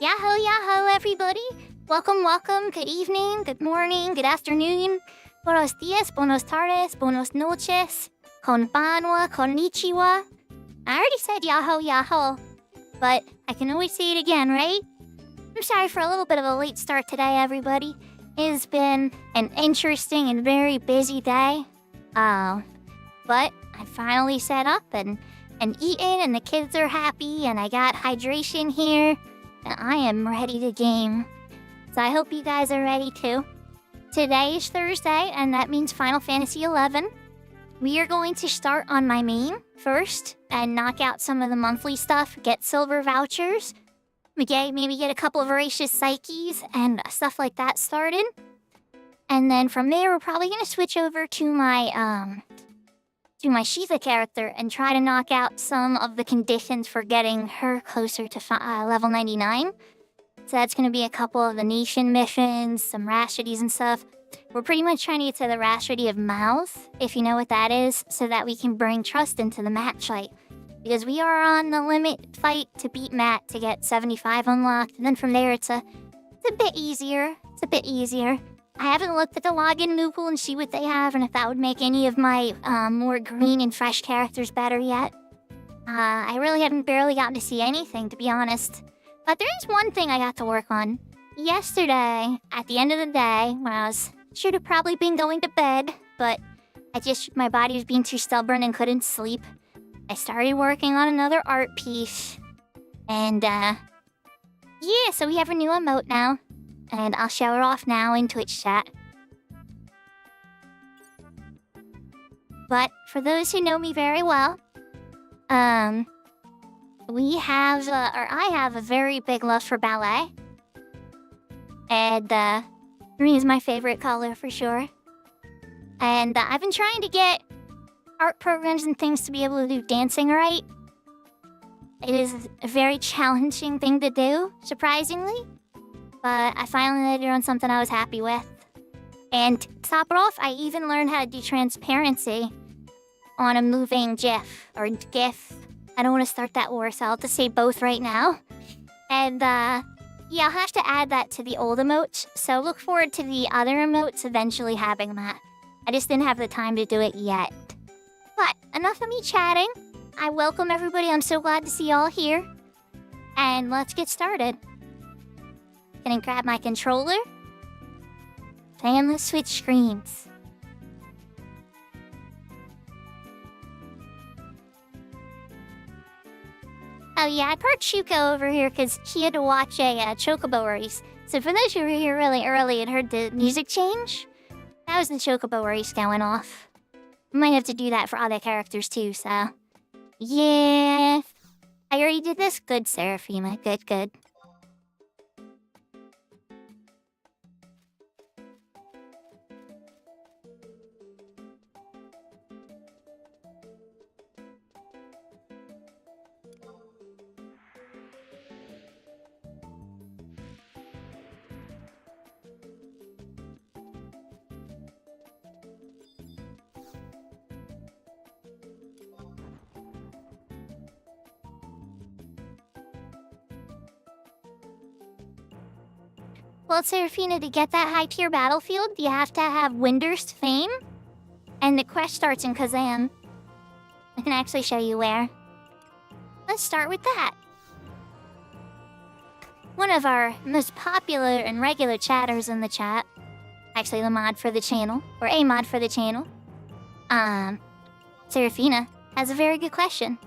Yahoo, yahoo, everybody. Welcome, good evening, good morning, good afternoon. Buenos dias, buenos tardes, buenos noches. Konbanwa, konnichiwa. I already said yahoo, but I can always say it again, right? I'm sorry for a little bit of a late start today, everybody. It has been an interesting and very busy day. But I finally set up and eaten, and the kids are happy, and I got hydration here, and I am ready to game. So I hope you guys are ready too. Today is Thursday, and that means Final Fantasy XI. We are going to start on my main first and knock out some of the monthly stuff, get silver vouchers, maybe get a couple of voracious psyches and stuff like that started. And then from there, we're probably going to switch over to my Shiva character and try to knock out some of the conditions for getting her closer to level 99. So that's going to be a couple of the nation missions, some rhapsodies and stuff. We're pretty much trying to get to the rhapsody of mouth, if you know what that is, so that we can bring trust into the match fight. Because we are on the limit fight to beat Matt to get 75 unlocked, and then from there it's a bit easier. I haven't looked at the login loophole and see what they have, and if that would make any of my more green and fresh characters better yet. I really haven't barely gotten to see anything, to be honest. But there is one thing I got to work on. Yesterday, at the end of the day, when I should have probably been going to bed, but my body was being too stubborn and couldn't sleep. I started working on another art piece. And, yeah, so we have a new emote now. And I'll show it off now in Twitch chat. But for those who know me very well, I have a very big love for ballet. And, green is my favorite color for sure. And I've been trying to get art programs and things to be able to do dancing right. It is a very challenging thing to do, surprisingly. But I finally landed on something I was happy with. And to top it off, I even learned how to do transparency on a moving GIF, or GIF. I don't want to start that war, so I'll just say both right now. And, yeah, I'll have to add that to the old emotes, so look forward to the other emotes eventually having that. I just didn't have the time to do it yet. But enough of me chatting. I welcome everybody. I'm so glad to see y'all here. And let's get started. Gonna grab my controller. And let's switch screens. Oh yeah, I parked Shuko over here because she had to watch a Chocobo race. So for those who were here really early and heard the music change, that was the Chocobo race going off. Might have to do that for other characters too, so... Yeah... I already did this? Good, Seraphina. Good. Well, Seraphina, to get that high-tier battlefield, you have to have Winder's Fame. And the quest starts in Kazan. I can actually show you where. Let's start with that. One of our most popular and regular chatters in the chat, actually the mod for the channel, or a mod for the channel, Seraphina, has a very good question.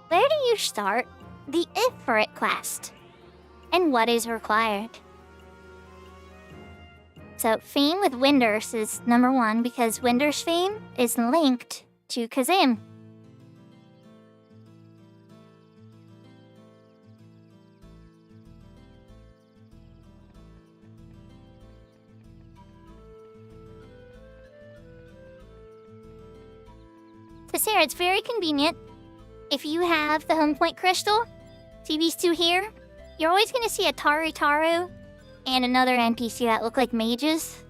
Where do you start the Ifrit quest? And what is required? So, Fame with Windurst is number one because Windurst Fame is linked to Kazim. So, Sarah, it's very convenient. If you have the home point crystal, see these two here? You're always going to see a Taru and another NPC that look like mages.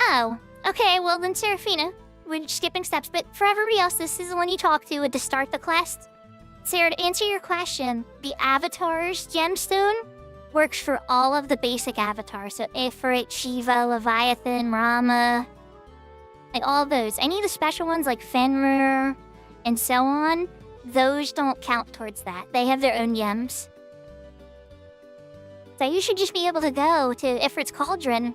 Oh, okay, well then Seraphina, we're skipping steps, but for everybody else, this is the one you talk to start the quest. Sarah, to answer your question, the Avatar's gemstone works for all of the basic avatars. So Ifrit, Shiva, Leviathan, Rama, like all those. Any of the special ones like Fenrir and so on, those don't count towards that. They have their own gems. So you should just be able to go to Ifrit's Cauldron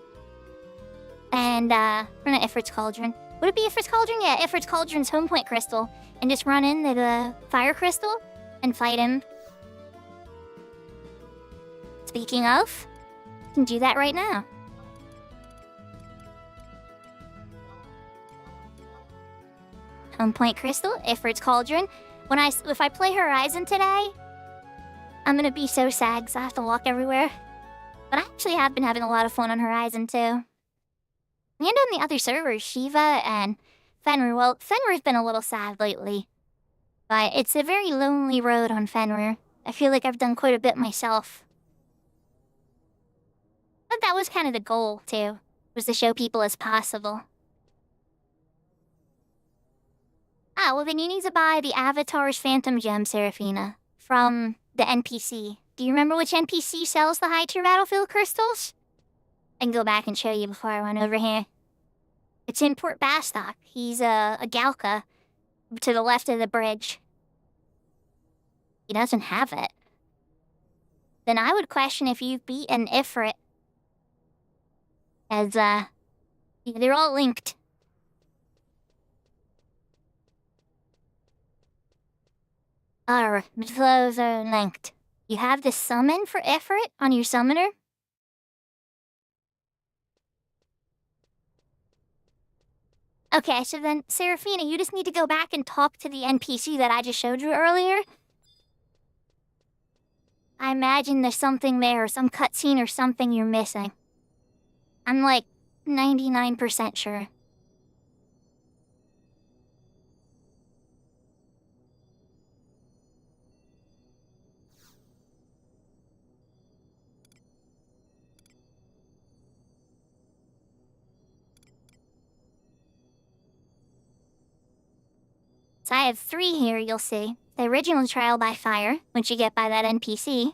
and, or not Ifrit's Cauldron. Would it be Ifrit's Cauldron? Yeah, Ifrit's Cauldron's home point crystal. And just run in the fire crystal and fight him. Speaking of, you can do that right now. Home point crystal, Ifrit's Cauldron. If I play Horizon today, I'm gonna be so sad because I have to walk everywhere. But I actually have been having a lot of fun on Horizon too. And on the other servers, Shiva and Fenrir. Well, Fenrir's been a little sad lately. But it's a very lonely road on Fenrir. I feel like I've done quite a bit myself. But that was kind of the goal too, was to show people as possible. Ah, well then you need to buy the Avatar's Phantom Gem, Seraphina, from the NPC. Do you remember which NPC sells the high-tier battlefield crystals? I can go back and show you before I run over here. It's in Port Bastock. He's a Galka to the left of the bridge. He doesn't have it. Then I would question if you've beaten Ifrit. As, they're all linked. Those are linked. You have the summon for Ifrit on your summoner? Okay, so then, Seraphina, you just need to go back and talk to the NPC that I just showed you earlier. I imagine there's something there, or some cutscene or something you're missing. I'm like 99% sure. So I have 3 here, you'll see. The original Trial by Fire, which you get by that NPC.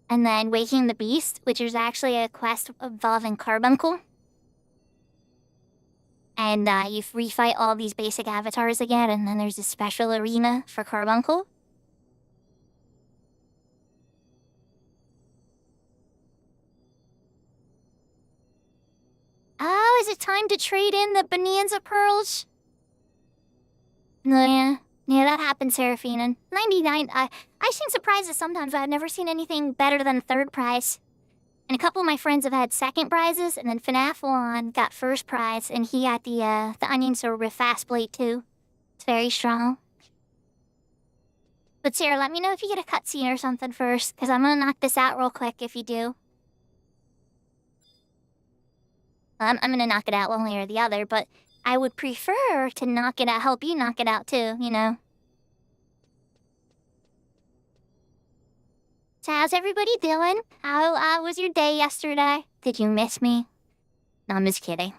And then Waking the Beast, which is actually a quest involving Carbuncle. And you refight all these basic avatars again, and then there's a special arena for Carbuncle. Oh, is it time to trade in the Bonanza Pearls? No, yeah, that happens, Seraphina. 99, I've seen surprises sometimes, but I've never seen anything better than 3rd prize. And a couple of my friends have had 2nd prizes, and then Fanafalon got 1st prize, and he got the Onion Sword with Fast Blade too. It's very strong. But Sarah, let me know if you get a cutscene or something first, because I'm gonna knock this out real quick if you do. I'm gonna knock it out one way or the other, but I would prefer to knock it out, help you knock it out too, you know? So how's everybody doing? How was your day yesterday? Did you miss me? No, I'm just kidding.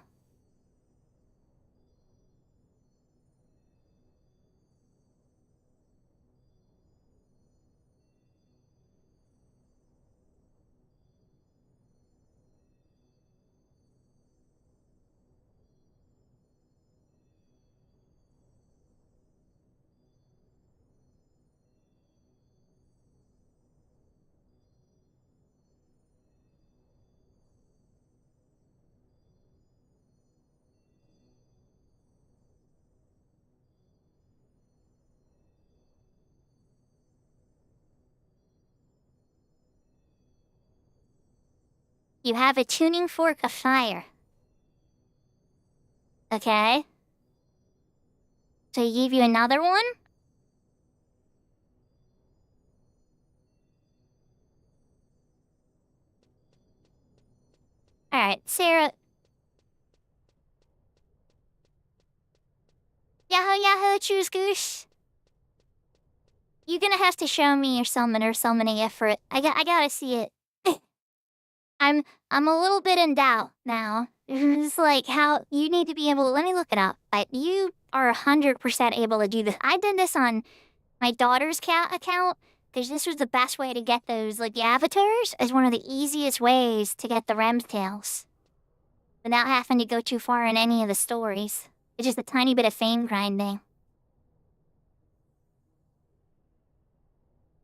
You have a tuning fork of fire. Okay. So he gave you another one? Alright, Sarah. Yahoo yahoo, choose goose. You're gonna have to show me your summoning Ifrit. I gotta see it. I'm a little bit in doubt now. It's like how you need to be able to, let me look it up, but you are 100% able to do this. I did this on my daughter's cat account because this was the best way to get those, like the avatars, is one of the easiest ways to get the Rem tails without having to go too far in any of the stories. It's just a tiny bit of fame grinding.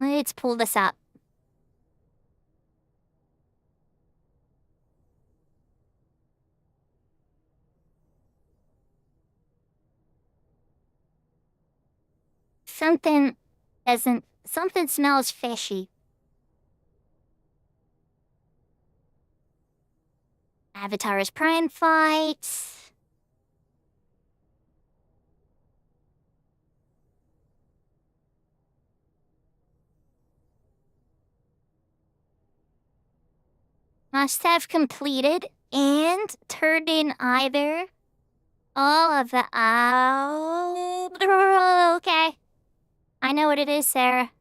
Let's pull this up. Something smells fishy. Avatar's Prime fights. Must have completed and turned in either all of the... Oh, okay. I know what it is, Sarah.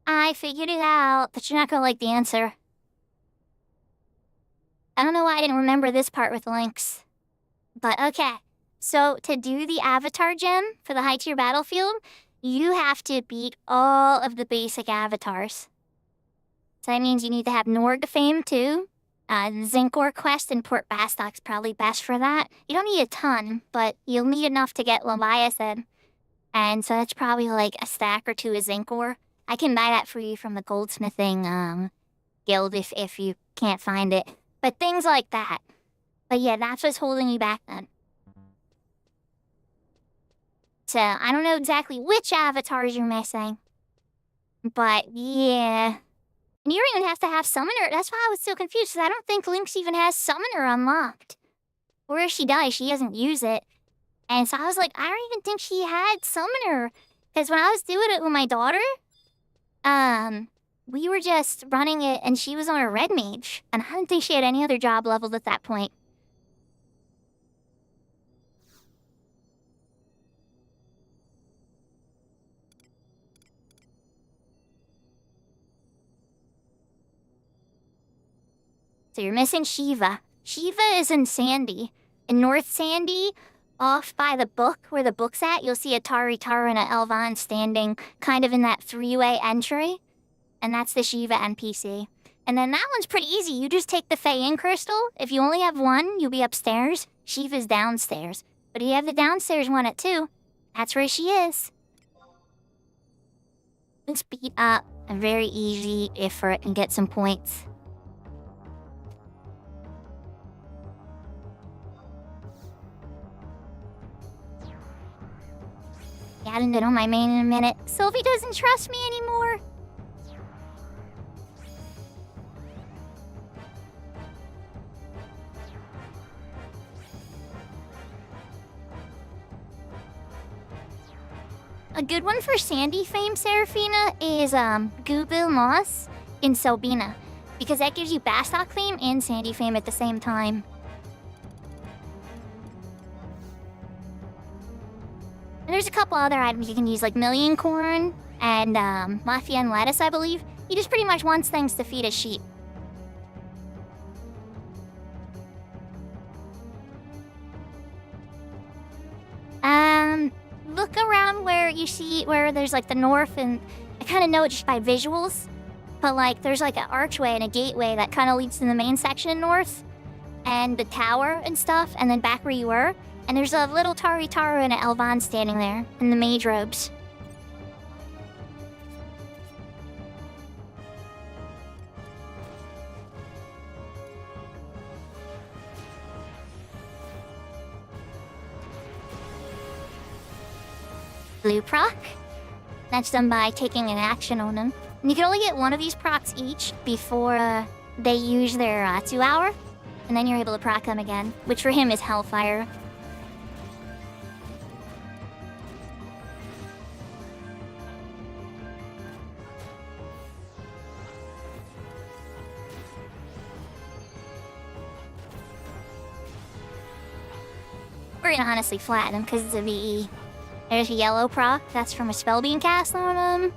I figured it out, but you're not gonna like the answer. I don't know why I didn't remember this part with links. But okay. So, to do the Avatar gem for the high tier battlefield, you have to beat all of the basic avatars. So that means you need to have Norg fame too. Zinkor quest and Port Bastok's probably best for that. You don't need a ton, but you'll need enough to get Leviathan. And so that's probably like a stack or two of Zinkor. I can buy that for you from the goldsmithing guild if you can't find it. But things like that. But yeah, that's what's holding you back then. So I don't know exactly which avatars you're missing. But yeah. And you don't even have to have Summoner. That's why I was so confused, because I don't think Lynx even has Summoner unlocked. Or if she does, she doesn't use it. And so I was like, I don't even think she had Summoner. Because when I was doing it with my daughter, we were just running it and she was on a red mage. And I didn't think she had any other job leveled at that point. So you're missing Shiva. Shiva is in Sandy. In North Sandy, off by the book, where the book's at, you'll see a Tari Tar and a Elvan standing kind of in that three-way entry. And that's the Shiva NPC. And then that one's pretty easy. You just take the Fey-In crystal. If you only have one, you'll be upstairs. Shiva's downstairs. But if you have the downstairs one at 2, that's where she is. Let's beat up a very easy Ifrit and get some points. I haven't been on my main in a minute. Sylvie doesn't trust me anymore. A good one for Sandy fame, Seraphina, is Gubil Moss in Sobina. Because that gives you Bastok fame and Sandy fame at the same time. And there's a couple other items you can use, like Million Corn and Mafia and Lettuce, I believe. He just pretty much wants things to feed his sheep. Look around where you see where there's like the north, and I kind of know it just by visuals. But like there's like an archway and a gateway that kind of leads to the main section north, and the tower and stuff, and then back where you were. And there's a little Tari Taru and an Elvan standing there in the mage robes. Blue proc. That's done by taking an action on them. And you can only get one of these procs each before they use their 2 hour. And then you're able to proc them again, which for him is Hellfire. We're gonna honestly flatten him because it's a VE. There's a yellow proc, that's from a spell being cast on him.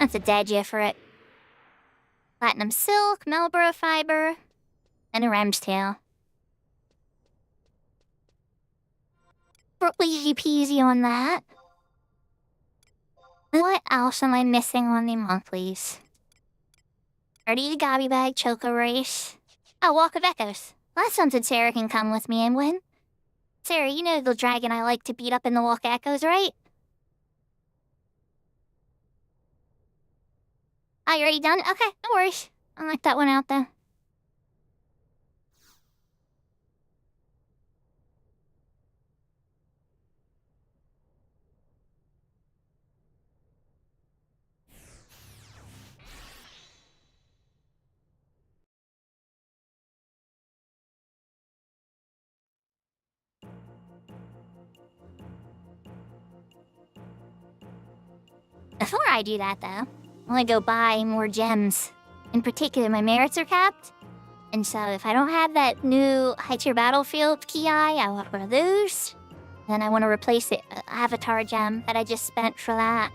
That's a dead for it. Platinum silk, Marlboro fiber, and a ram's tail. Easy peasy on that. What else am I missing on the monthlies? Already a gobby bag, choco race. Oh, Walk of Echoes. That's something Sarah can come with me and win. Sarah, you know the dragon I like to beat up in the Walk of Echoes, right? Oh, you already done? Okay, no worries. I'll knock that one out though. Before I do that, though, I want to go buy more gems. In particular, my merits are capped. And so if I don't have that new high-tier battlefield key I want one of those. Then I want to replace it, avatar gem that I just spent for that.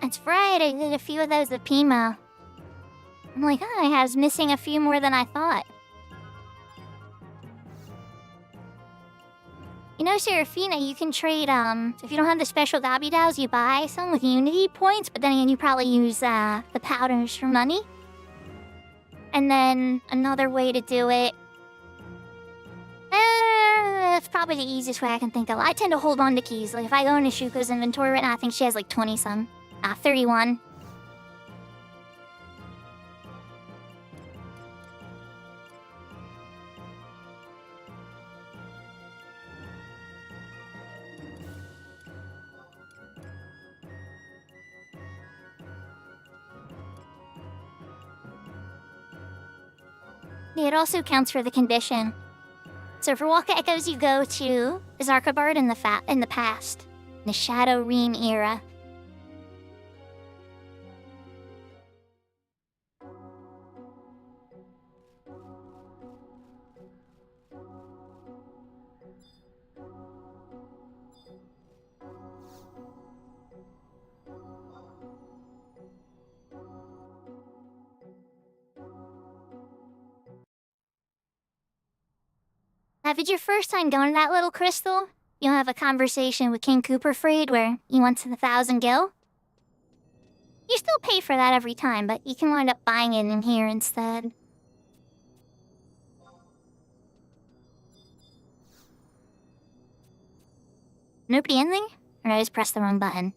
That's right, I did a few of those with Pima. I'm like, oh, I was missing a few more than I thought. You know, Serafina, you can trade, if you don't have the special Gobby Dows, you buy some with Unity points, but then again, you probably use, the powders for money. And then, another way to do it... That's probably the easiest way I can think of. I tend to hold on to keys. Like, if I go into Shuko's inventory right now, I think she has like 20-some. 31. It also counts for the condition. So for Walk of Echoes, you go to Zarkabard in the past, the Shadow Ream era. If it's your first time going to that little crystal, you'll have a conversation with King Cooperfried where he wants 1,000 gil. You still pay for that every time, but you can wind up buying it in here instead. Nobody in there? Or I just pressed the wrong button?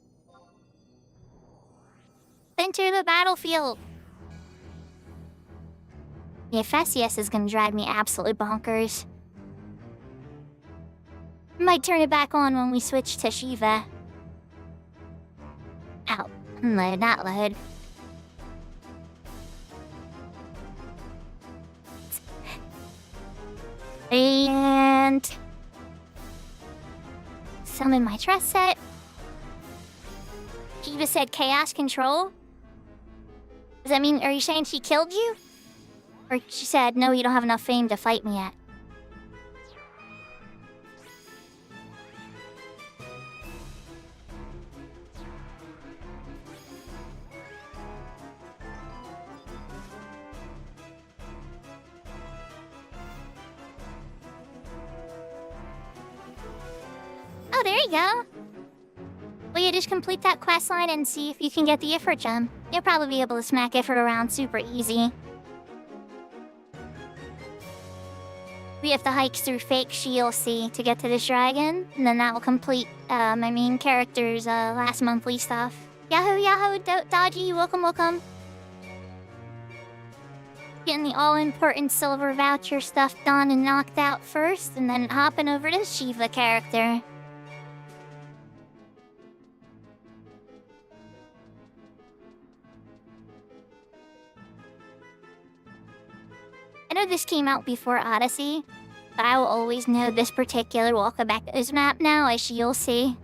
Enter the battlefield! The FSCS is gonna drive me absolutely bonkers. Might turn it back on when we switch to Shiva. Ow. Load, not load. And... summon my trust set. Shiva said chaos control? Does that mean, are you saying she killed you? Or she said, no, you don't have enough fame to fight me yet? Oh, there you go. Well, you just complete that quest line and see if you can get the Ifrit gem. You'll probably be able to smack Ifrit around super easy. We have to hike through Fake Shield Sea to get to this dragon, and then that will complete my main character's last monthly stuff. Yahoo, Yahoo, Dodgy, welcome, welcome. Getting the all-important silver voucher stuff done and knocked out first, and then hopping over to Shiva character. know this came out before Odyssey, but I will always know this particular Wakabaku's map now, as you'll see.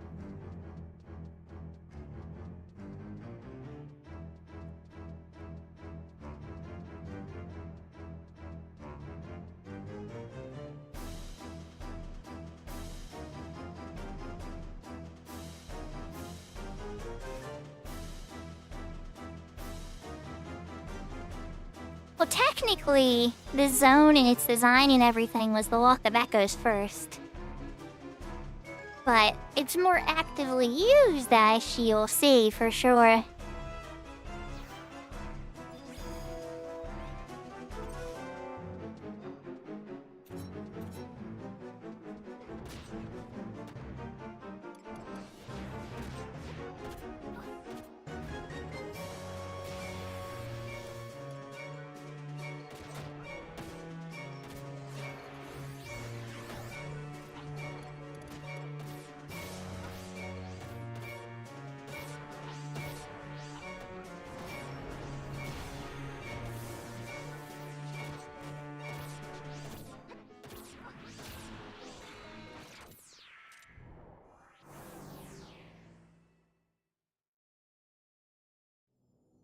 Well, technically, the zone and its design and everything was the Wakabaku's first. But it's more actively used, as you'll see, for sure.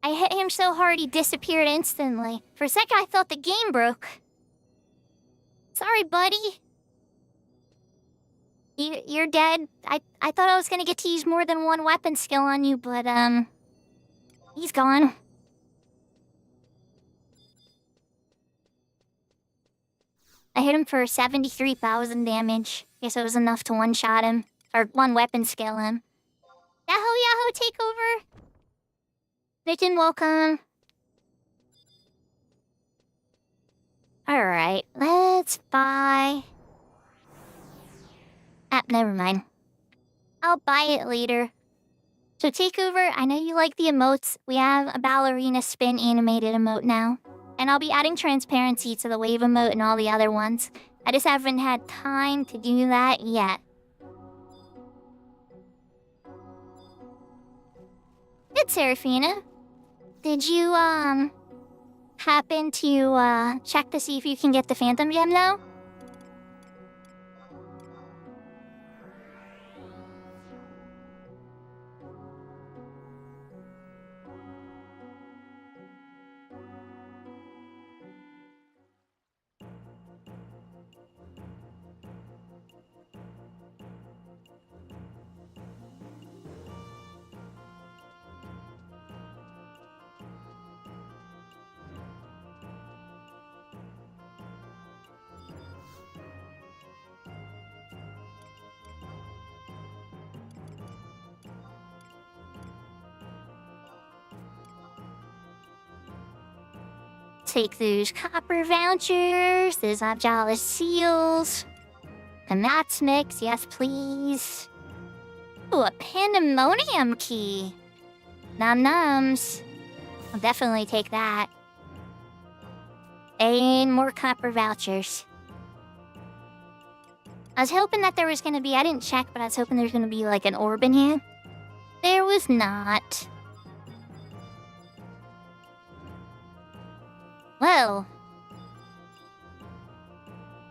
I hit him so hard he disappeared instantly. For a second I thought the game broke. Sorry, buddy. You're dead. I thought I was gonna get to use more than one weapon skill on you, but he's gone. I hit him for 73,000 damage. Guess it was enough to one-shot him. Or one weapon skill him. Yahoo takeover! Nathan, welcome. Alright, let's buy... never mind. I'll buy it later. So takeover, I know you like the emotes. We have a ballerina spin animated emote now. And I'll be adding transparency to the wave emote and all the other ones. I just haven't had time to do that yet. Good, Seraphina. Did you, happen to, check to see if you can get the Phantom Gem, though? Take those copper vouchers, those Abjala seals. A Mats mix, yes please. Ooh, a pandemonium key. Num nums. I'll definitely take that. And more copper vouchers. I was hoping that there was gonna be, I didn't check, but I was hoping there was gonna be like an orb in here. There was not. Well.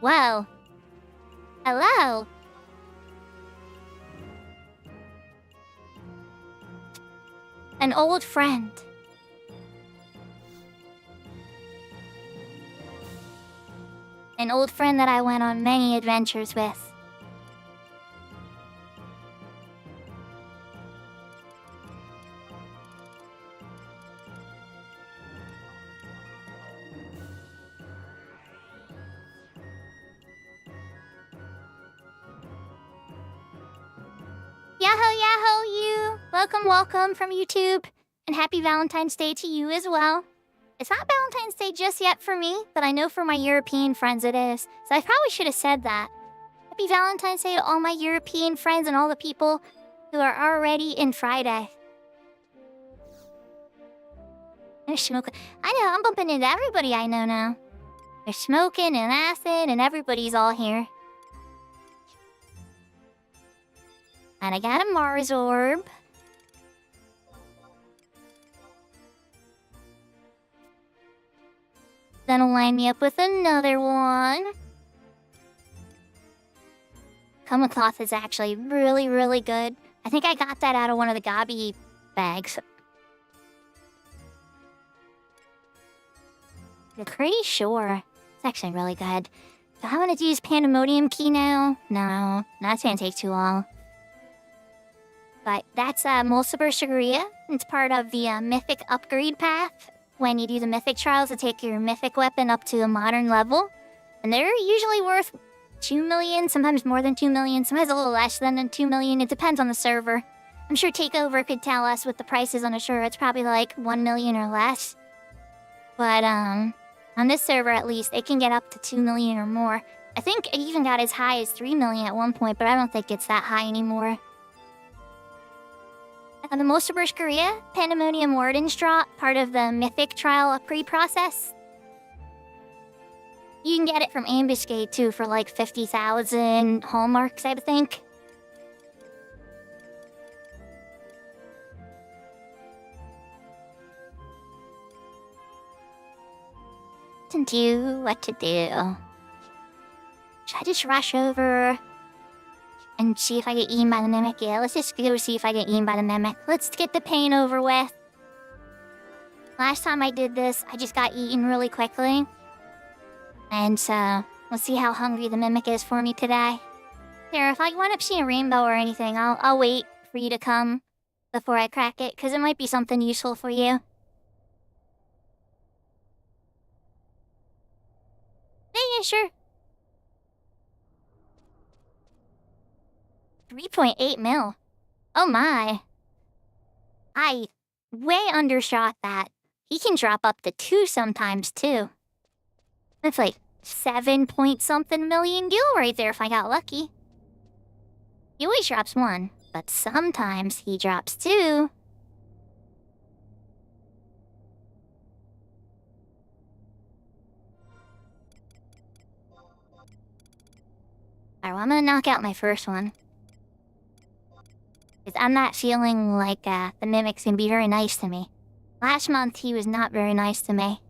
Well. Hello. An old friend. An old friend that I went on many adventures with. Yahoo, you! Welcome from YouTube, and happy Valentine's Day to you as well. It's not Valentine's Day just yet for me, but I know for my European friends it is, so I probably should have said that. Happy Valentine's Day to all my European friends and all the people who are already in Friday. There's smoking. I know, I'm bumping into everybody I know now. There's smoking and acid, and everybody's all here. And I got a Mars orb. Then line me up with another one. Coma cloth is actually really, really good. I think I got that out of one of the Gabi bags. I'm pretty sure. It's actually really good. Do I want to use Pandemonium key now? No, that's gonna take too long. But that's Mulciber Shigeria. It's part of the Mythic upgrade path. When you do the Mythic trials to take your Mythic weapon up to a modern level. And they're usually worth 2 million, sometimes more than 2 million, sometimes a little less than 2 million. It depends on the server. I'm sure Takeover could tell us what the price is on a shirt. It's probably like 1 million or less. But on this server at least, it can get up to 2 million or more. I think it even got as high as 3 million at one point, but I don't think it's that high anymore. The Mulciber Korea, Pandemonium Warden's drop, part of the Mythic trial upgrade process. You can get it from Ambuscade too for like 50,000 hallmarks, I think. To do what to do. Should I just rush over and see if I get eaten by the mimic? Yeah, let's just go see if I get eaten by the mimic. Let's get the pain over with. Last time I did this, I just got eaten really quickly. And so, let's see how hungry the mimic is for me today. Here, if I wind up seeing a rainbow or anything, I'll wait for you to come before I crack it, because it might be something useful for you. Yeah, sure. 3.8 mil. Oh my. I way undershot that. He can drop up to 2 sometimes too. That's like 7 point something million gil right there if I got lucky. He always drops 1, but sometimes he drops 2. Alright, well, I'm gonna knock out my first one. Because I'm not feeling like the mimic's gonna be very nice to me. Last month, he was not very nice to me.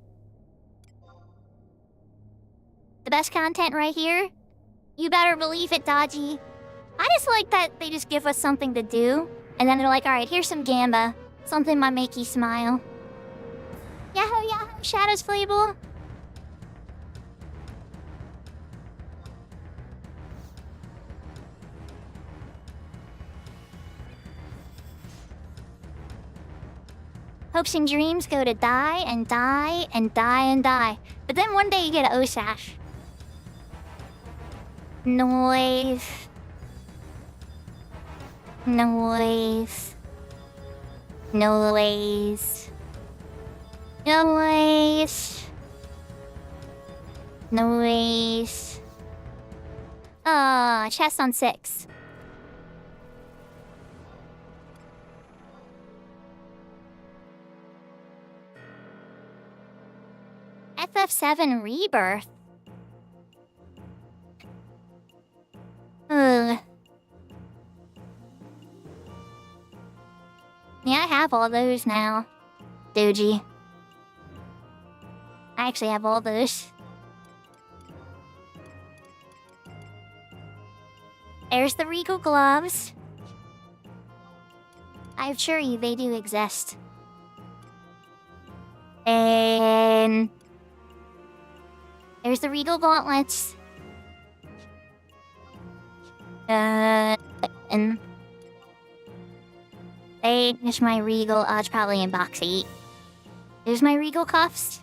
The best content right here? You better believe it, Dodgy. I just like that they just give us something to do. And then they're like, alright, here's some gamba. Something might make you smile. Yahoo, yahoo, Shadows Flayable. Hopes and dreams go to die and die and die and die. But then one day you get an Osash. Noise. Noise. Noise. Noise. Noise. Chest on 6. FF7 Rebirth. Ugh. Yeah, I have all those now. Doji. I actually have all those. There's the Regal gloves. I assure you, they do exist. And there's the Regal gauntlets. And there's my Regal. Oh, it's probably in box 8. There's my Regal cuffs.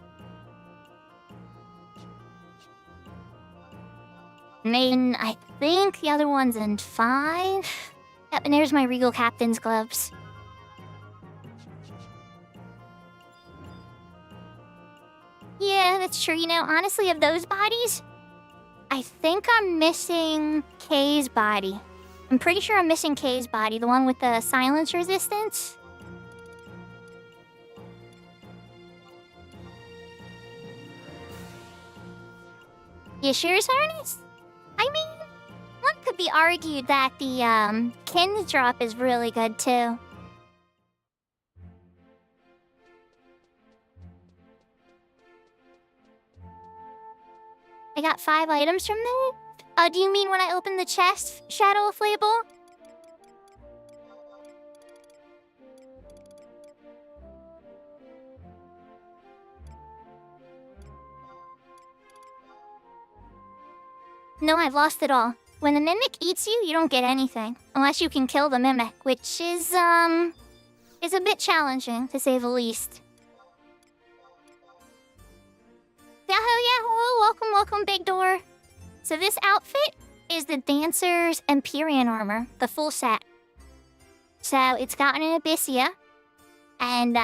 And then I think the other one's in 5. Yep, and there's my Regal captain's gloves. Yeah, that's true. You know, honestly, of those bodies, I think I'm missing Kay's body. I'm pretty sure I'm missing Kay's body, the one with the silence resistance. You sure, Sarnis? I mean, one could be argued that the Kin's drop is really good too. I got 5 items from there? Do you mean when I opened the chest, Shadow Flable? No, I've lost it all. When the mimic eats you, you don't get anything. Unless you can kill the mimic, which is a bit challenging, to say the least. Yahoo, welcome, Big Door. So this outfit is the Dancer's Empyrean armor, the full set. So it's got an Abyssia, and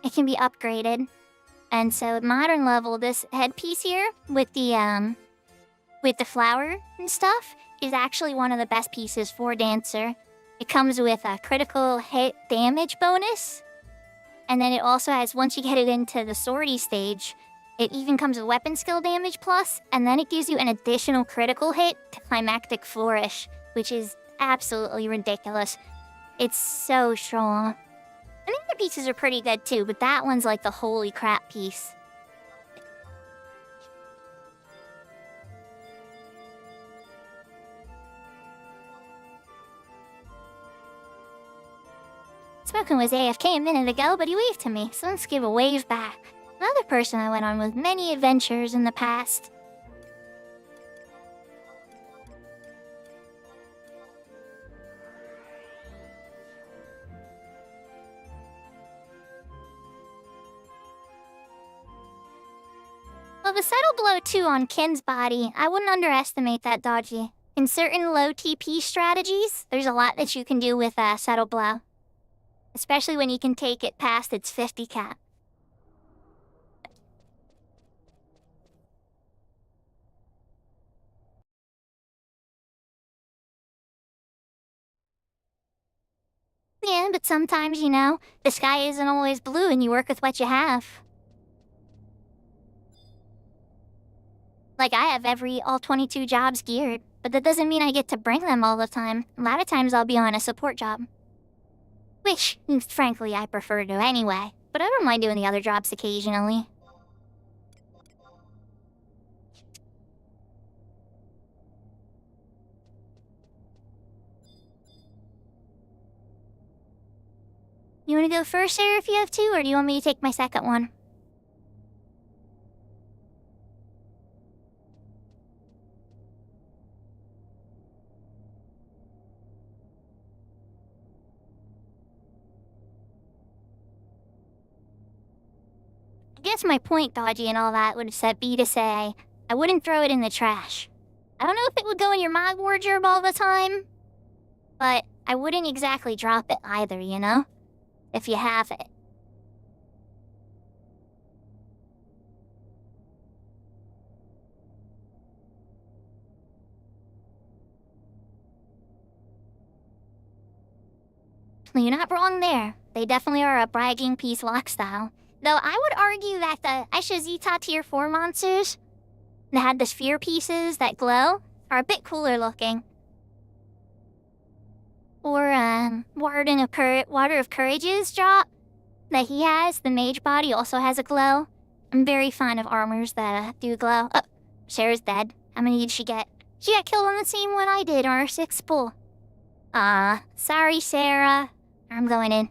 it can be upgraded. And so at modern level, this headpiece here with the flower and stuff is actually one of the best pieces for Dancer. It comes with a critical hit damage bonus, and then it also has, once you get it into the swordy stage, it even comes with weapon skill damage plus, and then it gives you an additional critical hit to Climactic Flourish, which is absolutely ridiculous. It's so strong. And the other pieces are pretty good too, but that one's like the holy crap piece. Smokin was AFK a minute ago, but he waved to me, so let's give a wave back. Another person I went on with many adventures in the past. Well, the subtle blow too on Kin's body, I wouldn't underestimate that dodgy. In certain low TP strategies, there's a lot that you can do with a subtle blow. Especially when you can take it past its 50 cap. Yeah, but sometimes, you know, the sky isn't always blue and you work with what you have. Like, I have all 22 jobs geared, but that doesn't mean I get to bring them all the time. A lot of times I'll be on a support job. Which, frankly, I prefer to anyway, but I don't mind doing the other jobs occasionally. You wanna go first, Sarah, if you have to, or do you want me to take my second one? I guess my point, Dodgy, and all that would be to say, I wouldn't throw it in the trash. I don't know if it would go in your mod wardrobe all the time, but I wouldn't exactly drop it either, you know? If you have it. You're not wrong there. They definitely are a bragging piece lock style. Though I would argue that the Aisha Zeta Tier 4 monsters that had the sphere pieces that glow are a bit cooler looking. Or, Water of Courage's drop that he has, the mage body, also has a glow. I'm very fond of armors that do glow. Oh, Sarah's dead. How many did she get? She got killed on the same one I did on our 6th pull. Sorry, Sarah. I'm going in.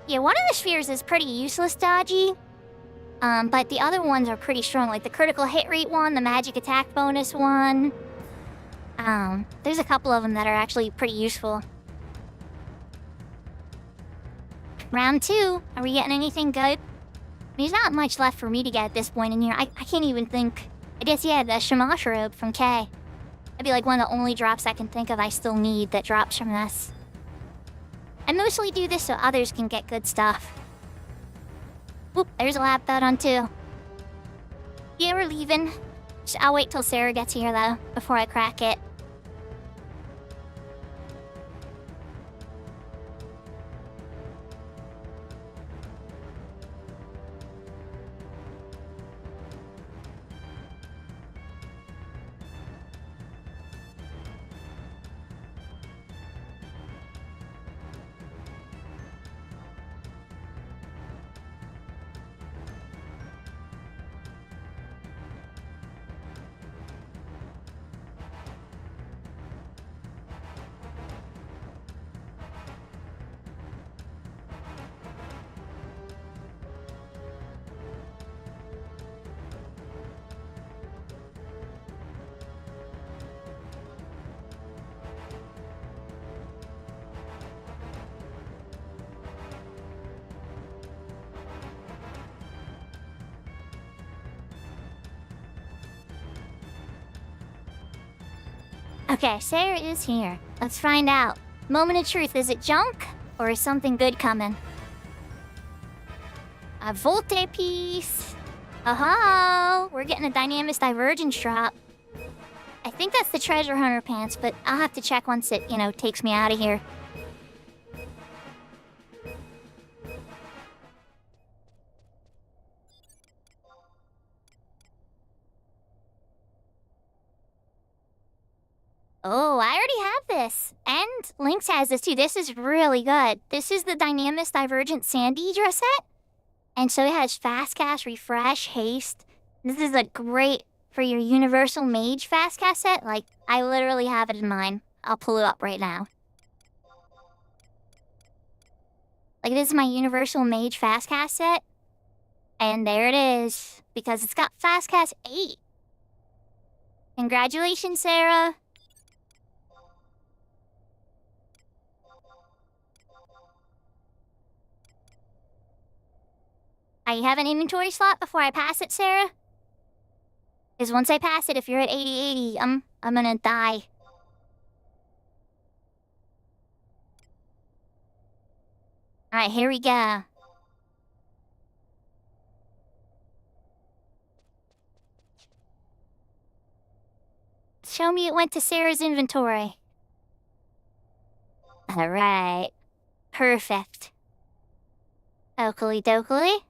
Yeah, one of the spheres is pretty useless, Dodgy. But the other ones are pretty strong, like the critical hit rate one, the magic attack bonus one. There's a couple of them that are actually pretty useful. Round 2, are we getting anything good? There's not much left for me to get at this point in here. I can't even think. I guess, yeah, the Shamash robe from K. That'd be like one of the only drops I can think of I still need that drops from this. I mostly do this so others can get good stuff. Whoop, there's a lab belt on 2. Yeah, we're leaving. I'll wait till Sarah gets here, though, before I crack it. Okay, Sarah is here. Let's find out. Moment of truth, is it junk? Or is something good coming? A volte piece. Oh, we're getting a dynamic divergence drop. I think that's the treasure hunter pants, but I'll have to check once it, takes me out of here. Oh, I already have this. And Lynx has this too. This is really good. This is the Dynamis Divergent Sandy dress set. And so it has fast cast, refresh, haste. This is great for your Universal Mage fast cast set. Like, I literally have it in mine. I'll pull it up right now. Like, this is my Universal Mage fast cast set. And there it is. Because it's got fast cast 8. Congratulations, Sarah. I have an inventory slot before I pass it, Sarah? Because once I pass it, if you're at 80/80, I'm gonna die. Alright, here we go. Show me it went to Sarah's inventory. Alright. Perfect. Oakley dokley.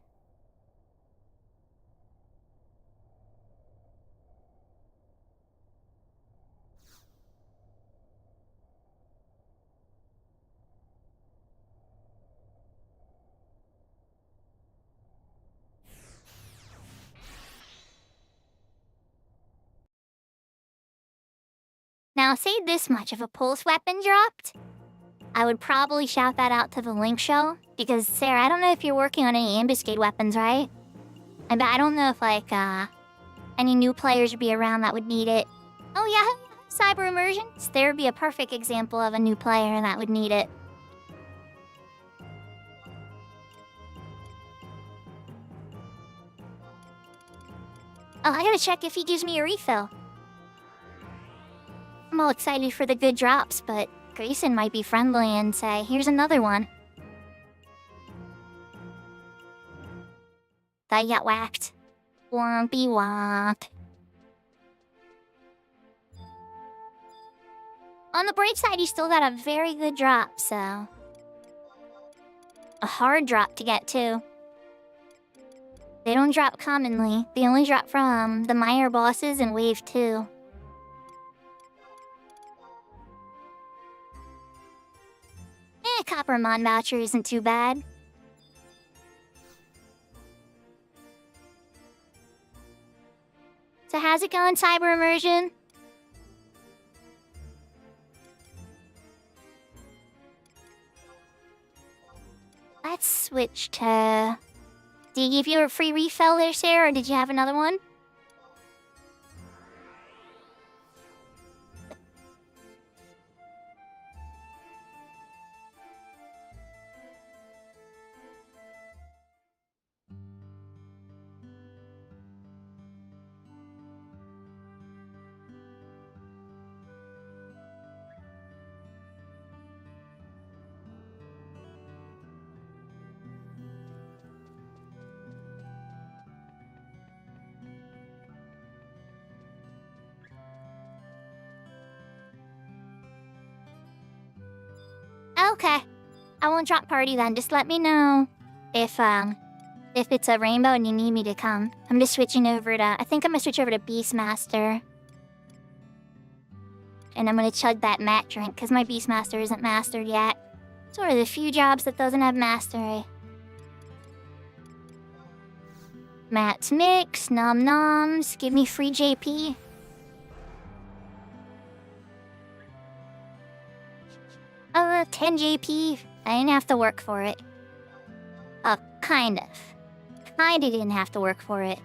Now, say this much, if a pulse weapon dropped, I would probably shout that out to the Link show. Because, Sarah, I don't know if you're working on any ambuscade weapons, right? But I don't know if, any new players would be around that would need it. Oh, yeah, cyber immersions. There would be a perfect example of a new player that would need it. Oh, I gotta check if he gives me a refill. I'm all excited for the good drops, but Grayson might be friendly and say, here's another one. Thought you got whacked. Wompy womp. On the bright side, you still got a very good drop, so... A hard drop to get, too. They don't drop commonly. They only drop from the minor bosses in Wave 2. Coppermon voucher isn't too bad. So how's it going, cyber immersion? Let's switch to... Did he give you a free refill there, Sarah, or did you have another one? Okay. I won't drop party then. Just let me know if it's a rainbow and you need me to come. I'm just switching over to... I think I'm gonna switch over to Beastmaster. And I'm gonna chug that mat drink, because my Beastmaster isn't mastered yet. It's one of the few jobs that doesn't have mastery. Mat's mix, nom noms, give me free JP. Oh, 10 JP. I didn't have to work for it. Kind of. Kinda didn't have to work for it.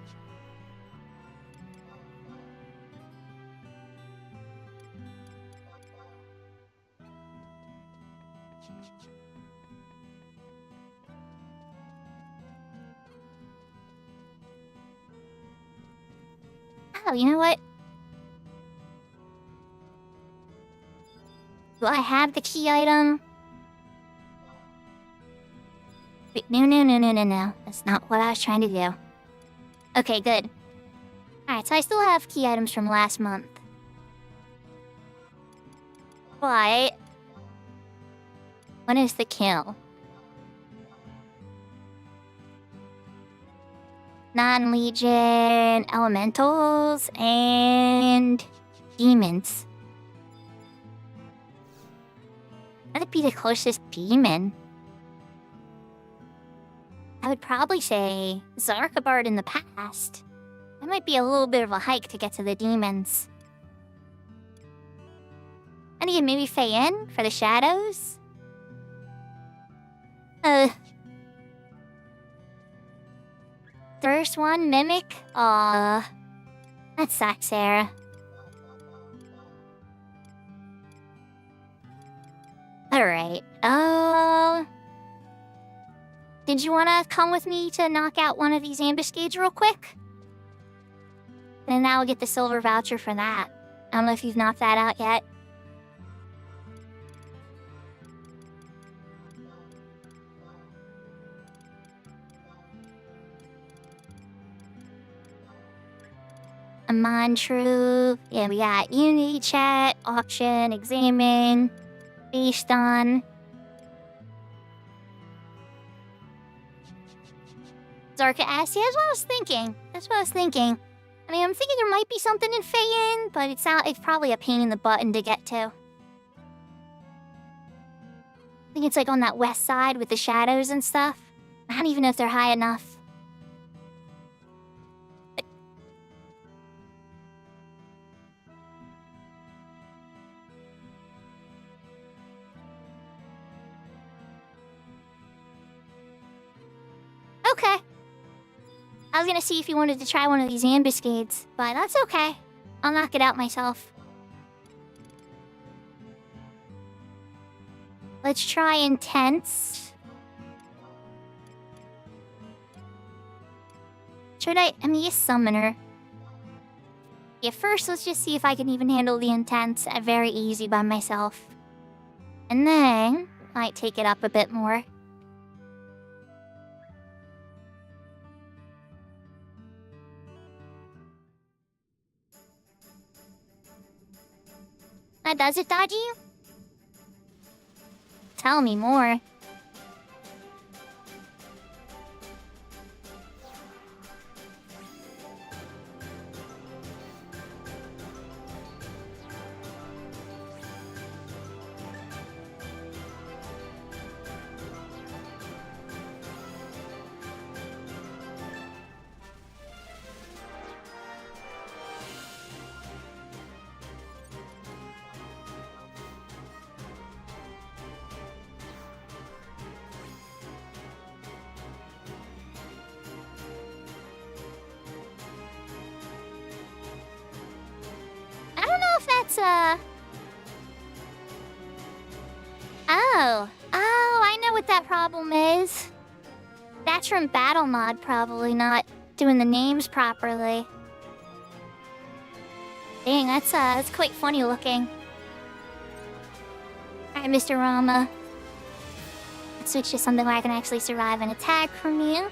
Oh, you know what? Do I have the key item? Wait, no. That's not what I was trying to do. Okay, good. Alright, so I still have key items from last month. But... what is the kill? Non-legion elementals and demons. That'd be the closest demon. I would probably say Zarkabard in the past. That might be a little bit of a hike to get to the demons. I need maybe Faye in for the shadows. First one, Mimic. Aw. That sucks, Sarah. Alright. Did you want to come with me to knock out one of these ambuscades real quick? And now I'll get the silver voucher for that. I don't know if you've knocked that out yet. A mantra. Yeah, we got Unity chat, auction, examine, based on. Zarka asked, yeah, that's what I was thinking. I mean, I'm thinking there might be something in Fayin, but it's probably a pain in the button to get to. I think it's like on that west side with the shadows and stuff. I don't even know if they're high enough. Okay. I was gonna see if you wanted to try one of these ambuscades, but that's okay. I'll knock it out myself. Let's try intense. I mean, yes, summoner. Yeah, first let's just see if I can even handle the intense at very easy by myself. And then, might take it up a bit more. That does it, Dodgy? Tell me more. Oh, I know what that problem is. That's from Battle Mod probably not doing the names properly. Dang, that's quite funny looking. Alright, Mr. Rama. Let's switch to something where I can actually survive an attack from you.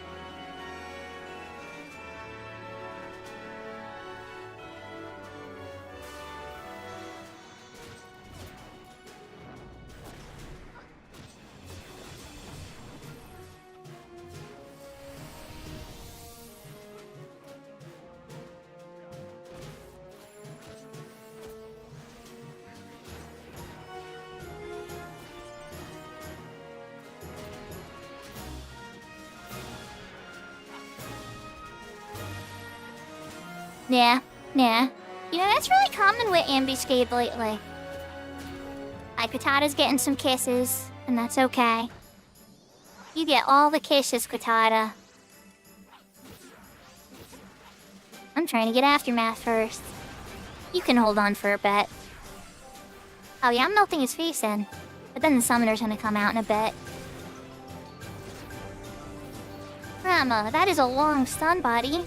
Yeah. You know, that's really common with Ambuscade lately. Like, Katata's getting some kisses, and that's okay. You get all the kisses, Katata. I'm trying to get Aftermath first. You can hold on for a bit. Oh yeah, I'm melting his face in. But then the summoner's gonna come out in a bit. Rama, that is a long stun, buddy.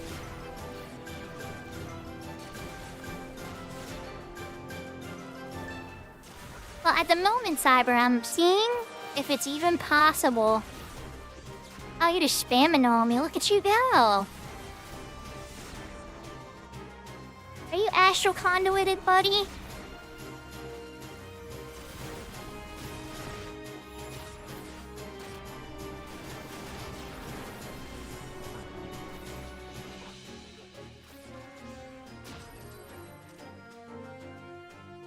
Well, at the moment, Cyber, I'm seeing if it's even possible. Oh, you're just spamming on me. Look at you go. Are you astral conduited, buddy?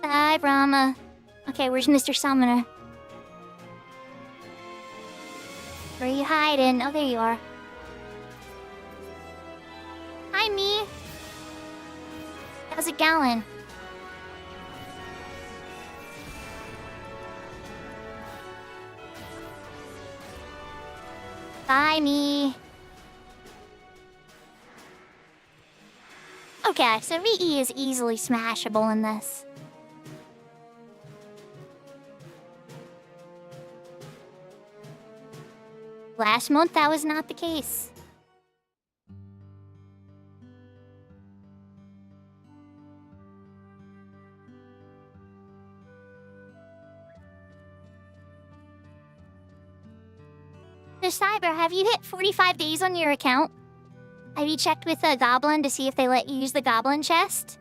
Hi, Brahma. Okay, where's Mr. Summoner? Where are you hiding? Oh, there you are. Hi, me. How's it going? Bye, me. Okay, so VE is easily smashable in this. Last month, that was not the case. So, Cyber, have you hit 45 days on your account? Have you checked with a goblin to see if they let you use the goblin chest?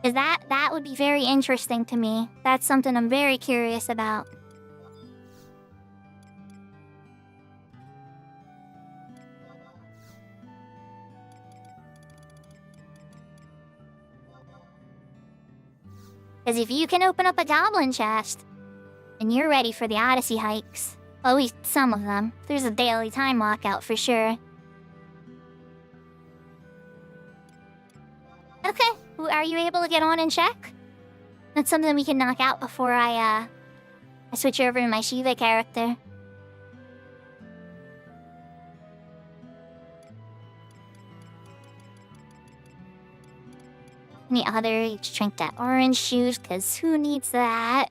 Because that would be very interesting to me. That's something I'm very curious about. Because if you can open up a goblin chest, then you're ready for the Odyssey hikes. Well, at least some of them. There's a daily time lockout for sure. Okay, are you able to get on and check? That's something we can knock out before I switch over to my Shiva character. Any other? You just drink that orange juice, because who needs that?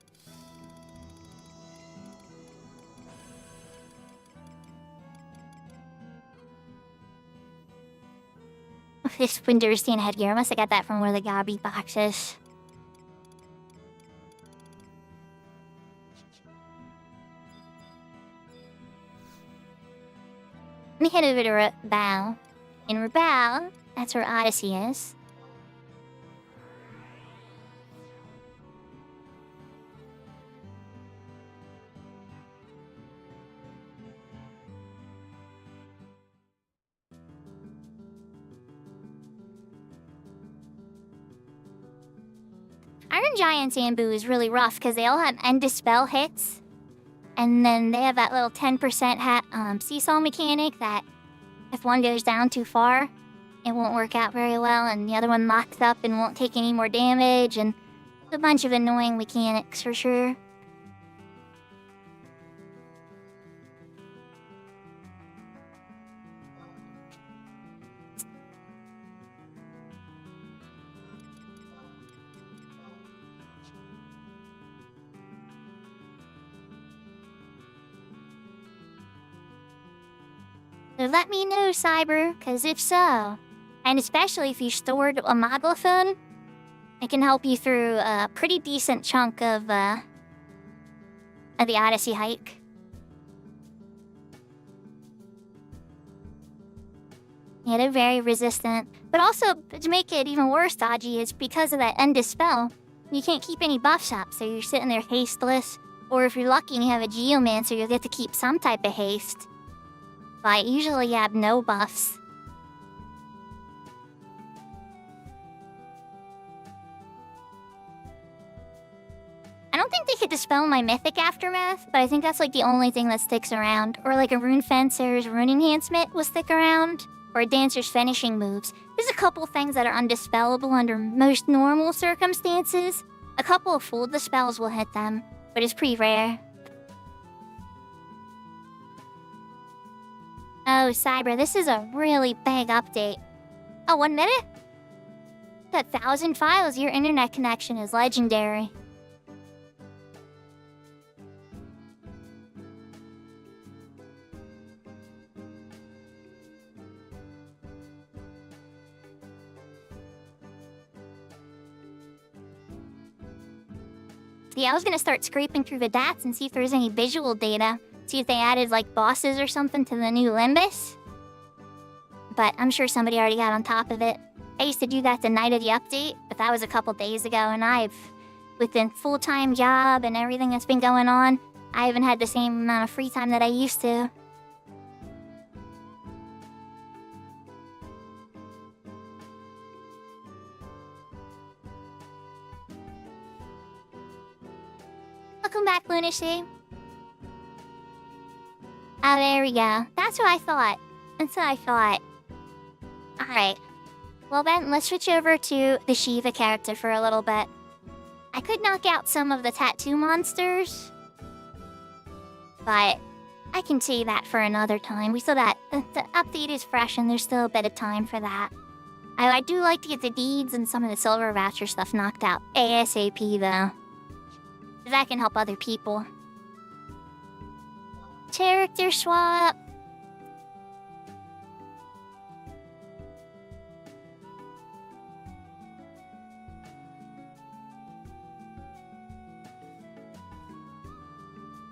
This Winterstein headgear, I must have got that from one of the Gobby boxes. Let me head over to Rabao. In Rabao, that's where Odyssey is. Iron Giant Zambu is really rough because they all have end dispel hits. And then they have that little 10% seesaw mechanic that if one goes down too far, it won't work out very well, and the other one locks up and won't take any more damage, and a bunch of annoying mechanics for sure. So let me know, Cyber, because if so, and especially if you stored a Moglathon, it can help you through a pretty decent chunk of the Odyssey hike. Yeah, they're very resistant. But also, to make it even worse, Dodgy, is because of that end dispel, you can't keep any buffs up, so you're sitting there hasteless. Or if you're lucky and you have a Geomancer, you'll get to keep some type of haste. But usually you have no buffs. I don't think they could dispel my Mythic Aftermath, but I think that's like the only thing that sticks around. Or like a Rune Fencer's Rune Enhancement will stick around. Or a Dancer's Finishing Moves. There's a couple things that are undispellable under most normal circumstances. A couple of full dispels will hit them, but it's pretty rare. Oh, Cyber, this is a really big update. Oh, 1 minute? That 1,000 files, your internet connection is legendary. Yeah, I was gonna start scraping through the DATs and see if there's any visual data. See if they added like bosses or something to the new Limbus. But I'm sure somebody already got on top of it. I used to do that the night of the update, but that was a couple days ago, and with the full-time job and everything that's been going on, I haven't had the same amount of free time that I used to. Welcome back, Lunacy. Oh, there we go. That's what I thought. That's what I thought. Alright. Well then, let's switch over to the Shiva character for a little bit. I could knock out some of the tattoo monsters, but I can save that for another time. We still got... The update is fresh and there's still a bit of time for that. I do like to get the deeds and some of the silver voucher stuff knocked out ASAP though. That can help other people. Character swap.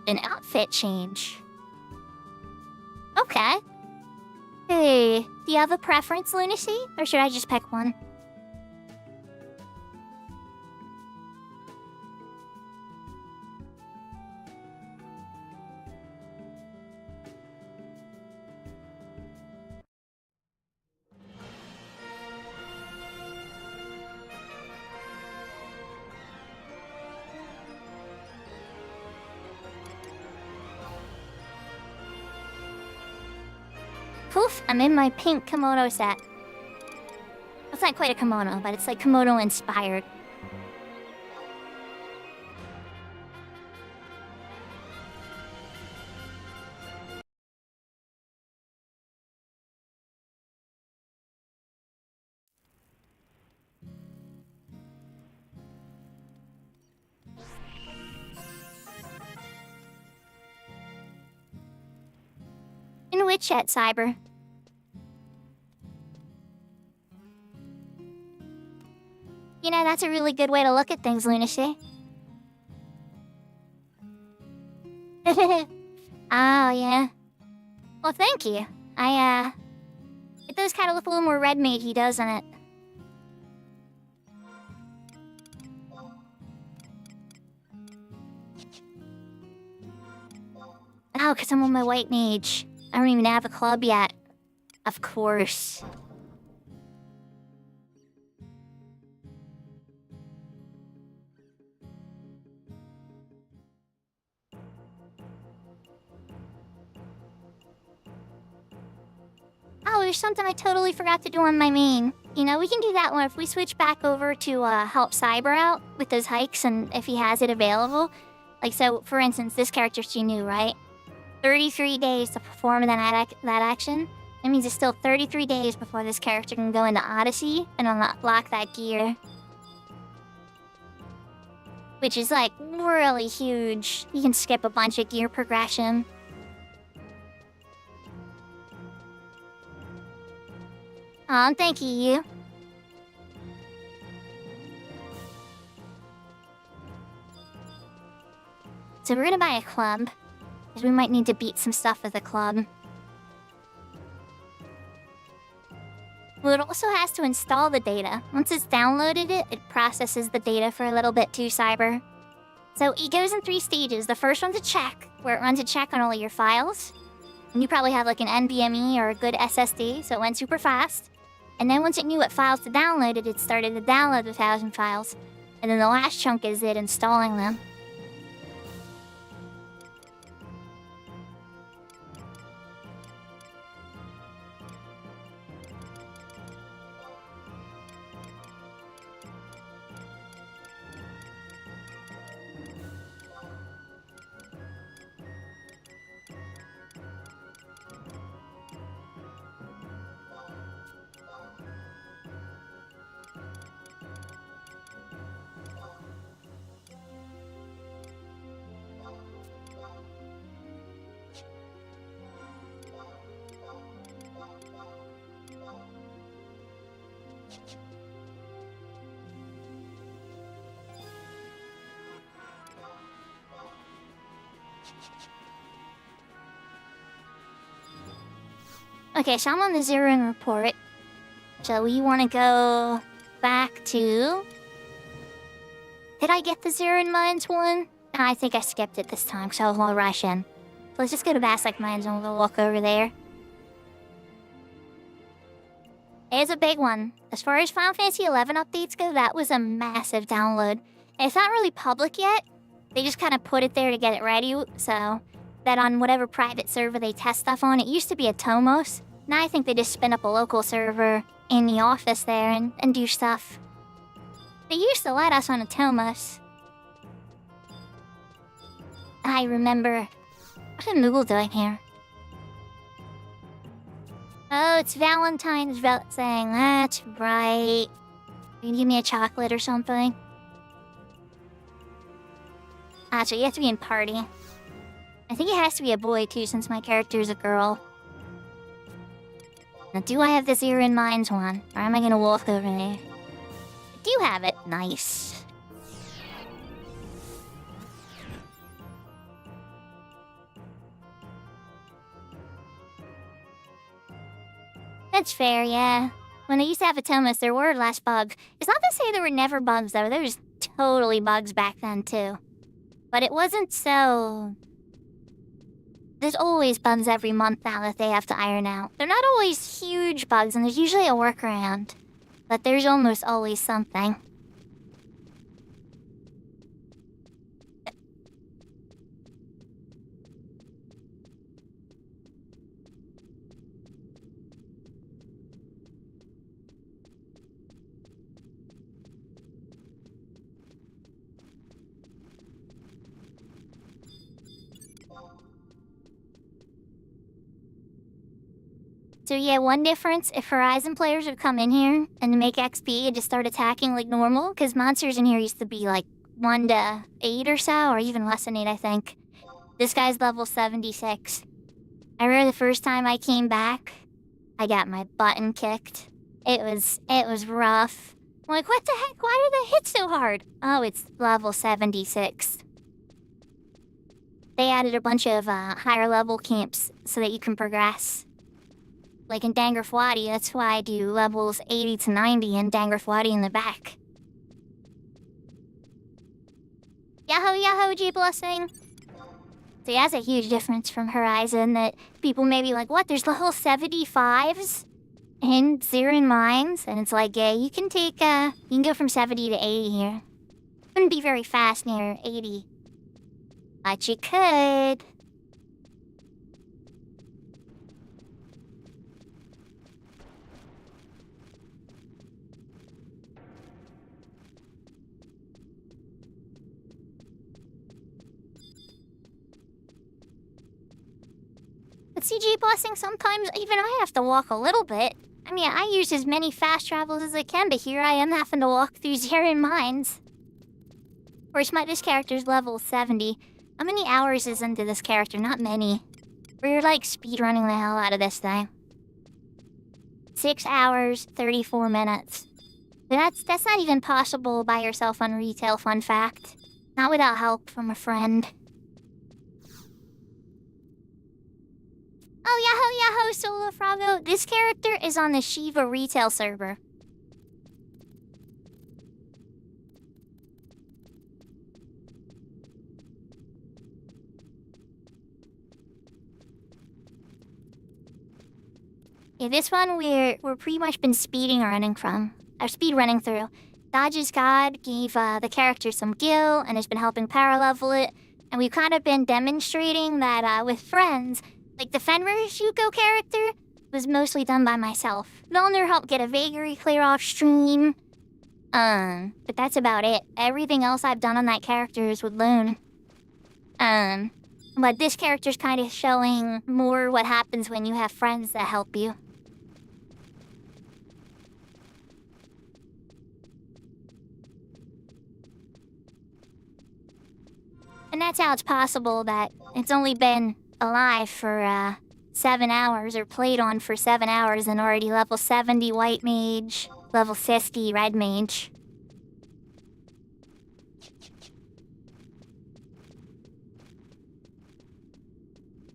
An outfit change. Okay. Hey, do you have a preference, Lunacy? Or should I just pick one? Poof, I'm in my pink kimono set. It's not quite a kimono, but it's like kimono inspired. In which chat, Cyber? You know, that's a really good way to look at things, Lunacy. Oh, yeah. Well, thank you. It does kind of look a little more red-matey, doesn't it? Oh, because I'm on my white mage. I don't even have a club yet. Of course. Oh, there's something I totally forgot to do on my main. You know, we can do that one if we switch back over to help Cyber out with those hikes and if he has it available. Like, so, for instance, this character's too new, right? 33 days to perform that action. That means it's still 33 days before this character can go into Odyssey and unlock that gear. Which is, like, really huge. You can skip a bunch of gear progression. Aw, thank you. So we're gonna buy a club. Because we might need to beat some stuff with the club. Well, it also has to install the data. Once it's downloaded it processes the data for a little bit too, Cyber. So it goes in 3 stages. The first one's a check, where it runs a check on all of your files. And you probably have like an NVMe or a good SSD, so it went super fast. And then once it knew what files to download, it started to download the 1,000 files. And then the last chunk is it installing them. Okay, so I'm on the zeroing report. So we want to go back to... Did I get the zeroing mines one? I think I skipped it this time, so I'll rush in. So let's just go to Basilic Mines and we'll walk over there. It's a big one. As far as Final Fantasy XI updates go, that was a massive download. And it's not really public yet. They just kind of put it there to get it ready, so that on whatever private server they test stuff on, it used to be a Tomos. Now I think they just spin up a local server in the office there and do stuff. They used to let us on a Tomos. I remember... What is Moogle doing here? Oh, it's Valentine's saying. That's right. Can you give me a chocolate or something? Ah, so you have to be in party. I think it has to be a boy too, since my character is a girl. Now, do I have this ear in Mines one? Or am I gonna walk over there? I do have it. Nice. That's fair, yeah. When I used to have a Tomos, there were less bugs. It's not to say there were never bugs, though. There was totally bugs back then, too. But it wasn't so... There's always bugs every month now that they have to iron out. They're not always huge bugs, and there's usually a workaround. But there's almost always something. So yeah, one difference, if Horizon players would come in here and make XP and just start attacking like normal, because monsters in here used to be like 1 to 8 or so, or even less than 8, I think. This guy's level 76. I remember the first time I came back, I got my button kicked. It was rough. I'm like, what the heck? Why did they hit so hard? Oh, it's level 76. They added a bunch of higher level camps so that you can progress. Like in Dangerfwadi, that's why I do levels 80 to 90 and Dangerfwadi in the back. Yahoo, Yahoo, G Blessing! So yeah, that's a huge difference from Horizon that people may be like, what, there's level 75s in Zeroing Mines? And it's like, yeah, you can take, you can go from 70 to 80 here. Wouldn't be very fast near 80. But you could. But CG Blessing, sometimes even I have to walk a little bit. I mean, I use as many fast travels as I can, but here I am having to walk through Zeroing Mines. Of course, this character's level 70. How many hours is into this character? Not many. We're like speedrunning the hell out of this thing. 6 hours, 34 minutes. But that's not even possible by yourself on retail, fun fact. Not without help from a friend. Oh, yahoo, Solo Frogo. This character is on the Shiva retail server. Yeah, this one we're pretty much been speed running through. Dodge's God gave the character some gil and has been helping power level it, and we've kind of been demonstrating that with friends. Like, the Fenris Yuko character was mostly done by myself. Milner helped get a vagary clear off stream. But that's about it. Everything else I've done on that character is with Loon. But this character's kind of showing more what happens when you have friends that help you. And that's how it's possible that it's only been alive for 7 hours, or played on for 7 hours, and already level 70 white mage, level 60 red mage.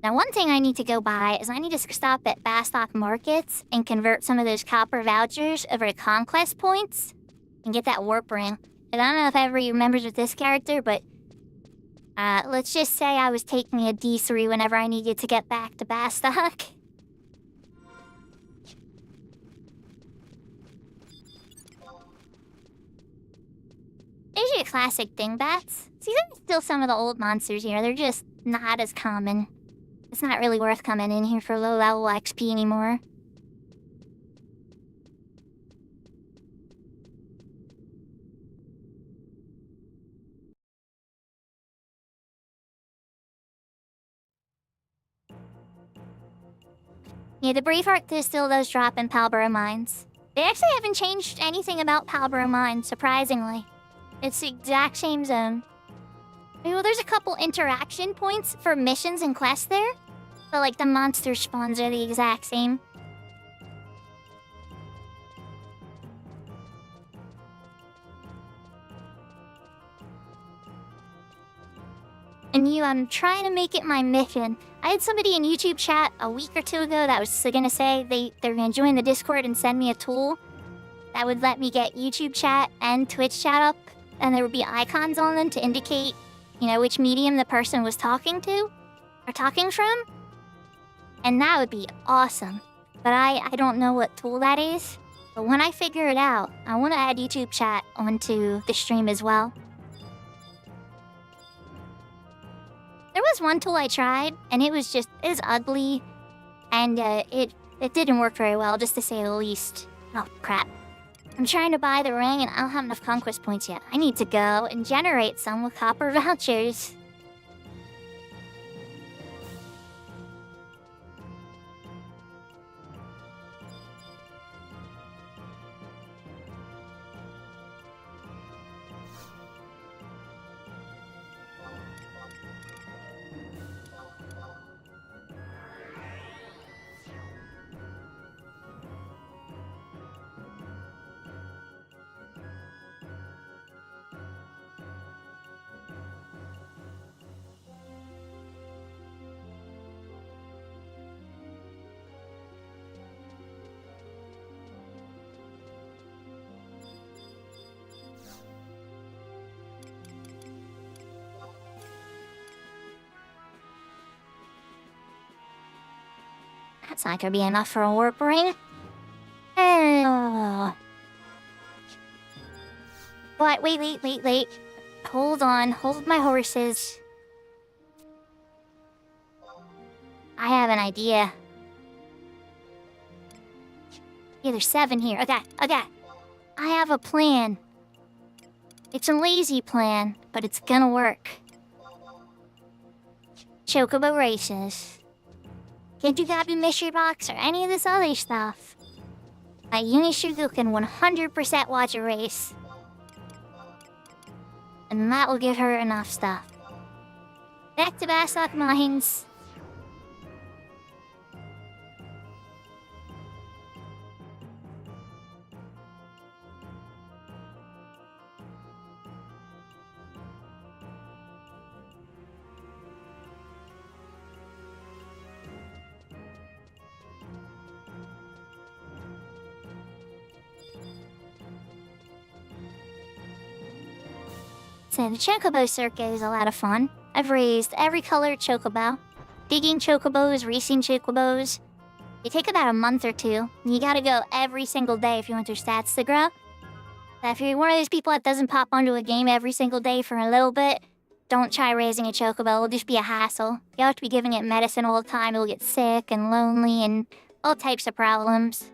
Now, one thing I need to go buy is I need to stop at Bastock markets and convert some of those copper vouchers over to conquest points and get that warp ring. And I don't know if everybody remembers with this character, but let's just say I was taking a D3 whenever I needed to get back to Bastock. There's your classic dingbats. See, there's still some of the old monsters here. They're just not as common. It's not really worth coming in here for low-level XP anymore. Yeah, the Braveheart still does drop in Palborough Mines. They actually haven't changed anything about Palborough Mines, surprisingly. It's the exact same zone. Well, there's a couple interaction points for missions and quests there, but like the monster spawns are the exact same. And I'm trying to make it my mission. I had somebody in YouTube chat a week or two ago that was gonna say they're gonna join the Discord and send me a tool that would let me get YouTube chat and Twitch chat up, and there would be icons on them to indicate, which medium the person was talking to or talking from. And that would be awesome. But I don't know what tool that is. But when I figure it out, I want to add YouTube chat onto the stream as well. There was one tool I tried, and it was ugly, and it didn't work very well, just to say the least. Oh, crap. I'm trying to buy the ring, and I don't have enough conquest points yet. I need to go and generate some with copper vouchers. That's not gonna be enough for a warp ring. But wait. Hold on, hold my horses. I have an idea. Yeah, there's 7 here. Okay. I have a plan. It's a lazy plan, but it's gonna work. Chocobo races. Can't you grab a mystery box or any of this other stuff? My Unishugu can 100% watch a race. And that will give her enough stuff. Back to Bastock Mines. So the Chocobo Circuit is a lot of fun. I've raised every colored Chocobo. Digging Chocobos, racing Chocobos. They take about a month or 2. You gotta go every single day if you want your stats to grow. But if you're one of those people that doesn't pop onto a game every single day for a little bit, don't try raising a Chocobo. It'll just be a hassle. You'll have to be giving it medicine all the time. It'll get sick and lonely and all types of problems.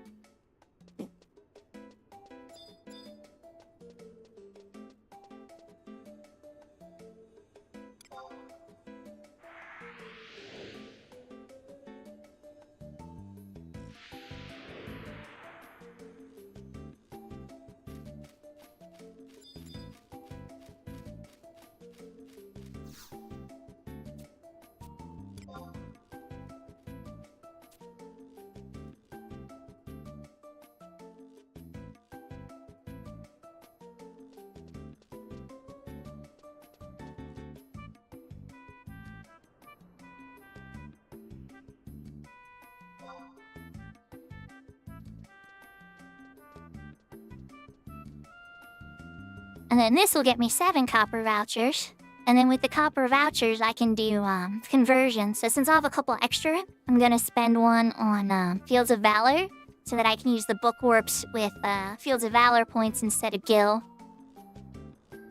And then this will get me 7 copper vouchers. And then with the copper vouchers, I can do conversions. So since I have a couple extra, I'm gonna spend one on Fields of Valor so that I can use the book warps with Fields of Valor points instead of Gil.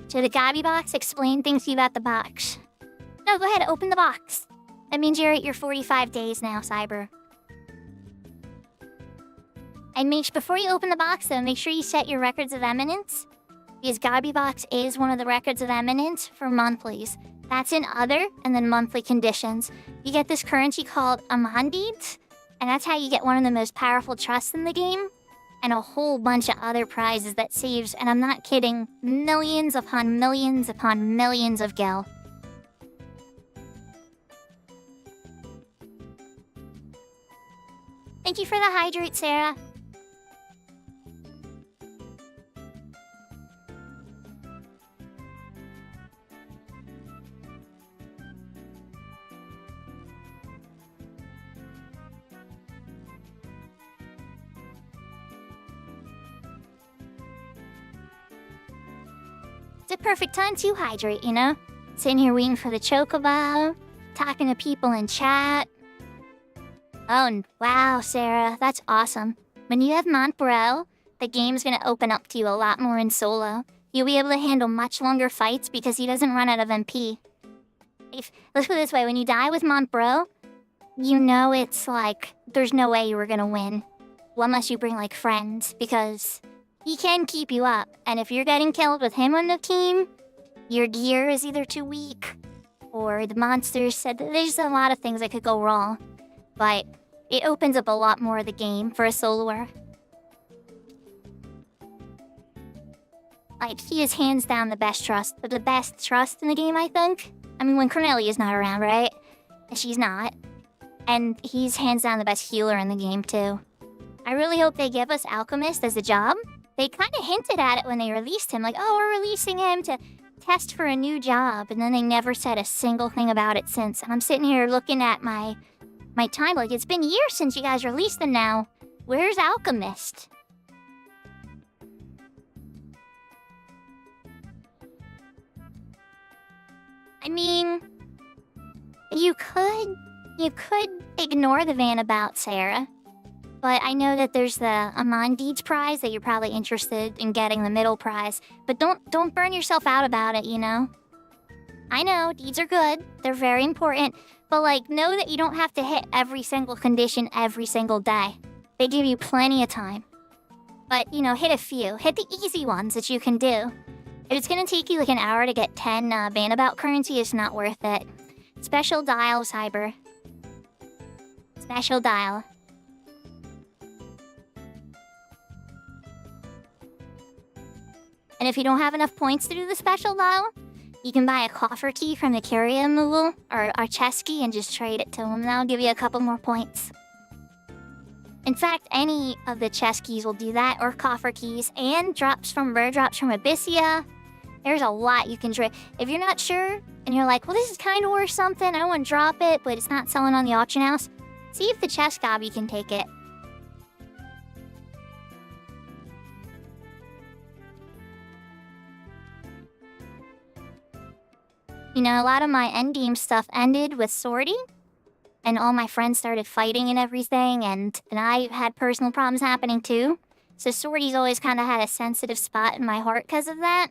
So the Gabi box, explain things to you about the box. No, go ahead, open the box. That means you're at your 45 days now, Cyber. And before you open the box, though, make sure you set your records of eminence. Because Gabi box is one of the records of eminence for monthlies. That's in other and then monthly conditions. You get this currency called Amandid, and that's how you get one of the most powerful trusts in the game. And a whole bunch of other prizes that saves, and I'm not kidding, millions upon millions upon millions of gil. Thank you for the hydrate, Sarah. It's a perfect time to hydrate, you know? Sitting here waiting for the chocobo, talking to people in chat. Oh, wow, Sarah, that's awesome. When you have Montbro, the game's gonna open up to you a lot more in solo. You'll be able to handle much longer fights because he doesn't run out of MP. Let's put it this way, when you die with Montbro, you know it's like, there's no way you were gonna win. Well, unless you bring, like, friends, because he can keep you up. And if you're getting killed with him on the team, your gear is either too weak, or the monsters said that there's a lot of things that could go wrong. But it opens up a lot more of the game for a soloer. Like, he is hands down the best trust in the game, I think. I mean, when Cornelia's not around, right? She's not. And he's hands down the best healer in the game, too. I really hope they give us Alchemist as a job. They kind of hinted at it when they released him, like, oh, we're releasing him to test for a new job, and then they never said a single thing about it since. And I'm sitting here looking at my time, like, it's been years since you guys released them now. Where's Alchemist? I mean, you could ignore the van about Sarah. But I know that there's the Amon Deeds prize that you're probably interested in getting the middle prize. But don't burn yourself out about it, you know? I know, deeds are good. They're very important. But, like, know that you don't have to hit every single condition every single day. They give you plenty of time. But, you know, hit a few. Hit the easy ones that you can do. If it's gonna take you, like, an hour to get 10 Banabout currency, it's not worth it. Special dial, Cyber. Special dial. And if you don't have enough points to do the special dial, you can buy a coffer key from the Curia removal, or our chest key, and just trade it to them. That'll give you a couple more points. In fact, any of the chest keys will do that, or coffer keys, and drops from Abyssia. There's a lot you can trade. If you're not sure, and you're like, well, this is kind of worth something, I want to drop it, but it's not selling on the auction house, see if the chest Gabi can take it. You know, a lot of my endgame stuff ended with sorting, and all my friends started fighting and everything, and I had personal problems happening too. So sortie's always kind of had a sensitive spot in my heart because of that.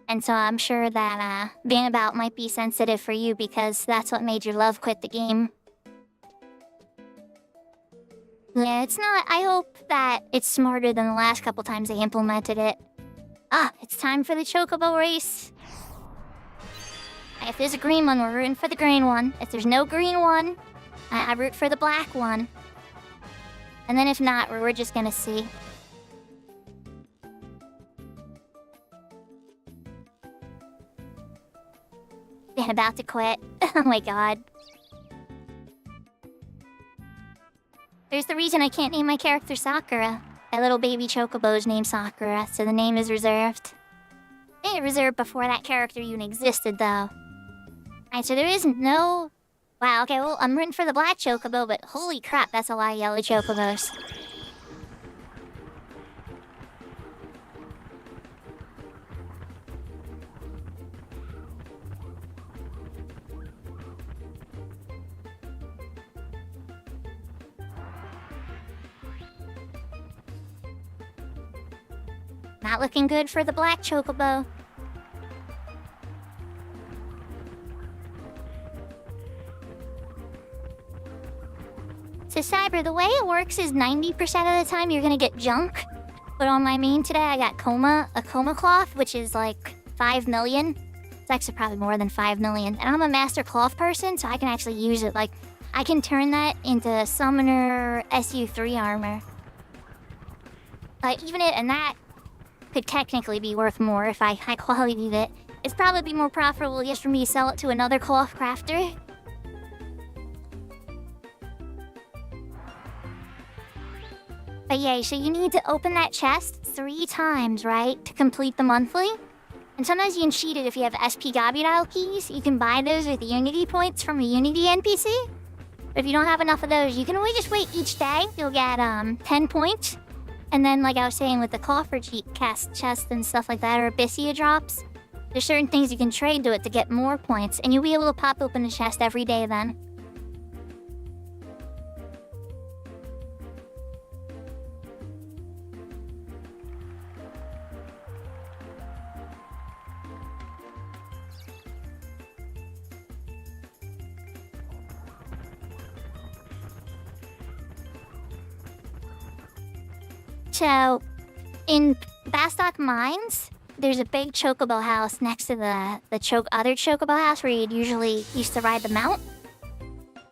And so I'm sure that Banabout might be sensitive for you because that's what made your love quit the game. Yeah, it's not. I hope that it's smarter than the last couple times they implemented it. Ah, it's time for the Chocobo race. If there's a green one, we're rooting for the green one. If there's no green one, I root for the black one. And then if not, we're just gonna see. Been about to quit. Oh my god. There's the reason I can't name my character Sakura. That little baby chocobo's named Sakura, so the name is reserved. It reserved before that character even existed, though. Alright, so there is no... Wow, okay, well, I'm rooting for the black chocobo, but holy crap, that's a lot of yellow chocobos. Not looking good for the black chocobo. So Cyber, the way it works is 90% of the time you're gonna get junk. But on my main today, I got a coma cloth, which is like 5 million. It's actually probably more than 5 million. And I'm a master cloth person, so I can actually use it. Like, I can turn that into Summoner SU3 armor. Even it, and that could technically be worth more if I high quality it. It's probably more profitable just for me to sell it to another cloth crafter. But yeah, so you need to open that chest 3 times, right, to complete the monthly. And sometimes you can cheat it if you have SP Gabirao keys. You can buy those with Unity points from a Unity NPC. But if you don't have enough of those, you can always just wait each day. You'll get 10 points. And then, like I was saying, with the coffer cast chest and stuff like that, or Abyssia drops, there's certain things you can trade to it to get more points, and you'll be able to pop open the chest every day then. So, in Bastok Mines, there's a big chocobo house next to the other chocobo house where you'd usually used to ride the mount.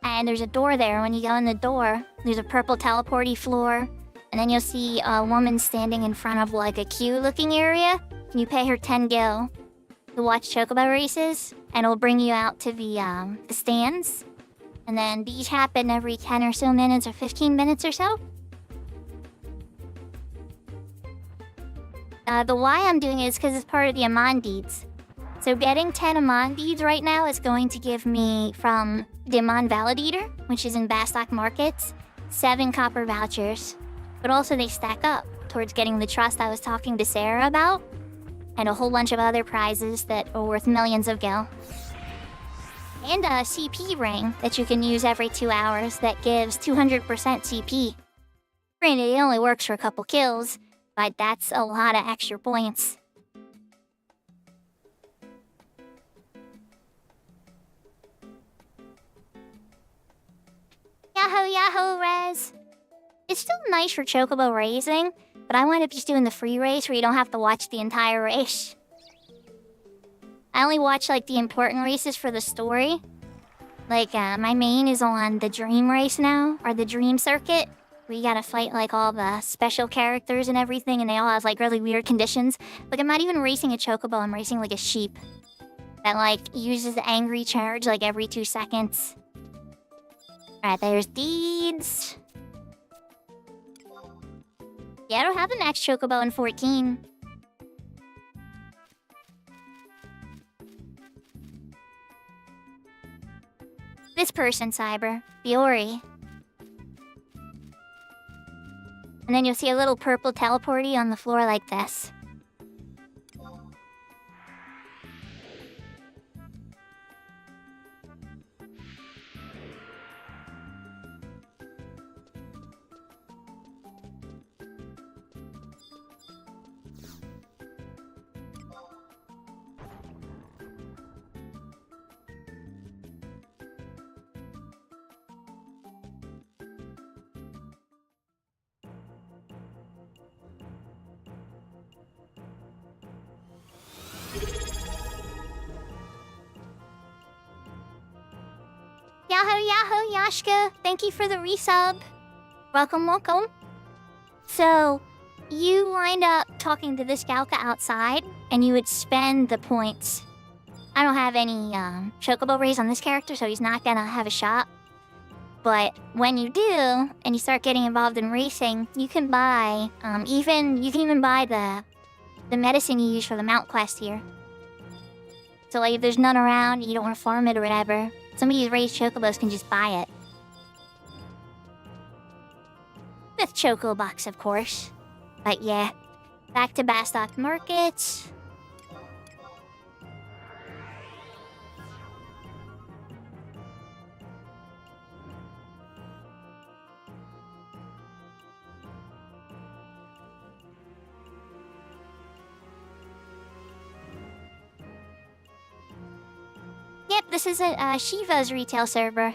And there's a door there. When you go in the door, there's a purple teleporty floor. And then you'll see a woman standing in front of like a queue-looking area. And you pay her 10 gil to watch chocobo races. And it'll bring you out to the stands. And then these happen every 10 or so minutes or 15 minutes or so. The why I'm doing it is because it's part of the Amon deeds. So getting 10 Amon deeds right now is going to give me, from the Amon Validator, which is in Bastok Markets, 7 copper vouchers. But also they stack up towards getting the trust I was talking to Sarah about, and a whole bunch of other prizes that are worth millions of gil. And a CP ring that you can use every 2 hours that gives 200% CP. Granted, it only works for a couple kills, but that's a lot of extra points. Yahoo, yahoo, Rez! It's still nice for chocobo racing, but I wind up just doing the free race where you don't have to watch the entire race. I only watch like the important races for the story. Like, my main is on the dream race now, or the dream circuit. Where you gotta fight like all the special characters and everything, and they all have like really weird conditions. Like, I'm not even racing a chocobo, I'm racing like a sheep that like uses the angry charge like every 2 seconds. Alright, there's deeds. Yeah, I don't have the next chocobo in 14. This person, Cyber. Biori. And then you'll see a little purple teleporty on the floor like this. Yahoo, yahoo, Yashka. Thank you for the resub. Welcome, welcome. So, you lined up talking to this Galka outside, and you would spend the points. I don't have any chocobo rays on this character, so he's not gonna have a shot. But when you do, and you start getting involved in racing, you can buy, you can even buy the medicine you use for the mount quest here. So like, if there's none around, you don't want to farm it or whatever, somebody who's raised chocobos can just buy it. With chocobucks, of course. But yeah, back to Bastok Markets. yep, this is Shiva's retail server.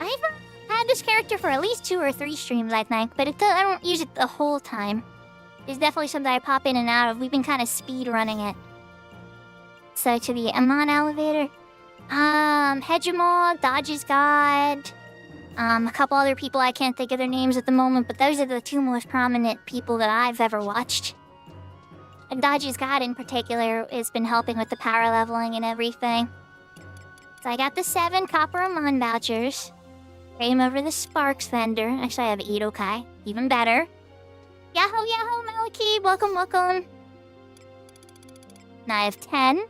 I've had this character for at least 2 or 3 streams, I think, but I don't use it the whole time. It's definitely something I pop in and out of. We've been kind of speed running it. So to the Amon elevator, Hegemon, Dodge's God, a couple other people I can't think of their names at the moment, but those are the 2 most prominent people that I've ever watched. And Dodge's God in particular has been helping with the power leveling and everything. So I got the 7 Copper Amon vouchers. Came over the Sparks vendor. Actually, I have 8 okay. Even better. Yahoo, yahoo, Maliki. Welcome, welcome. Now I have 10.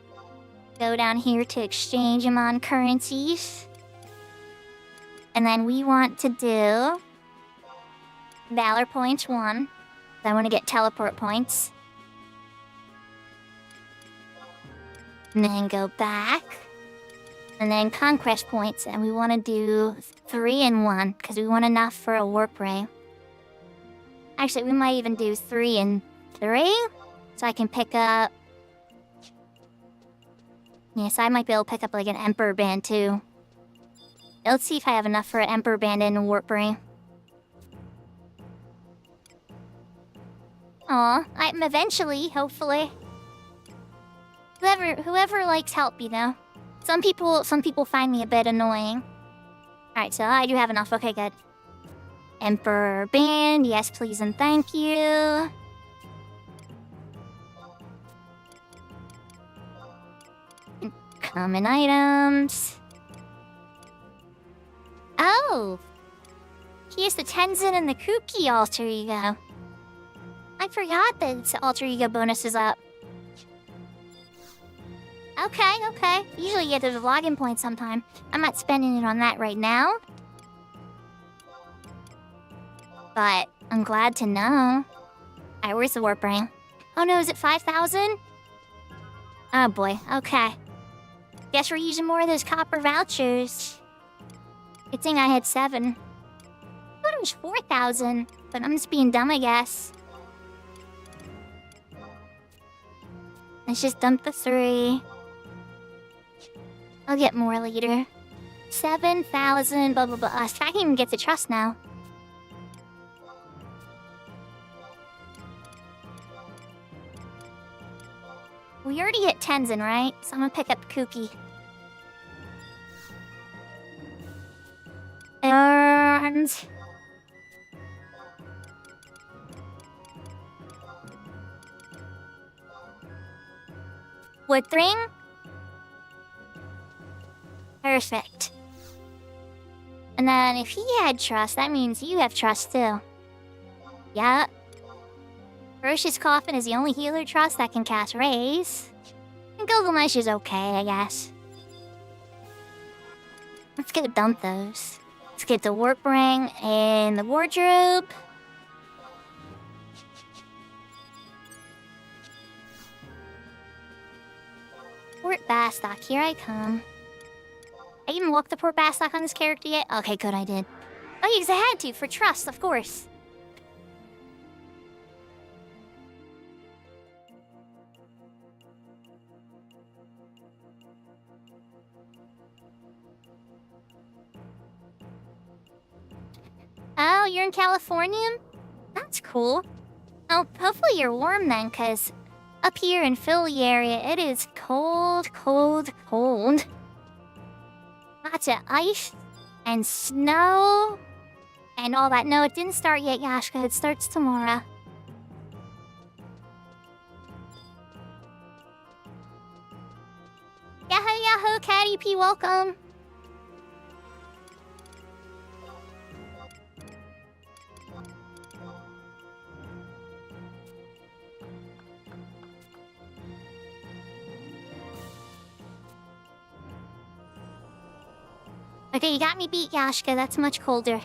Go down here to exchange them on currencies. And then we want to do Valor Points 1. I want to get Teleport Points. And then go back. And then Conquest Points. And we want to do 3 and 1. Because we want enough for a Warp Ray. Actually, we might even do 3 and 3. So I can pick up... Yes, I might be able to pick up like an Emperor Band too. Let's see if I have enough for an Emperor Band and a Warp Ray. Aw, I'm eventually, hopefully. Whoever likes help, you know. Some people find me a bit annoying. Alright, so I do have enough. Okay, good. Emperor Band, yes please and thank you. Common items. Oh! Here's the Tenzin and the Kuki alter ego. I forgot that its alter ego bonus is up. Okay, okay. Usually you get those login points sometime. I'm not spending it on that right now. But I'm glad to know. Alright, where's the Warp Ring? Oh no, is it 5,000? Oh boy, okay. Guess we're using more of those copper vouchers. Good thing I had 7. I thought it was 4,000, but I'm just being dumb, I guess. Let's just dump the 3. I'll get more later. 7,000, blah blah blah. I can even get the trust now. We already hit Tenzin, right? So I'm gonna pick up Kuki. And... Wood Ring? Perfect. And then if he had trust, that means you have trust too. Yeah. Ferocious Coffin is the only healer trust that can cast Rays. And Gilgamesh is okay, I guess. Let's go dump those. Let's get the Warp Ring and the Wardrobe. Port Bastok, here I come. I even walked the Port Bastok on this character yet? Okay, good, I did. Oh, because I had to, for trust, of course. Oh, you're in California? That's cool. Oh, hopefully you're warm then, because up here in Philly area, it is cold, cold, cold. Lots of ice and snow and all that. No, it didn't start yet, Yashka. It starts tomorrow. Yahoo, yahoo, Catty P, welcome. Okay, you got me beat, Yashka. That's much colder.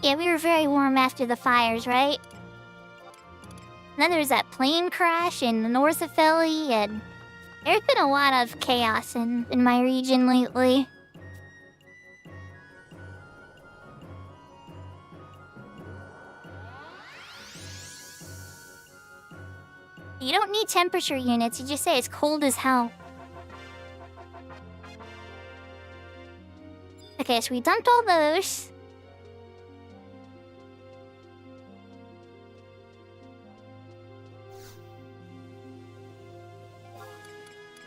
Yeah, we were very warm after the fires, right? And then there was that plane crash in the north of Philly, and there's been a lot of chaos in my region lately. You don't need temperature units, you just say it's cold as hell. Okay, so we dumped all those.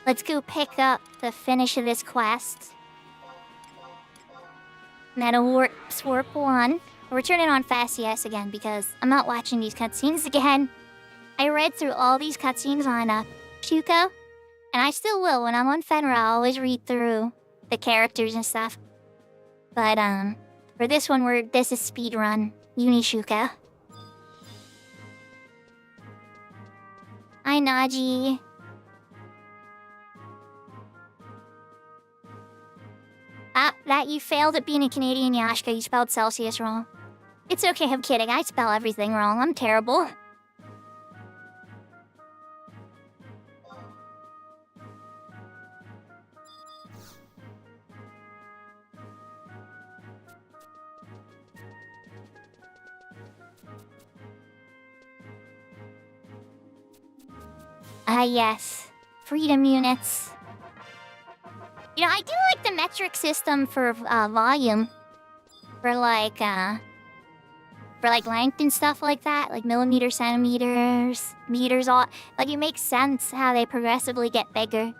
Let's go pick up the finish of this quest. Meta Warp Swarp 1. We're turning on Fast Yes again because I'm not watching these cutscenes again. I read through all these cutscenes on Shuko, and I still will. When I'm on Fenra, I'll always read through the characters and stuff. But for this one, this is speedrun Uni Shuko. Hi, Naji. That you failed at being a Canadian Yashka. You spelled Celsius wrong. It's okay, I'm kidding. I spell everything wrong. I'm terrible. Yes. Freedom units. You know, I do like the metric system for volume. For like length and stuff like that. Like millimeters, centimeters, meters, all. Like, it makes sense how they progressively get bigger.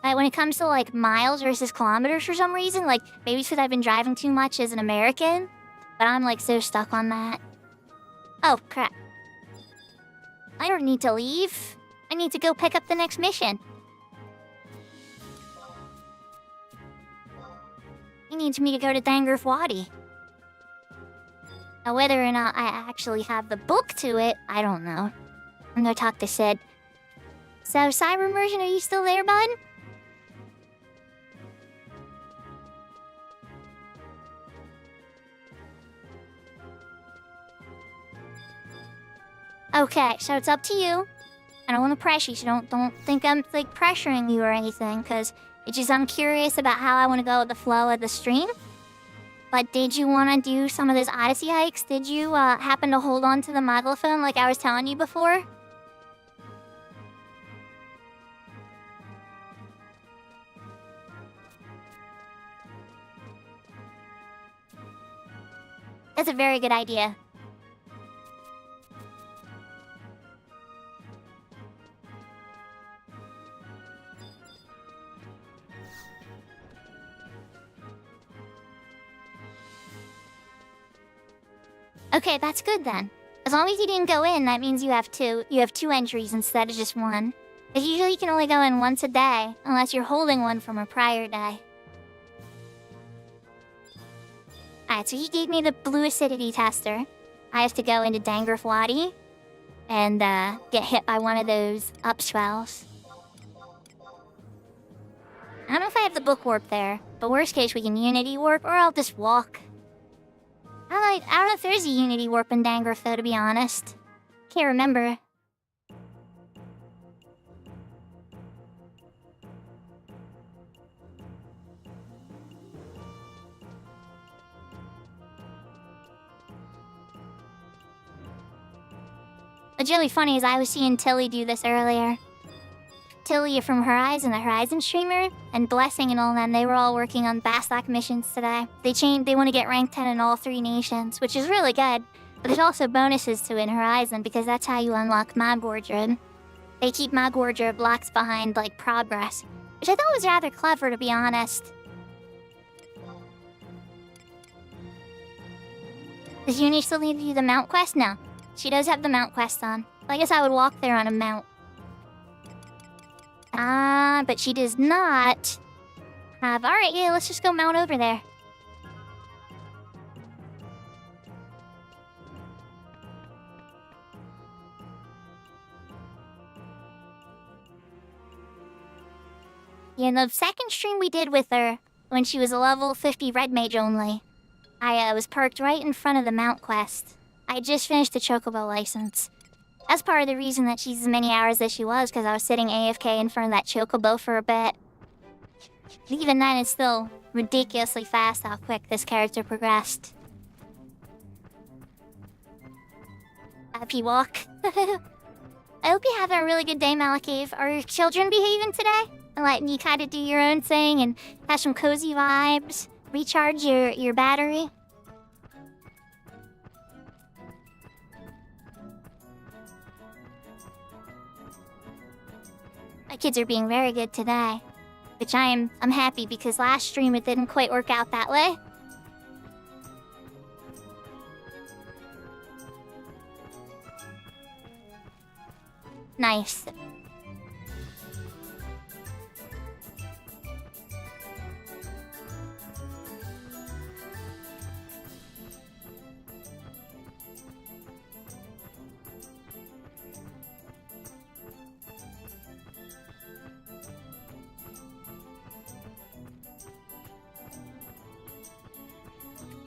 When it comes to like miles versus kilometers for some reason, like maybe it's because I've been driving too much as an American, but I'm like so stuck on that. Oh, crap. I don't need to leave. I need to go pick up the next mission. He needs me to go to Dangerf Wadi. Now, whether or not I actually have the book to it, I don't know. I'm gonna talk to Sid. So, Cyber Immersion, are you still there, bud? Okay, so it's up to you. I don't want to pressure you, so don't think I'm like pressuring you or anything, because it's just I'm curious about how I want to go with the flow of the stream. But did you want to do some of those Odyssey hikes? Did you happen to hold on to the Maglephone like I was telling you before? That's a very good idea. Okay, that's good then. As long as you didn't go in, that means you have two entries instead of just one. Because usually you can only go in once a day, unless you're holding one from a prior day. Alright, so he gave me the blue acidity tester. I have to go into Dangerf Wadi and get hit by one of those upswells. I don't know if I have the book warp there, but worst case we can Unity warp, or I'll just walk. I don't know if there's a Unity warp in Dangerf though, to be honest. Can't remember. What's really funny is I was seeing Tilly do this earlier. Tilly from Horizon, the Horizon streamer, and Blessing and all them, they were all working on Bastak missions today. They want to get rank 10 in all 3 nations, which is really good. But there's also bonuses to it in Horizon, because that's how you unlock Mag Wardrobe. They keep Mag Wardrobe blocks behind, like, progress, which I thought was rather clever, to be honest. Does Uni still need to do the mount quest? No. She does have the mount quest on. I guess I would walk there on a mount. But she does not have... Alright, yeah, let's just go mount over there. Yeah, the second stream we did with her, when she was a level 50 red mage only, I was parked right in front of the Mount Quest. I just finished the Chocobo license. That's part of the reason that she's as many hours as she was, because I was sitting AFK in front of that Chocobo for a bit. And even then, it's still ridiculously fast how quick this character progressed. Happy walk. I hope you have a really good day, Malakave. Are your children behaving today? And letting you kind of do your own thing and have some cozy vibes? Recharge your battery? My kids are being very good today. Which I'm happy, because last stream it didn't quite work out that way. Nice.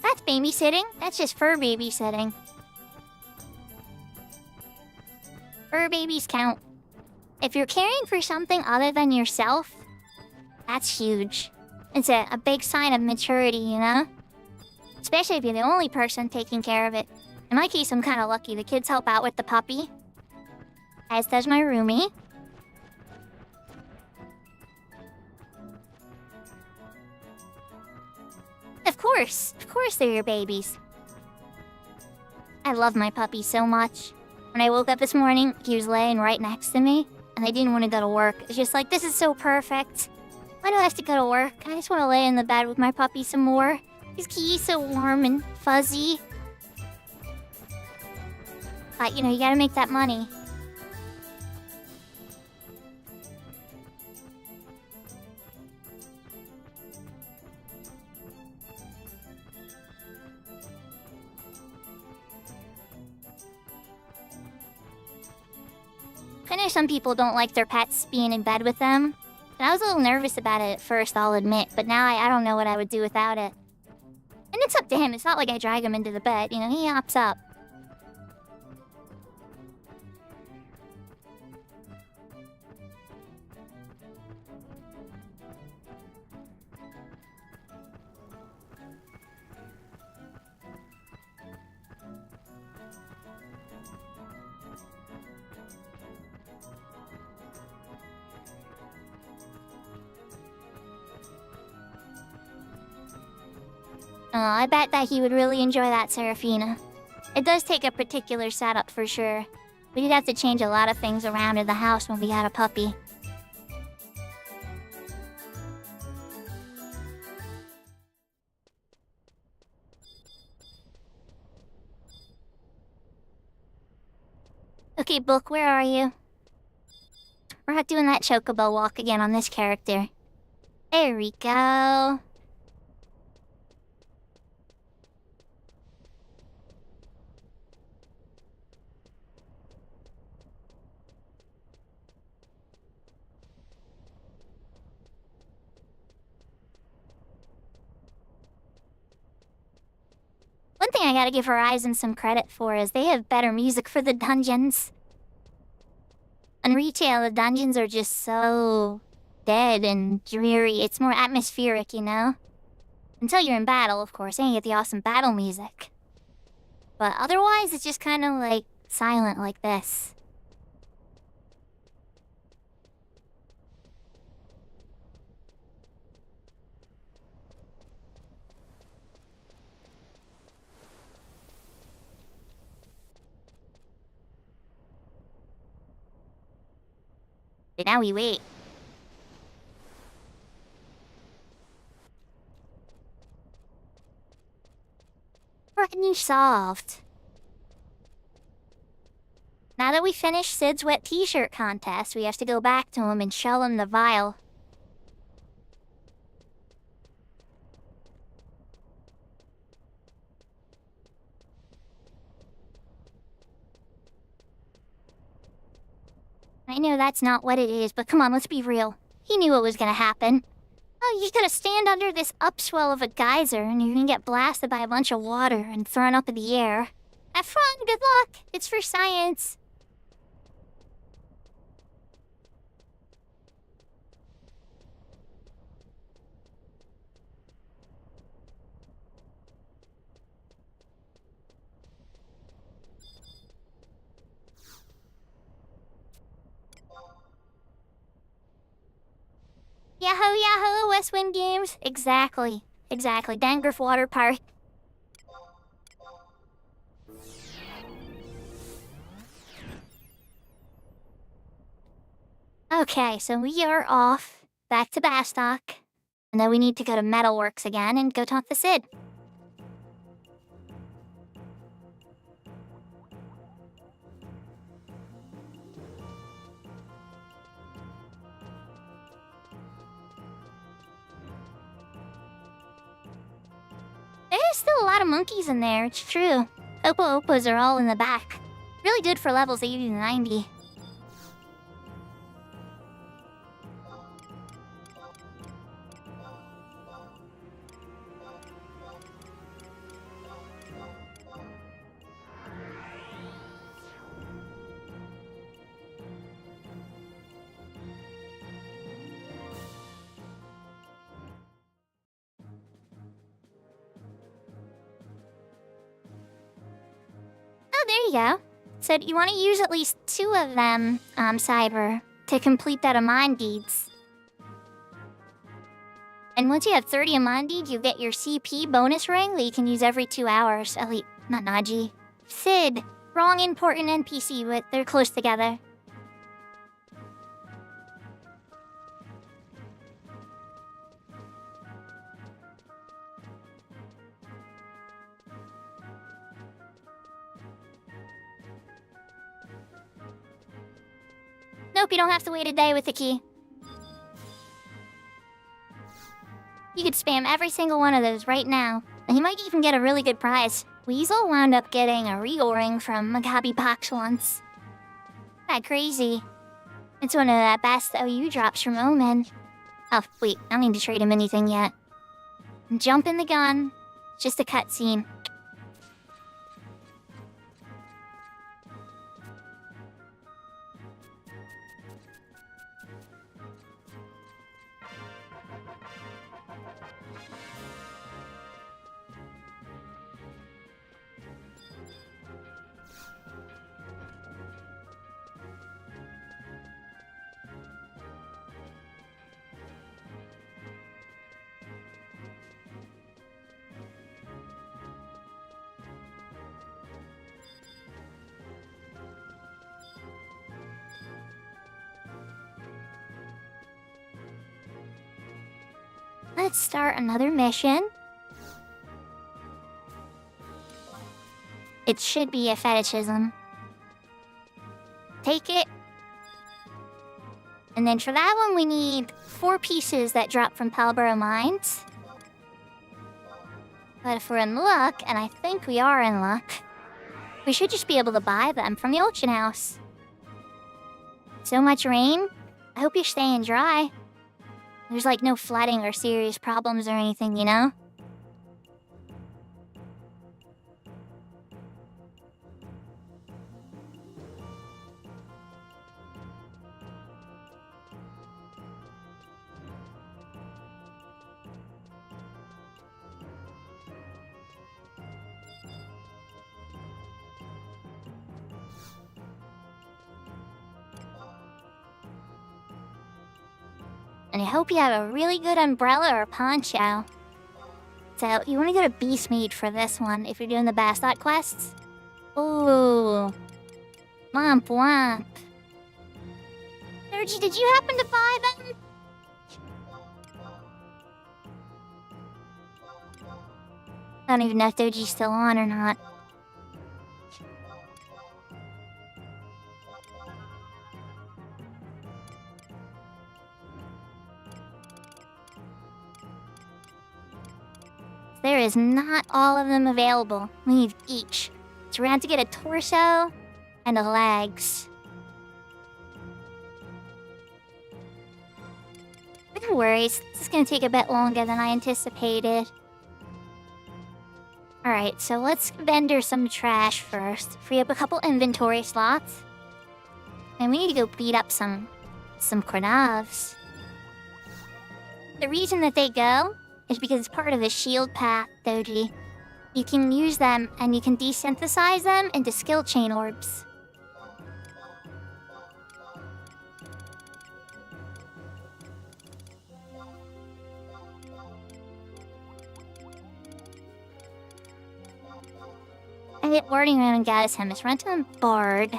That's babysitting. That's just fur babysitting. Fur babies count. If you're caring for something other than yourself, that's huge. It's a big sign of maturity, you know? Especially if you're the only person taking care of it. In my case, I'm kind of lucky. The kids help out with the puppy, as does my roomie. Of course they're your babies. I love my puppy so much. When I woke up this morning, he was laying right next to me, and I didn't want to go to work. It's just like, this is so perfect. Why do I have to go to work? I just want to lay in the bed with my puppy some more. He's so warm and fuzzy. But, you know, you gotta make that money. I know some people don't like their pets being in bed with them. And I was a little nervous about it at first, I'll admit. But now I don't know what I would do without it. And it's up to him. It's not like I drag him into the bed. You know, he hops up. I bet that he would really enjoy that, Seraphina. It does take a particular setup for sure. We'd have to change a lot of things around in the house when we had a puppy. Okay, Book, where are you? We're not doing that chocobo walk again on this character. There we go. One thing I gotta give Horizon some credit for is they have better music for the dungeons. On retail, the dungeons are just so dead and dreary. It's more atmospheric, you know? Until you're in battle, of course, and you get the awesome battle music. But otherwise, it's just kind of like silent like this. But now we wait. Problem solved. Now that we finished Sid's wet t-shirt contest, we have to go back to him and show him the vial. I know that's not what it is, but come on, let's be real. He knew what was gonna happen. Oh, you gotta stand under this upswell of a geyser and you're gonna get blasted by a bunch of water and thrown up in the air. Have fun, good luck. It's for science. Yahoo, yahoo, West Wind Games. Exactly. Dangerous Water Park. Okay, so we are off. Back to Bastock. And then we need to go to Metalworks again and go talk to Sid. There's still a lot of monkeys in there, it's true. Opas are all in the back. Really good for levels 80 to 90. Oh, there you go. So you want to use at least 2 of them, Cyber, to complete that Amon deeds. And once you have 30 Amon deeds, you get your CP bonus ring that you can use every 2 hours. At least, not Naji. Sid. Wrong important NPC, but they're close together. Nope, you don't have to wait a day with the key. You could spam every single one of those right now, and you might even get a really good prize. Weasel wound up getting a Regal ring from Magabi Box once. That crazy. It's one of the best OU drops from Omen. Oh, wait, I don't need to trade him anything yet. Jump in the gun. Just a cutscene. Let's start another mission. It should be a fetishism. Take it. And then for that one, we need 4 pieces that drop from Palborough Mines. But if we're in luck, and I think we are in luck, we should just be able to buy them from the auction house. So much rain. I hope you're staying dry. There's like no flooding or serious problems or anything, you know? And I hope you have a really good umbrella or poncho. So, you want to go to Beastmead for this one if you're doing the Bastot quests. Ooh. Womp womp. Sergi, did you happen to buy them? I don't even know if Doji's still on or not. There is not all of them available. We need each. So we're gonna have to get a torso and a legs. No worries, this is gonna take a bit longer than I anticipated. Alright, so let's vendor some trash first. Free up a couple inventory slots. And we need to go beat up some Krenavs. The reason that they go is because it's part of the shield path, Doji. You can use them and you can desynthesize them into skill chain orbs. I get wording around and Gaddis Hemis. Run to Bard.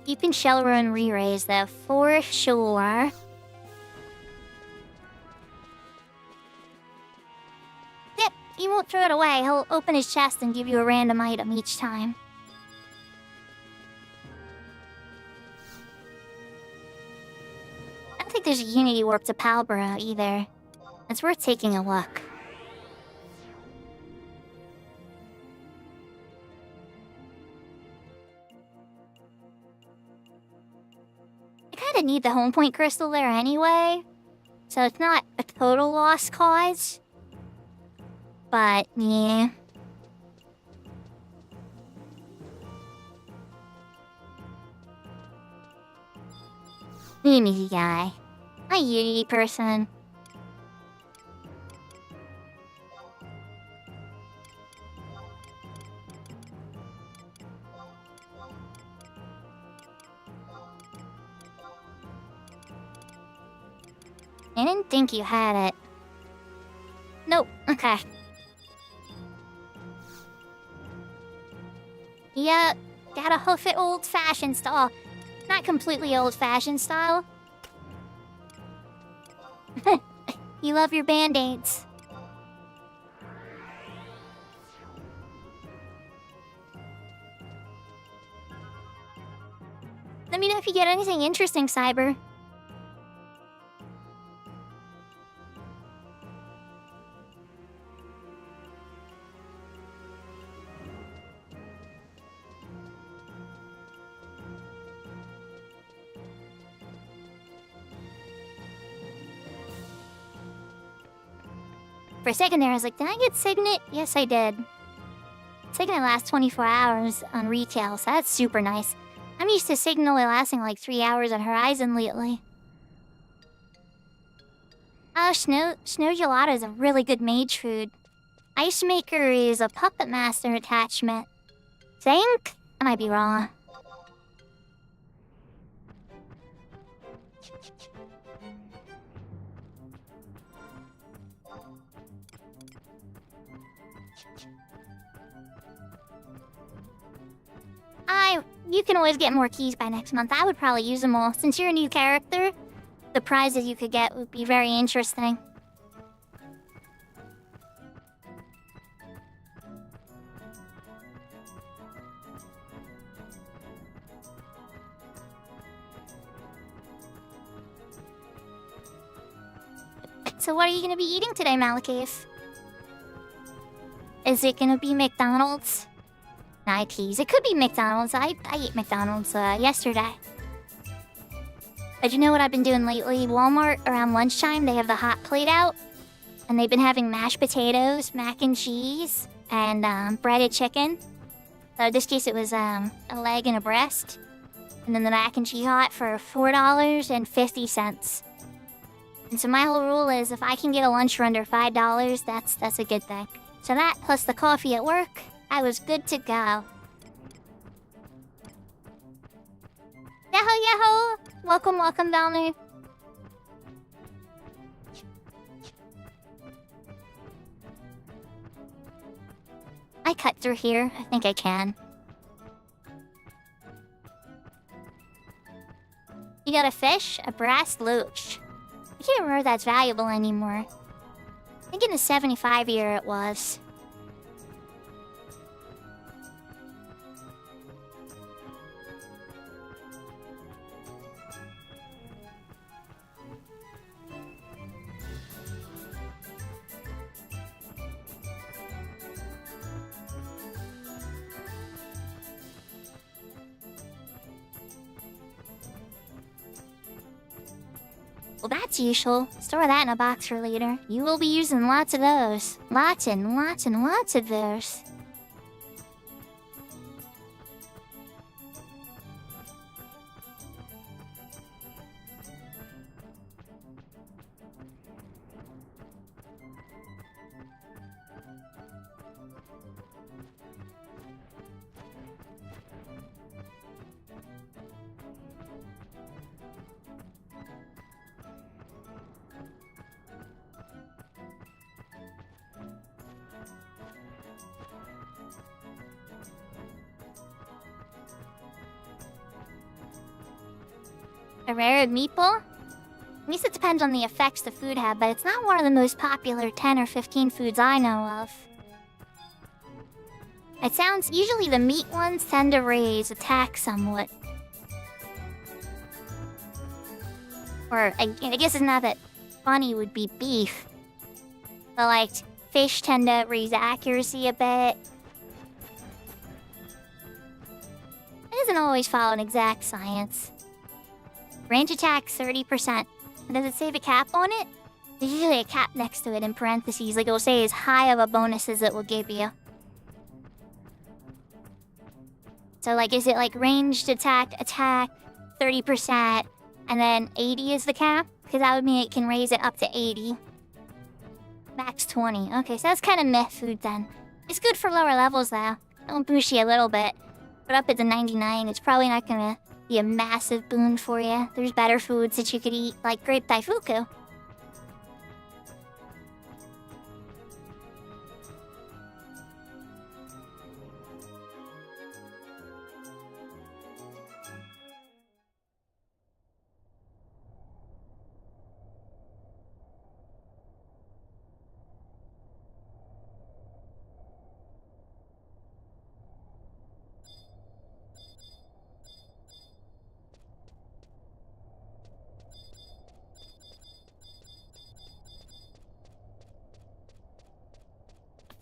You can shell run re-raise though, for sure. Yep, he won't throw it away. He'll open his chest and give you a random item each time. I don't think there's a Unity warp to Palborough either. It's worth taking a look. I kinda need the home point crystal there anyway, so it's not a total lost cause. But, yeah. Unity guy. A Unity person. I didn't think you had it. Nope, okay. Yeah, gotta hoof it old-fashioned style. Not completely old-fashioned style. You love your band-aids. Let me know if you get anything interesting, Cyber. For a second there, I was like, did I get Signet? Yes, I did. Signet lasts 24 hours on retail, so that's super nice. I'm used to Signet only lasting like 3 hours on Horizon lately. Oh, Snow Gelato is a really good mage food. Ice Maker is a Puppet Master attachment. Think? I might be wrong. You can always get more keys by next month. I would probably use them all. Since you're a new character, the prizes you could get would be very interesting. So what are you going to be eating today, Malakith? Is it going to be McDonald's? I tease. It could be McDonald's. I ate McDonald's yesterday. But you know what I've been doing lately? Walmart, around lunchtime, they have the hot plate out. And they've been having mashed potatoes, mac and cheese, and breaded chicken. So in this case, it was a leg and a breast. And then the mac and cheese hot for $4.50. And so my whole rule is if I can get a lunch for under $5, that's a good thing. So that, plus the coffee at work, I was good to go. Yahoo, yahoo! Welcome, welcome, Valner. I cut through here. I think I can. You got a fish? A brass looch. I can't remember if that's valuable anymore. I think in the 75 year it was. Well, that's useful. Store that in a box for later. You will be using lots of those. Lots and lots and lots of those. A rare meatball? At least it depends on the effects the food had, but it's not one of the most popular 10 or 15 foods I know of. It sounds usually the meat ones tend to raise attack somewhat. Or I guess it's not that funny would be beef. But like fish tend to raise accuracy a bit. It doesn't always follow an exact science. Range attack 30%. Does it say the cap on it? There's usually a cap next to it in parentheses, like it'll say as high of a bonus as it will give you. So like, is it like ranged attack, 30%, and then 80 is the cap? Because that would mean it can raise it up to 80. Max 20. Okay, so that's kind of meh food then. It's good for lower levels though. It'll boost you a little bit. But up at the 99, it's probably not gonna be a massive boon for you. There's better foods that you could eat, like grape taifuku.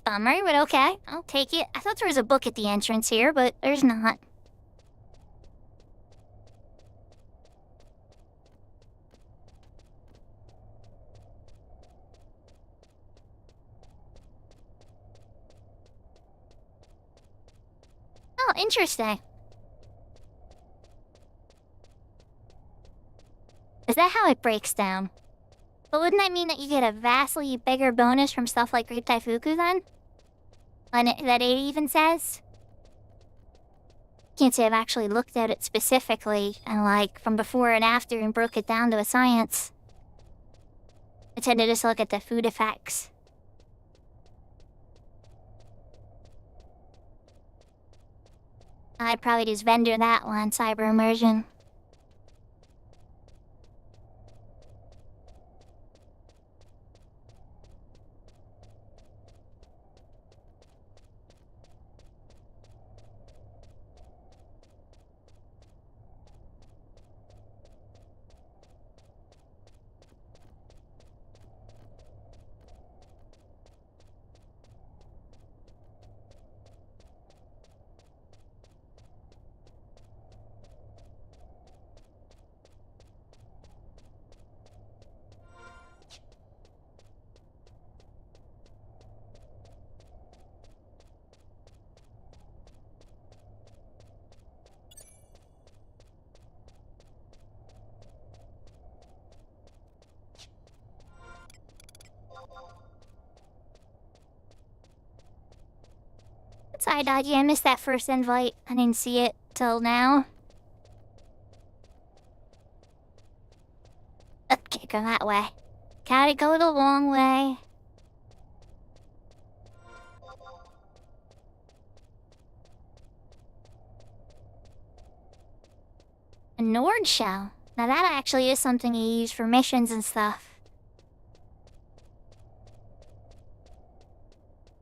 Bummer, but okay. I'll take it. I thought there was a book at the entrance here, but there's not. Oh, interesting. Is that how it breaks down? But wouldn't that mean that you get a vastly bigger bonus from stuff like Grape Taifuku then? That it even says? Can't say I've actually looked at it specifically, and like, from before and after and broke it down to a science. I tend to just look at the food effects. I'd probably just vendor that one, Cyber Immersion. Sorry, Dodgy, I missed that first invite. I didn't see it till now. Okay, go that way. Gotta go the long way. A Nord shell. Now that actually is something you use for missions and stuff.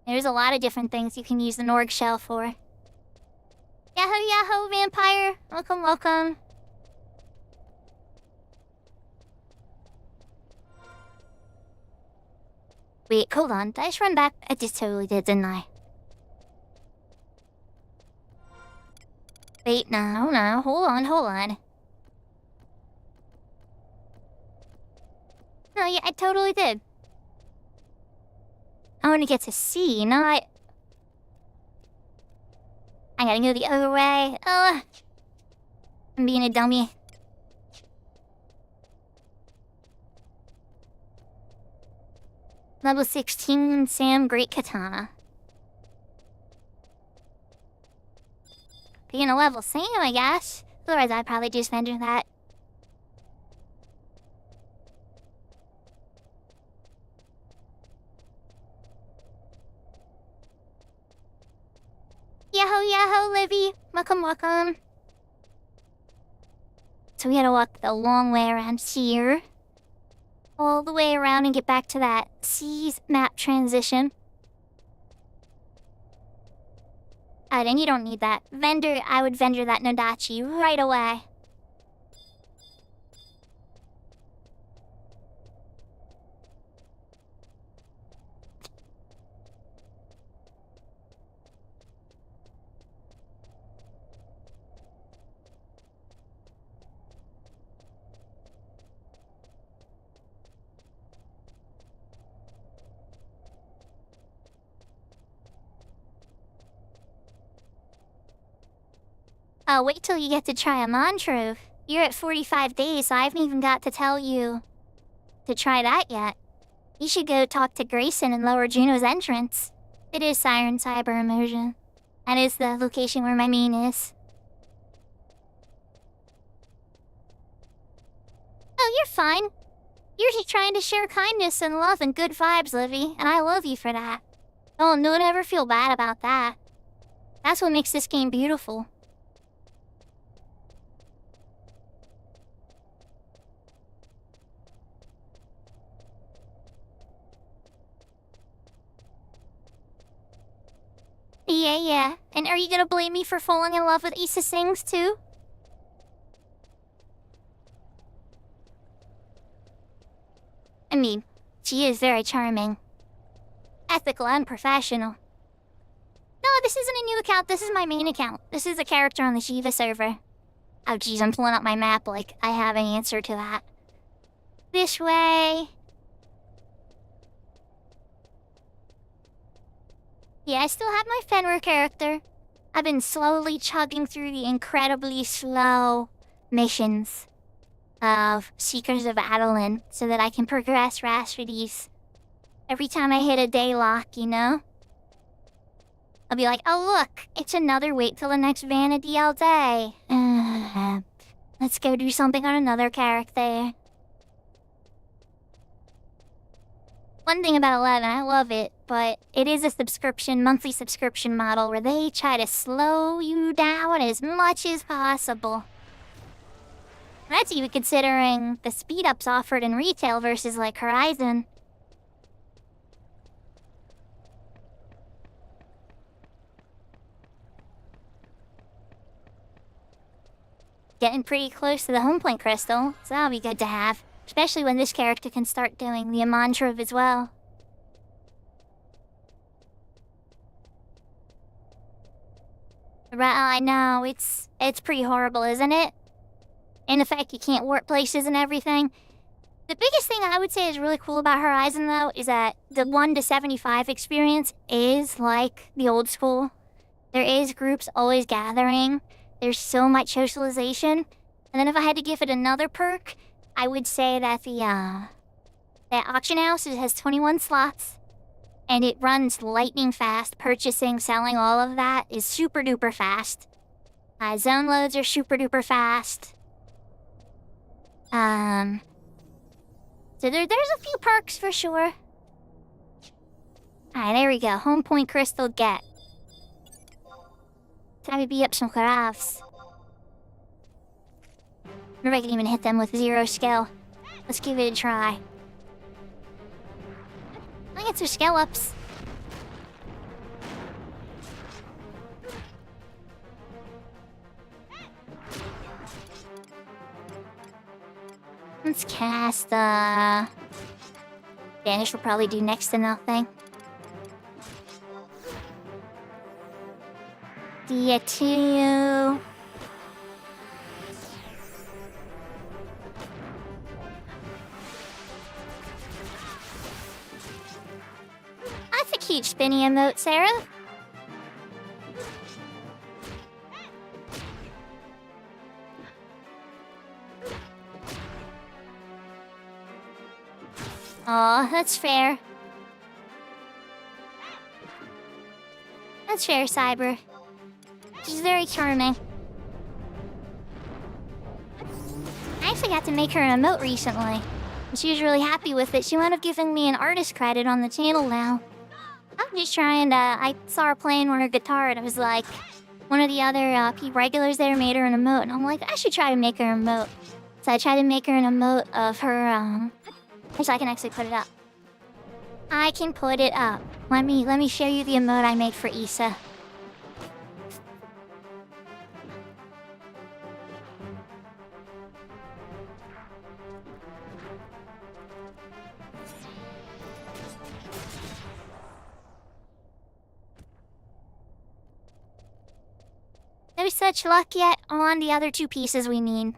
There's a lot of different things you can use the Norg shell for. Yahoo yahoo, vampire! Welcome, welcome. Wait, hold on. Did I just run back? I just totally did, didn't I? Wait, no, hold on. No, yeah, I totally did. I want to get to C, not... I gotta go the other way. I'm being a dummy. Level 16, Sam Great Katana. Being a level Sam, I guess. Otherwise, I'd probably just vendor that. Yahoo, yahoo, Livy. Welcome, welcome. So we gotta walk the long way around here. All the way around and get back to that C's map transition. Then you don't need that. I would vendor that Nodachi right away. Wait till you get to try a mantra. You're at 45 days, so I haven't even got to tell you to try that yet. You should go talk to Grayson and lower Juno's entrance. It is Siren Cyber Immersion. That is the location where my main is. Oh, you're fine. You're just trying to share kindness and love and good vibes, Livy, and I love you for that. Oh, don't ever feel bad about that. That's what makes this game beautiful. Yeah. And are you gonna blame me for falling in love with Issa Sings, too? I mean, she is very charming. Ethical and professional. No, this isn't a new account, this is my main account. This is a character on the Shiva server. Oh geez, I'm pulling up my map like I have an answer to that. This way. Yeah, I still have my Fenrir character. I've been slowly chugging through the incredibly slow missions of Seekers of Adeline so that I can progress Rhapsodies. Every time I hit a day lock, you know? I'll be like, oh look, it's another wait till the next Vanity all day. Let's go do something on another character. One thing about 11, I love it, but it is a monthly subscription model where they try to slow you down as much as possible. That's even considering the speed-ups offered in retail versus like Horizon. Getting pretty close to the home point crystal, so that'll be good to have. Especially when this character can start doing the mantra as well. Right, I know, it's pretty horrible, isn't it? In effect, you can't warp places and everything. The biggest thing I would say is really cool about Horizon, though, is that the 1 to 75 experience is like the old school. There is groups always gathering. There's so much socialization. And then if I had to give it another perk, I would say that that auction house has 21 slots, and it runs lightning fast. Purchasing, selling, all of that is super duper fast. Zone loads are super duper fast. So there's a few perks for sure. Alright, there we go. Home point crystal get. Time to beat up some crafts. Maybe I can even hit them with 0 skill. Let's give it a try. I get some skill ups. Let's cast, Vanish will probably do next to nothing. D2. cute spinny emote, Sarah. Aw, that's fair. That's fair, Cyber. She's very charming. I actually got to make her an emote recently. She was really happy with it. She wound up giving me an artist credit on the channel now. I'm just trying to... I saw her playing on her guitar and I was like... One of the other regulars there made her an emote. And I'm like, I should try to make her an emote. So I tried to make her an emote of her, so I can actually put it up. I can put it up. Let me show you the emote I made for Issa. No such luck yet on the other two pieces we need.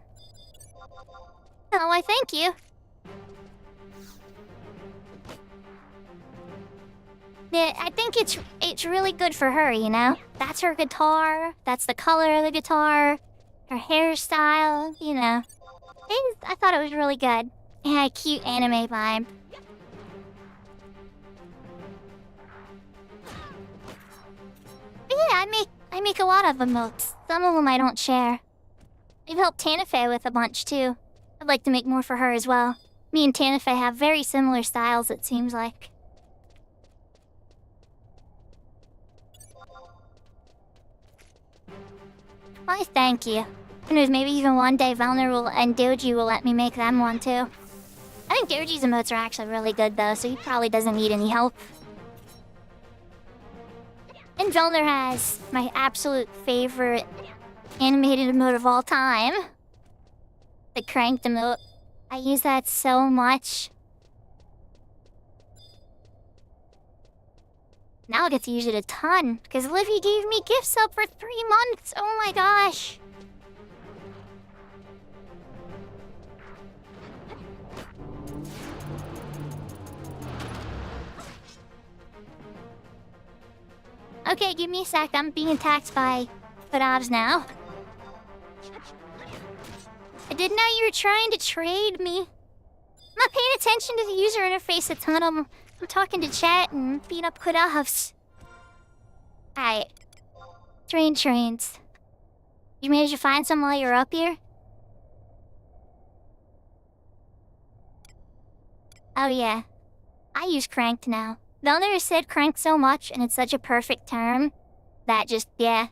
Oh, why thank you. Yeah, I think it's really good for her, you know? That's her guitar, that's the color of the guitar, her hairstyle, you know. I thought it was really good. It had a cute anime vibe. But yeah, I make a lot of emotes. Some of them I don't share. I've helped Tanafe with a bunch too. I'd like to make more for her as well. Me and Tanafe have very similar styles, it seems like. Why, thank you. Who knows, maybe even one day Vulnerable and Doji will let me make them one too. I think Doji's emotes are actually really good though, so he probably doesn't need any help. And Velner has my absolute favorite animated emote of all time. The cranked emote. I use that so much. Now I get to use it a ton, because Livy gave me gifts up for 3 months! Oh my gosh! Okay, give me a sec. I'm being attacked by Fadabs now. I didn't know you were trying to trade me. I'm not paying attention to the user interface a ton. I'm talking to chat and beating up Fadabs. Alright. Trains. You managed to find some while you're up here? Oh yeah. I use cranked now. Velner has said cranked so much, and it's such a perfect term, that just, yeah.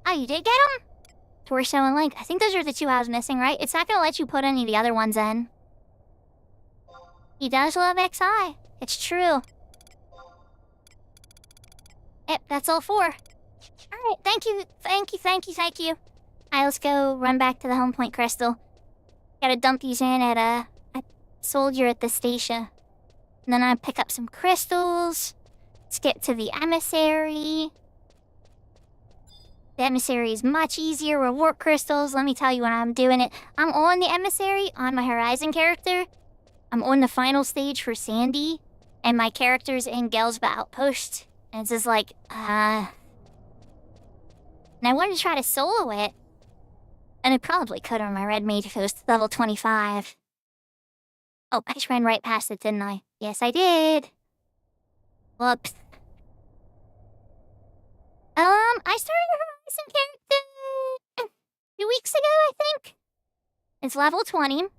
Oh, you did get them? Torso and Link. I think those are the two I was missing, right? It's not gonna let you put any of the other ones in. He does love XI. It's true. Yep, that's all 4. Alright, thank you. Alright, let's go run back to the home point crystal. Gotta dump these in at a soldier at the station. And then I pick up some crystals. Let's get to the emissary. The emissary is much easier. Reward crystals. Let me tell you when I'm doing it. I'm on the emissary on my Horizon character. I'm on the final stage for Sandy. And my character's in Gelsba Outpost. And it's just like, And I wanted to try to solo it. And I probably could on my red mage if it was level 25. Oh, I just ran right past it, didn't I? Yes, I did. Whoops. I started a Horizon character 2 weeks ago, I think. It's level 20. It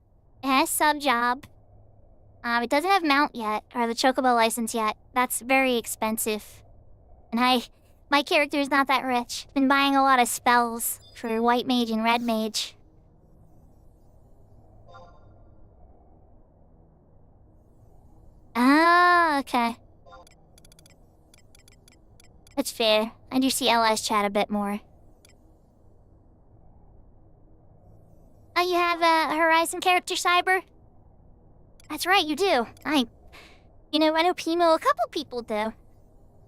has sub-job. It doesn't have mount yet, or the Chocobo license yet. That's very expensive. And my character is not that rich. Been buying a lot of spells for white mage and red mage. Ah, okay. That's fair. I do see LS chat a bit more. Oh, you have a Horizon character, Cyber? That's right, you do. I know Pimo, a couple people do.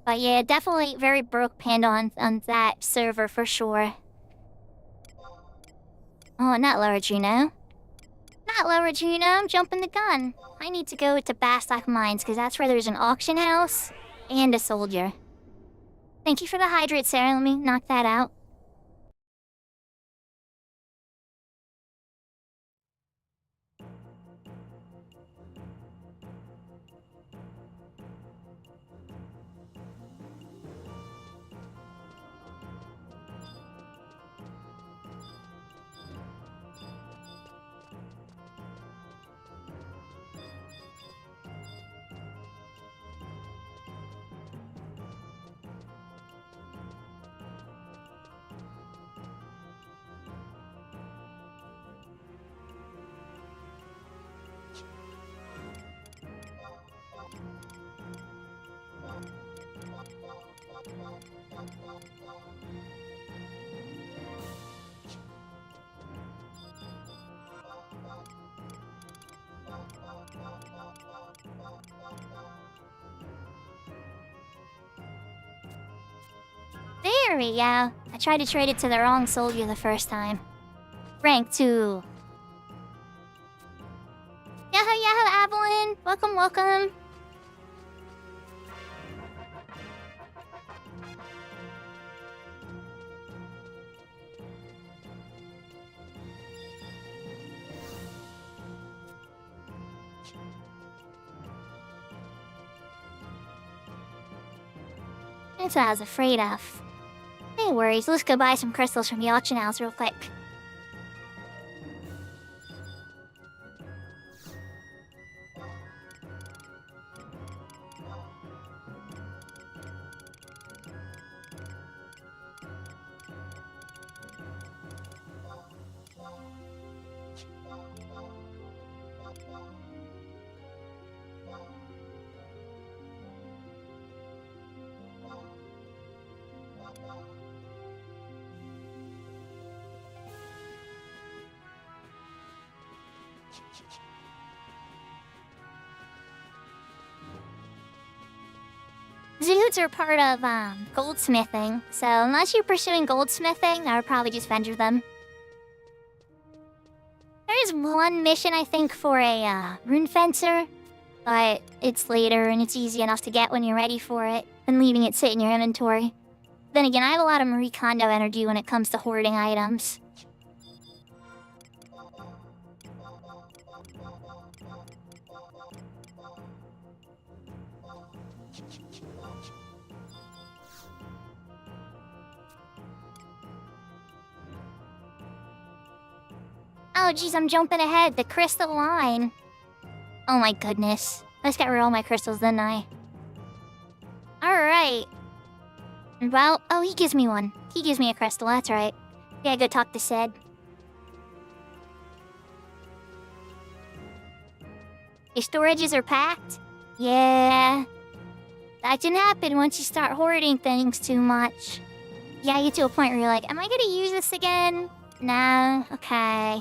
But yeah, definitely very broke pinned on that server for sure. Oh, not large, you know? Not Hello, Regina. I'm jumping the gun. I need to go to Bastak Mines because that's where there's an auction house and a soldier. Thank you for the hydrate, Sarah. Let me knock that out. There we go. I tried to trade it to the wrong soldier the first time. Rank 2. Yahoo, yahoo, Evelyn! Welcome, welcome! That's what I was afraid of. No worries, let's go buy some crystals from the auction house real quick. Zoots are part of goldsmithing, so unless you're pursuing goldsmithing, I would probably just venture them. There's one mission, I think, for a rune fencer, but it's later and it's easy enough to get when you're ready for it than leaving it sit in your inventory. Then again, I have a lot of Marie Kondo energy when it comes to hoarding items. Oh geez, I'm jumping ahead. The crystal line. Oh my goodness. I just got rid of all my crystals, didn't I? Alright. Well, oh, he gives me one. He gives me a crystal, that's right. Yeah, go talk to Sid. Your storages are packed? Yeah. That can happen once you start hoarding things too much. Yeah, you get to a point where you're like, am I gonna use this again? No, okay.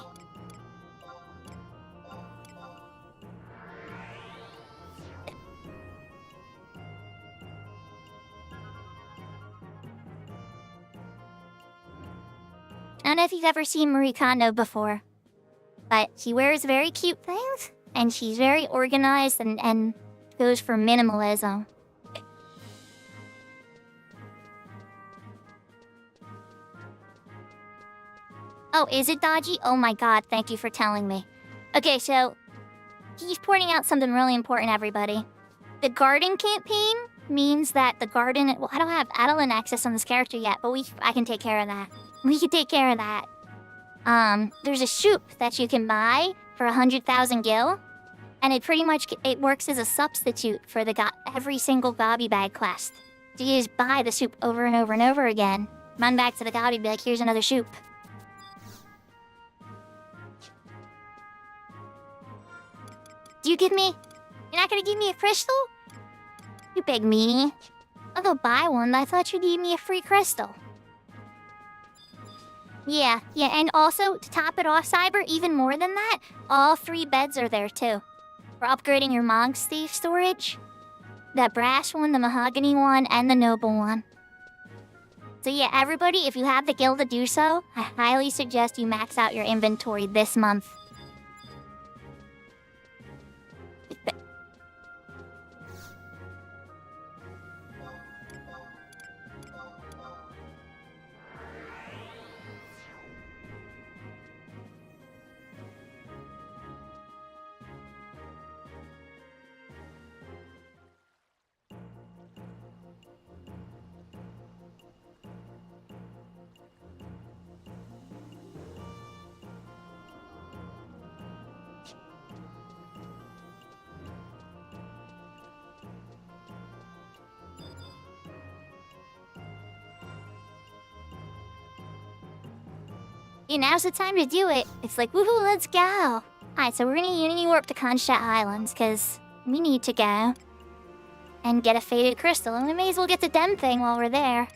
I don't know if you've ever seen Marie Kondo before, but she wears very cute things, and she's very organized and goes for minimalism. Oh, is it dodgy? Oh my god, thank you for telling me. Okay, so he's pointing out something really important, everybody. The garden campaign means that the garden... Well, I don't have Adeline access on this character yet, but I can take care of that. We can take care of that. There's a soup that you can buy for 100,000 gil, and it works as a substitute for every single Gobby Bag quest. So you just buy the soup over and over and over again. Run back to the Gobby and be like, here's another soup. Do you give me... You're not gonna give me a crystal? You big meanie. I'll go buy one, but I thought you'd give me a free crystal. Yeah, and also, to top it off, Cyber, even more than that, all 3 beds are there, too. For upgrading your Mog Stave storage. The brass one, the mahogany one, and the noble one. So yeah, everybody, if you have the gil to do so, I highly suggest you max out your inventory this month. Yeah, now's the time to do it. It's like, woohoo, let's go. Alright, so we're gonna warp to Constadt Highlands, because we need to go and get a faded crystal, and we may as well get the dem thing while we're there.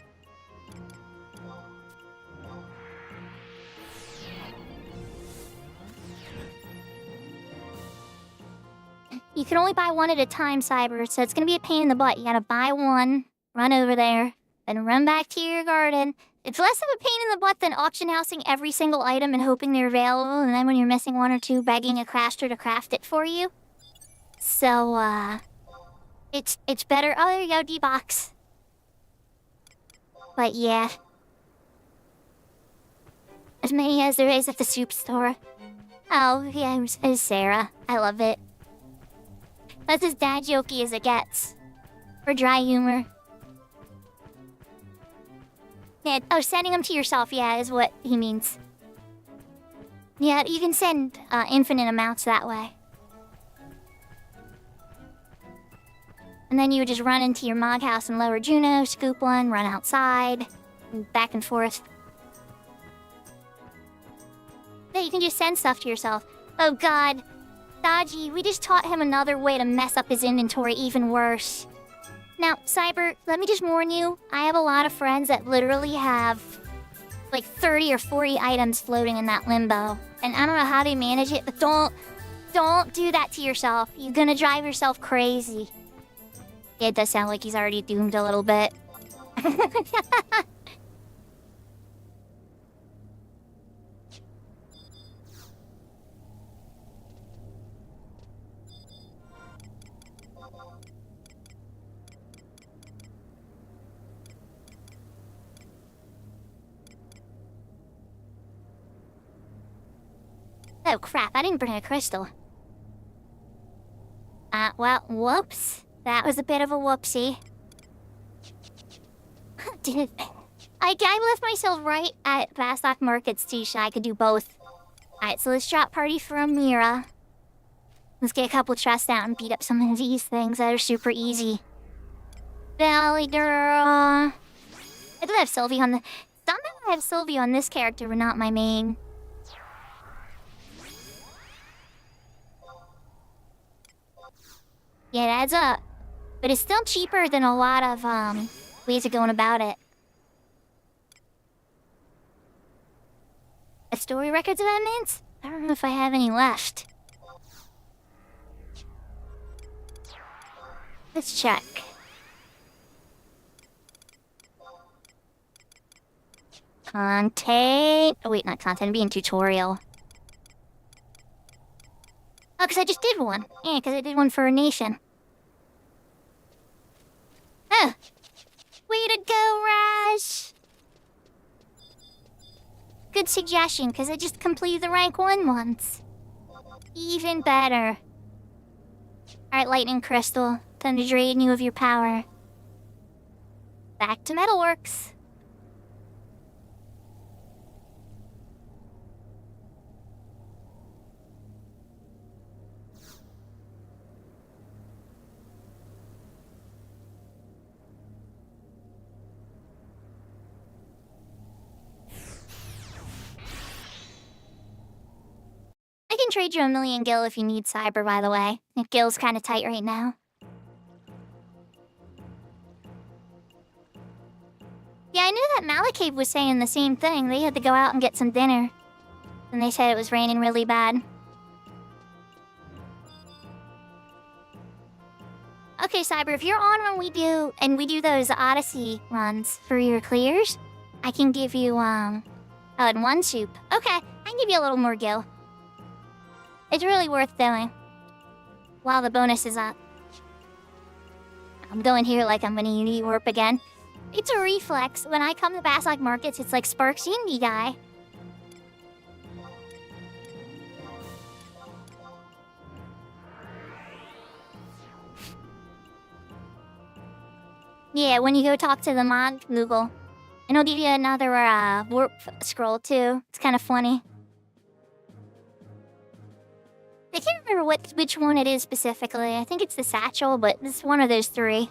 You can only buy one at a time, Cyber, so it's gonna be a pain in the butt. You gotta buy one, run over there, then run back to your garden. It's less of a pain in the butt than auction housing every single item and hoping they're available, and then when you're missing one or two, begging a crafter to craft it for you. So, it's better. Oh, there you go, D-Box. But yeah. As many as there is at the soup store. Oh, yeah, it was Sarah. I love it. That's as dad jokey as it gets. For dry humor. Yeah, oh, sending them to yourself, yeah, is what he means. Yeah, you can send infinite amounts that way. And then you would just run into your mog house in Lower Juneau, scoop one, run outside, and back and forth. Yeah, you can just send stuff to yourself. Oh god. Dodgy, we just taught him another way to mess up his inventory even worse. Now, Cyber, let me just warn you, I have a lot of friends that literally have like 30 or 40 items floating in that limbo. And I don't know how they manage it, but don't do that to yourself. You're gonna drive yourself crazy. Yeah, it does sound like he's already doomed a little bit. Oh crap, I didn't bring a crystal. Well, whoops. That was a bit of a whoopsie. I left myself right at Vaslock Markets too, so I could do both. Alright, so let's drop party for Amira. Let's get a couple trusts out and beat up some of these things that are super easy. Valley girl. I do have Sylvie on the... Somehow I have Sylvie on this character, but not my main. Yeah, it adds up. But it's still cheaper than a lot of, ways of going about it. A story records amendments? I don't know if I have any left. Let's check. Content... Oh wait, not content, it'd be in tutorial. Oh, because I just did one. Yeah, because I did one for a nation. Oh! Way to go, Raj! Good suggestion, because I just completed the rank 1 once. Even better. Alright, Lightning Crystal. Time to drain you of your power. Back to Metalworks. I can trade you 1,000,000 gil if you need Cyber, by the way. Gil's kind of tight right now. Yeah, I knew that Malakabe was saying the same thing. They had to go out and get some dinner. And they said it was raining really bad. Okay, Cyber, if you're on when we do those Odyssey runs for your clears, I can give you, in 1 soup. Okay, I can give you a little more gil. It's really worth doing. While the bonus is up. I'm going here like I'm gonna warp again. It's a reflex. When I come to Vaslock Markets, it's like Sparks Indie Guy. Yeah, when you go talk to the mod Google. And I'll give you another warp scroll too. It's kind of funny. I can't remember which one it is specifically. I think it's the satchel, but it's one of those 3.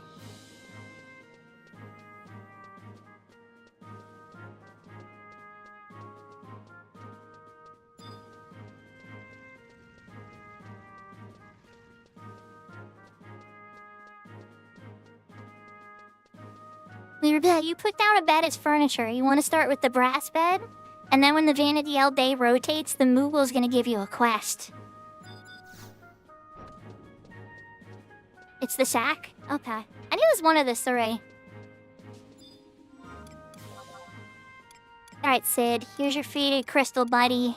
You put down a bed as furniture. You want to start with the brass bed? And then when the vanity all day rotates, the Moogle's gonna give you a quest. It's the sack? Okay. I knew it was one of the three. Alright, Sid. Here's your faded crystal buddy.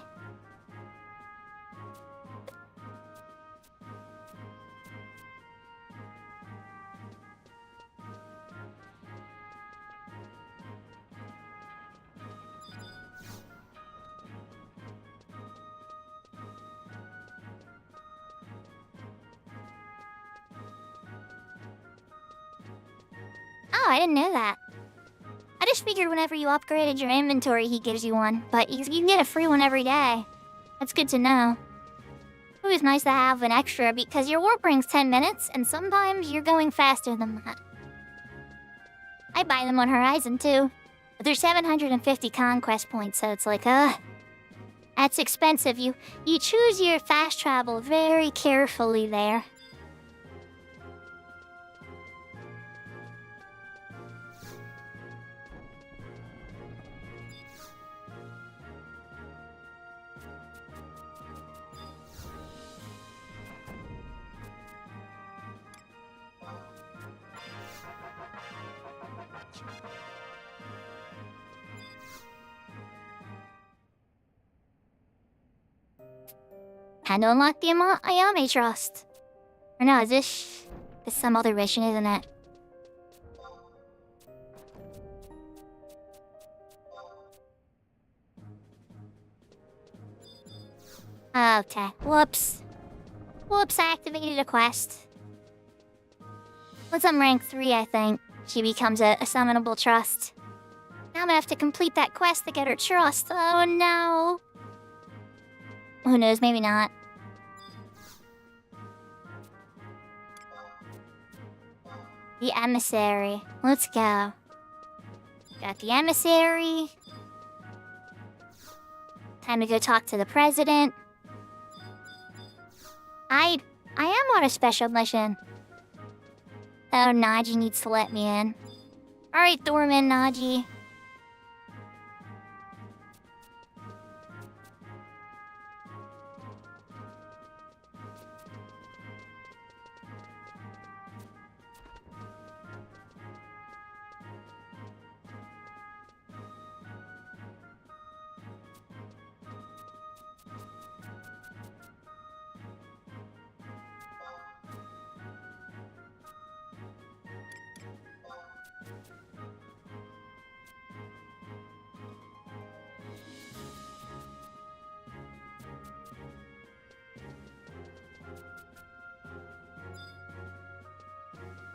Oh, I didn't know that. I just figured whenever you upgraded your inventory, he gives you one. But you can get a free one every day. That's good to know. It was nice to have an extra because your warp ring's 10 minutes, and sometimes you're going faster than that. I buy them on Horizon, too. But they're 750 conquest points, so it's like, that's expensive. You choose your fast travel very carefully there. Had to unlock the Ayame Trust. Or no, is this some other mission, isn't it? Okay, whoops. Whoops, I activated a quest. Once I'm rank 3, I think, she becomes a summonable trust. Now I'm gonna have to complete that quest to get her trust. Oh no. Who knows, maybe not. The emissary. Let's go. Got the emissary. Time to go talk to the president. I am on a special mission. Oh, Naji needs to let me in. Alright, Thorman, Naji.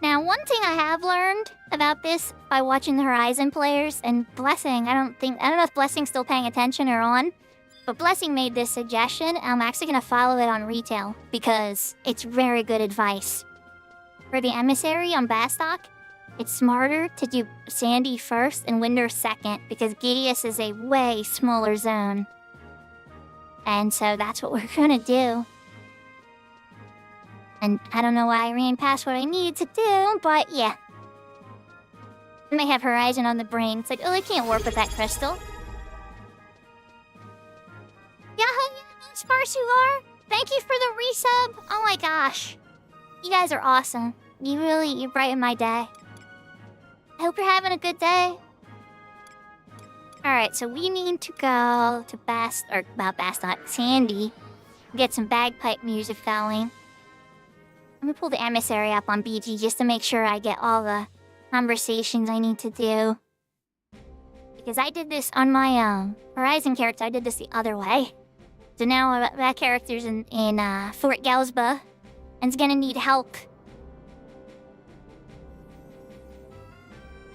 Now, one thing I have learned about this by watching the Horizon players, and Blessing, I don't know if Blessing's still paying attention or on, but Blessing made this suggestion, and I'm actually going to follow it on retail, because it's very good advice. For the emissary on Bastok, it's smarter to do Sandy first and Winder second, because Gideus is a way smaller zone. And so that's what we're going to do. And I don't know why I ran past what I needed to do, but yeah. I may have Horizon on the brain. It's like, oh, I can't warp with that crystal. Yahoo! Sparse you are! Thank you for the resub! Oh my gosh. You guys are awesome. You brighten my day. I hope you're having a good day. Alright, so we need to go to Sandy. Get some bagpipe music going. Let me pull the emissary up on BG just to make sure I get all the conversations I need to do. Because I did this on my Horizon character, I did this the other way. So now that character's in Fort Gelsba and is gonna need help.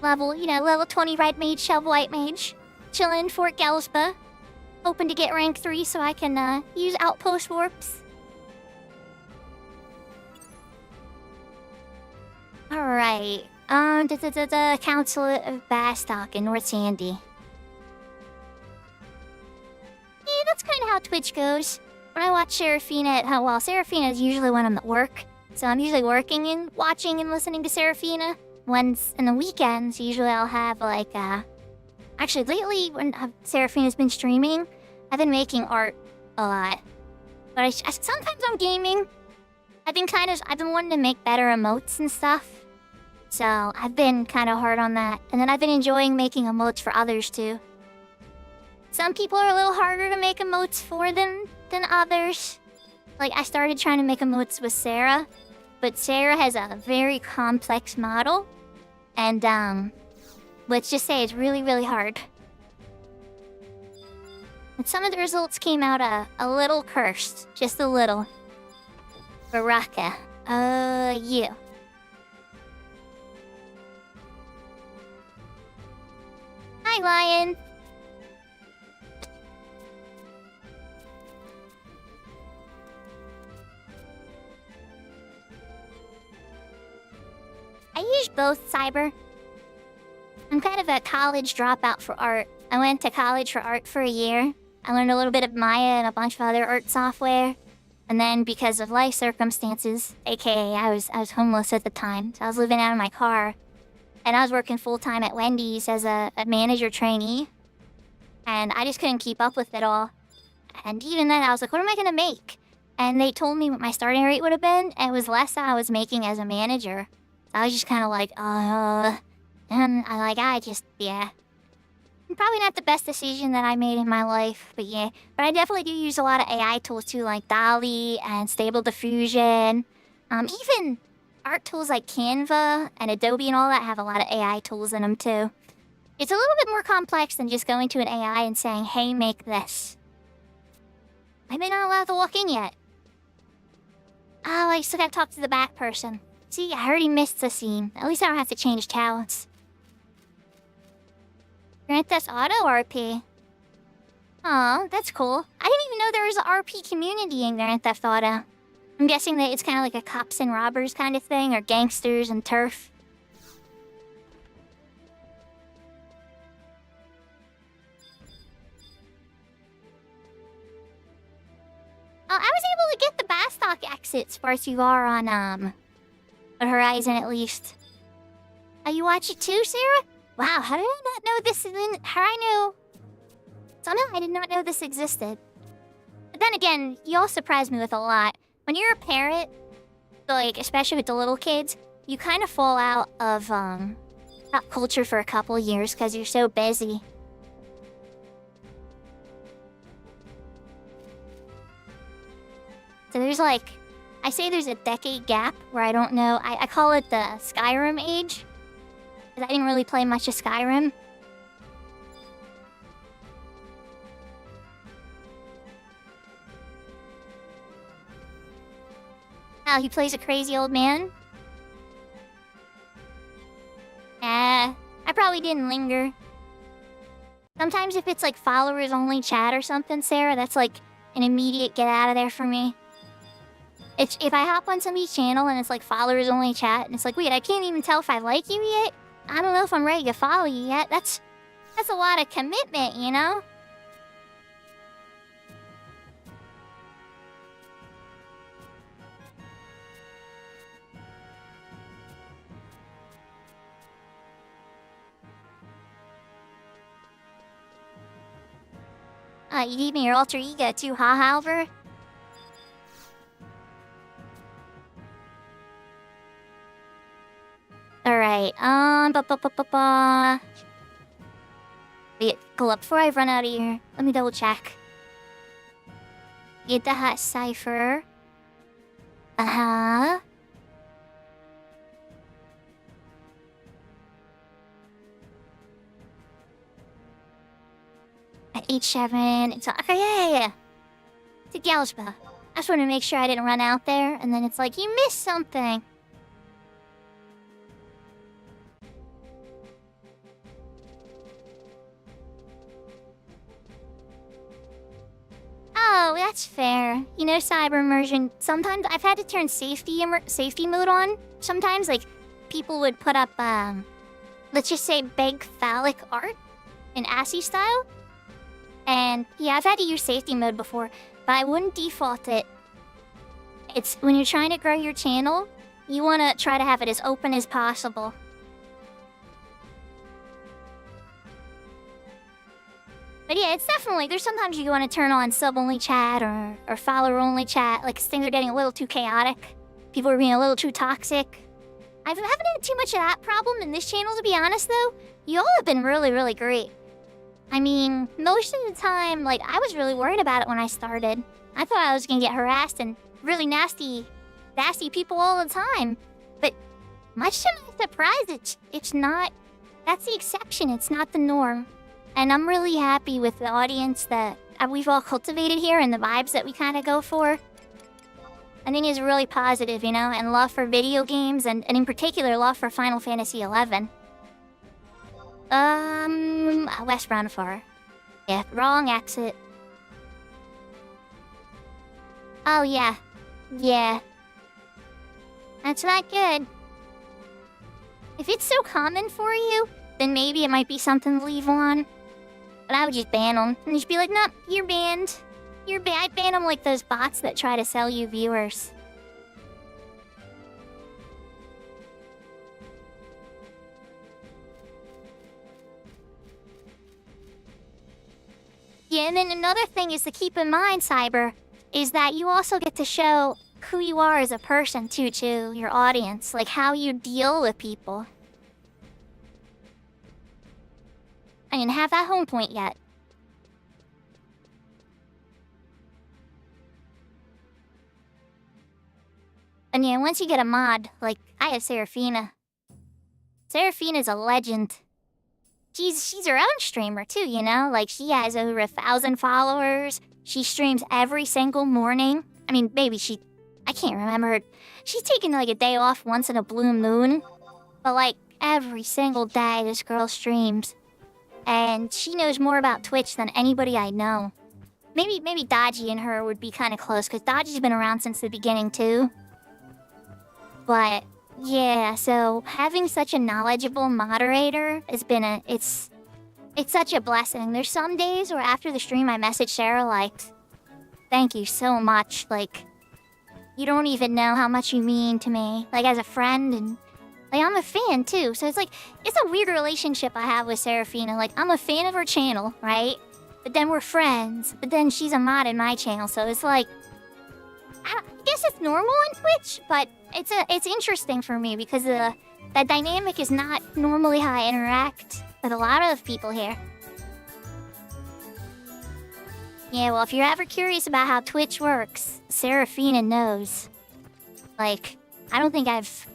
Level 20 Red Mage, Shove White Mage. Chillin' in Fort Gelsba. Hoping to get rank 3 so I can use outpost warps. Alright, Council of Bastok in North Sandy. Yeah, that's kind of how Twitch goes. When I watch Seraphina Seraphina is usually when I'm at work. So I'm usually working and watching and listening to Seraphina. once in the weekends, usually I'll have like, actually lately when Seraphina's been streaming, I've been making art a lot. But sometimes I'm gaming. I've been wanting to make better emotes and stuff. So I've been kind of hard on that. And then I've been enjoying making emotes for others too. Some people are a little harder to make emotes for than others. Like I started trying to make emotes with Sarah. But Sarah has a very complex model. And let's just say it's really, really hard. And some of the results came out a little cursed. Just a little. Baraka. You. Hi, Lion. I use both, Cyber. I'm kind of a college dropout for art. I went to college for art for a year. I learned a little bit of Maya and a bunch of other art software. And then because of life circumstances, aka I was homeless at the time, so I was living out of my car. And I was working full-time at Wendy's as a manager trainee. And I just couldn't keep up with it all. And even then, I was like, what am I going to make? And they told me what my starting rate would have been, and it was less than I was making as a manager. So I was just kind of like, and yeah. Probably not the best decision that I made in my life, but yeah. But I definitely do use a lot of AI tools too, like DALL-E and Stable Diffusion. Even art tools like Canva and Adobe and all that have a lot of AI tools in them too. It's a little bit more complex than just going to an AI and saying, hey, make this. I may not allowed to walk in yet. Oh, I still gotta talk to the back person. See, I already missed the scene. At least I don't have to change talents. Grand Theft Auto RP. Aw, that's cool. I didn't even know there was an RP community in Grand Theft Auto. I'm guessing that it's kind of like a cops and robbers kind of thing, or gangsters and turf. I was able to get the Bastock exit as far as you are on, Horizon at least. Oh, you watch it too, Sarah? Wow, how did I not know this? Somehow I did not know this existed. But then again, you all surprise me with a lot. When you're a parent, like, especially with the little kids, you kind of fall out of, pop culture for a couple years because you're so busy. So there's like, I say there's a decade gap where I don't know, I call it the Skyrim age. Because I didn't really play much of Skyrim. Oh, he plays a crazy old man? I probably didn't linger. Sometimes if it's like followers only chat or something, Sarah, that's like an immediate get out of there for me. If I hop on somebody's channel and it's like followers only chat, and it's like, wait, I can't even tell if I like you yet? I don't know if I'm ready to follow you yet. That's a lot of commitment, you know? You gave me your alter ego too, huh, Halver? Alright, wait, hold up, before I run out of here, let me double check. Get the hot cipher. Uh-huh. At H7, it's okay, yeah. It's a Galspa. I just want to make sure I didn't run out there, and then it's like, you missed something. Oh, that's fair. You know, cyber immersion, sometimes I've had to turn safety mode on. Sometimes, like, people would put up, let's just say big phallic art in ASCII style. And yeah, I've had to use safety mode before, but I wouldn't default it. It's when you're trying to grow your channel, you want to try to have it as open as possible. But yeah, it's definitely, there's sometimes you want to turn on sub-only chat or follower-only chat, like things are getting a little too chaotic. People are being a little too toxic. I haven't had too much of that problem in this channel, to be honest, though. You all have been really, really great. I mean, most of the time, like, I was really worried about it when I started. I thought I was gonna get harassed and really nasty people all the time. But much to my surprise, it's not, that's the exception, it's not the norm. And I'm really happy with the audience that we've all cultivated here and the vibes that we kind of go for. I think it's really positive, you know, and love for video games, and in particular, love for Final Fantasy XI. West Brownifer. Yeah, wrong exit. Oh, yeah. Yeah. That's not good. If it's so common for you, then maybe it might be something to leave on. But I would just ban them. And just be like, nope, you're banned. You're banned. I ban them like those bots that try to sell you viewers. Yeah, and then another thing is to keep in mind, Cyber, is that you also get to show who you are as a person, too, to your audience. Like, how you deal with people. I didn't have that home point yet. And yeah, once you get a mod, like, I have Seraphina. Seraphina's a legend. She's her own streamer, too, you know? Like, she has over 1,000 followers. She streams every single morning. I mean, maybe I can't remember. She's taking, like, a day off once in a blue moon. But, like, every single day, this girl streams. And she knows more about Twitch than anybody I know. Maybe Dodgy and her would be kind of close, because Dodgy's been around since the beginning, too. But, yeah, so having such a knowledgeable moderator has been it's such a blessing. There's some days where after the stream I message Sarah like, thank you so much, like, you don't even know how much you mean to me, like, as a friend, and, like, I'm a fan, too. So it's like, it's a weird relationship I have with Seraphina. Like, I'm a fan of her channel, right? But then we're friends. But then she's a mod in my channel, so it's like, I guess it's normal on Twitch, but it's interesting for me because that dynamic is not normally how I interact with a lot of people here. Yeah, well, if you're ever curious about how Twitch works, Seraphina knows. Like, I don't think there's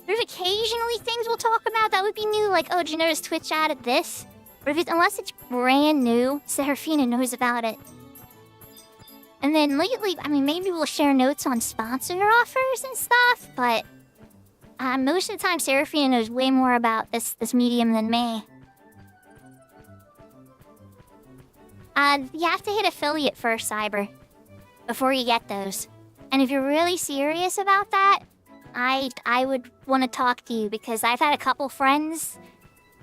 occasionally things we'll talk about that would be new, like, oh, did you notice Twitch added this? But unless it's brand new, Seraphina knows about it. And then lately, I mean, maybe we'll share notes on sponsor offers and stuff, but most of the time, Seraphina knows way more about this medium than me. You have to hit affiliate first, Cyber, before you get those. And if you're really serious about that, I would want to talk to you, because I've had a couple friends.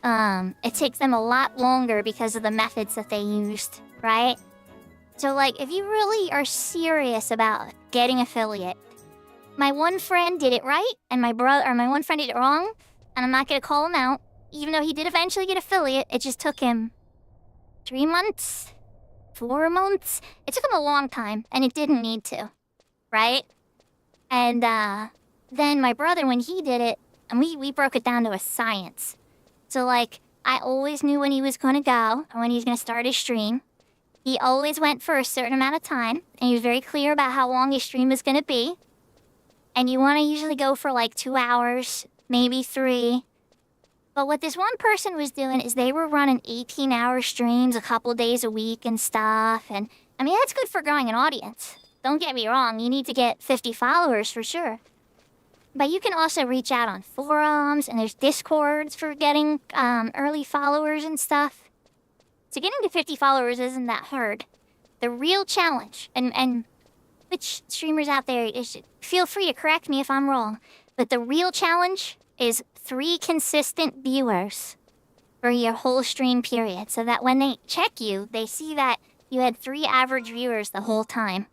It takes them a lot longer because of the methods that they used, right? So, like, if you really are serious about getting affiliate, my one friend did it right, and my one friend did it wrong, and I'm not gonna call him out, even though he did eventually get affiliate. It just took him 3 months, 4 months. It took him a long time, and it didn't need to, right? And then my brother, when he did it, and we broke it down to a science. So, like, I always knew when he was gonna go, or when he was gonna start his stream. He always went for a certain amount of time, and he was very clear about how long his stream was going to be. And you want to usually go for like 2 hours, maybe 3. But what this one person was doing is they were running 18-hour streams a couple days a week and stuff. And, I mean, that's good for growing an audience. Don't get me wrong, you need to get 50 followers for sure. But you can also reach out on forums, and there's Discords for getting early followers and stuff. So getting to 50 followers isn't that hard. The real challenge, and which streamers out there, feel free to correct me if I'm wrong, but the real challenge is 3 consistent viewers for your whole stream period, so that when they check you, they see that you had 3 average viewers the whole time.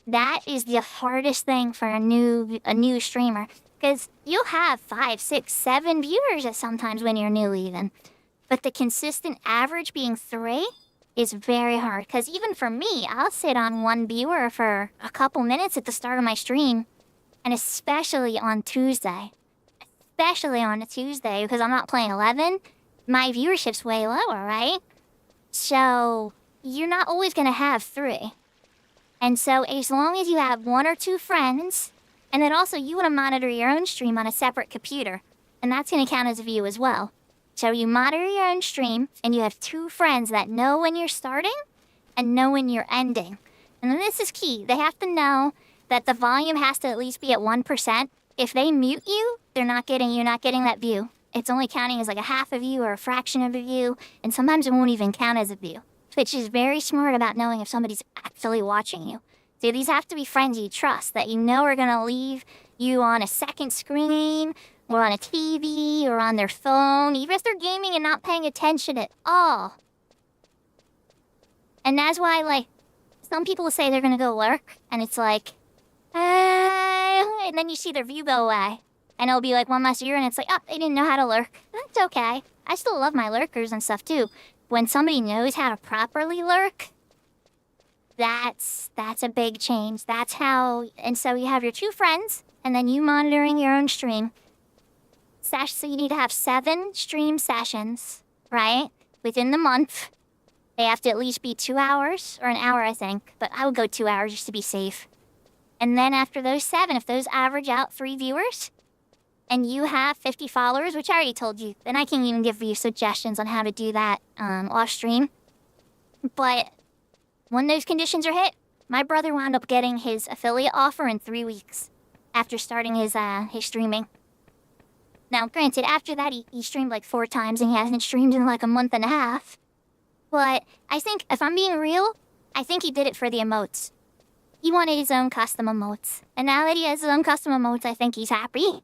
That is the hardest thing for a new streamer, because you'll have 5, 6, 7 viewers at sometimes when you're new even. But the consistent average being 3, is very hard. Because even for me, I'll sit on one viewer for a couple minutes at the start of my stream. And especially on Tuesday. Especially on a Tuesday, because I'm not playing 11, my viewership's way lower, right? So you're not always going to have 3. And so as long as you have 1 or 2 friends, and then also you want to monitor your own stream on a separate computer, and that's going to count as a view as well. So you monitor your own stream, and you have 2 friends that know when you're starting and know when you're ending. And then this is key. They have to know that the volume has to at least be at 1%. If they mute you, you're not getting that view. It's only counting as like a half a view or a fraction of a view, and sometimes it won't even count as a view. Twitch is very smart about knowing if somebody's actually watching you. So these have to be friends you trust, that you know are going to leave you on a second screen, or on a TV, or on their phone, even if they're gaming and not paying attention at all. And that's why, like, some people will say they're going to go lurk, and it's like, and then you see their view go away. And it'll be like 1 less year, and it's like, oh, they didn't know how to lurk. That's okay. I still love my lurkers and stuff, too. When somebody knows how to properly lurk, that's a big change. That's how... And so you have your 2 friends, and then you monitoring your own stream. So you need to have 7 stream sessions, right? Within the month. They have to at least be 2 hours, or an hour, I think. But I would go 2 hours just to be safe. And then after those 7, if those average out 3 viewers, and you have 50 followers, which I already told you, then I can even give you suggestions on how to do that off stream. But when those conditions are hit, my brother wound up getting his affiliate offer in 3 weeks after starting his streaming. Now, granted, after that, he streamed like 4 times, and he hasn't streamed in like a month and a half. But I think, if I'm being real, I think he did it for the emotes. He wanted his own custom emotes. And now that he has his own custom emotes, I think he's happy.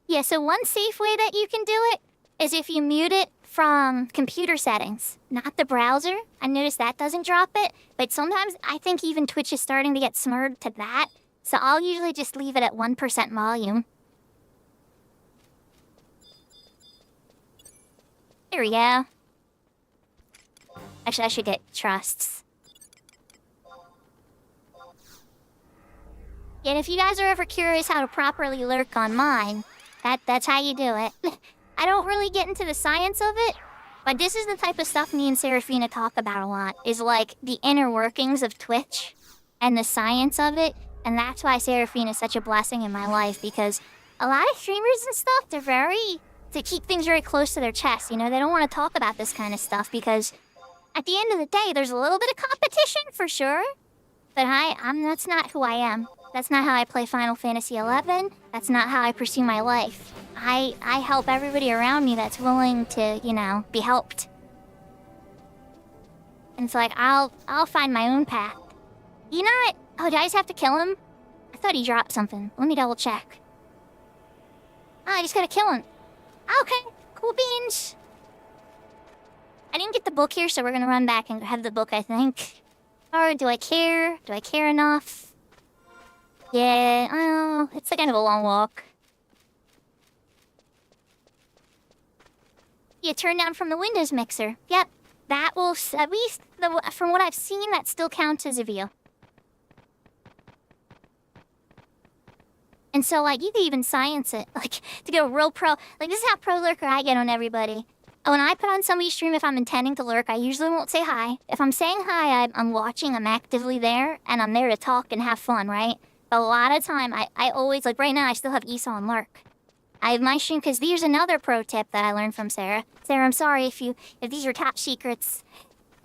Yeah, so one safe way that you can do it is if you mute it from computer settings, not the browser. I noticed that doesn't drop it, but sometimes I think even Twitch is starting to get smart to that. So I'll usually just leave it at 1% volume. There we go. Actually, I should get trusts. Yeah, and if you guys are ever curious how to properly lurk on mine, that's how you do it. I don't really get into the science of it, but this is the type of stuff me and Seraphina talk about a lot, is like the inner workings of Twitch and the science of it, and that's why Seraphina is such a blessing in my life, because a lot of streamers and stuff, they keep things very close to their chest, you know? They don't want to talk about this kind of stuff because at the end of the day, there's a little bit of competition for sure. But that's not who I am. That's not how I play Final Fantasy XI. That's not how I pursue my life. I help everybody around me that's willing to, you know, be helped. And it's like, I'll find my own path. You know what? Oh, did I just have to kill him? I thought he dropped something. Let me double check. Oh, I just gotta kill him. Okay, cool beans. I didn't get the book here, so we're gonna run back and have the book, I think. Or do I care? Do I care enough? Yeah, oh, it's kind of a long walk. You turn down from the Windows mixer. Yep, that will, at least from what I've seen, that still counts as a view. And so, like, you can even science it, like, to go real pro. Like, this is how pro lurker I get on everybody. When I put on somebody's stream, if I'm intending to lurk, I usually won't say hi. If I'm saying hi, I'm watching, I'm actively there, and I'm there to talk and have fun, right? But a lot of time, I always, like, right now, I still have Esau on lurk. I have my stream, because here's another pro tip that I learned from Sarah. Sarah, I'm sorry if these are top secrets.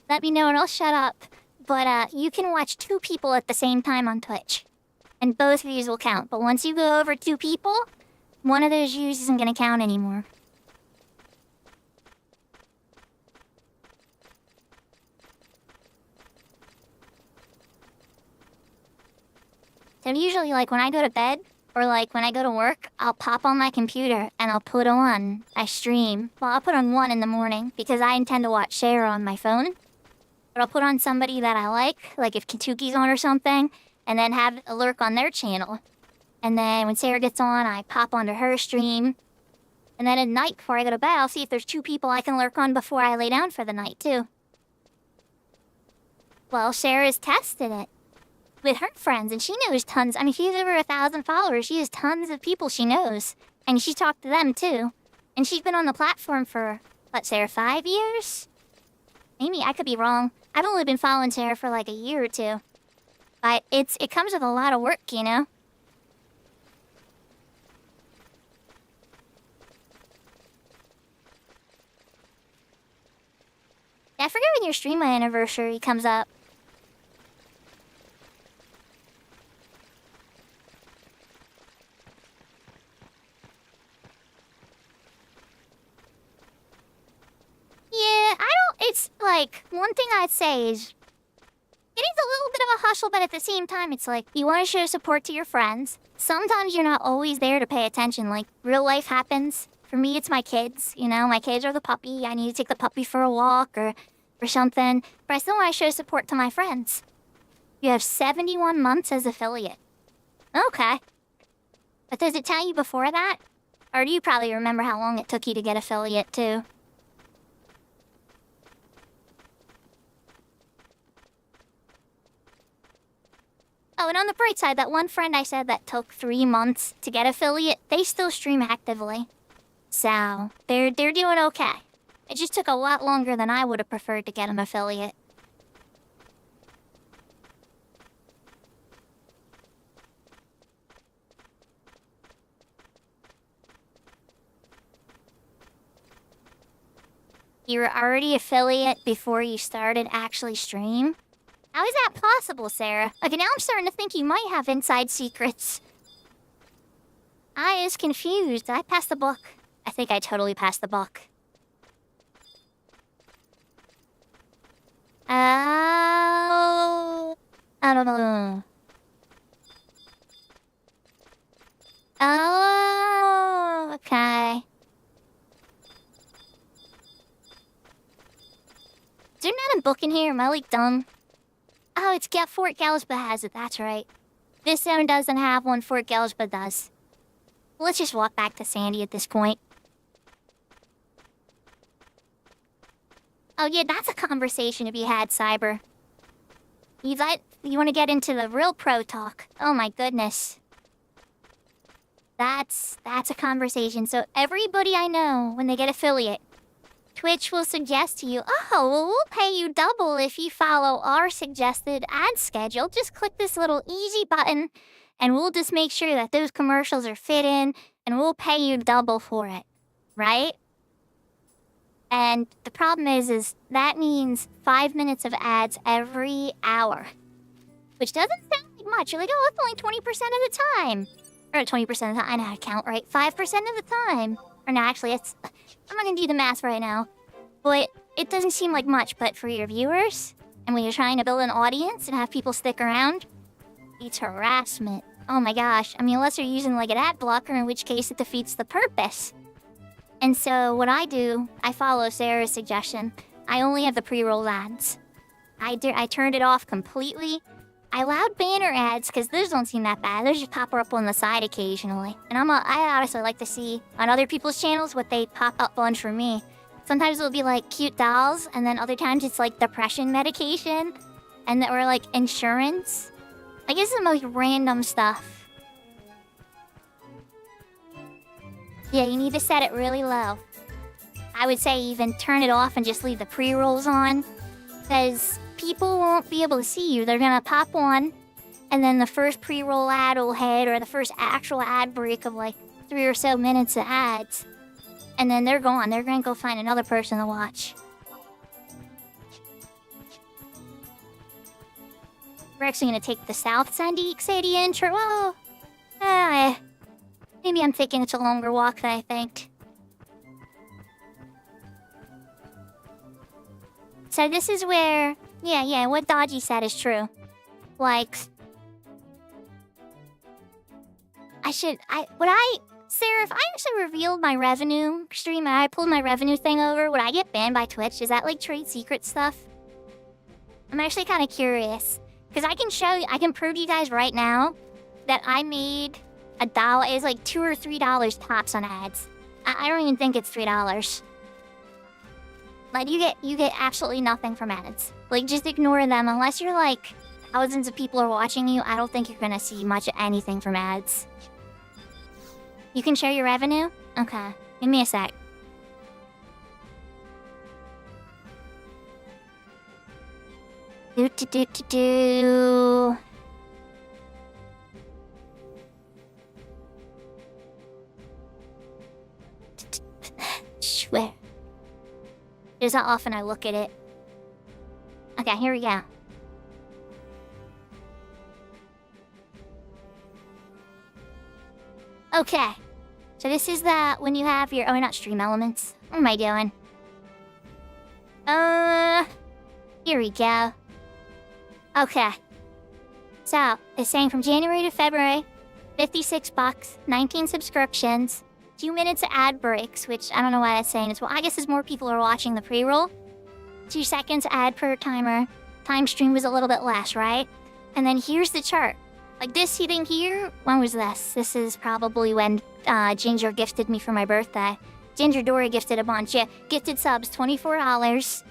Let me know and I'll shut up. But, you can watch 2 people at the same time on Twitch. And both views will count. But once you go over 2 people, one of those views isn't going to count anymore. So usually, like, when I go to bed, or, like, when I go to work, I'll pop on my computer and I'll put on a stream. Well, I'll put on one in the morning, because I intend to watch Sarah on my phone. But I'll put on somebody that I like if Kentucky's on or something, and then have a lurk on their channel. And then when Sarah gets on, I pop onto her stream. And then at night, before I go to bed, I'll see if there's 2 people I can lurk on before I lay down for the night, too. Well, Sarah's tested it with her friends, and she knows tons. I mean, she's over 1,000 followers. She has tons of people she knows. And she talked to them, too. And she's been on the platform for, what, Sarah, 5 years? Maybe, I could be wrong. I've only been following Sarah for like a year or 2. But it comes with a lot of work, you know? I forget when your stream anniversary comes up. Yeah, it's like, one thing I'd say is, it is a little bit of a hustle, but at the same time, it's like, you want to show support to your friends. Sometimes you're not always there to pay attention, like, real life happens. For me, it's my kids, you know, my kids are the puppy. I need to take the puppy for a walk or something, but I still want to show support to my friends. You have 71 months as affiliate. Okay. But does it tell you before that? Or do you probably remember how long it took you to get affiliate, too? Oh, and on the bright side, that one friend I said that took 3 months to get affiliate, they still stream actively. So, they're doing okay. It just took a lot longer than I would have preferred to get an affiliate. You were already affiliate before you started actually stream? How is that possible, Sarah? Okay, now I'm starting to think you might have inside secrets. I is confused. I passed the book. I think I totally passed the book. Oh, I don't know. Oh, okay. Is there not a book in here? Am I like dumb? Oh, it's Fort Gelsba has it, that's right. This zone doesn't have one, Fort Gelsba does. Let's just walk back to Sandy at this point. Oh yeah, that's a conversation to be had, Cyber. You want to get into the real pro talk. Oh my goodness. That's a conversation. So everybody I know, when they get affiliate, Twitch will suggest to you, oh, well, we'll pay you double if you follow our suggested ad schedule. Just click this little easy button, and we'll just make sure that those commercials are fit in, and we'll pay you double for it, right? And the problem is that means 5 minutes of ads every hour, which doesn't sound like much. You're like, oh, it's only 20% of the time. Or 20% of the time, I know how to count, right? 5% of the time. Or no, actually, I'm not gonna do the math right now. But it doesn't seem like much, but for your viewers, and when you're trying to build an audience and have people stick around, it's harassment. Oh my gosh. I mean, unless you're using like an ad blocker, in which case it defeats the purpose. And so what I do, I follow Sarah's suggestion. I only have the pre-roll ads. I turned it off completely. I allowed banner ads because those don't seem that bad. Those just pop up on the side occasionally. And I honestly like to see on other people's channels what they pop up on for me. Sometimes it'll be like cute dolls, and then other times it's like depression medication, or like insurance. Like it's the most random stuff. Yeah, you need to set it really low. I would say even turn it off and just leave the pre-rolls on, because people won't be able to see you. They're gonna pop on, and then the first pre-roll ad will hit, or the first actual ad break of like 3 or so minutes of ads. And then they're gone. They're gonna go find another person to watch. We're actually gonna take the South Sandy City intro. Oh, maybe I'm thinking it's a longer walk than I think. So this is where, yeah, what Dodgy said is true. Like, Sarah, if I actually revealed my revenue stream and I pulled my revenue thing over, would I get banned by Twitch? Is that like trade secret stuff? I'm actually kind of curious. Because I can prove to you guys right now that I made $1 is like $2 or $3 tops on ads. I don't even think it's $3. Like you get absolutely nothing from ads. Like just ignore them unless you're like thousands of people are watching you. I don't think you're gonna see much of anything from ads. You can share your revenue? Okay, give me a sec. Do. Swear. Here's how often I look at it. Okay, here we go. Okay. So this is when you have your... Oh, not stream elements. What am I doing? Here we go. Okay. So, it's saying from January to February, $56, 19 subscriptions, 2 minutes of ad breaks, which I don't know why that's saying as well. I guess as more people are watching the pre-roll. 2 seconds ad per timer. Time stream was a little bit less, right? And then here's the chart. Like this thing here, when was this? This is probably when Ginger gifted me for my birthday. Ginger Dory gifted a bunch. Yeah, gifted subs, $24.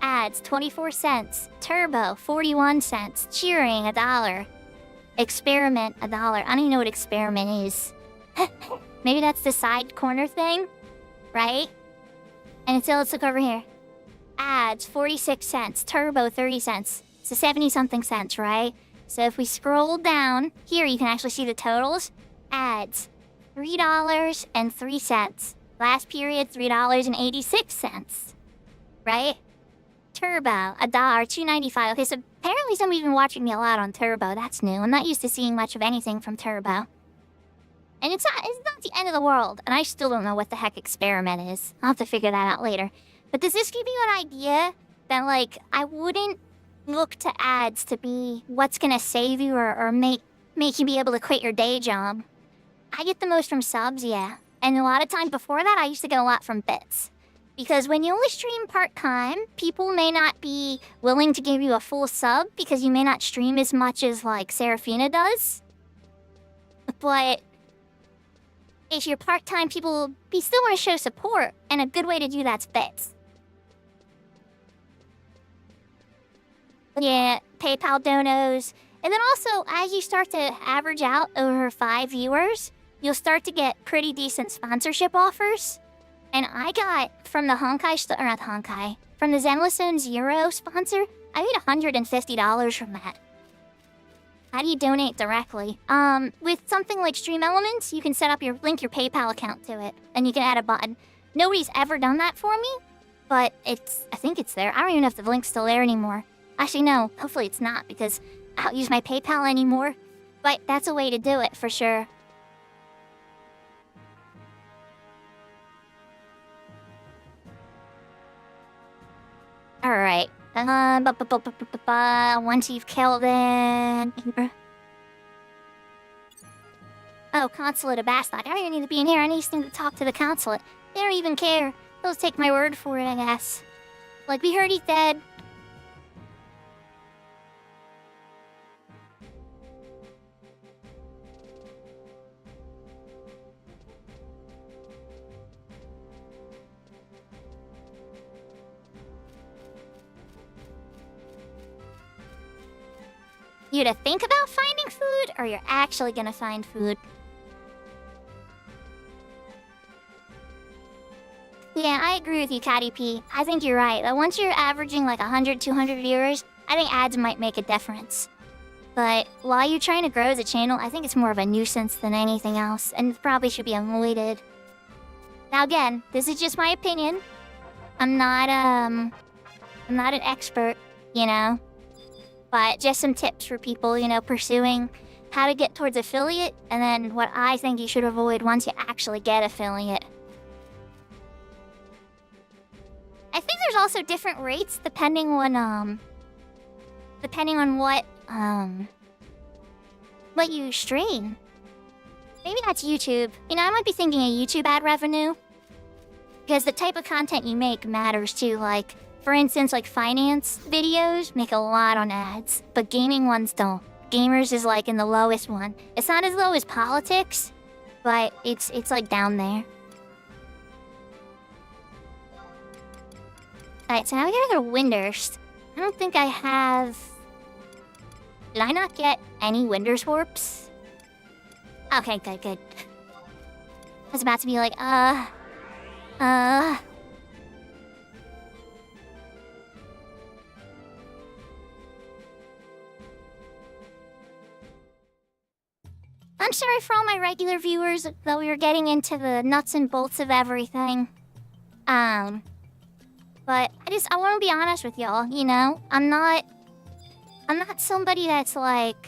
Ads, 24 cents. Turbo, 41 cents. Cheering, $1. Experiment, $1. I don't even know what experiment is. Maybe that's the side corner thing, right? And so let's look over here. Ads, 46 cents. Turbo, 30 cents. So 70-something cents, right? So if we scroll down, here you can actually see the totals. Ads, $3.03. Last period, $3.86. Right? Turbo, $1, $2.95. Okay, so apparently somebody's been watching me a lot on Turbo. That's new. I'm not used to seeing much of anything from Turbo. And it's not the end of the world. And I still don't know what the heck experiment is. I'll have to figure that out later. But does this give you an idea that, like, I wouldn't look to ads to be what's gonna save you or make you be able to quit your day job? I get the most from subs, yeah. And a lot of times before that, I used to get a lot from bits. Because when you only stream part-time, people may not be willing to give you a full sub because you may not stream as much as, like, Serafina does. But if you're part-time, people still want to show support, and a good way to do that's bits. Yeah, PayPal donos. And then also, as you start to average out over 5 viewers, you'll start to get pretty decent sponsorship offers. And I got from the from the Zenless Zone Zero sponsor, I made $150 from that. How do you donate directly? With something like Stream Elements, you can set up link your PayPal account to it, and you can add a button. Nobody's ever done that for me, but I think it's there. I don't even know if the link's still there anymore. Actually, no, hopefully it's not, because I don't use my PayPal anymore. But that's a way to do it, for sure. Alright. Once you've killed it... Oh, Consulate of Bastok. I don't even need to be in here. I just need to talk to the Consulate. They don't even care. They'll take my word for it, I guess. Like, we heard he's dead. You to think about finding food, or you're actually gonna find food? Yeah, I agree with you, Catty P. I think you're right. Once you're averaging like 100, 200 viewers, I think ads might make a difference. But while you're trying to grow the channel, I think it's more of a nuisance than anything else, and probably should be avoided. Now again, this is just my opinion. I'm not an expert, you know? But just some tips for people, you know, pursuing how to get towards affiliate, and then what I think you should avoid once you actually get affiliate. I think there's also different rates depending on what you stream. Maybe that's YouTube. You know, I might be thinking of YouTube ad revenue, because the type of content you make matters too. Like, for instance, like finance videos make a lot on ads, but gaming ones don't. gamers is like in the lowest one. It's not as low as politics, but it's like down there. Alright, so now we gotta go to Winders. I don't think I have... Did I not get any Winders warps? Okay, good. I was about to be like, I'm sorry for all my regular viewers, though we were getting into the nuts and bolts of everything. But I want to be honest with y'all, you know? I'm not somebody that's like,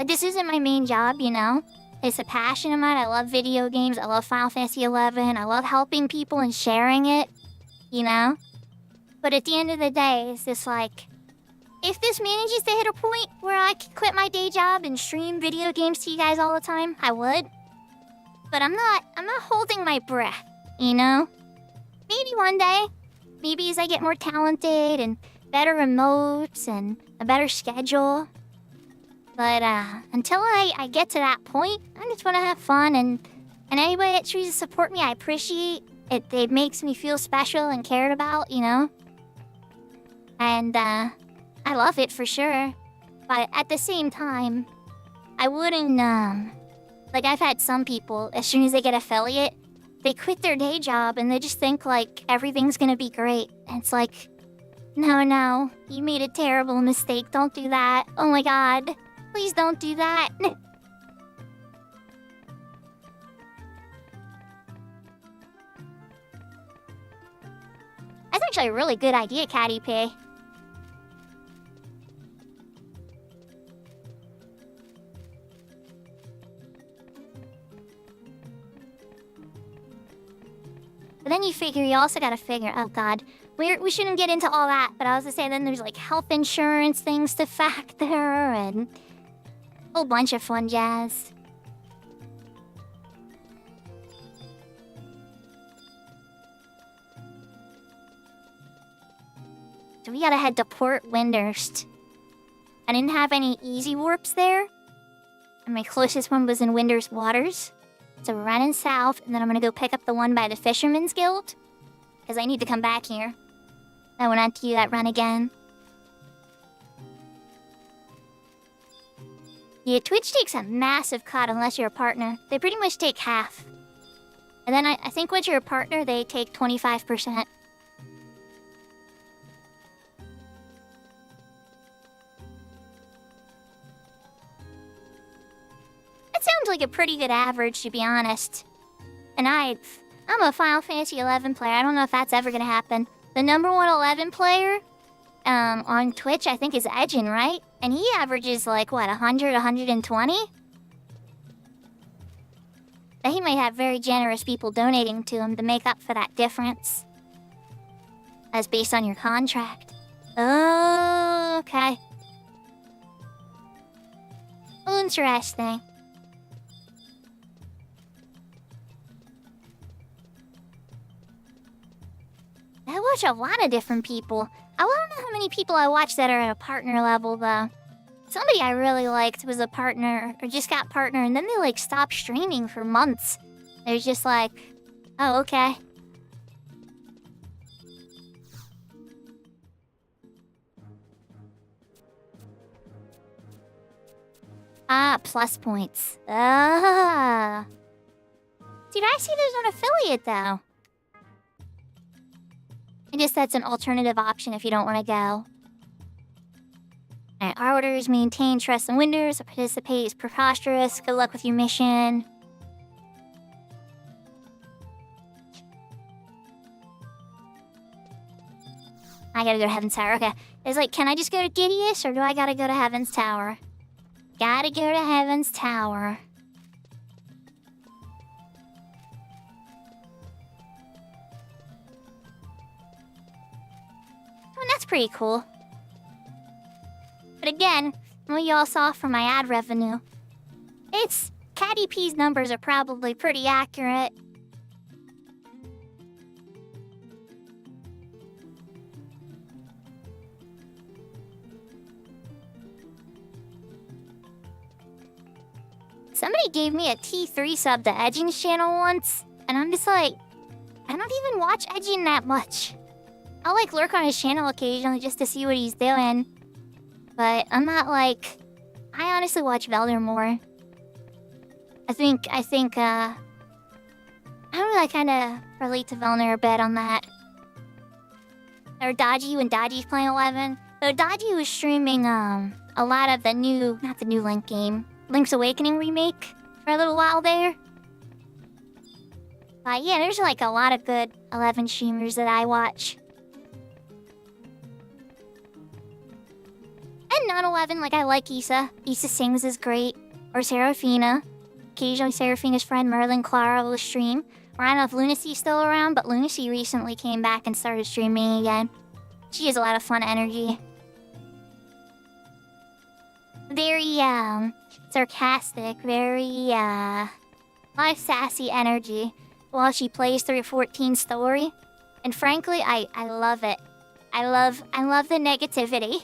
this isn't my main job, you know? It's a passion of mine. I love video games. I love Final Fantasy 11. I love helping people and sharing it, you know? But at the end of the day, it's just like, if this manages to hit a point where I can quit my day job and stream video games to you guys all the time, I would. But I'm not holding my breath, you know? Maybe one day. Maybe as I get more talented and better remotes and a better schedule. But until I get to that point, I just want to have fun, and anybody that chooses to support me, I appreciate it. It makes me feel special and cared about, you know? And I love it for sure. But at the same time, I wouldn't, like I've had some people, as soon as they get affiliate, they quit their day job and they just think like everything's gonna be great. And it's like, no, you made a terrible mistake. Don't do that. Oh my god. Please don't do that. That's actually a really good idea, Catty P. But then you also gotta figure, oh god, we shouldn't get into all that, but I was gonna say then there's like health insurance things to factor and a whole bunch of fun jazz. So we gotta head to Port Windhurst. I didn't have any easy warps there, and my closest one was in Windhurst Waters. So we're running south, and then I'm gonna go pick up the one by the Fisherman's Guild, because I need to come back here. I won't have to do that run again. Yeah, Twitch takes a massive cut unless you're a partner. They pretty much take half. And then I think once you're a partner, they take 25%. That sounds like a pretty good average, to be honest. And I'm a Final Fantasy 11 player. I don't know if that's ever gonna happen. The number 1 11 player on Twitch, I think, is Edgin, right? And he averages like, what, 100, 120? But he might have very generous people donating to him to make up for that difference. As based on your contract. Oh, okay. Interesting. I watch a lot of different people. I don't know how many people I watch that are at a partner level, though. Somebody I really liked was a partner, or just got partner, and then they, like, stopped streaming for months. They're just like, oh, okay. Ah, plus points. Ah. Did I see there's an affiliate, though? I guess that's an alternative option if you don't want to go. Alright, our orders maintain trust in Winders, participate is preposterous, good luck with your mission. I gotta go to Heaven's Tower, okay. It's like, can I just go to Gideus, or do I gotta go to Heaven's Tower? Gotta go to Heaven's Tower. Oh, that's pretty cool. But again, what y'all saw from my ad revenue, Caddy P's numbers are probably pretty accurate. Somebody gave me a T3 sub to Edging's channel once, and I'm just like, I don't even watch Edging that much. I'll like lurk on his channel occasionally just to see what he's doing. But I'm not like... I honestly watch Velder more. I think, I don't know, I kinda relate to Velner a bit on that. Or Dodgy when Dodgy's playing 11. So Dodgy was streaming, a lot of the new... Not the new Link game. Link's Awakening remake for a little while there. But yeah, there's like a lot of good 11 streamers that I watch. And not 11, like I like Issa. Issa Sings is great. Or Serafina. Occasionally Serafina's friend Merlin Clara will stream. Or I don't know if Lunacy's still around, but Lunacy recently came back and started streaming again. She has a lot of fun energy. Very, sarcastic, very, a lot of sassy energy while she plays through 14 story. And frankly, I love it. I love the negativity.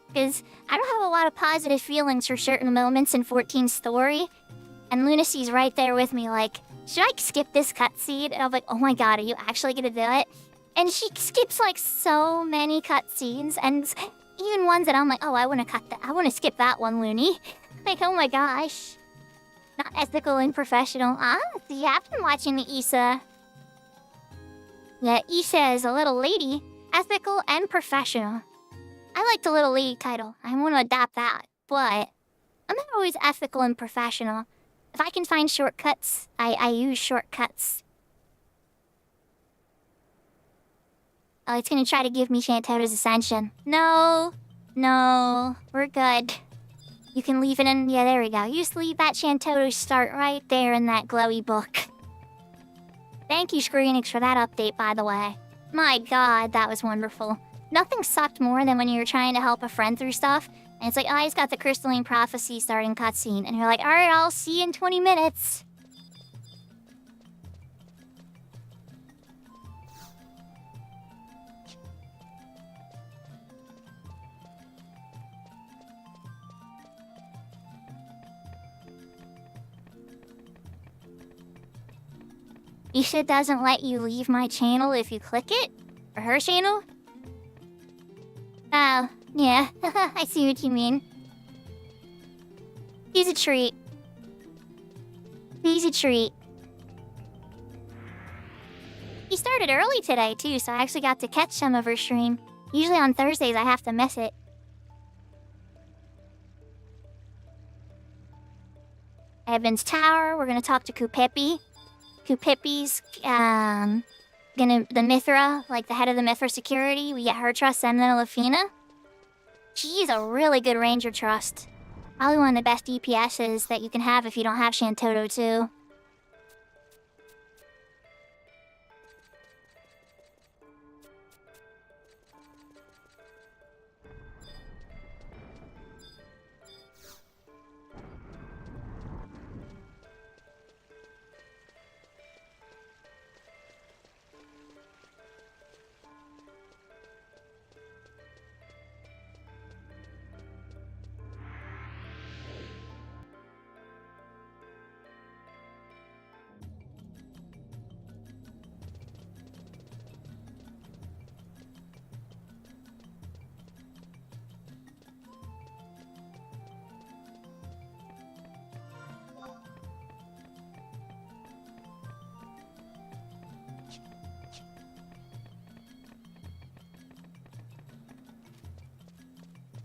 Because I don't have a lot of positive feelings for certain moments in 14 story. And Lunacy's right there with me like, should I skip this cutscene? And I'm like, oh my god, are you actually gonna do it? And she skips like so many cutscenes, and even ones that I'm like, oh, I wanna skip that one, Looney. Like, oh my gosh. Not ethical and professional. See, I've been watching the Issa. Yeah, Issa is a little lady. Ethical and professional. I like the little lady title. I want to adopt that. But I'm not always ethical and professional. If I can find shortcuts, I use shortcuts. Oh, it's gonna try to give me Shantoto's Ascension. No. No. We're good. You can leave it in... Yeah, there we go. You just leave that Shantoto start right there in that glowy book. Thank you, Screenix, for that update, by the way. My god, that was wonderful. Nothing sucked more than when you're trying to help a friend through stuff, and it's like, oh, he's got the Crystalline Prophecy starting cutscene, and you're like, alright, I'll see you in 20 minutes. Isha doesn't let you leave my channel if you click it? Or her channel? Oh, yeah. I see what you mean. He's a treat. He's a treat. He started early today, too, so I actually got to catch some of her stream. Usually on Thursdays, I have to miss it. Evan's Tower, we're gonna talk to Kupepi. Kupepi's, the Mithra, like the head of the Mithra security. We get her trust and then Lafina. She's a really good ranger trust. Probably one of the best DPSs that you can have if you don't have Shantoto too.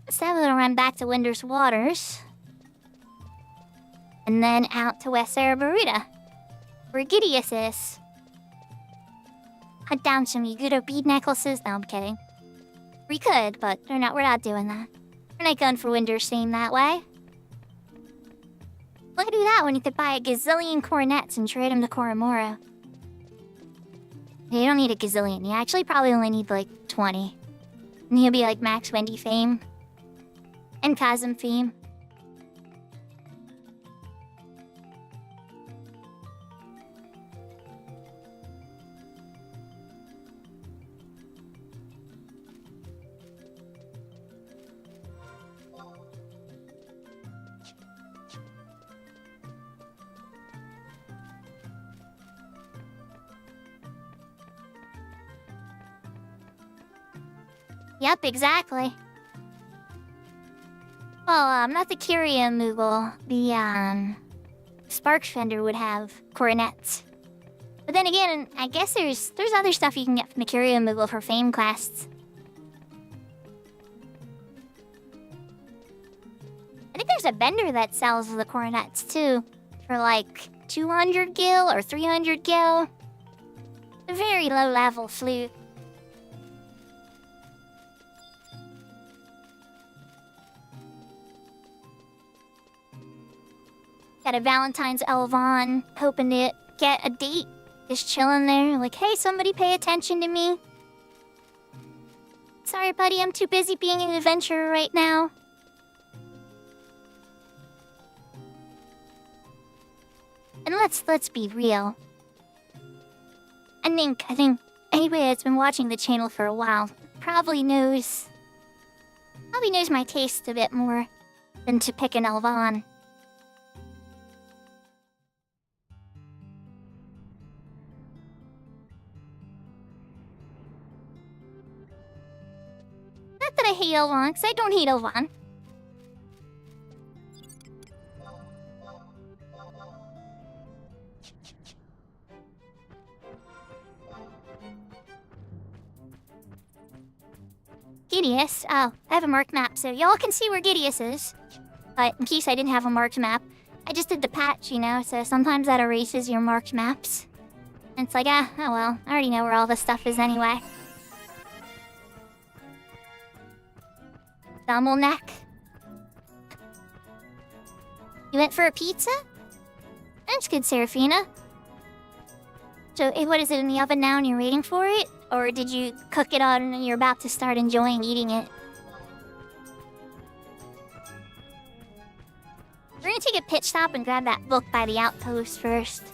So we'll run back to Winder's Waters. And then out to West Erebaruta, where Gideus is. Hunt down some Yagudo bead necklaces. No, I'm kidding. We could, but we're not doing that. We're not going for Winder's theme that way. Why do that when you could buy a gazillion cornets and trade them to Koromora? You don't need a gazillion. You actually probably only need like 20. And you'll be like Max Wendy fame. And Kazum theme. Yep, exactly. Well, not the Kyria Moogle. The, Spark Fender would have coronets. But then again, I guess there's other stuff you can get from the Kyria Moogle for fame quests. I think there's a vendor that sells the coronets, too. For like 200 gil or 300 gil. A very low-level flute. Got a Valentine's Elvon, hoping to get a date. Just chilling there, like, hey, somebody pay attention to me. Sorry, buddy, I'm too busy being an adventurer right now. And let's be real. I think anybody that's been watching the channel for a while probably knows my taste a bit more than to pick an Elvon. Not that I hate Elvon, because I don't hate Elvon. Gideus? Oh, I have a marked map, so y'all can see where Gideus is. But in case I didn't have a marked map, I just did the patch, you know, so sometimes that erases your marked maps. And it's like, oh well, I already know where all this stuff is anyway. Dummel neck. You went for a pizza? That's good, Seraphina. So, what is it, in the oven now and you're waiting for it? Or did you cook it on and you're about to start enjoying eating it? We're gonna take a pit stop and grab that book by the outpost first.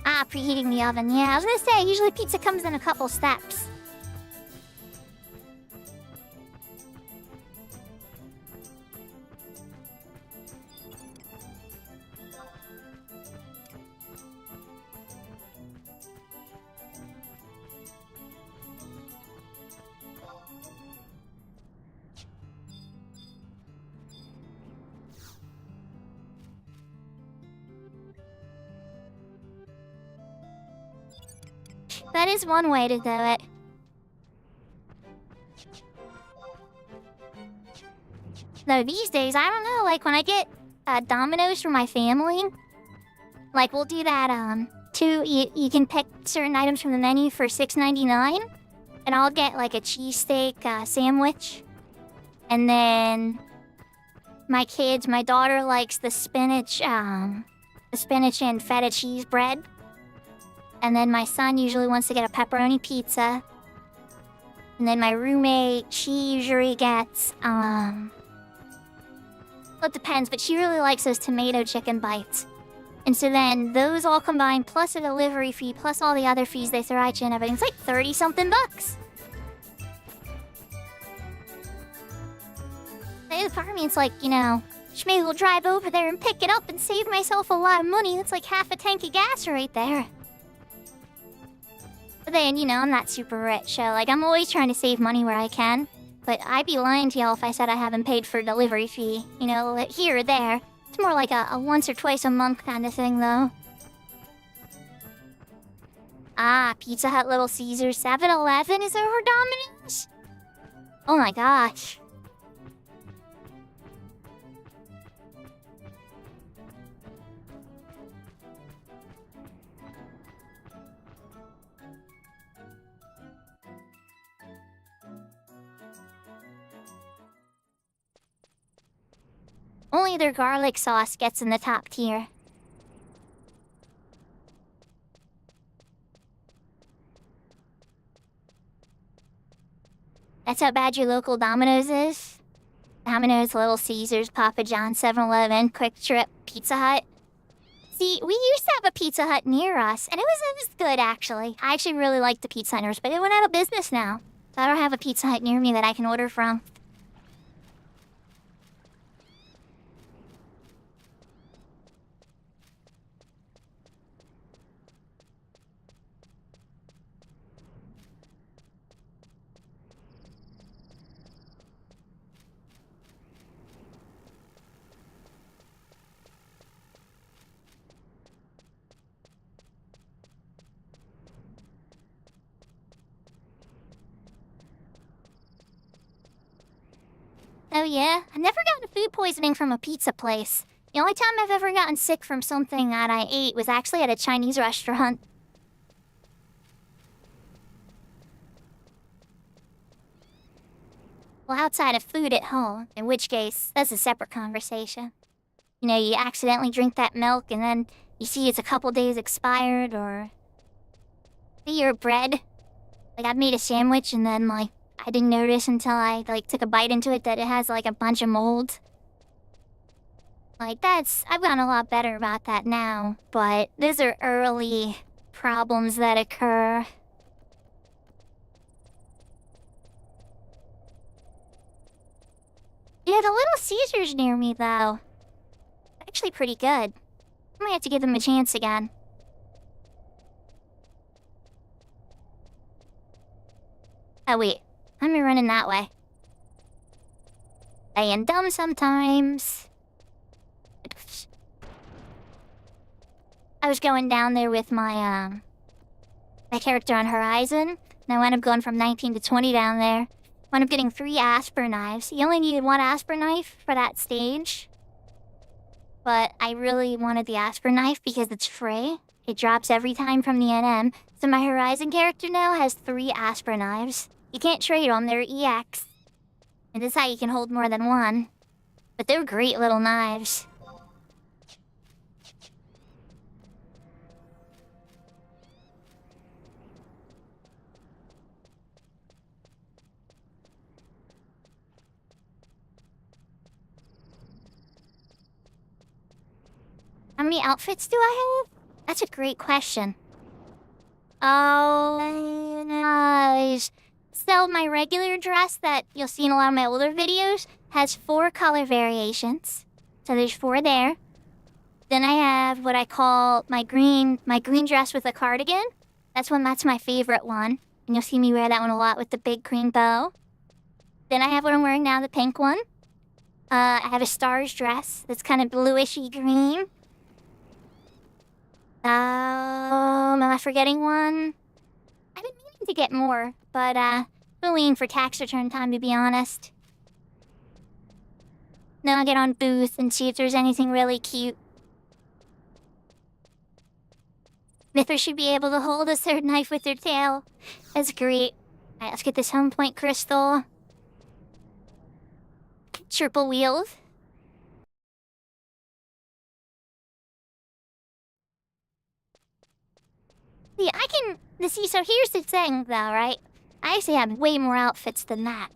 Ah, preheating the oven. Yeah, I was gonna say, usually pizza comes in a couple steps. That is one way to do it. Though these days, I don't know, like when I get Dominoes for my family, like we'll do that, you can pick certain items from the menu for $6.99, and I'll get like a cheesesteak sandwich. And then my daughter likes the spinach and feta cheese bread. And then my son usually wants to get a pepperoni pizza. And then my roommate, she usually gets, well, it depends, but she really likes those tomato chicken bites. And so then those all combined, plus a delivery fee, plus all the other fees they throw at you and everything, it's like 30-something bucks. The other part of me, it's like, you know, just may as well drive over there and pick it up and save myself a lot of money. That's like half a tank of gas right there. But then, you know, I'm not super rich, so, like, I'm always trying to save money where I can. But I'd be lying to y'all if I said I haven't paid for a delivery fee. You know, here or there. It's more like a once or twice a month kind of thing, though. Ah, Pizza Hut, Little Caesars, 7-Eleven is over Domino's? Oh my gosh. Only their garlic sauce gets in the top tier. That's how bad your local Domino's is? Domino's, Little Caesars, Papa John's, 7-Eleven, Quick Trip, Pizza Hut. See, we used to have a Pizza Hut near us, and it was good, actually. I actually really liked the Pizza Hut, but it went out of business now. So I don't have a Pizza Hut near me that I can order from. Oh yeah? I've never gotten food poisoning from a pizza place. The only time I've ever gotten sick from something that I ate was actually at a Chinese restaurant. Well, outside of food at home, in which case, that's a separate conversation. You know, you accidentally drink that milk and then you see it's a couple days expired, or your bread. Like, I made a sandwich and then, like, I didn't notice until I, like, took a bite into it that it has, like, a bunch of mold. Like, I've gotten a lot better about that now, but those are early problems that occur. Yeah, the Little Caesars near me, though. Actually pretty good. I might have to give them a chance again. Oh wait, I'm running that way. I am dumb sometimes. I was going down there with my character on Horizon, and I wound up going from 19 to 20 down there. Wound up getting 3 Asper knives. You only needed 1 Asper knife for that stage. But I really wanted the Asper knife because it's free. It drops every time from the NM. So my Horizon character now has 3 Asper knives. You can't trade them, they're EX. And this is how you can hold more than 1. But they're great little knives. How many outfits do I have? That's a great question. Oh, nice. So my regular dress that you'll see in a lot of my older videos has 4 color variations. So there's 4 there. Then I have what I call my green dress with a cardigan. That's my favorite one. And you'll see me wear that one a lot with the big green bow. Then I have what I'm wearing now, the pink one. I have a stars dress that's kind of bluishy green. Am I forgetting one? I've been meaning to get more, but been waiting for tax return time, to be honest. Then I'll get on Booth and see if there's anything really cute. Mythra should be able to hold a third knife with their tail. That's great. Alright, let's get this home point crystal. Triple wheeled. See, so here's the thing, though, right? I actually have way more outfits than that.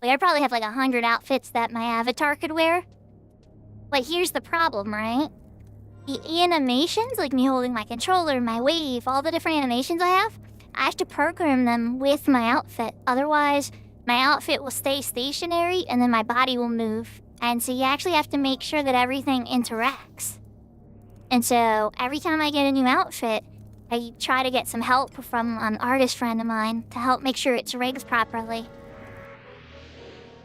Like, I probably have like 100 outfits that my avatar could wear. But here's the problem, right? The animations, like me holding my controller, my wave, all the different animations I have to program them with my outfit. Otherwise, my outfit will stay stationary and then my body will move. And so you actually have to make sure that everything interacts. And so every time I get a new outfit, I try to get some help from an artist friend of mine to help make sure it's rigged properly.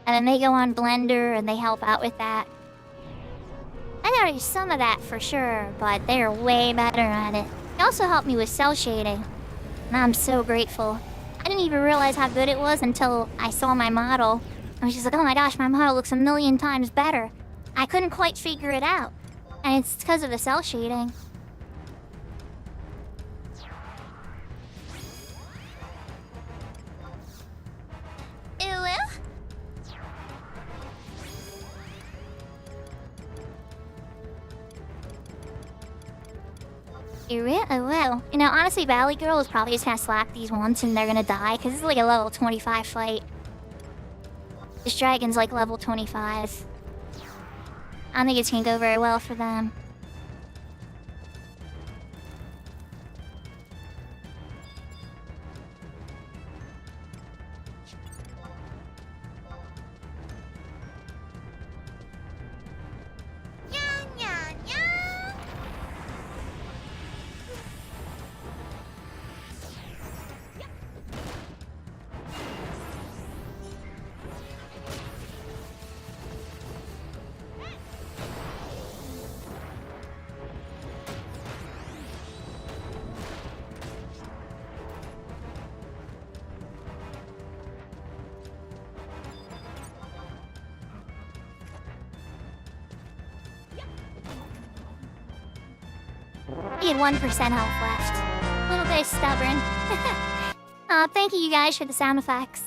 And then they go on Blender and they help out with that. I know there's some of that for sure, but they're way better at it. They also helped me with cell shading, and I'm so grateful. I didn't even realize how good it was until I saw my model. I was just like, oh my gosh, my model looks a million times better. I couldn't quite figure it out, and it's because of the cell shading. Oh well. You know, honestly, Valley Girl is probably just gonna slap these once and they're gonna die, because it's like a level 25 fight. This dragon's like level 25. I don't think it's gonna go very well for them. He had 1% health left. A little bit stubborn. Thank you guys for the sound effects.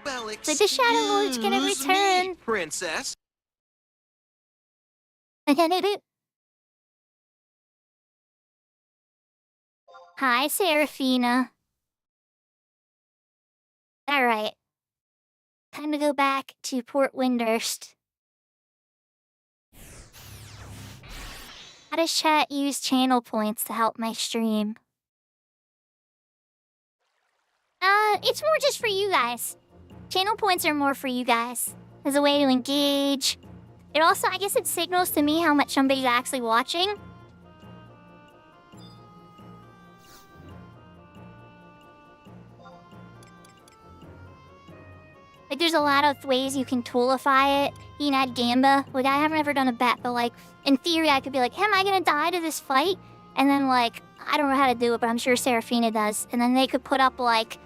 Well, But the Shadow Lord's gonna return. Me, Princess. Hi, Seraphina. Alright. Time to go back to Port Windurst. How does chat use channel points to help my stream? It's more just for you guys. Channel points are more for you guys. As a way to engage. It also, I guess it signals to me how much somebody's actually watching. Like, there's a lot of ways you can toolify it. You can add Gamba. Like, I haven't ever done a bet, but, like, in theory, I could be like, am I gonna die to this fight? And then, like, I don't know how to do it, but I'm sure Seraphina does. And then they could put up, like,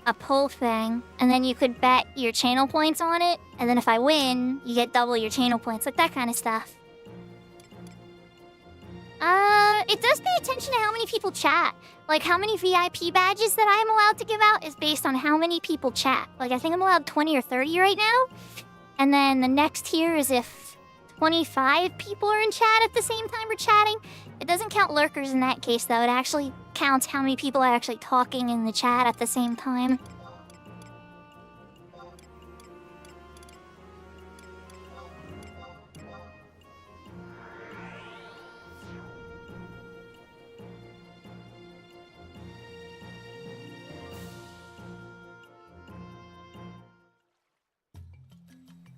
a pull thing, and then you could bet your channel points on it. And then if I win, you get double your channel points. Like, that kind of stuff. It does pay attention to how many people chat. Like, how many VIP badges that I'm allowed to give out is based on how many people chat. Like, I think I'm allowed 20 or 30 right now. And then the next tier is if 25 people are in chat at the same time we're chatting. It doesn't count lurkers in that case, though. It actually counts how many people are actually talking in the chat at the same time.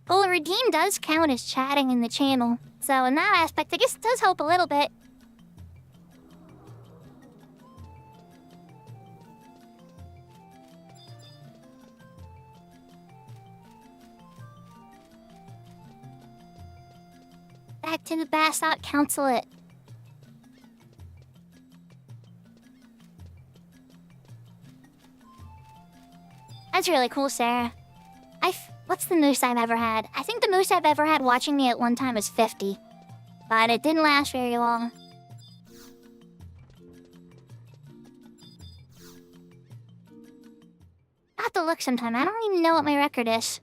Well, redeem does count as chatting in the channel. So in that aspect, I guess it does help a little bit. Back to the Basalt Consulate. That's really cool, Sarah. What's the most I've ever had? I think the most I've ever had watching me at one time was 50. But it didn't last very long. I have to look sometime. I don't even know what my record is.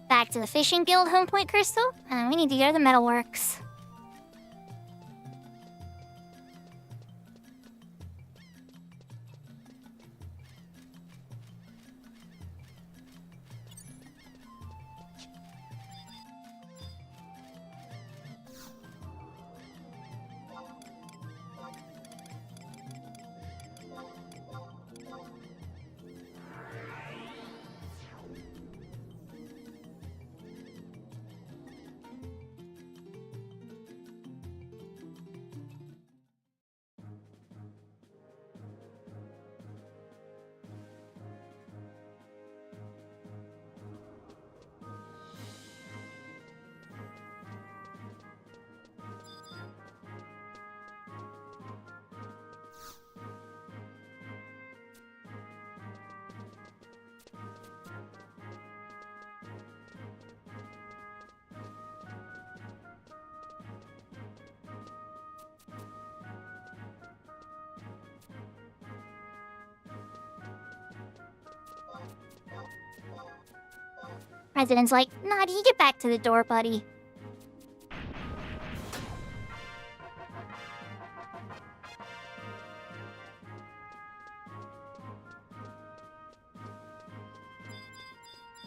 Back to the Fishing Guild home point crystal, and we need to go to the metalworks. President's like, nah, you get back to the door, buddy.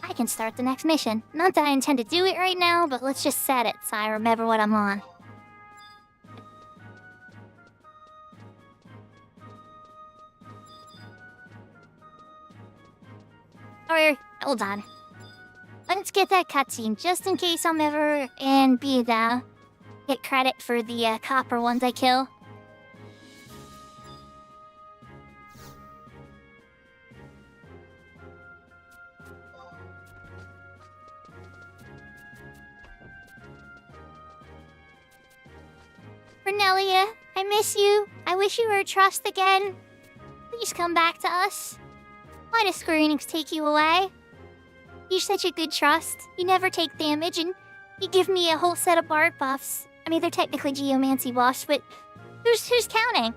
I can start the next mission. Not that I intend to do it right now, but let's just set it so I remember what I'm on. Or, hold on. Let's get that cutscene, just in case I'm ever in Bida. Get credit for the copper ones I kill. Cornelia, I miss you. I wish you were a trust again. Please come back to us. Why does Square Enix take you away? You're such a good trust. You never take damage, and you give me a whole set of bark buffs. I mean, they're technically geomancy buffs, but who's counting?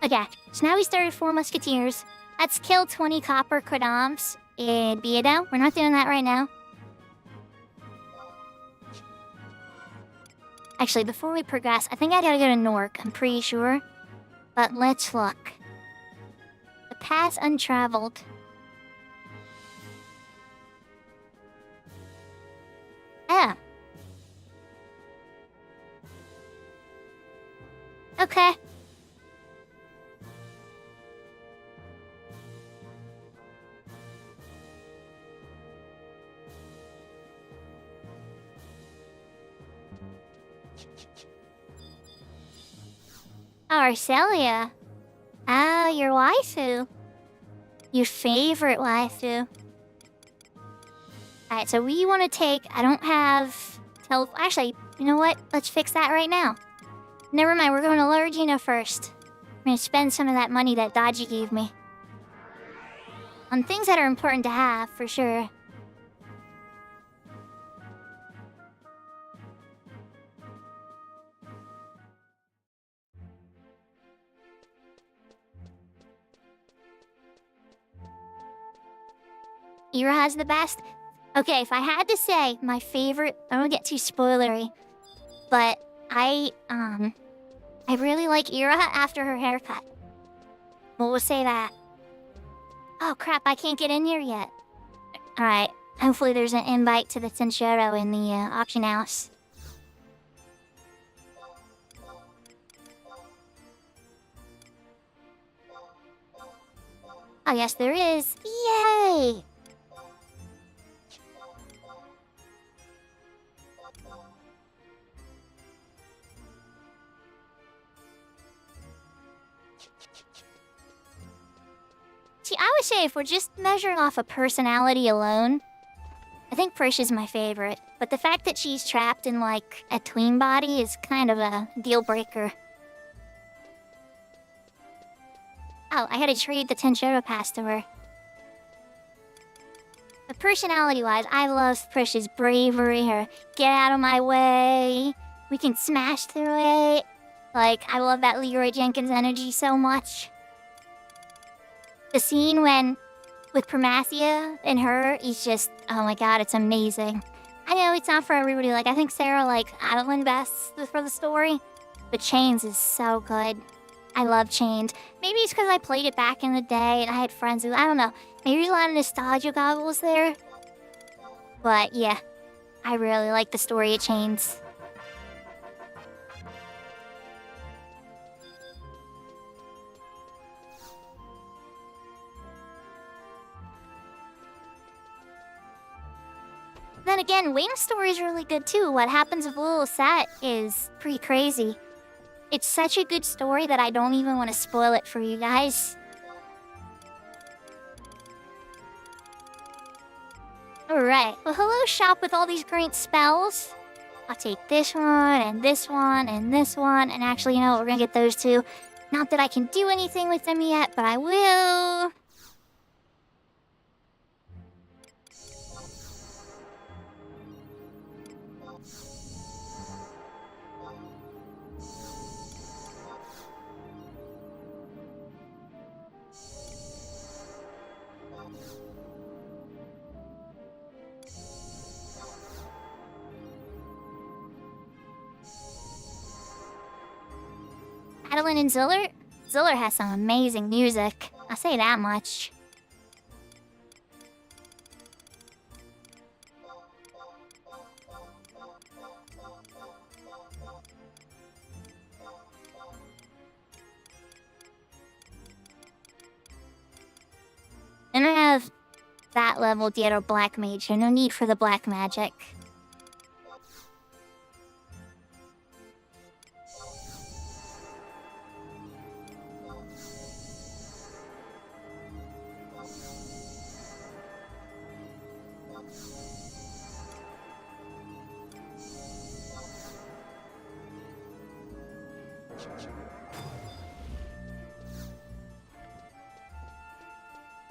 Okay, so now we started 4 musketeers. Let's kill 20 copper credams and be it out. We're not doing that right now. Actually, before we progress, I think I gotta go to Nork, I'm pretty sure. But let's look. The path untraveled. Yeah. Okay. Oh, Arcelia. Oh, your waifu. Your favorite waifu. Alright, so we want to take... I don't have... Actually, you know what? Let's fix that right now. Never mind, we're going to Lurgina first. I'm going to spend some of that money that Dodgy gave me. On things that are important to have, for sure. Ira has the best. Okay, if I had to say my favorite, I don't get too spoilery, but I really like Ira after her haircut. Well, we'll say that. Oh crap, I can't get in here yet. Alright, hopefully there's an invite to the Tenshiro in the auction house. Oh yes, there is. Yay! See, I would say if we're just measuring off a personality alone, I think Frisch is my favorite. But the fact that she's trapped in, like, a tween body is kind of a deal breaker. Oh, I had to trade the Tenshiro pass to her. But personality-wise, I love Frisch's bravery, her get out of my way, we can smash through it. Like, I love that Leroy Jenkins energy so much. The scene with Primacia and her is just, oh my god, it's amazing. I know it's not for everybody, like, I think Sarah, like, Adeline best for the story. But Chains is so good. I love Chains. Maybe it's because I played it back in the day and I had friends who, I don't know, maybe a lot of nostalgia goggles there. But yeah, I really like the story of Chains. Then again, Wing's story is really good too. What happens with Little Set is pretty crazy. It's such a good story that I don't even want to spoil it for you guys. Alright, well hello shop with all these great spells. I'll take this one, and this one, and this one, and actually, you know what, we're gonna get those two. Not that I can do anything with them yet, but I will. Adeline and Ziller? Ziller has some amazing music. I'll say that much. Then I have that level Dietro Black Mage, so no need for the black magic.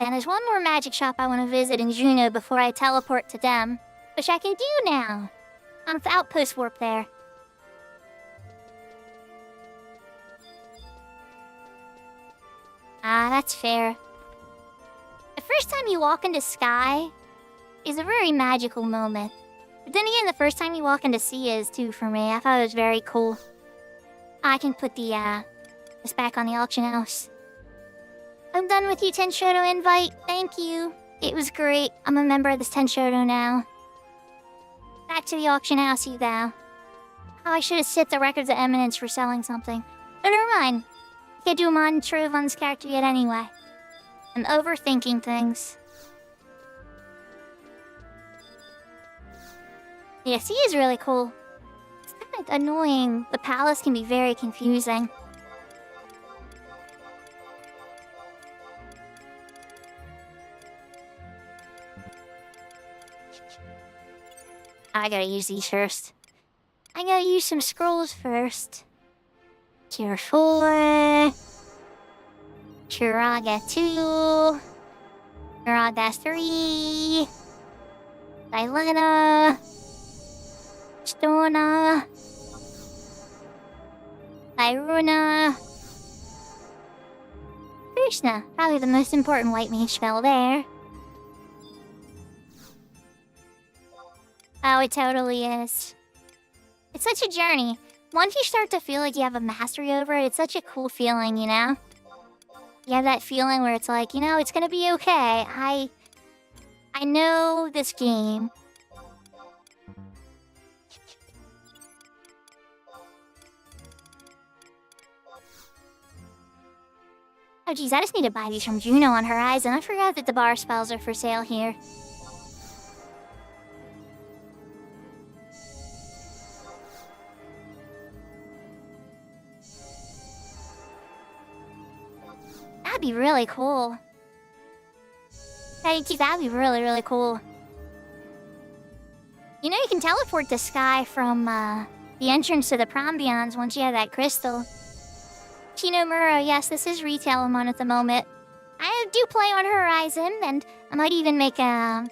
And there's one more magic shop I want to visit in Juno before I teleport to them, which I can do now. I'm the outpost warp there. Ah, that's fair. The first time you walk into Sky is a very magical moment. But then again, the first time you walk into Sea is too for me. I thought it was very cool. I can put this back on the auction house. I'm done with you, Tenshoto invite. Thank you. It was great. I'm a member of this Tenshoto now. Back to the auction house you go. Oh, I should have set the records of eminence for selling something. But never mind. Can't do a mod intro of one's character yet anyway. I'm overthinking things. Yeah, sea is really cool. It's kind of annoying. The palace can be very confusing. I gotta use these first. I gotta use some scrolls first. Tier 4. Chiraga 2. Chiraga 3. Dilena. Stona. Iruna. Krishna. Probably the most important white mage spell there. Oh, it totally is. It's such a journey. Once you start to feel like you have a mastery over it, it's such a cool feeling, you know? You have that feeling where it's like, you know, it's gonna be okay. I know this game. Oh geez, I just need to buy these from Juno on Horizon. I forgot that the bar spells are for sale here. That'd be really cool. Hey, that'd be really, really cool. You know, you can teleport to Sky from the entrance to the Prombions once you have that crystal. Shinomura, yes, this is retail I'm on at the moment. I do play on Horizon, and I might even make a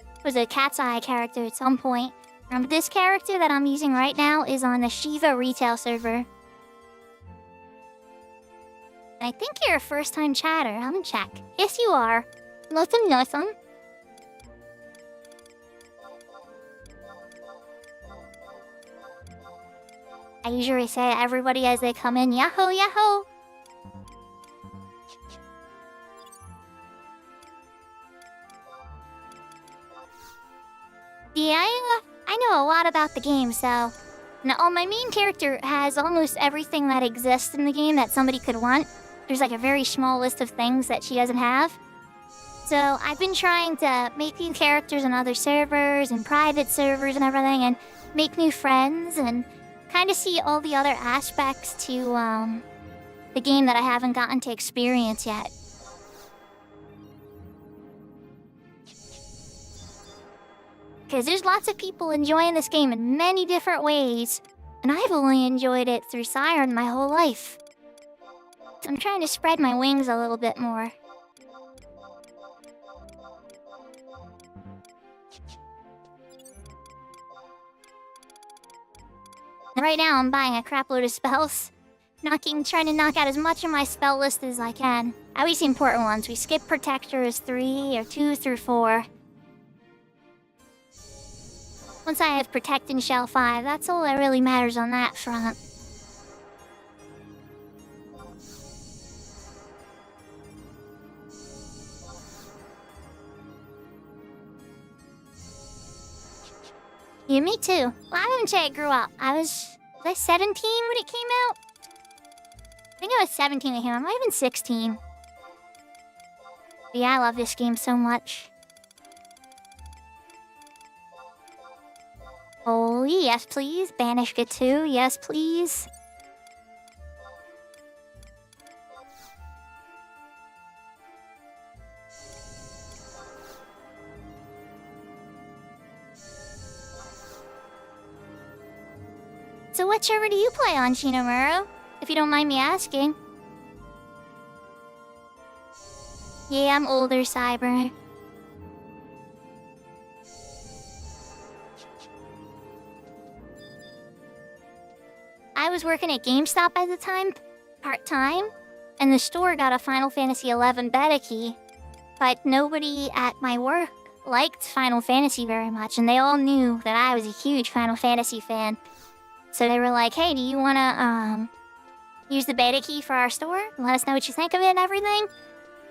Cat's Eye character at some point. This character that I'm using right now is on the Shiva retail server. I think you're a first-time chatter. I'm gonna check. Yes, you are. Nothing. I usually say to everybody as they come in, Yahoo, Yahoo! Yeah, I know a lot about the game, so... Now, my main character has almost everything that exists in the game that somebody could want. There's like a very small list of things that she doesn't have. So I've been trying to make new characters on other servers and private servers and everything, and make new friends and kind of see all the other aspects to the game that I haven't gotten to experience yet. Because there's lots of people enjoying this game in many different ways, and I've only enjoyed it through Siren my whole life. So I'm trying to spread my wings a little bit more. Right now I'm buying a crap load of spells. Trying to knock out as much of my spell list as I can. At least the important ones. We skip Protectors 3 or 2 through 4. Once I have Protect and Shell 5, that's all that really matters on that front. Yeah, me too. Well, I wouldn't say I grew up. Was I 17 when it came out? I think I was 17 when it came out. I might have been 16. But yeah, I love this game so much. Oh, yes, please. Banishka 2, yes, please. So what server do you play on, Shinomura? If you don't mind me asking. Yeah, I'm older, Cyber. I was working at GameStop at the time, part-time, and the store got a Final Fantasy XI beta key, but nobody at my work liked Final Fantasy very much, and they all knew that I was a huge Final Fantasy fan. So they were like, hey, do you wanna, use the beta key for our store? Let us know what you think of it and everything?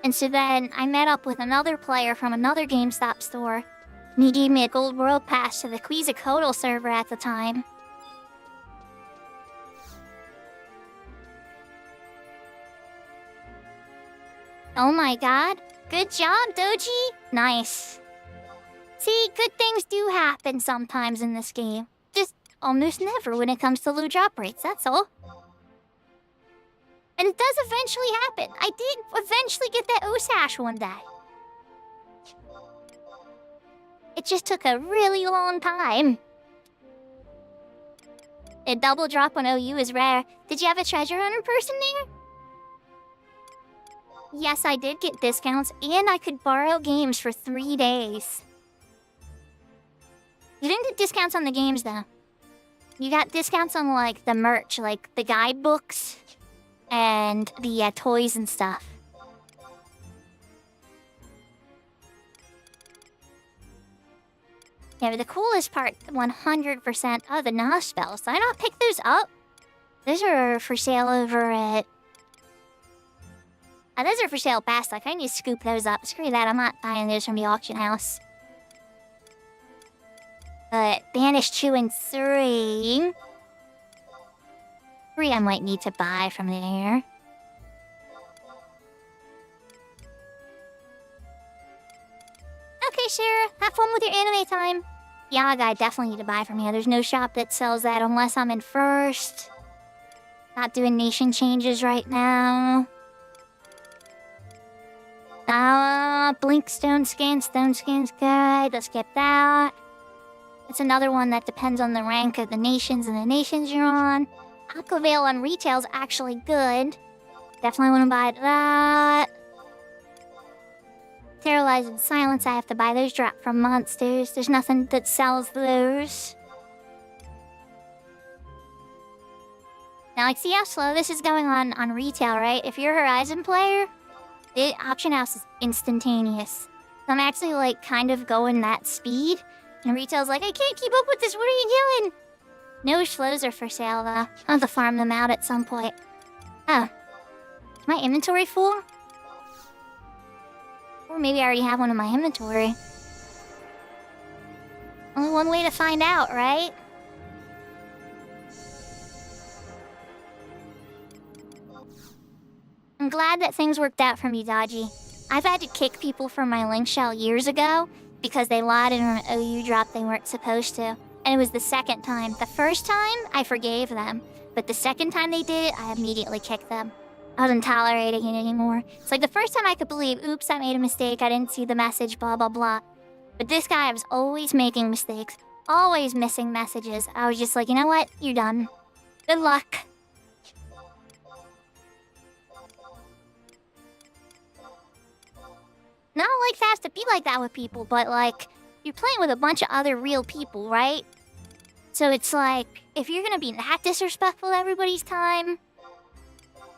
And so then I met up with another player from another GameStop store, and he gave me a gold world pass to the Quetzalcoatl server at the time. Oh my god. Good job, Doji. Nice. See, good things do happen sometimes in this game. Just almost never when it comes to loot drop rates, that's all. And it does eventually happen. I did eventually get that Osash one day. It just took a really long time. A double drop on OU is rare. Did you have a treasure hunter person there? Yes, I did get discounts, and I could borrow games for 3 days. You didn't get discounts on the games, though. You got discounts on, like, the merch, like the guidebooks and the toys and stuff. Yeah, but the coolest part, 100% of the Nah spells. Did I not pick those up? Those are for sale over at... those are for sale past. Like, I need to scoop those up. Screw that, I'm not buying those from the auction house. But Banish 2 and 3... 3 I might need to buy from there. Okay, Sarah. Have fun with your anime time. Yaga, I definitely need to buy from here. There's no shop that sells that unless I'm in first. Not doing nation changes right now. Blink Stone Skin's good. Let's skip that. It's another one that depends on the rank of the nations and the nations you're on. Aquavale on retail's actually good. Definitely want to buy that. Terrorize and Silence, I have to buy those drop from monsters. There's nothing that sells those. Now, like, see how slow this is going on retail, right? If you're a Horizon player, the auction house is instantaneous. So I'm actually, like, kind of going that speed. And retail's like, I can't keep up with this, what are you doing? No flows are for sale, though. I'll have to farm them out at some point. Oh. Is my inventory full? Or maybe I already have one in my inventory. Only one way to find out, right? I'm glad that things worked out for me, Dodgy. I've had to kick people from my link shell years ago because they lied in an OU drop they weren't supposed to. And it was the second time. The first time, I forgave them. But the second time they did it, I immediately kicked them. I wasn't tolerating it anymore. It's like the first time I could believe, oops, I made a mistake, I didn't see the message, blah, blah, blah. But this guy was always making mistakes, always missing messages. I was just like, you know what? You're done. Good luck. Not like fast to be like that with people, but like, you're playing with a bunch of other real people, right? So it's like, if you're gonna be that disrespectful to everybody's time...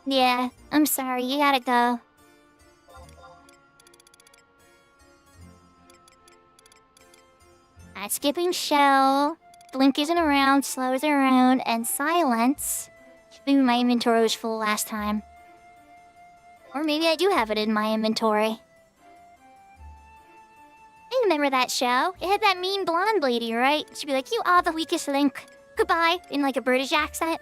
Yeah, I'm sorry, you gotta go. Skipping Shell, Blink isn't around, Slow isn't around, and Silence. Maybe my inventory was full last time. Or maybe I do have it in my inventory. I remember that show. It had that mean blonde lady, right? She'd be like, you are the weakest link. Goodbye, in like a British accent.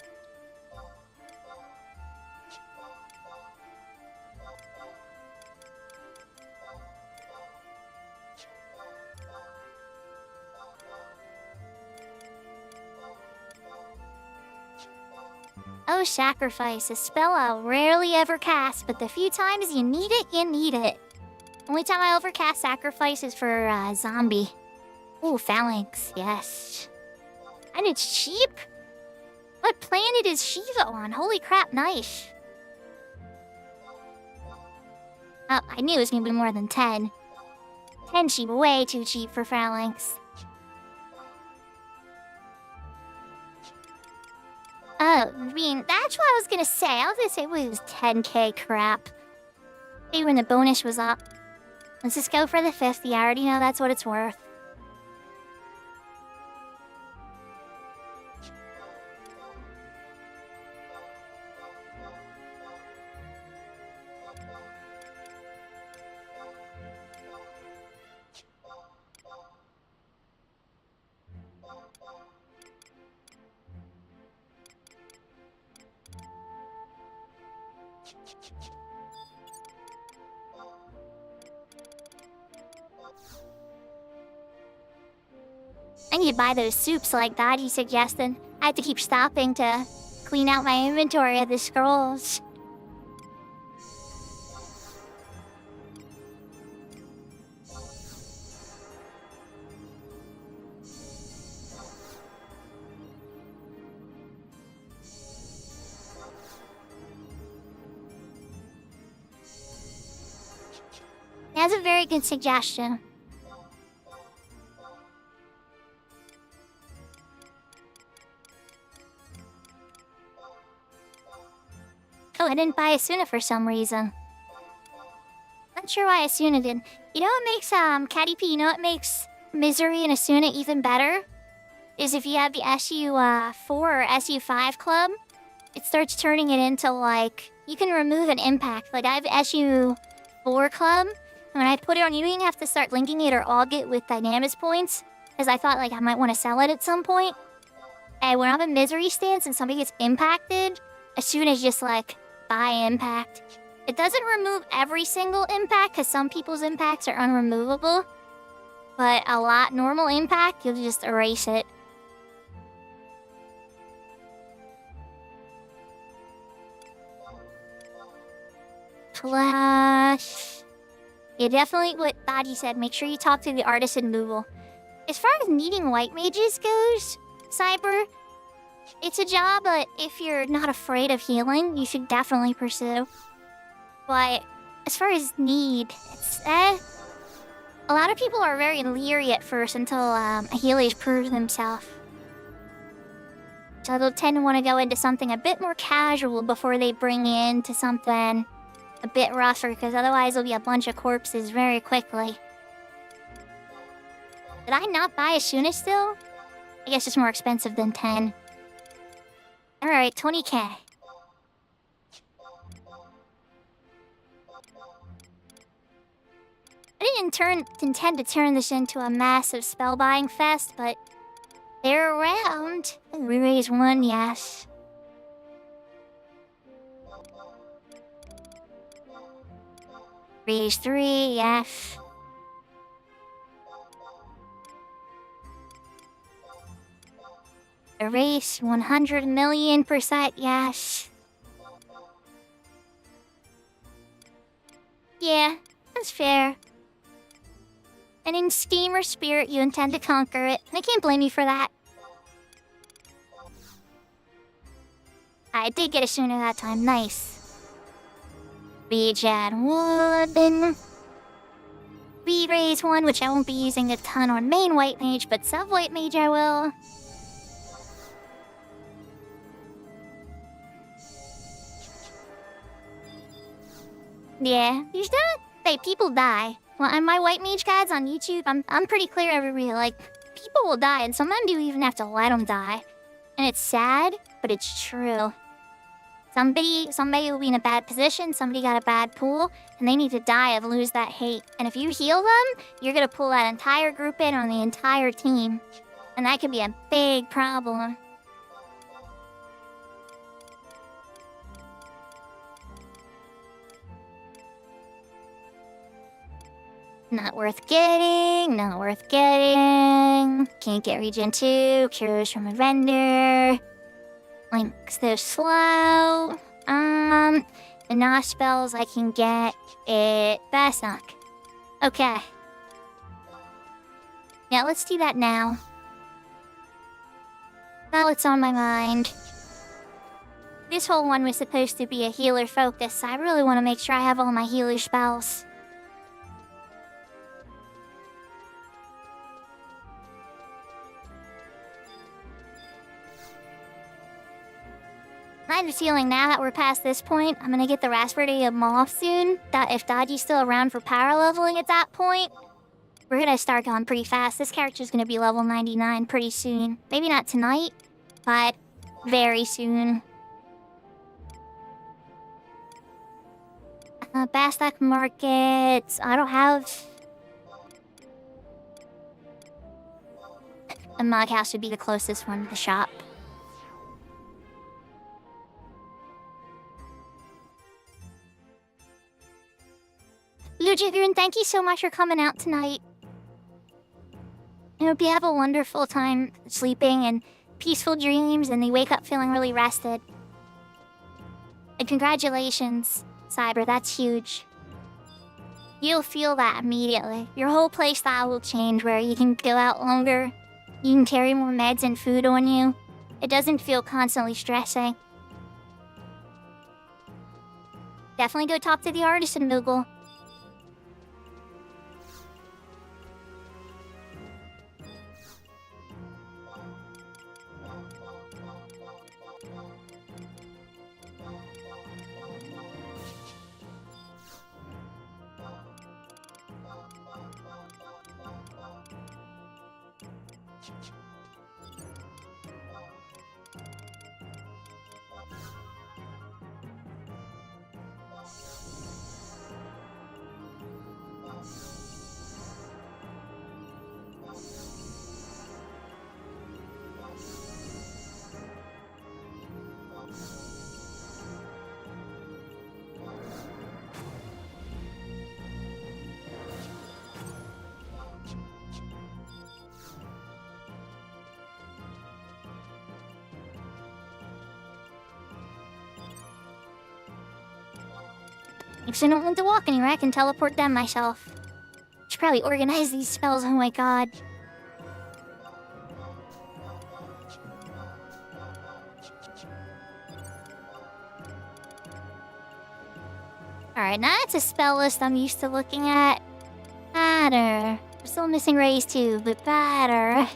Oh, Sacrifice, a spell I'll rarely ever cast, but the few times you need it, you need it. Only time I overcast Sacrifice is for Zombie. Ooh, Phalanx, yes. And it's cheap? What planet is Shiva on? Holy crap, nice. Oh, I knew it was gonna be more than 10. 10 seemed way too cheap for phalanx. Oh, I mean, that's what I was gonna say. I was gonna say it was 10k crap. Maybe when the bonus was up. Let's just go for the 50. I already know that's what it's worth. I need to buy those soups like that you suggested. I have to keep stopping to clean out my inventory of the scrolls. That's a very good suggestion. Oh, I didn't buy Asuna for some reason. Not sure why Asuna didn't. You know what makes, Catty P, you know what makes Misery and Asuna even better? Is if you have the SU4 or SU5 club, it starts turning it into, like, you can remove an impact. Like, I have the SU4 club, and when I put it on, you don't even have to start linking it or aug it with Dynamis points, because I thought, like, I might want to sell it at some point. And when I'm in Misery stance and somebody gets impacted, Asuna is just like, buy impact. It doesn't remove every single impact, because some people's impacts are unremovable. But a lot normal impact, you'll just erase it. Plus... yeah, definitely what Thaddy said, make sure you talk to the artist in Google. As far as needing white mages goes, Cyber, it's a job that if you're not afraid of healing, you should definitely pursue. But as far as need, it's a lot of people are very leery at first until a healer proves himself. So they'll tend to want to go into something a bit more casual before they bring you into something a bit rougher, because otherwise there'll be a bunch of corpses very quickly. Did I not buy a Shuna still? I guess it's more expensive than 10. Alright, 20k. I didn't intend to turn this into a massive spell buying fest, but they're around. We raise 1, yes. Raise 3, yes. Erase 100,000,000%, yes. Yeah, that's fair. And in Steam or Spirit, you intend to conquer it. I can't blame you for that. I did get a Shuna that time, nice. Rejad 1. Re-raise 1, which I won't be using a ton on main white mage, but sub-white mage I will. Yeah, these people die. Well, and my white mage guides on YouTube, I'm pretty clear everywhere. Like, people will die, and sometimes you even have to let them die. And it's sad, but it's true. Somebody will be in a bad position, somebody got a bad pool, and they need to die and lose that hate. And if you heal them, you're gonna pull that entire group in on the entire team. And that could be a big problem. Not worth getting, not worth getting. Can't get regen 2, cures from a vendor. Links, they're slow. The Nah spells I can get it Basnock. Okay. Yeah, let's do that now. Now it's on my mind. This whole one was supposed to be a healer focus, so I really want to make sure I have all my healer spells. I have a feeling now that we're past this point, I'm gonna get the Raspberry Moth soon. That if Dodgy's still around for power leveling at that point, we're gonna start going pretty fast. This character's gonna be level 99 pretty soon. Maybe not tonight, but very soon. Bastak Market. I don't have... A mug house would be the closest one to the shop. Lujigrun, thank you so much for coming out tonight. I hope you have a wonderful time sleeping and peaceful dreams and you wake up feeling really rested. And congratulations, Cyber, that's huge. You'll feel that immediately. Your whole playstyle will change where you can go out longer, you can carry more meds and food on you. It doesn't feel constantly stressing. Definitely go talk to the artisan Google. If I don't want to walk anywhere, I can teleport them myself. Should probably organize these spells, oh my god. Alright, now that's a spell list I'm used to looking at. Batter. We're still missing raise too, but batter.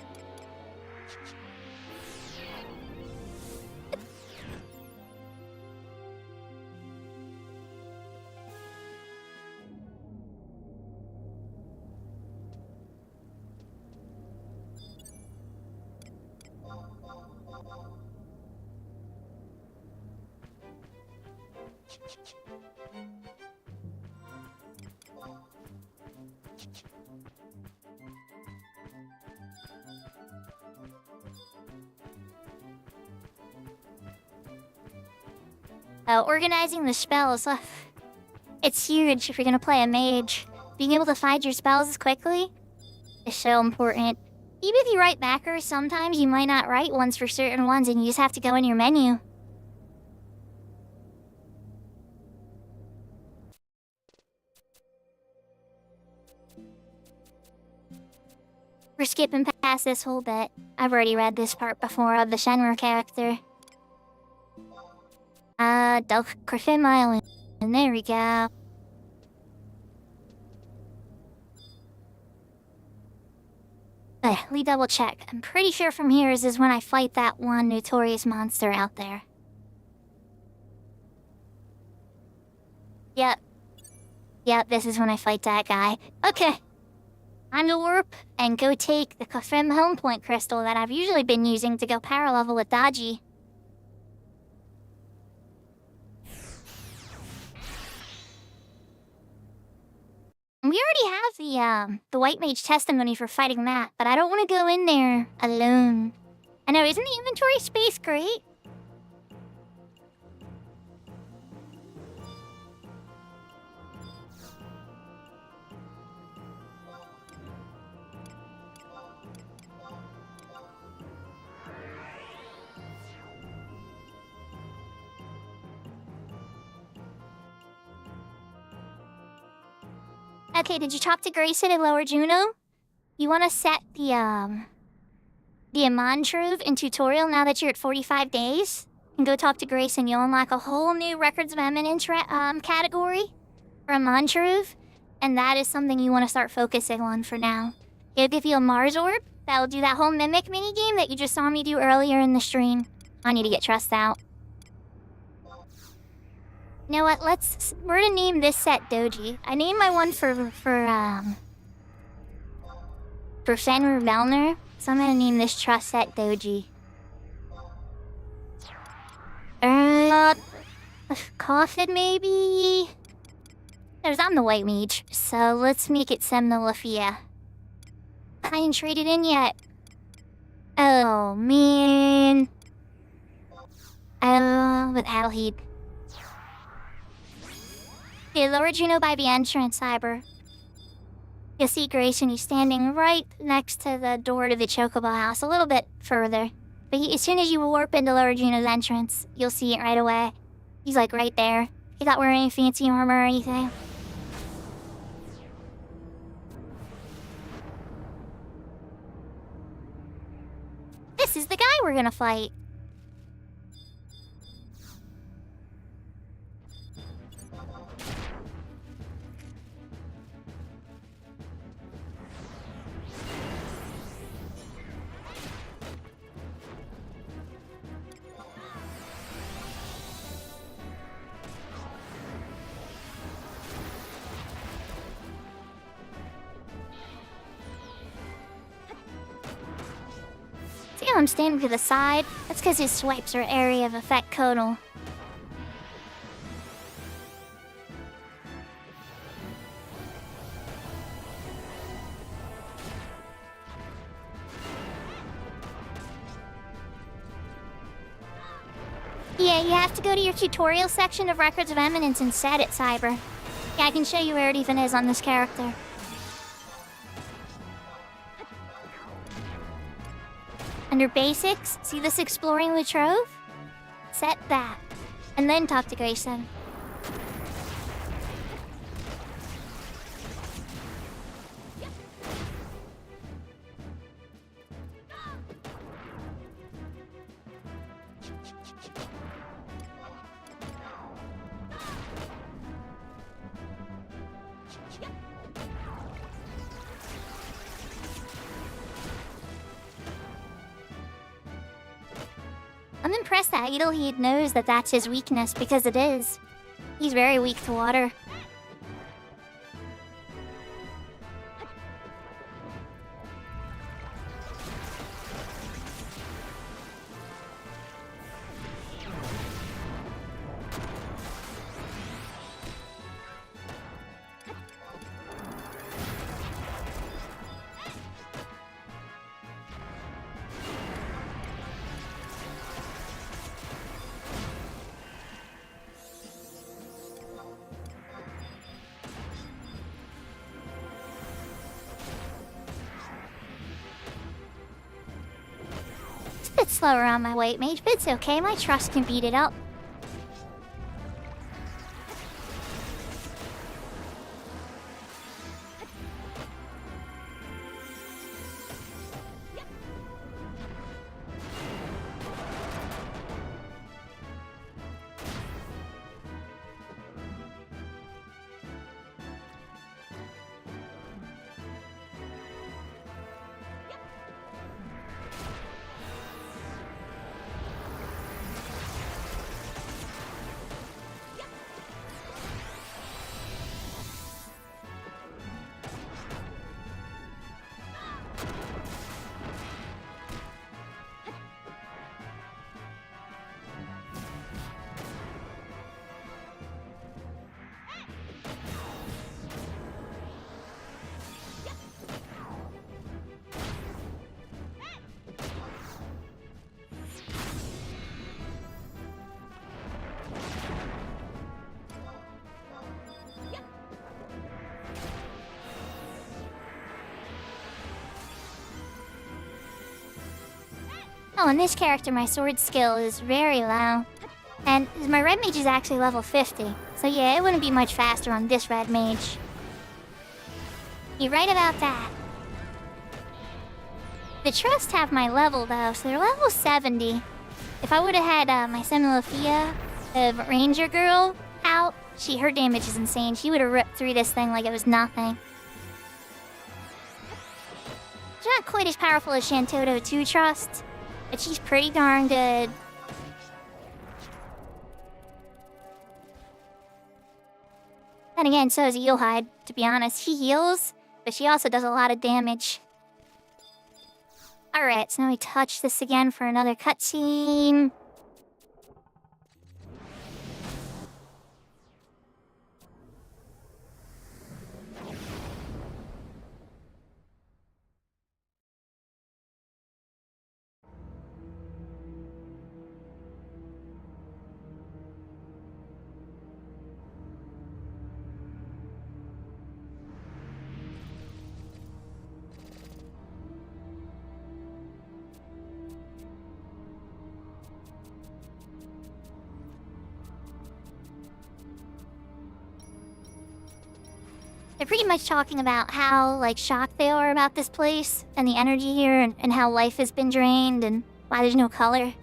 Organizing the spells. It's huge if you're gonna play a mage. Being able to find your spells quickly is so important. Even if you write backers, sometimes you might not write ones for certain ones and you just have to go in your menu. We're skipping past this whole bit. I've already read this part before of the Shenmue character. Griffin Island. And there we go. Let me double check. I'm pretty sure from here is when I fight that one notorious monster out there. Yep. Yep, this is when I fight that guy. Okay. I'm gonna warp and go take the Kafim Home Point crystal that I've usually been using to go power level with Dodgy. We already have the White Mage testimony for fighting that, but I don't want to go in there alone. I know, isn't the inventory space great? Okay, did you talk to Grayson and Lower Juno? You want to set the Amon Trove in tutorial now that you're at 45 days? and go talk to Grace and you'll unlock a whole new Records of Eminence category from Montrove, and that is something you want to start focusing on for now. He'll give you a Mars Orb that will do that whole Mimic minigame that you just saw me do earlier in the stream. I need to get Trust out. You know what, we're gonna name this set Doji. I named my one for Fenrir Velner, so I'm gonna name this Trust set Doji. Coffin maybe? I'm the white mage, so let's make it Semnolafia. I ain't traded in yet. Oh, man. With Alheed. Okay, lower Juno by the entrance, Cyber. You'll see Grace and he's standing right next to the door to the Chocobo house, a little bit further. But as soon as you warp into lower Juno's entrance, you'll see it right away. He's like right there. He's not wearing any fancy armor or anything. This is the guy we're gonna fight. See how I'm standing to the side? That's because his swipes are area of effect codal. Yeah, you have to go to your tutorial section of Records of Eminence and set it, Cyber. Yeah, I can show you where it even is on this character. Under Basics, see this Exploring the Trove? Set that. And then talk to Grayson. I'm impressed that Edelheed knows that that's his weakness, because it is. He's very weak to water. Bit slower on my weight mage, but it's okay. My trust can beat it up. Oh, and this character, my sword skill is very low. And my red mage is actually level 50. So yeah, it wouldn't be much faster on this red mage. You're right about that. The Trust have my level though, so they're level 70. If I would have had my Semilafia, the Ranger Girl, out, her damage is insane. She would have ripped through this thing like it was nothing. She's not quite as powerful as Shantoto 2 Trust, but she's pretty darn good. Then again, so is Eelhide, to be honest. She heals, but she also does a lot of damage. Alright, so now we touch this again for another cutscene. They're pretty much talking about how, like, shocked they are about this place and the energy here and how life has been drained and why there's no color.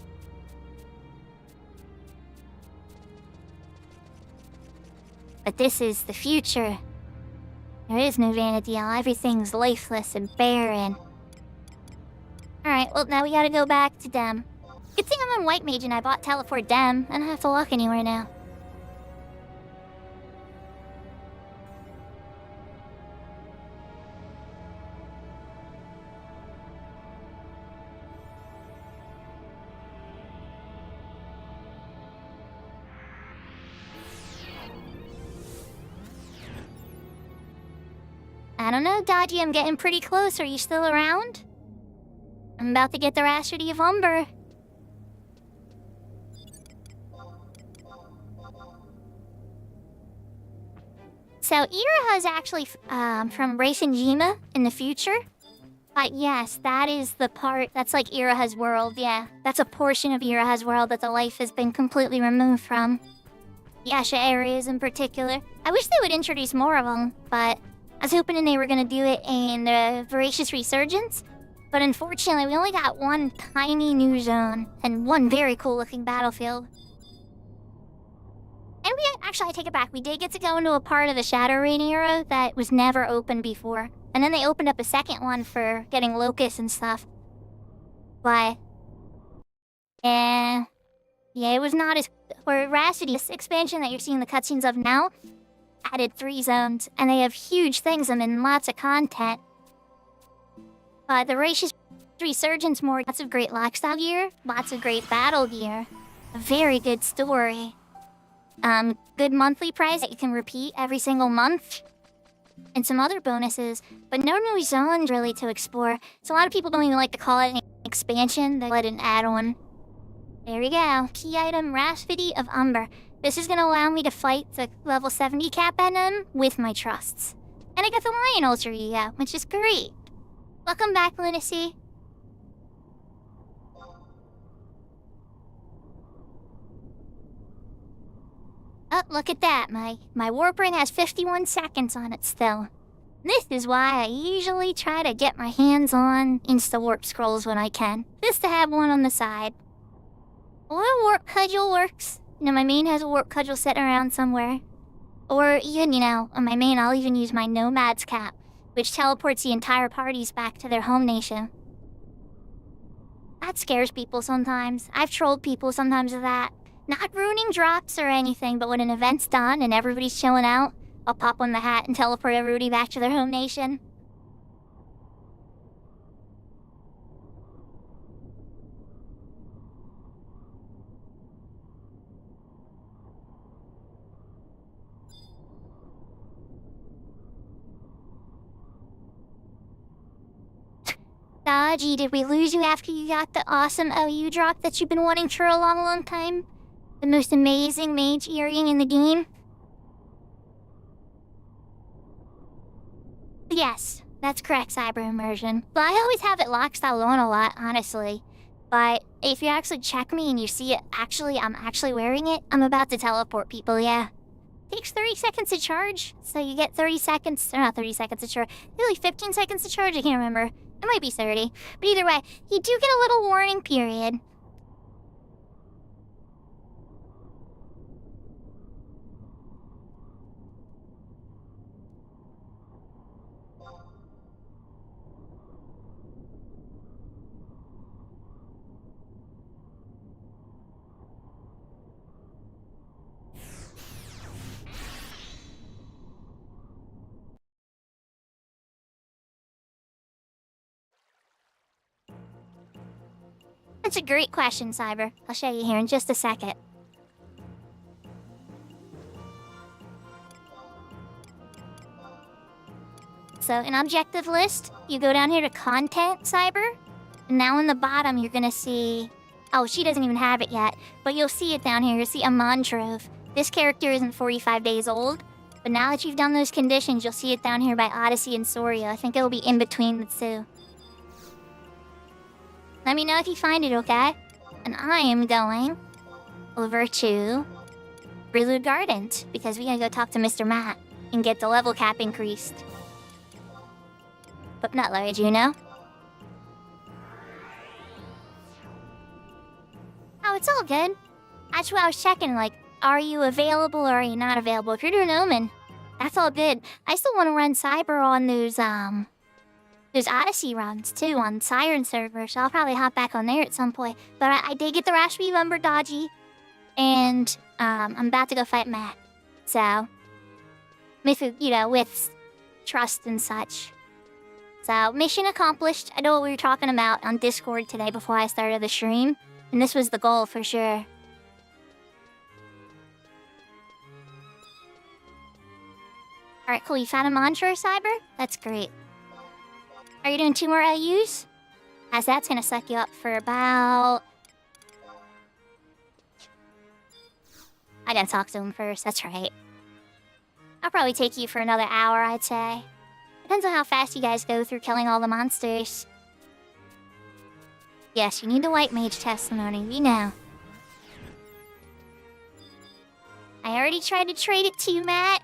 But this is the future. There is no Vanadil. Everything's lifeless and barren. Alright, well, now we gotta go back to Dem. Good thing I'm on White Mage and I bought Teleport Dem. I don't have to walk anywhere now. I don't know, Dodgy, I'm getting pretty close. Are you still around? I'm about to get the Rhapsody of Umber. So, Iraha is actually from Racing Jima in the future. But yes, that is the part, that's like Iraha's world, yeah. That's a portion of Iraha's world that the life has been completely removed from. The Asha areas in particular. I wish they would introduce more of them, but I was hoping they were going to do it in the Voracious Resurgence, but unfortunately we only got one tiny new zone and one very cool looking battlefield. And actually I take it back, we did get to go into a part of the Shadow Rain era that was never opened before. And then they opened up a second one for getting locusts and stuff. But yeah, it was not as... For Rhapsody, this expansion that you're seeing the cutscenes of now, added 3 zones, and they have huge things and lots of content. The Voracious Resurgence more, lots of great lifestyle gear, lots of great battle gear, a very good story. Good monthly price that you can repeat every single month, and some other bonuses, but no new zones really to explore. So a lot of people don't even like to call it an expansion, they let it an add-on. There we go, key item Rhapsody of Umber. This is gonna allow me to fight the level 70 cap NM with my trusts. And I got the Lion Ultra Ego, which is great. Welcome back, Lunacy. Oh, look at that. My warp ring has 51 seconds on it still. This is why I usually try to get my hands on insta-warp scrolls when I can. Just to have one on the side. Or a warp cudgel works. You know, my main has a warp cudgel sitting around somewhere. Or even, you know, on my main I'll even use my Nomad's Cap, which teleports the entire parties back to their home nation. That scares people sometimes. I've trolled people sometimes with that. Not ruining drops or anything, but when an event's done and everybody's chilling out, I'll pop on the hat and teleport everybody back to their home nation. Dodgy, did we lose you after you got the awesome OU drop that you've been wanting for a long, long time? The most amazing mage earring in the game? Yes, that's correct, Cyber Immersion. But I always have it lock style on a lot, honestly. But if you actually check me and you see it, I'm actually wearing it, I'm about to teleport people, yeah. Takes 30 seconds to charge, so you get 30 seconds, or not 30 seconds to charge, really 15 seconds to charge, I can't remember. It might be 30, but either way, you do get a little warning period. That's a great question, Cyber. I'll show you here in just a second. So in objective list, you go down here to content, Cyber. And now in the bottom, you're gonna see... Oh, she doesn't even have it yet. But you'll see it down here. You'll see a Montrove. This character isn't 45 days old. But now that you've done those conditions, you'll see it down here by Odyssey and Soria. I think it'll be in between the two. Let me know if you find it, okay? And I am going over to Prelude Gardens. Because we gotta go talk to Mr. Matt and get the level cap increased. But not large, you know? Oh, it's all good. That's what I was checking, like, are you available or are you not available? If you're doing Omen, that's all good. I still want to run Cyber on those Odyssey runs, too, on Siren server, so I'll probably hop back on there at some point. But I did get the Rashby Lumber Dodgy, and, I'm about to go fight Matt. So, with trust and such. So, mission accomplished. I know what we were talking about on Discord today before I started the stream. And this was the goal for sure. Alright, cool. You found a mantra, Cyber? That's great. Are you doing 2 more LUs? As that's gonna suck you up for about... I gotta talk to him first, that's right. I'll probably take you for another hour, I'd say. Depends on how fast you guys go through killing all the monsters. Yes, you need the White Mage testimony, we know. I already tried to trade it to you, Matt.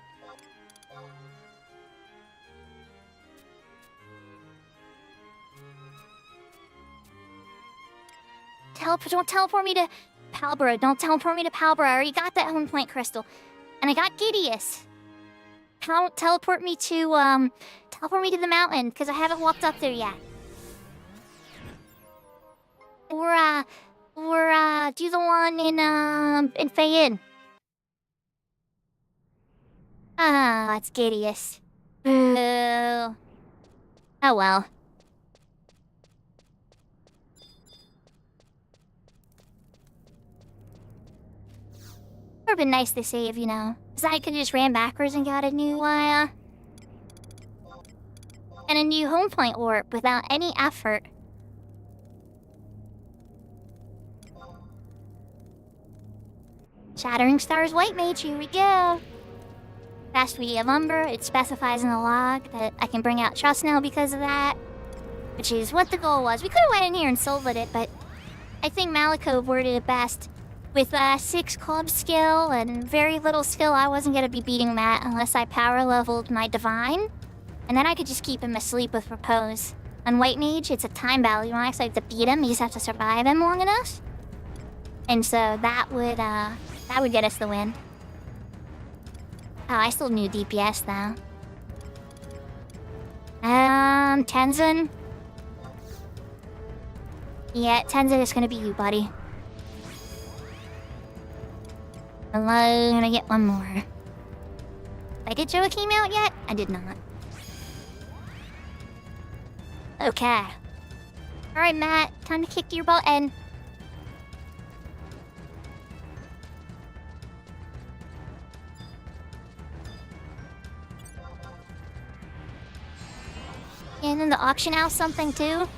Don't teleport me to Palbra. Don't teleport me to Palbra. I already got that Home Plant Crystal. And I got Gideus. Teleport me to the mountain, because I haven't walked up there yet. Or do the one in Fayin. Ah, it's Gideus. Boo. Oh well. It would've been nice to save, you know. Cause I could've just ran backwards and got a new, and a new home point orb without any effort. Shattering Stars White Mage, here we go. Fast Weedy of Umber, it specifies in the log that I can bring out Trust now because of that. Which is what the goal was. We could've went in here and soloed it, but I think Malikov worded it best. With 6 club skill and very little skill, I wasn't gonna be beating Matt unless I power leveled my Divine. And then I could just keep him asleep with Repose. On White Mage, it's a time battle. You don't actually have to beat him, you just have to survive him long enough. And so that would get us the win. Oh, I still need DPS though. Tenzin. Yeah, Tenzin is gonna be you, buddy. Hello, gonna get one more. I did Joachim out yet? I did not. Okay. Alright, Matt. Time to kick your butt in. And then the auction house something too.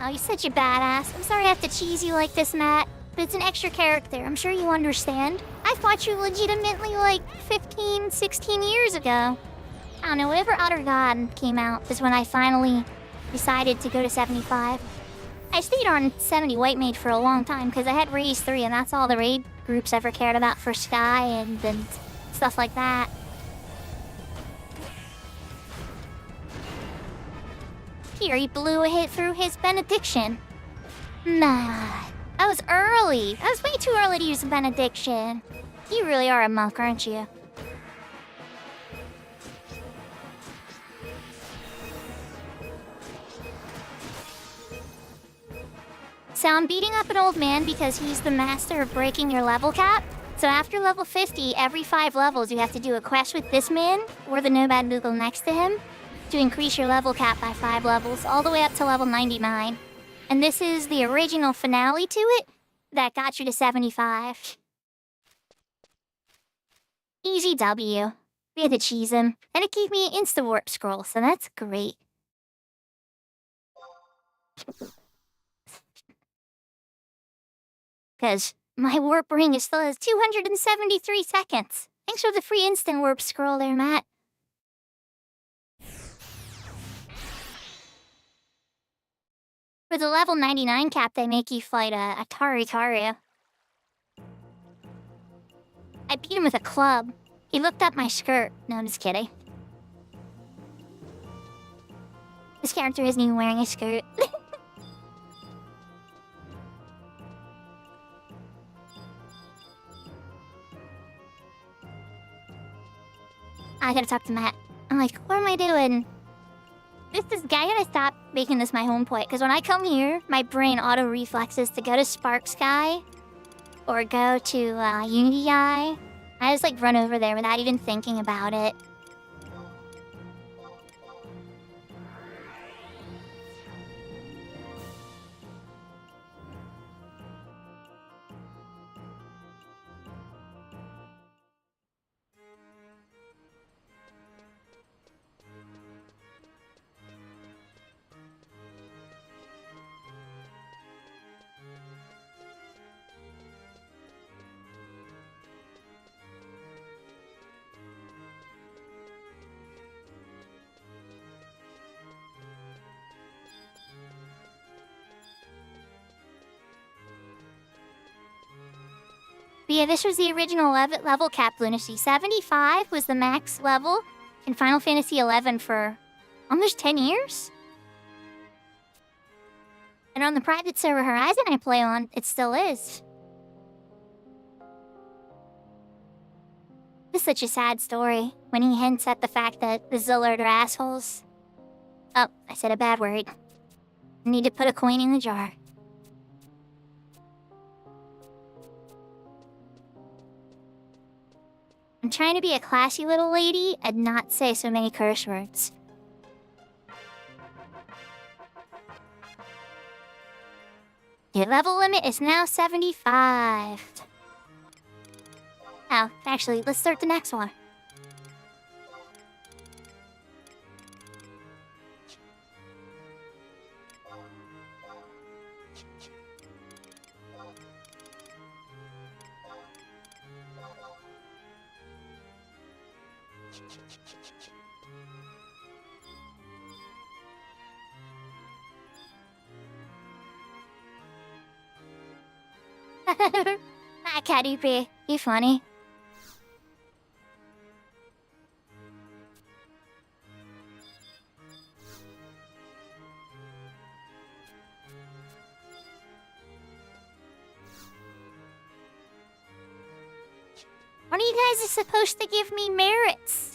Oh, you're such a badass. I'm sorry I have to cheese you like this, Matt. But it's an extra character. I'm sure you understand. I fought you legitimately like 15, 16 years ago. I don't know, whenever Outer God came out is when I finally decided to go to 75. I stayed on 70 White Mage for a long time because I had Raise 3 and that's all the raid groups ever cared about for Sky and stuff like that. Here, he blew a hit through his benediction. Nah, that was early. That was way too early to use a benediction. You really are a monk, aren't you? So I'm beating up an old man because he's the master of breaking your level cap. So after level 50, every 5 levels, you have to do a quest with this man or the Nomad Noodle next to him to increase your level cap by 5 levels, all the way up to level 99. And this is the original finale to it that got you to 75. Easy W. We had to cheese him. And it gave me an insta-warp scroll, so that's great. Because my warp ring is still has 273 seconds. Thanks for the free instant warp scroll there, Matt. For the level 99 cap, they make you fight a Taritaru. I beat him with a club. He looked up my skirt. No, I'm just kidding. This character isn't even wearing a skirt. I gotta talk to Matt. I'm like, what am I doing? I gotta stop making this my home point, because when I come here, my brain auto-reflexes to go to Spark Sky or go to Unity Eye. I just like run over there without even thinking about it. But yeah, this was the original level cap lunacy. 75 was the max level in Final Fantasy XI for almost 10 years. And on the private server Horizon I play on, it still is. It's such a sad story when he hints at the fact that the Zillard are assholes. Oh, I said a bad word. I need to put a coin in the jar. I'm trying to be a classy little lady and not say so many curse words. Your level limit is now 75. Oh, actually, let's start the next one. Hi, Caddy P. You funny. One of you guys is supposed to give me merits.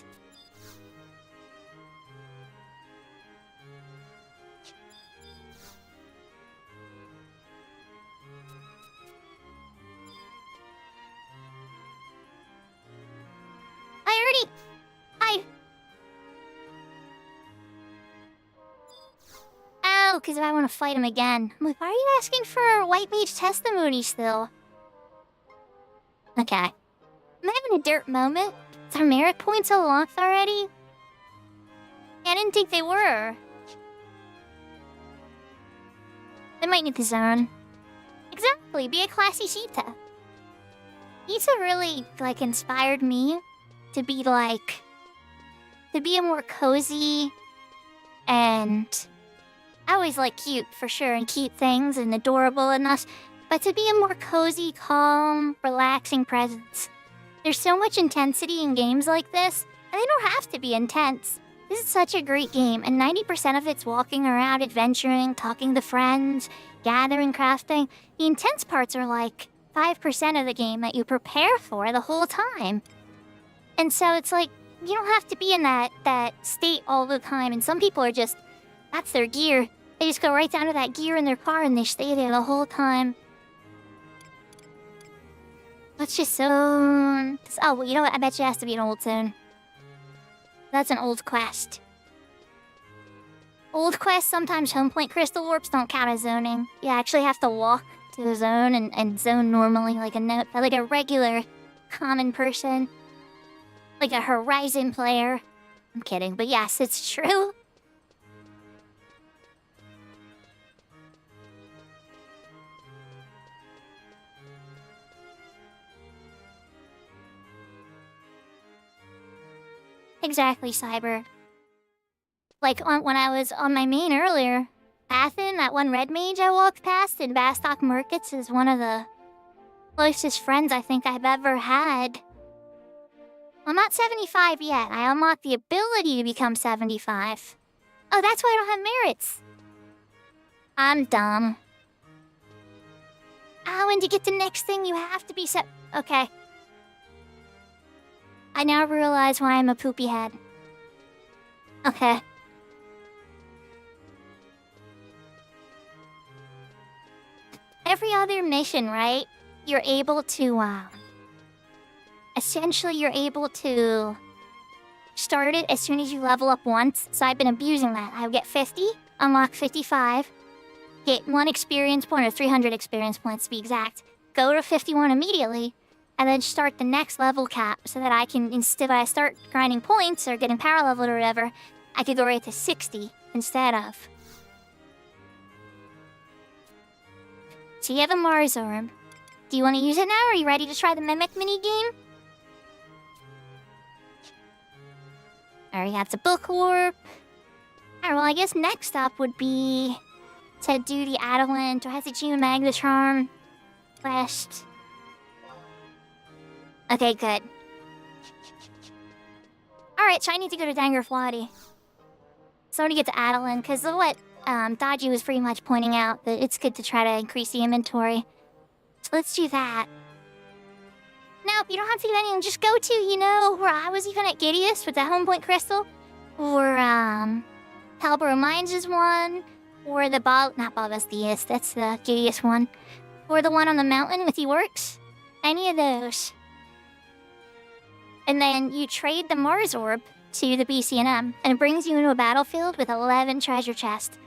Oh, because I want to fight him again. I'm like, why are you asking for a white mage testimony still? Okay. I'm having a dirt moment. Is our merit points unlocked already? I didn't think they were. They might need the zone. Exactly, be a classy Sheeta. Sheeta really, like, inspired me to be, like... to be a more cozy and... I always like cute, for sure, and cute things and adorable and us, but to be a more cozy, calm, relaxing presence. There's so much intensity in games like this, and they don't have to be intense. This is such a great game, and 90% of it's walking around, adventuring, talking to friends, gathering, crafting. The intense parts are like 5% of the game that you prepare for the whole time. And so it's like, you don't have to be in that state all the time, and some people are just, that's their gear. They just go right down to that gear in their car and they stay there the whole time. Let's just so... Oh, well, you know what? I bet you it has to be an old tune. That's an old quest. old quests, sometimes home point crystal warps don't count as zoning. You actually have to walk to the zone and zone normally like a regular common person. Like a Horizon player. I'm kidding, but yes, it's true. Exactly, Cyber. Like, when I was on my main earlier, Athen, that one red mage I walked past in Bastok Markets, is one of the closest friends I think I've ever had. I'm not 75 yet. I unlocked the ability to become 75. Oh, that's why I don't have merits. I'm dumb. Oh, and to get the next thing, you have to be Okay. I now realize why I'm a poopy head. Okay. Every other mission, right? You're able to, essentially, you're able to start it as soon as you level up once. So I've been abusing that. I would get 50, unlock 55, get 1 experience point, or 300 experience points to be exact, go to 51 immediately, and then start the next level cap so that I can, instead I start grinding points or getting power leveled or whatever, I could go right to 60 instead of. So you have a Mars Orb. Do you want to use it now, or are you ready to try the Mimic minigame? Alright, that's a Book Orb. Alright, well I guess next up would be to do the Adelant or Hesichu Magnetron quest. Okay, good. Alright, so I need to go to Dangerfwadi. So I want to get to Adelant, because what Daji was pretty much pointing out, that it's good to try to increase the inventory. So let's do that. Nope, you don't have to get anything. Just go to, where I was even at Gideus with the home point crystal. Or, Palboro Mines is one. Or the not Babas Dias, that's the Gideus one. Or the one on the mountain with the orcs. Any of those. And then you trade the Mars Orb to the BCNM, and it brings you into a battlefield with 11 treasure chests.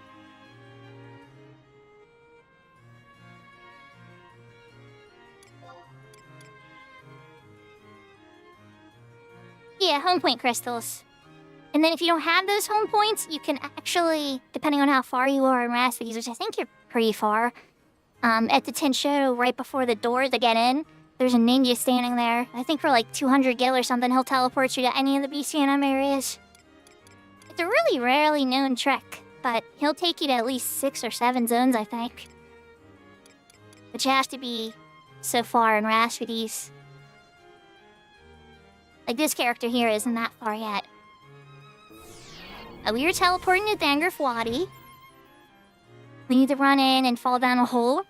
Yeah, home point crystals. And then if you don't have those home points, you can actually, depending on how far you are in Raspides, which I think you're pretty far, at the Tensho right before the door to get in, there's a ninja standing there. I think for like 200 gil or something, he'll teleport you to any of the BCNM areas. It's a really rarely known trick, but he'll take you to at least 6 or 7 zones, I think. But you have to be so far in Raspides. Like, this character here isn't that far yet. We are teleporting to Dangerfwadi. We need to run in and fall down a hole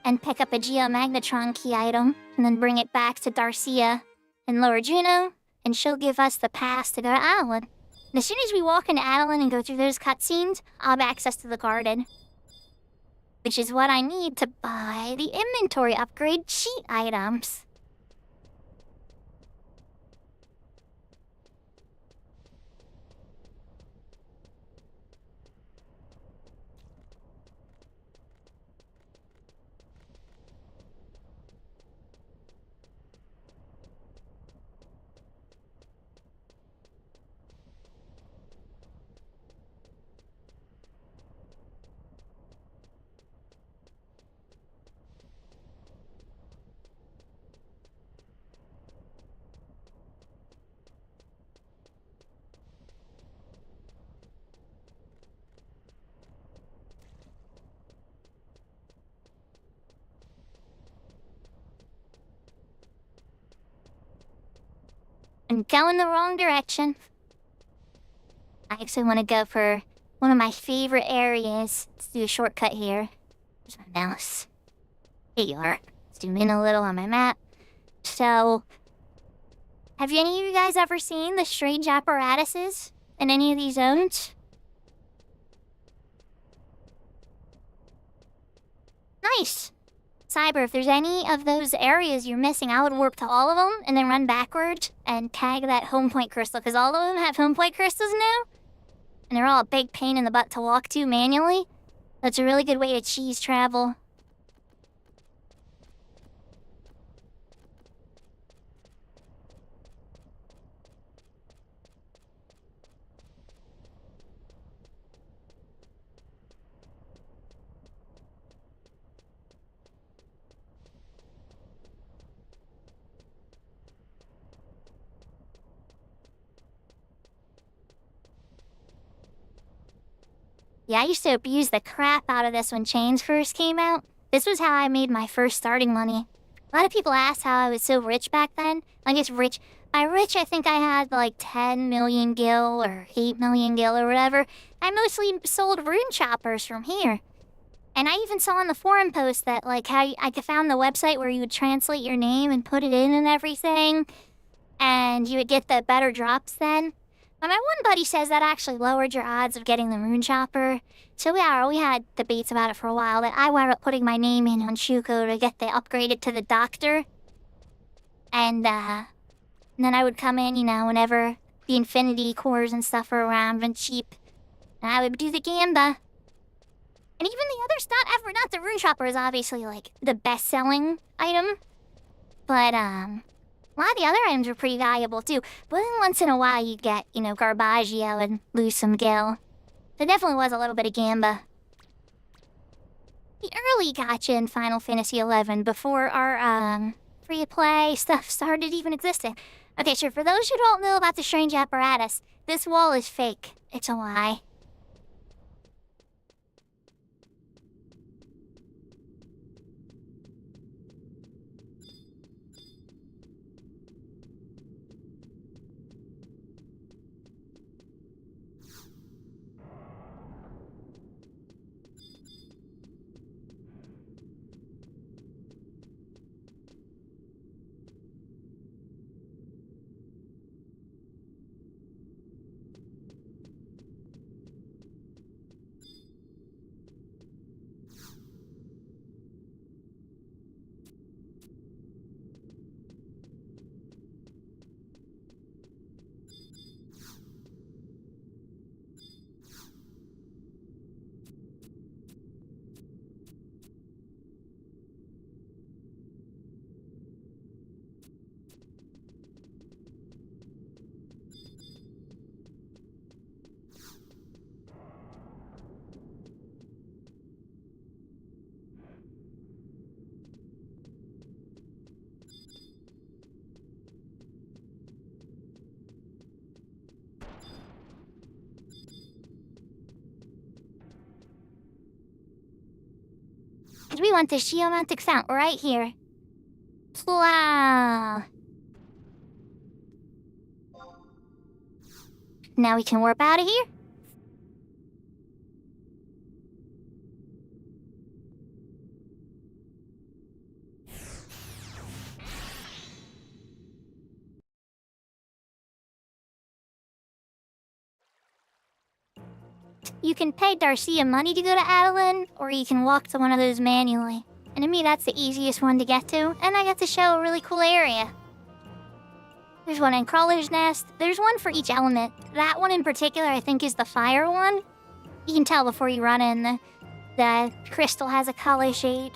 and pick up a Geomagnetron key item, and then bring it back to Darcia in Lower Juno, and she'll give us the pass to go to Adelan. And as soon as we walk into Adelan and go through those cutscenes, I'll have access to the garden. Which is what I need to buy the inventory upgrade cheat items. I'm going the wrong direction. I actually want to go for one of my favorite areas. Let's do a shortcut here. Where's my mouse? Here you are. Zoom in a little on my map. So, have any of you guys ever seen the strange apparatuses in any of these zones? Nice! Cyber, if there's any of those areas you're missing, I would warp to all of them and then run backwards and tag that home point crystal, because all of them have home point crystals now. and they're all a big pain in the butt to walk to manually. That's a really good way to cheese travel. Yeah, I used to abuse the crap out of this when chains first came out. This was how I made my first starting money. A lot of people asked how I was so rich back then. I guess rich. By rich, I think I had like 10 million gil or 8 million gil or whatever. I mostly sold rune choppers from here. And I even saw on the forum post that like how I found the website where you would translate your name and put it in and everything. And you would get the better drops then. But my one buddy says that actually lowered your odds of getting the rune chopper. So yeah, we had debates about it for a while, that I wound up putting my name in on Shuko to get the upgraded to the doctor. And then I would come in, you know, whenever the infinity cores and stuff were around and cheap. And I would do the gamba. And even the other stuff, not the rune chopper is obviously like the best-selling item. But a lot of the other items were pretty valuable too. But then once in a while you'd get, you know, Garbaggio and lose some gil. There definitely was a little bit of gamba. The early gacha in Final Fantasy XI before our free-to-play stuff started even existing. Okay, sure, for those who don't know about the strange apparatus, this wall is fake. It's a lie. Because we want this geomantic fountain right here. Wow. Now we can warp out of here. You can pay Darcia money to go to Adeline, or you can walk to one of those manually. And to me, that's the easiest one to get to, and I got to show a really cool area. There's one in Crawler's Nest. There's one for each element. That one in particular, I think, is the fire one. You can tell before you run in. The crystal has a color shade.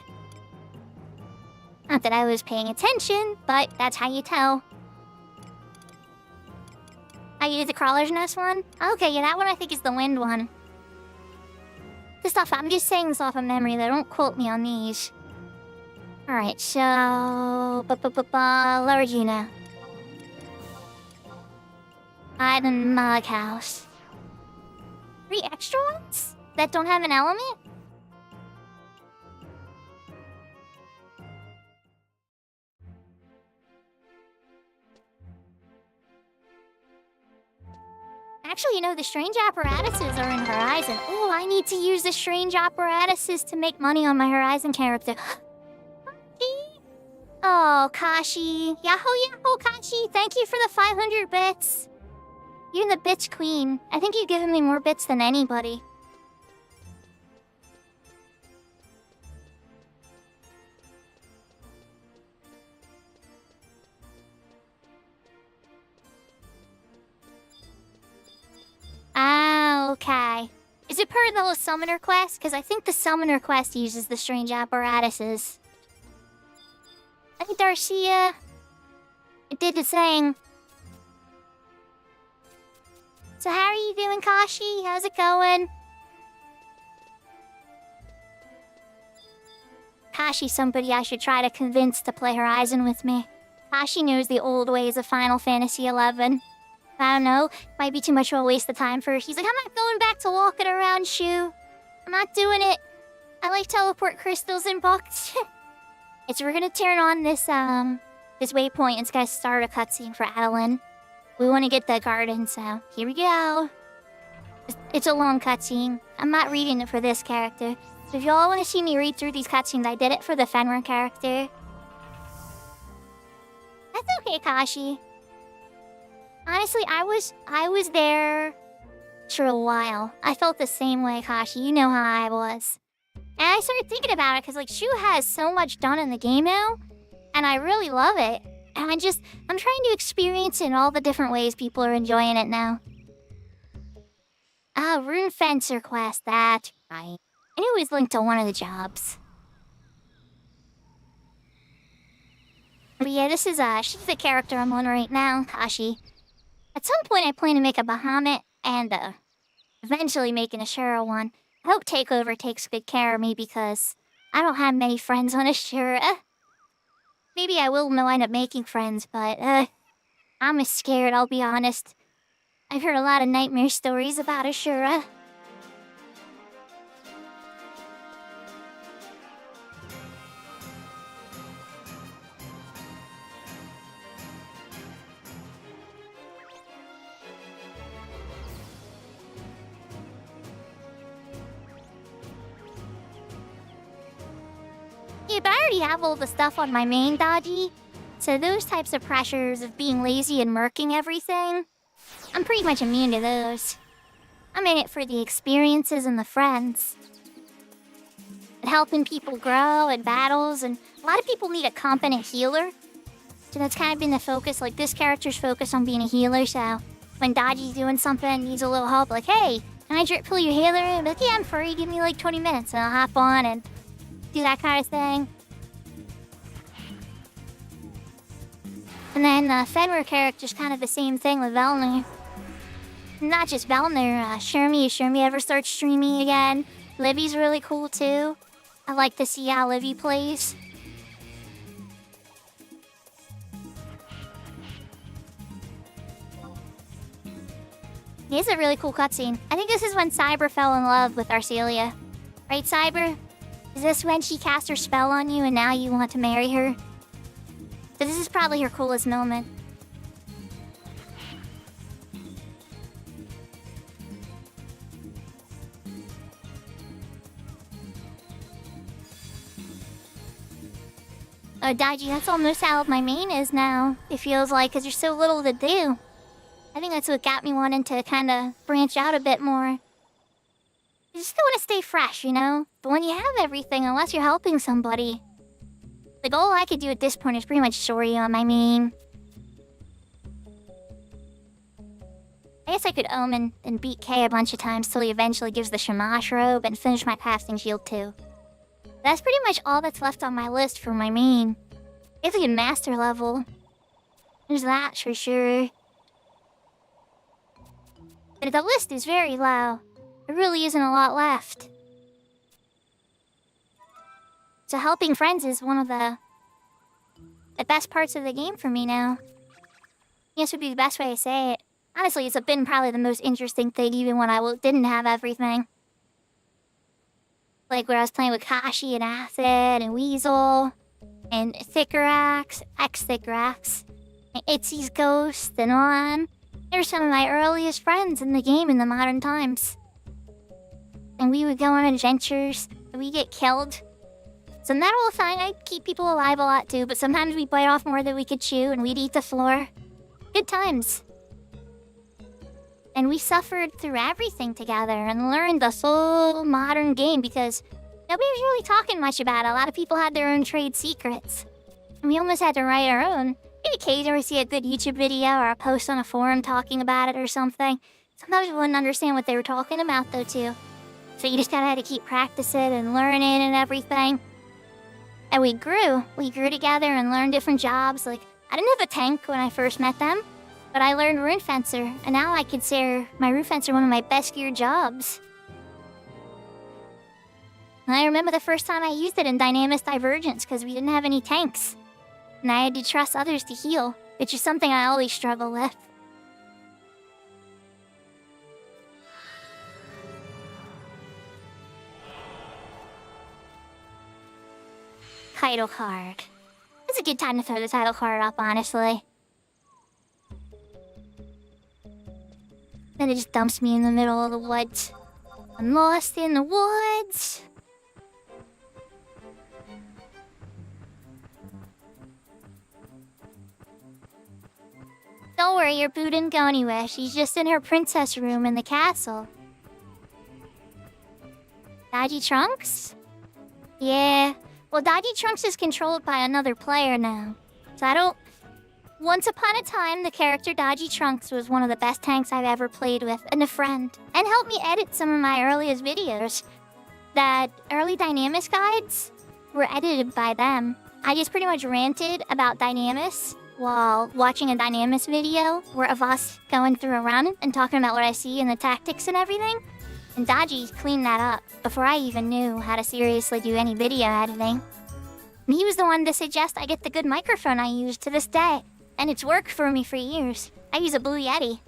Not that I was paying attention, but that's how you tell. Oh, you did the Crawler's Nest one? Okay, yeah, that one I think is the wind one. This stuff, I'm just saying this off of memory, though. Don't quote me on these. Alright, so... Largina. Island Mug House. 3 extra ones? That don't have an element? Actually, you know, the strange apparatuses are in Horizon. Oh, I need to use the strange apparatuses to make money on my Horizon character. Oh, Kashi. Yahoo, Kashi. Thank you for the 500 bits. You're the bitch queen. I think you've given me more bits than anybody. Ah, okay. Is it part of the whole summoner quest? Because I think the summoner quest uses the strange apparatuses. Hey, Darcia. It did the thing. So how are you doing, Kashi? How's it going? Kashi's somebody I should try to convince to play Horizon with me. Kashi knows the old ways of Final Fantasy XI. I don't know, might be too much of a waste of time for her. He's like, I'm not going back to walking around, Shu. I'm not doing it. I like teleport crystals and books. We're gonna turn on this waypoint and it's gonna start a cutscene for Adeline. We want to get the garden, so here we go. It's a long cutscene. I'm not reading it for this character. So if y'all want to see me read through these cutscenes, I did it for the Fenrir character. That's okay, Kashi. Honestly, I was there for a while. I felt the same way, Kashi. You know how I was. And I started thinking about it because, like, Shu has so much done in the game now, and I really love it. And I'm trying to experience it in all the different ways people are enjoying it now. Rune Fencer quest, that. Right. I knew it was linked to one of the jobs. But yeah, this is, she's the character I'm on right now, Kashi. At some point I plan to make a Bahamut, and, eventually make an Ashura one. I hope Takeover takes good care of me because I don't have many friends on Ashura. Maybe I will wind up making friends, but, I'm scared, I'll be honest. I've heard a lot of nightmare stories about Ashura. Yeah, but I already have all the stuff on my main Dodgy. So those types of pressures of being lazy and murking everything, I'm pretty much immune to those. I'm in it for the experiences and the friends. And helping people grow in battles, and a lot of people need a competent healer. So that's kind of been the focus, like this character's focused on being a healer, so when Dodgy's doing something, needs a little help, like, hey, can I drip pull your healer? And like, yeah, I'm free, give me like 20 minutes, and I'll hop on and do that kind of thing. And then the Fenrir character's kind of the same thing with Velner. Not just Velner, Shermie ever starts streaming again. Livy's really cool too. I like to see how Livy plays. Here's a really cool cutscene. I think this is when Cyber fell in love with Arcelia. Right, Cyber? Is this when she cast her spell on you and now you want to marry her? So this is probably her coolest moment. Oh, Daiji, that's almost how my main is now. It feels like, because there's so little to do. I think that's what got me wanting to kind of branch out a bit more. You just still want to stay fresh, you know? But when you have everything, unless you're helping somebody, like, all I could do at this point is pretty much story on my main. I guess I could Omen and beat Kay a bunch of times till he eventually gives the Shamash robe and finish my casting shield too. That's pretty much all that's left on my list for my main. If we can master level, there's that for sure. But the list is very low. There really isn't a lot left. So helping friends is one of the best parts of the game for me now. I guess would be the best way to say it. Honestly, it's been probably the most interesting thing even when I didn't have everything. Like where I was playing with Kashi and Acid and Weasel and Thickerax, ex-Thickerax, and Itzy's Ghost and on. They're some of my earliest friends in the game in the modern times. And we would go on adventures, and we get killed. So that whole thing, I'd keep people alive a lot too, but sometimes we'd bite off more than we could chew, and we'd eat the floor. Good times. And we suffered through everything together and learned this whole modern game because nobody was really talking much about it. A lot of people had their own trade secrets. And we almost had to write our own. Maybe occasionally see a good YouTube video or a post on a forum talking about it or something. Sometimes we wouldn't understand what they were talking about though too. So you just gotta have to keep practicing and learning and everything. And we grew together and learned different jobs. Like, I didn't have a tank when I first met them, but I learned Rune Fencer, and now I consider my Rune Fencer one of my best geared jobs. And I remember the first time I used it in Dynamis Divergence because we didn't have any tanks. And I had to trust others to heal, which is something I always struggle with. Title card. It's a good time to throw the title card up, honestly. Then it just dumps me in the middle of the woods. I'm lost in the woods. Don't worry, your boo didn't go anywhere. She's just in her princess room in the castle. Dodgy Trunks? Yeah. Well, Dodgy Trunks is controlled by another player now. So I don't... Once upon a time, the character Dodgy Trunks was one of the best tanks I've ever played with, and a friend. And helped me edit some of my earliest videos. That early Dynamis guides were edited by them. I just pretty much ranted about Dynamis while watching a Dynamis video where of us going through a run and talking about what I see and the tactics and everything. And Dodgy cleaned that up before I even knew how to seriously do any video editing. And he was the one to suggest I get the good microphone I use to this day. And it's worked for me for years. I use a Blue Yeti.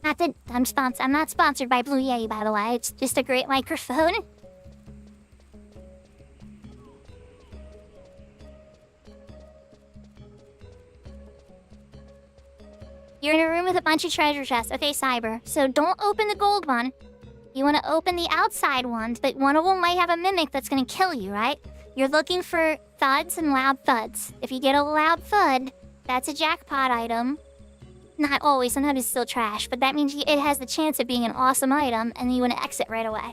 Not that I'm not sponsored by Blue Yeti, by the way. It's just a great microphone. You're in a room with a bunch of treasure chests. Okay, Cyber. So don't open the gold one. You want to open the outside ones, but one of them might have a mimic that's going to kill you, right? You're looking for thuds and loud thuds. If you get a loud thud, that's a jackpot item. Not always, sometimes it's still trash, but that means it has the chance of being an awesome item, and you want to exit right away.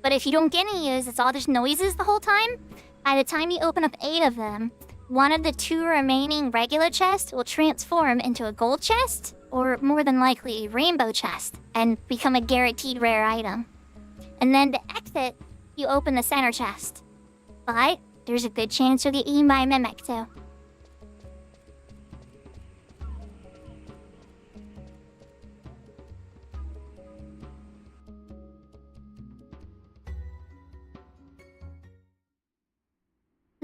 But if you don't get any use, it's all just noises the whole time. By the time you open up 8 of them, one of the 2 remaining regular chests will transform into a gold chest, or more than likely a rainbow chest, and become a guaranteed rare item. And then to exit, you open the center chest. But there's a good chance you'll get eaten by a mimic too.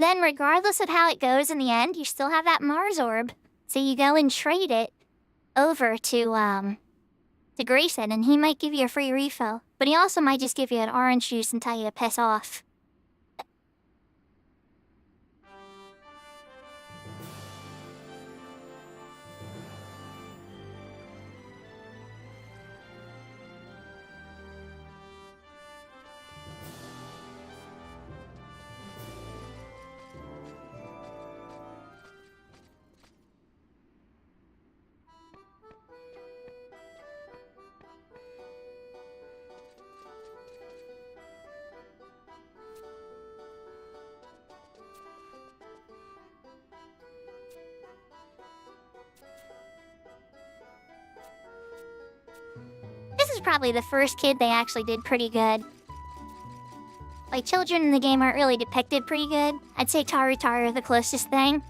Then, regardless of how it goes in the end, you still have that Mars orb. So you go and trade it over to Grayson, and he might give you a free refill. But he also might just give you an orange juice and tell you to piss off. This is probably the first kid they actually did pretty good. Like, children in the game aren't really depicted pretty good. I'd say Taru the closest thing.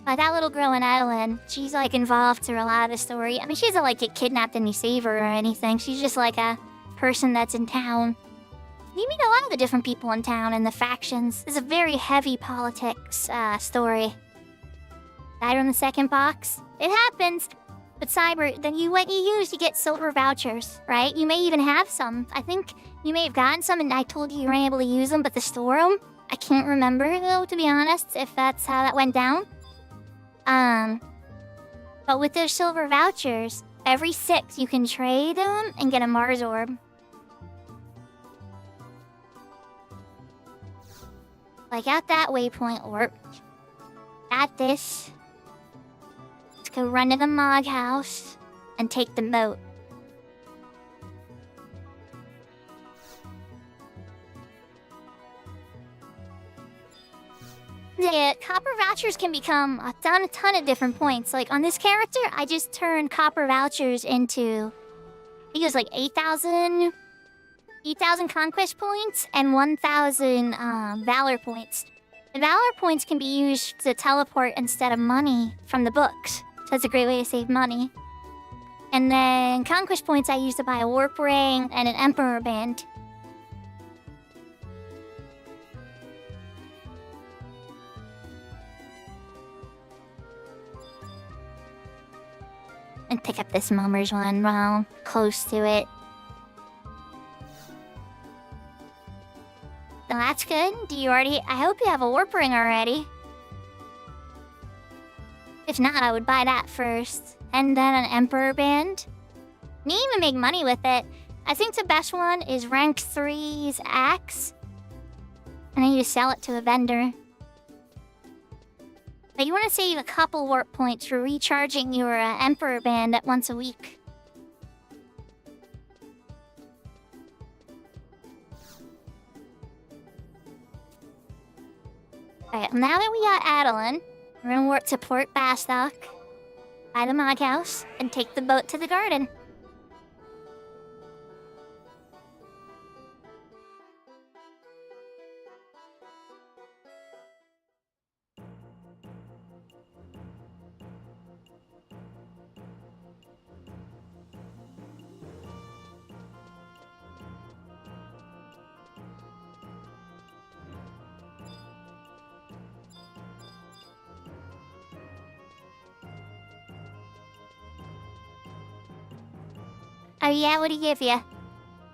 But that little girl in Adeline, she's like involved through a lot of the story. I mean, she doesn't like get kidnapped and you save her or anything. She's just like a person that's in town. You meet a lot of the different people in town and the factions. It's a very heavy politics story. Died on the second box? It happens. But Cyber, then what you use, you get silver vouchers, right? You may even have some. I think you may have gotten some and I told you weren't able to use them, but to store them? I can't remember, though, to be honest, if that's how that went down. But with those silver vouchers, every 6 you can trade them and get a Mars orb. Like at that waypoint orb. At this. Let's go run to the Mog House and take the moat. Yeah, copper vouchers can become a ton of different points. Like on this character, I just turned copper vouchers into, I think it was like 8,000 8,000 conquest points and 1,000 valor points. The valor points can be used to teleport instead of money from the books, so it's a great way to save money. And then conquest points I use to buy a warp ring and an emperor band. And pick up this mummers one while close to it. So that's good. Do you already... I hope you have a warp ring already. If not, I would buy that first. And then an emperor band. You can even make money with it. I think the best one is rank 3's axe. And then you sell it to a vendor. But you want to save a couple warp points for recharging your emperor band at once a week. Alright, now that we got Adeline, we're gonna warp to Port Bastock, buy the Mog House, and take the boat to the garden. Oh yeah, what do you give you?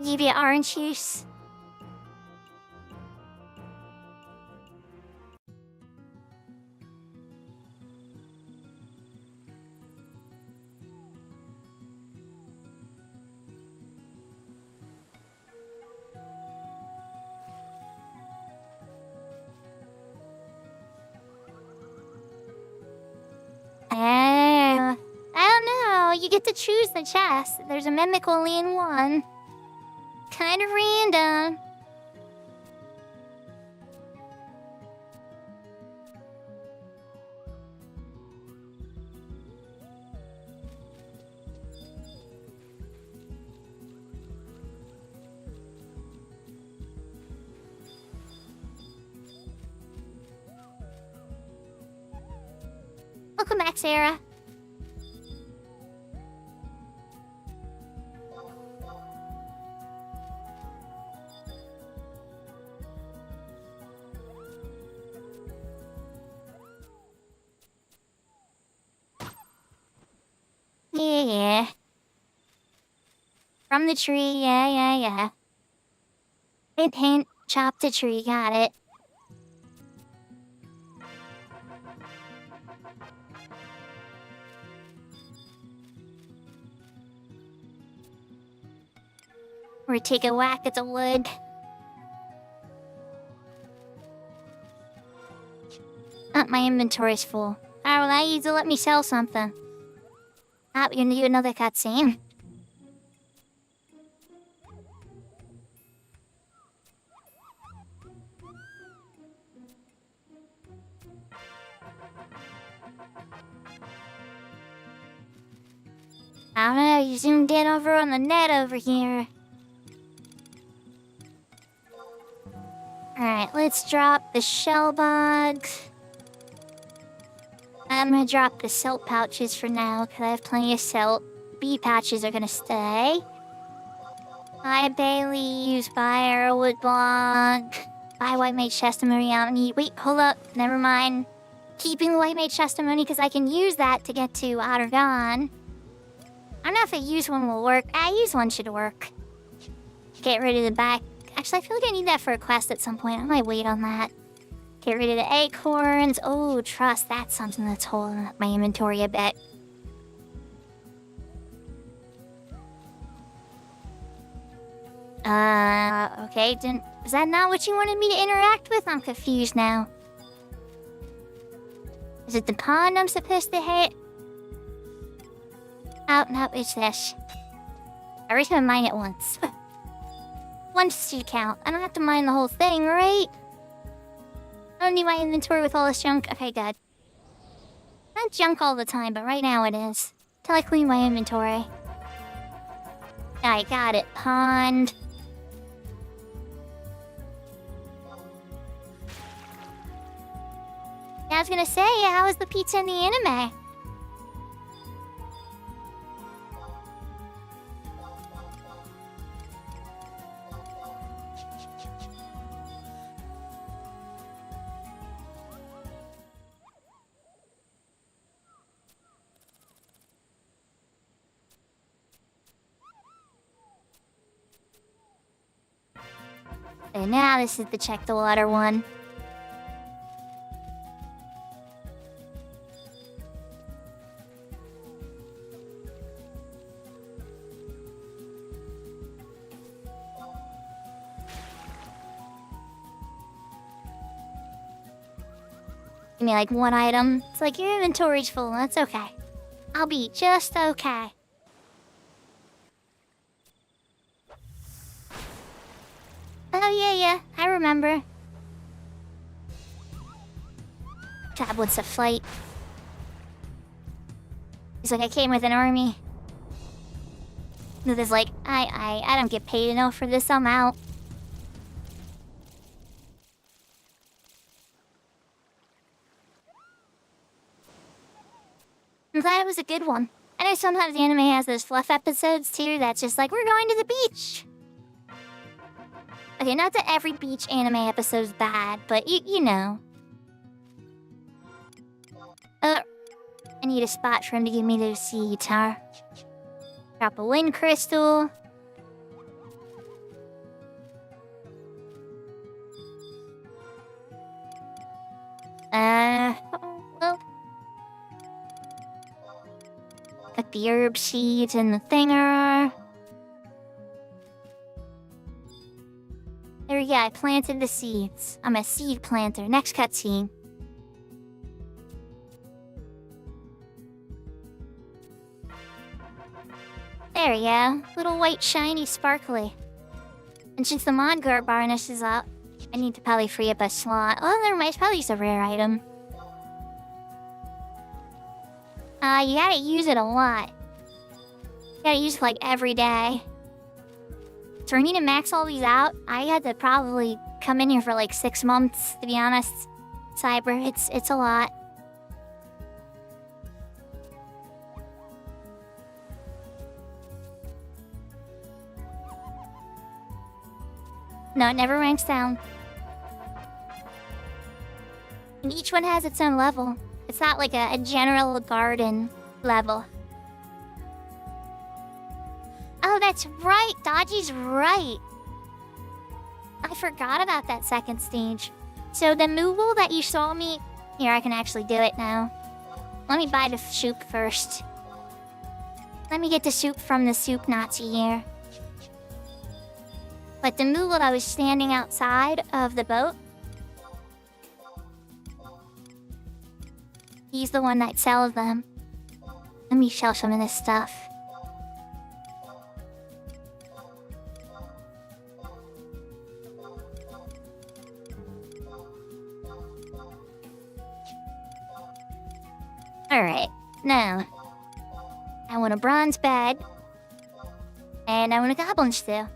Give you orange juice? You get to choose the chest. There's a mimic only in one. Kind of random. Welcome back, Sarah. Yeah. From the tree, yeah. Hint, chop the tree, got it. Or take a whack at the wood. My inventory's full. I'll allow you to let me sell something. You're gonna do another cutscene. I don't know, you zoomed in over on the net over here. Alright, let's drop the shell bugs. I'm gonna drop the silt pouches for now, because I have plenty of silt. Bee patches are gonna stay. Buy bay leaves, buy arrowwood block, buy white mage testimony. Wait, hold up, never mind. Keeping the white mage testimony because I can use that to get to Ottergon. I don't know if a used one will work. Used one should work. Get rid of the back. Actually, I feel like I need that for a quest at some point. I might wait on that. Get rid of the acorns. Oh, trust. That's something that's holding up my inventory a bit. Okay. Is that not what you wanted me to interact with? I'm confused now. Is it the pond I'm supposed to hit? Oh, no, it's this. I already have to mine it once. Once should count. I don't have to mine the whole thing, right? I don't need my inventory with all this junk. Okay, good. Not junk all the time, but right now it is. Till I clean my inventory. Alright, got it. Pond. I was gonna say, how was the pizza in the anime? And now this is the check the water one. Give me like one item. It's like your inventory's full. That's okay. I'll be just okay. Oh yeah, I remember. God, what's a flight? He's like, I came with an army. There's like, I don't get paid enough for this, I'm out. I'm glad it was a good one. I know sometimes the anime has those fluff episodes too that's just like, we're going to the beach. Okay, not that every beach anime episode's bad, but you know. I need a spot for him to give me those seeds, huh? Drop a wind crystal. Well. Got the herb seeds and the thinger. There we go, I planted the seeds. I'm a seed planter. Next cutscene. There we go. Little white, shiny, sparkly. And since the mod guard varnish is up, I need to probably free up a slot. Oh, never mind. It's probably just a rare item. You gotta use it a lot. You gotta use it like every day. So for me to max all these out, I had to probably come in here for like 6 months, to be honest. Cyber, it's a lot. No, it never ranks down. And each one has its own level. It's not like a general garden level. Oh, that's right. Dodgy's right. I forgot about that second stage. So the Moogle that you saw me... Here, I can actually do it now. Let me buy the soup first. Let me get the soup from the soup Nazi here. But the Moogle that was standing outside of the boat... He's the one that sells them. Let me sell some of this stuff. Alright, now. I want a bronze bed. And I want a goblin stew.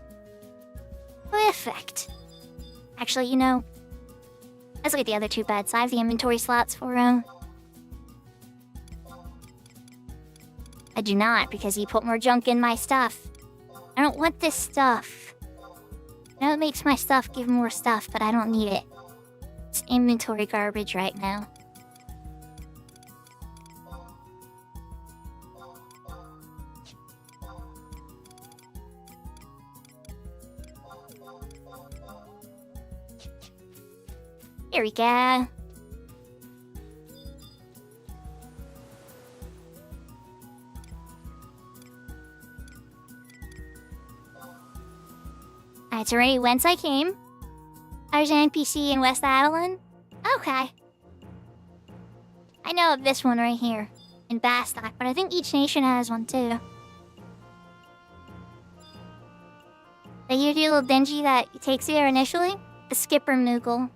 Perfect. Actually, you know... Let's look at the other two beds. I have the inventory slots for them. I do not, because he put more junk in my stuff. I don't want this stuff. I know it makes my stuff give more stuff, but I don't need it. It's inventory garbage right now. Here we go. It's already whence I came. I was an NPC in West Adelan. Okay. I know of this one right here, in Bastok, but I think each nation has one too. The usual little dingy that takes you there initially, the Skipper Moogle.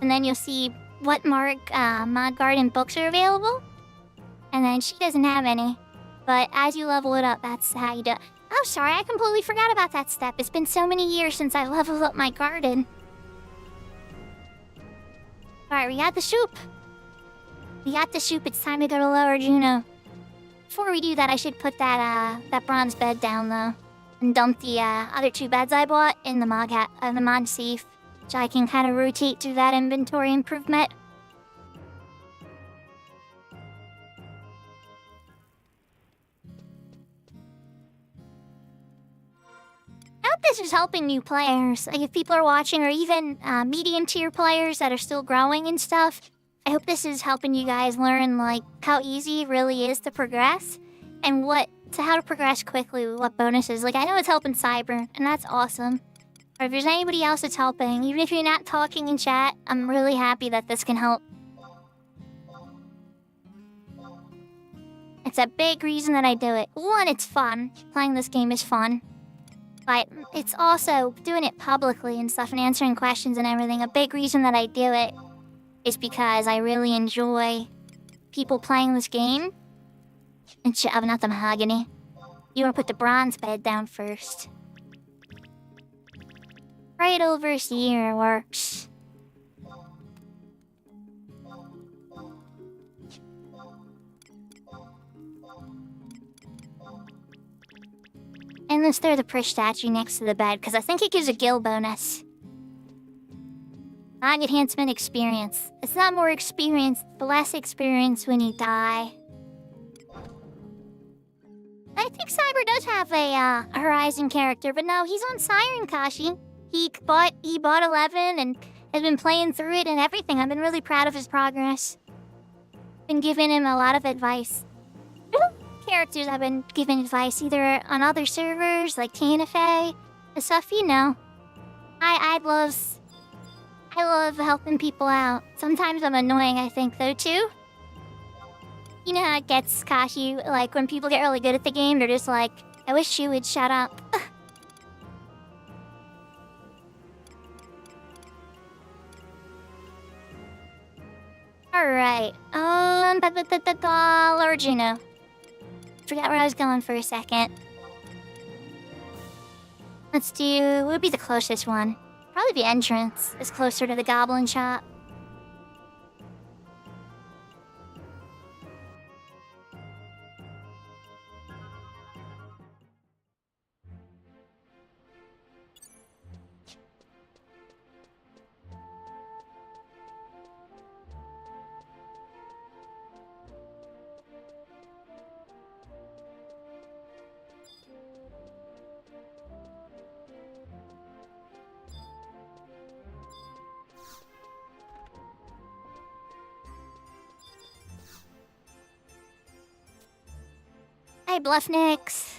And then you'll see what mod garden books are available. And then she doesn't have any. But as you level it up, that's how you do it. Oh, sorry, I completely forgot about that step. It's been so many years since I leveled up my garden. Alright, we got the soup. We got the soup. It's time to go to Lower Juno. Before we do that, I should put that bronze bed down, though. And dump the other 2 beds I bought in the mod safe. So I can kind of rotate through that inventory improvement. I hope this is helping new players. Like, if people are watching, or even medium tier players that are still growing and stuff, I hope this is helping you guys learn, like, how easy it really is to progress, and how to progress quickly with what bonuses. Like, I know it's helping Cyber, and that's awesome. Or if there's anybody else that's helping, even if you're not talking in chat, I'm really happy that this can help. It's a big reason that I do it. 1, it's fun. Playing this game is fun. But it's also doing it publicly and stuff and answering questions and everything. A big reason that I do it is because I really enjoy people playing this game. And shoving out the mahogany. You want to put the bronze bed down first. Right over here works. And let's throw the Prish statue next to the bed, because I think it gives a guild bonus. Log enhancement experience. It's not more experience, but less experience when you die. I think Cyber does have a Horizon character, but no, he's on Siren Kashi. He bought 11 and has been playing through it and everything. I've been really proud of his progress. Been giving him a lot of advice. Characters I've been giving advice either on other servers like TNFA and stuff, you know. I love helping people out. Sometimes I'm annoying, I think, though, too. You know how it gets, Kashi, like, when people get really good at the game, they're just like, I wish you would shut up. Alright, Lord Juno. Forgot where I was going for a second. Let's do, what would be the closest one? Probably the entrance. It's closer to the goblin shop. Hi, Bluffnix.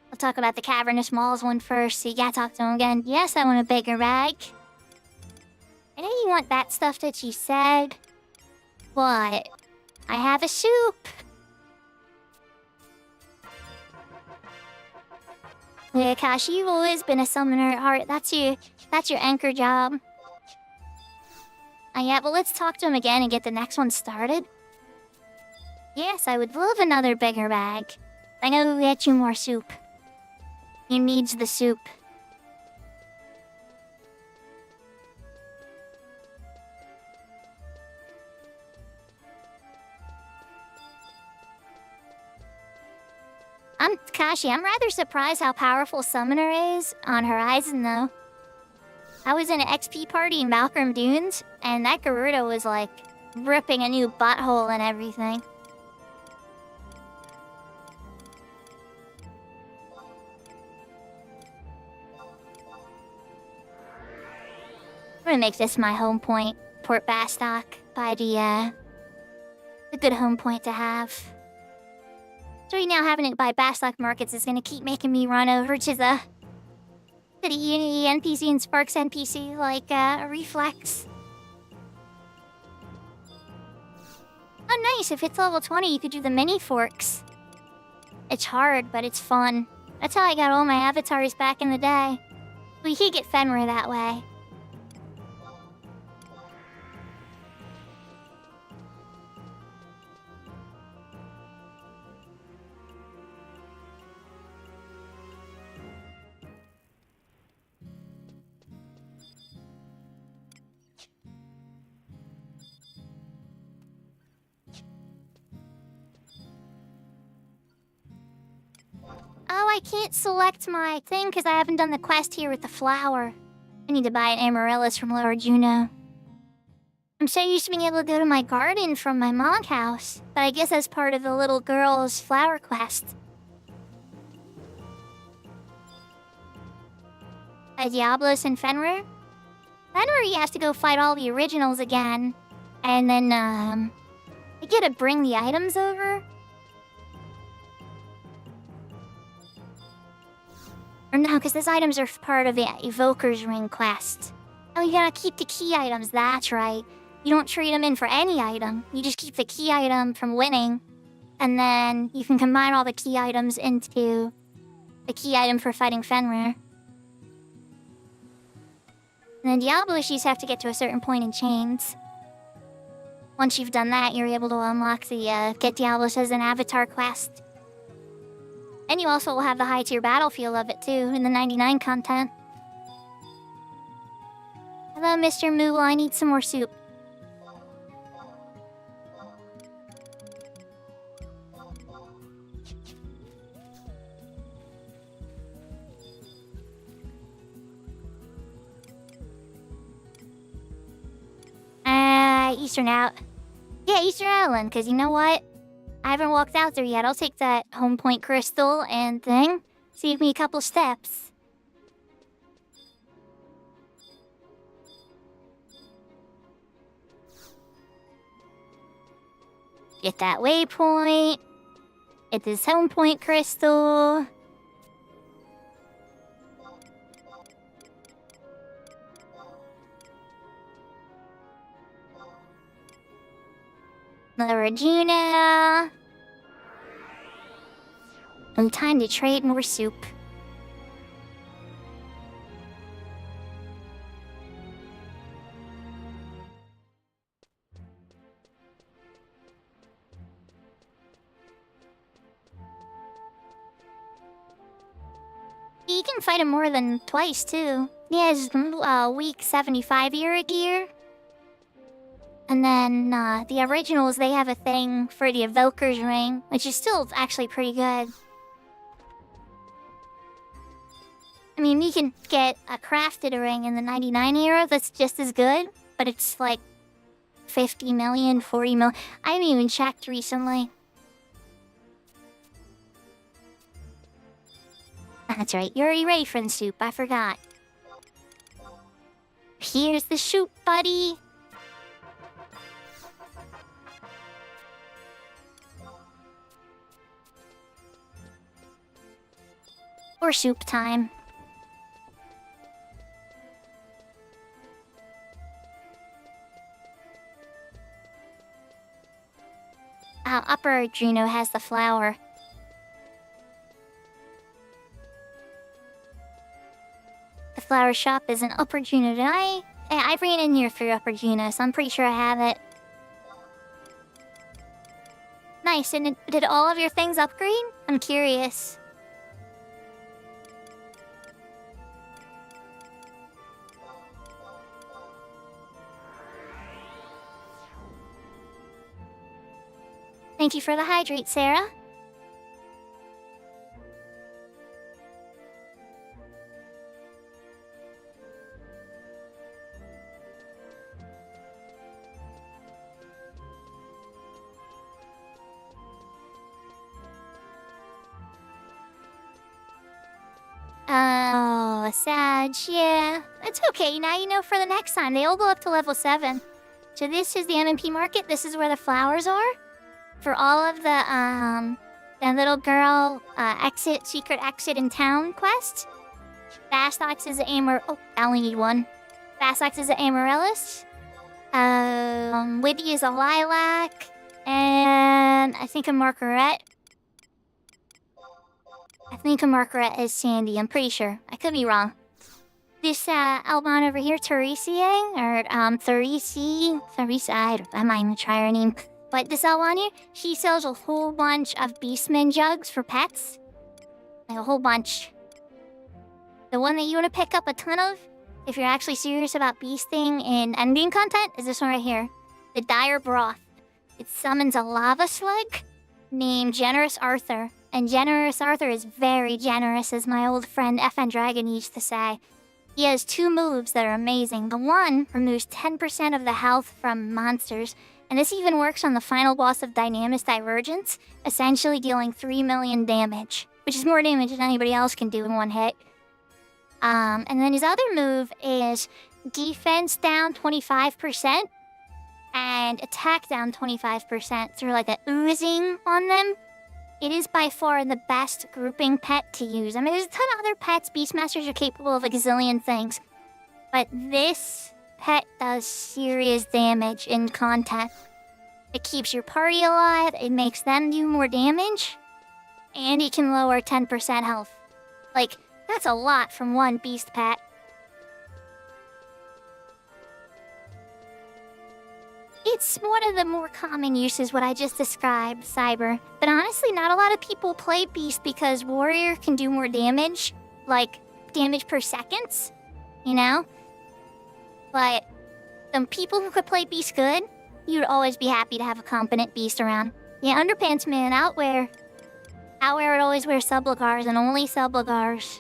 I'll talk about the Cavernous Malls one first, so you gotta talk to him again. Yes, I want a bigger bag. I know you want that stuff that you said, but I have a soup. Yeah, Kashi, you've always been a summoner at heart. That's your anchor job. Yeah, well, let's talk to him again and get the next one started. Yes, I would love another bigger bag. I know who get you more soup. He needs the soup. Kashi, I'm rather surprised how powerful Summoner is on Horizon, though. I was in an XP party in Malcolm Dunes, and that Gerudo was, like, ripping a new butthole and everything. I'm gonna make this my home point, Port Bastock, by the good home point to have. So right now having it by Bastock Markets is gonna keep making me run over to the Unity NPC and Sparks NPC like a reflex. Oh nice, if it's level 20 you could do the mini forks. It's hard, but it's fun. That's how I got all my avatars back in the day. We could get Fenrir that way. can't select my thing because I haven't done the quest here with the flower. I need to buy an amaryllis from Lower Juno. I'm so used to being able to go to my garden from my monk house, but I guess that's part of the little girl's flower quest. Diablos and Fenrir? Fenrir, he has to go fight all the originals again. And then, I gotta bring the items over? Or no, because those items are part of the Evoker's Ring quest. Oh, you gotta keep the key items, that's right. You don't trade them in for any item. You just keep the key item from winning. And then you can combine all the key items into the key item for fighting Fenrir. And then Diablos, you just have to get to a certain point in chains. Once you've done that, you're able to unlock the Get Diablos as an Avatar quest. And you also will have the high-tier battlefield of it, too, in the 99 content. Hello, Mr. Moogle, I need some more soup. Eastern out. Yeah, Eastern Island, because you know what? I haven't walked out there yet. I'll take that home point crystal and thing. Save me a couple steps. Get that waypoint. Get this home point crystal. Another Juno. And time to trade more soup. You can fight him more than twice, too. He has week 75 gear. And then, the originals, they have a thing for the Evoker's Ring, which is still actually pretty good. I mean, you can get a crafted ring in the 99 era that's just as good, but it's like 50 million, 40 million. I haven't even checked recently. That's right, you're already ready for the soup, I forgot. Here's the soup, buddy. Or soup time. Upper Juno has the flower. The flower shop is in Upper Juno. I ran in here for Upper Juno, so I'm pretty sure I have it. Nice, and did all of your things upgrade? I'm curious. Thank you for the hydrate, Sarah. Oh, sad, yeah. It's okay, now you know for the next time. They all go up to level 7. So this is the MMP market, this is where the flowers are. For all of the little girl secret exit in town quest. Fastox is the oh, I only need one. Fastox is the Amaryllis. Widdy is a Lilac. And I think a Margaret. I think a Margaret is Sandy, I'm pretty sure. I could be wrong. This Albon over here, Teresier, or Teresa, I might even try her name. But this Albon here, she sells a whole bunch of Beastman jugs for pets. Like a whole bunch. The one that you want to pick up a ton of, if you're actually serious about beasting in endgame content, is this one right here. The Dire Broth. It summons a lava slug named Generous Arthur. And generous Arthur is very generous, as my old friend FN Dragon used to say. He has 2 moves that are amazing. The one removes 10% of the health from monsters, and this even works on the final boss of Dynamis Divergence, essentially dealing 3 million damage, which is more damage than anybody else can do in one hit. And then his other move is defense down 25% and attack down 25% through like a oozing on them. It is by far the best grouping pet to use. I mean, there's a ton of other pets. Beastmasters are capable of a gazillion things, but this pet does serious damage in contact. It keeps your party alive, it makes them do more damage, and it can lower 10% health. Like, that's a lot from one beast pet. It's one of the more common uses what I just described, Cyber. But honestly, not a lot of people play Beast because Warrior can do more damage. Like, damage per seconds, you know? But the people who could play Beast good, you'd always be happy to have a competent Beast around. Yeah, Underpants Man, Outwear. Outwear would always wear Sublagars and only Sublagars.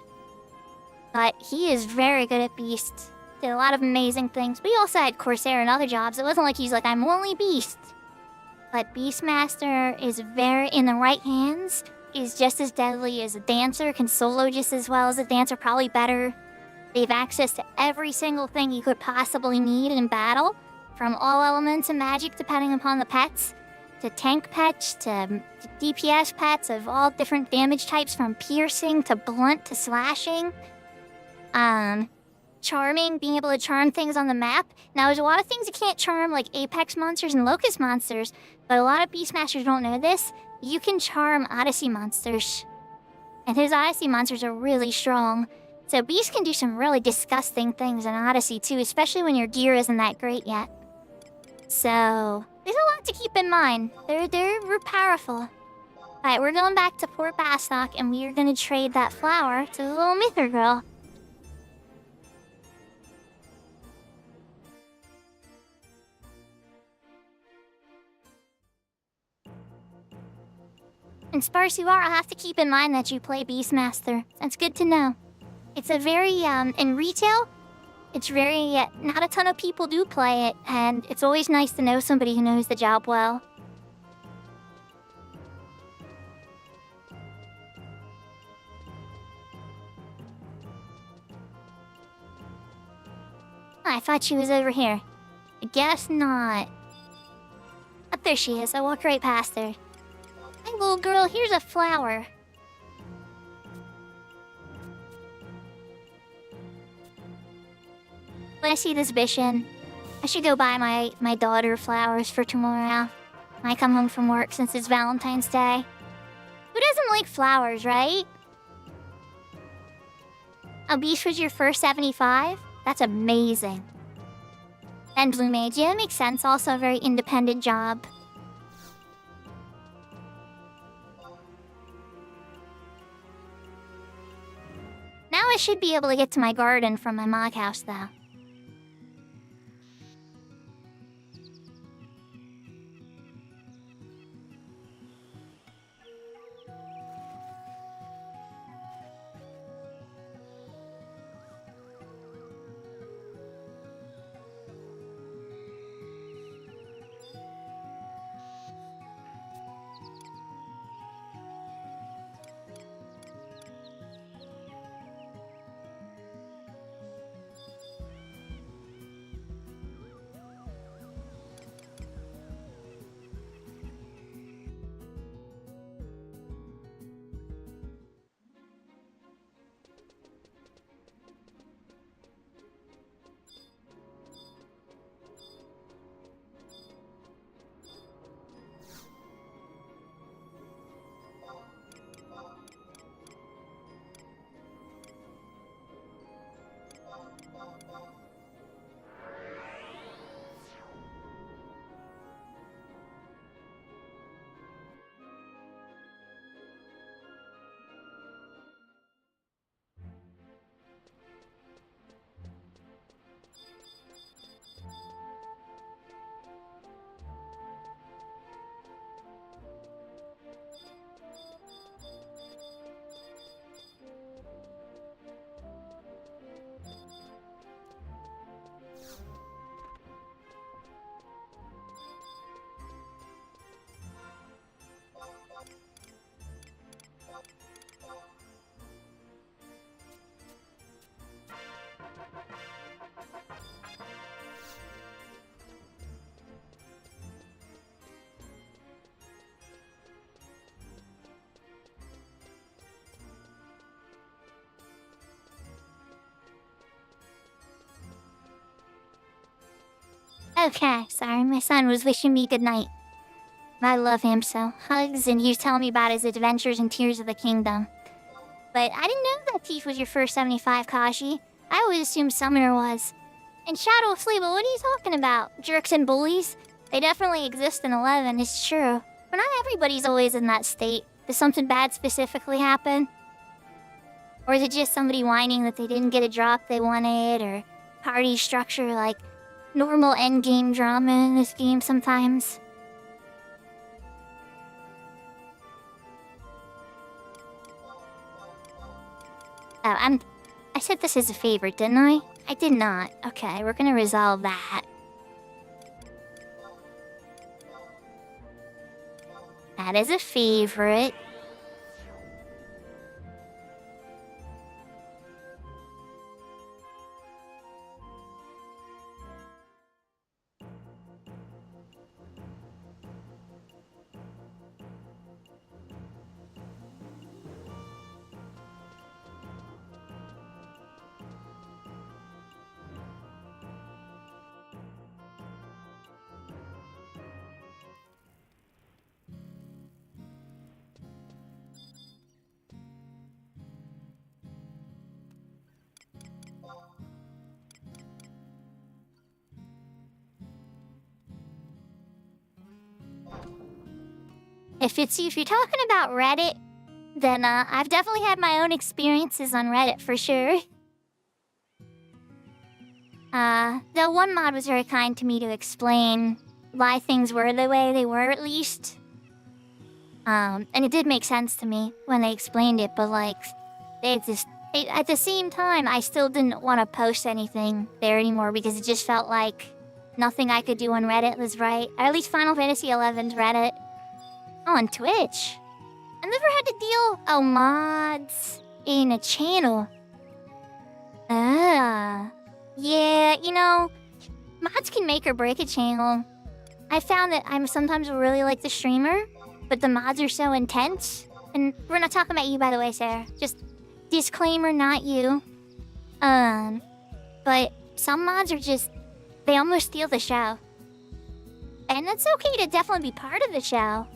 But he is very good at Beast. Did a lot of amazing things. We also had Corsair and other jobs. It wasn't like he's like, I'm only Beast. But Beastmaster is very, in the right hands, is just as deadly as a Dancer, can solo just as well as a Dancer, probably better. They have access to every single thing you could possibly need in battle, from all elements of magic depending upon the pets, to tank pets, to DPS pets of all different damage types, from piercing to blunt to slashing. Charming, being able to charm things on the map. Now, there's a lot of things you can't charm, like Apex monsters and Locust monsters, but a lot of Beastmasters don't know this. You can charm Odyssey monsters. And his Odyssey monsters are really strong. So Beast can do some really disgusting things in Odyssey too, especially when your gear isn't that great yet. So, there's a lot to keep in mind. They're powerful. Alright, we're going back to Port Bastock, and we are going to trade that flower to the little Myther girl. And Sparsuar, I'll have to keep in mind that you play Beastmaster. That's good to know. It's a very, in retail, it's very, not a ton of people do play it, and it's always nice to know somebody who knows the job well. I thought she was over here. I guess not. Oh, there she is. I walked right past her. Hey, little girl, here's a flower. When I see this vision, I should go buy my daughter flowers for tomorrow when I come home from work since it's Valentine's Day. Who doesn't like flowers, right? Oh, Beast was your first 75? That's amazing. And Blue Mage, yeah, that makes sense. Also a very independent job. Now I should be able to get to my garden from my mock house, though. Okay, sorry, my son was wishing me good night. I love him so. Hugs, and he was telling me about his adventures in Tears of the Kingdom. But I didn't know that Thief was your first 75, Kashi. I always assumed Summoner was. And Shadow of Sleep, what are you talking about? Jerks and bullies? They definitely exist in 11, it's true. But not everybody's always in that state. Does something bad specifically happen? Or is it just somebody whining that they didn't get a drop they wanted, or party structure like normal endgame drama in this game sometimes? Oh, I said this as a favorite, didn't I? I did not. Okay, we're gonna resolve that. That is a favorite. If you're talking about Reddit, then I've definitely had my own experiences on Reddit for sure. Though one mod was very kind to me to explain why things were the way they were, at least. And it did make sense to me when they explained it, but like, at the same time, I still didn't want to post anything there anymore because it just felt like nothing I could do on Reddit was right. Or at least Final Fantasy XI's Reddit. Oh, on Twitch. I never had to deal mods in a channel. Yeah, you know, mods can make or break a channel. I found that I'm sometimes really like the streamer, but the mods are so intense. And we're not talking about you, by the way, Sarah. Just disclaimer, not you. But some mods are just, they almost steal the show. And that's okay to definitely be part of the show.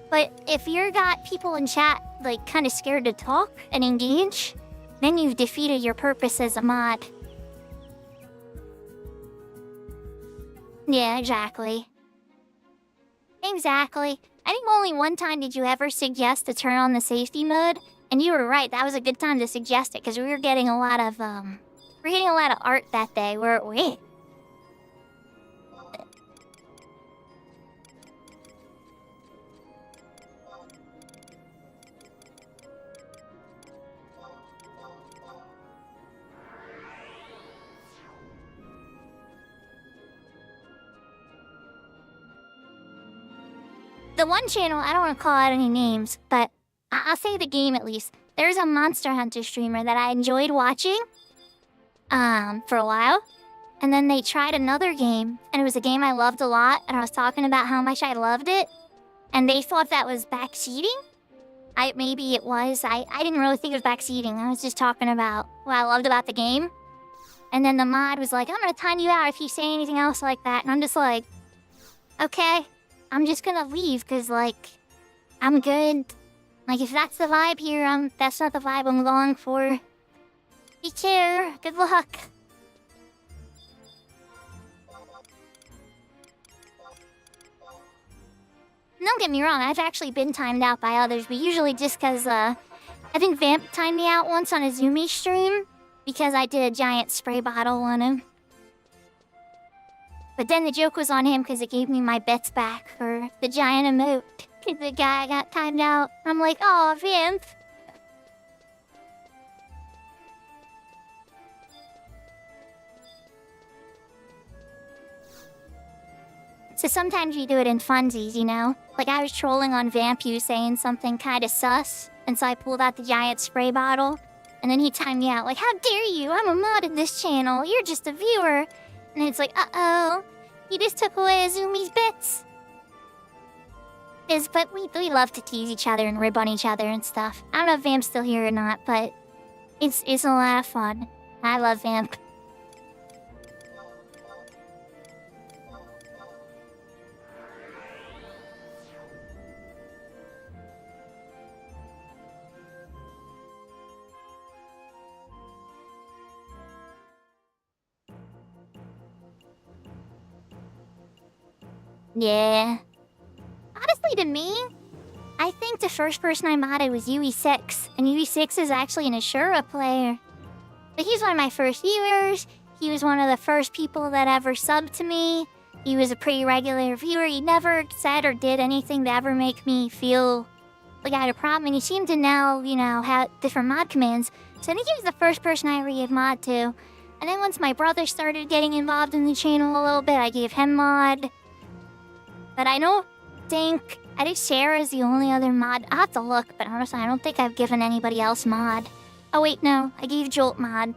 But if you've got people in chat, like, kind of scared to talk and engage, then you've defeated your purpose as a mod. Yeah, exactly. Exactly. I think only one time did you ever suggest to turn on the safety mode, and you were right, that was a good time to suggest it, because we were getting a lot of, art that day, weren't we? The one channel, I don't want to call out any names, but I'll say the game at least. There's a Monster Hunter streamer that I enjoyed watching, for a while. And then they tried another game, and it was a game I loved a lot, and I was talking about how much I loved it. And they thought that was backseating? Maybe it was. I didn't really think it was backseating. I was just talking about what I loved about the game. And then the mod was like, I'm gonna time you out if you say anything else like that. And I'm just like, okay. I'm just gonna leave, cause like, I'm good. Like, if that's the vibe here, that's not the vibe I'm going for. Take care. Good luck. Don't get me wrong, I've actually been timed out by others, but usually just cause, I think Vamp timed me out once on a Zoomy stream, because I did a giant spray bottle on him. But then the joke was on him because it gave me my bets back for the giant emote. Because the guy got timed out. I'm like, oh, Vamp. So sometimes you do it in funsies, you know? Like I was trolling on Vampu saying something kind of sus. And so I pulled out the giant spray bottle. And then he timed me out like, how dare you? I'm a mod in this channel. You're just a viewer. And it's like, uh-oh, he just took away Azumi's bits. But we love to tease each other and rib on each other and stuff. I don't know if Vamp's still here or not, but it's a lot of fun. I love Vamp. Yeah. Honestly, to me, I think the first person I modded was UE6, and UE6 is actually an Ashura player. But he's one of my first viewers. He was one of the first people that ever subbed to me. He was a pretty regular viewer. He never said or did anything to ever make me feel like I had a problem. And he seemed to now, have different mod commands. So I think he was the first person I ever gave mod to. And then once my brother started getting involved in the channel a little bit, I gave him mod. But I think Sarah's the only other mod. I'll have to look, but honestly, I don't think I've given anybody else mod. Oh wait, no, I gave Jolt mod.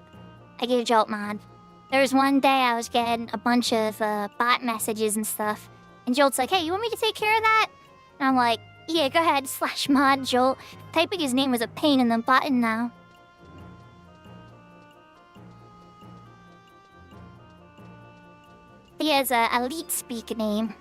There was one day I was getting a bunch of bot messages and stuff. And Jolt's like, hey, you want me to take care of that? And I'm like, yeah, go ahead, /mod Jolt. Typing his name was a pain in the button now. He has a elite speak name.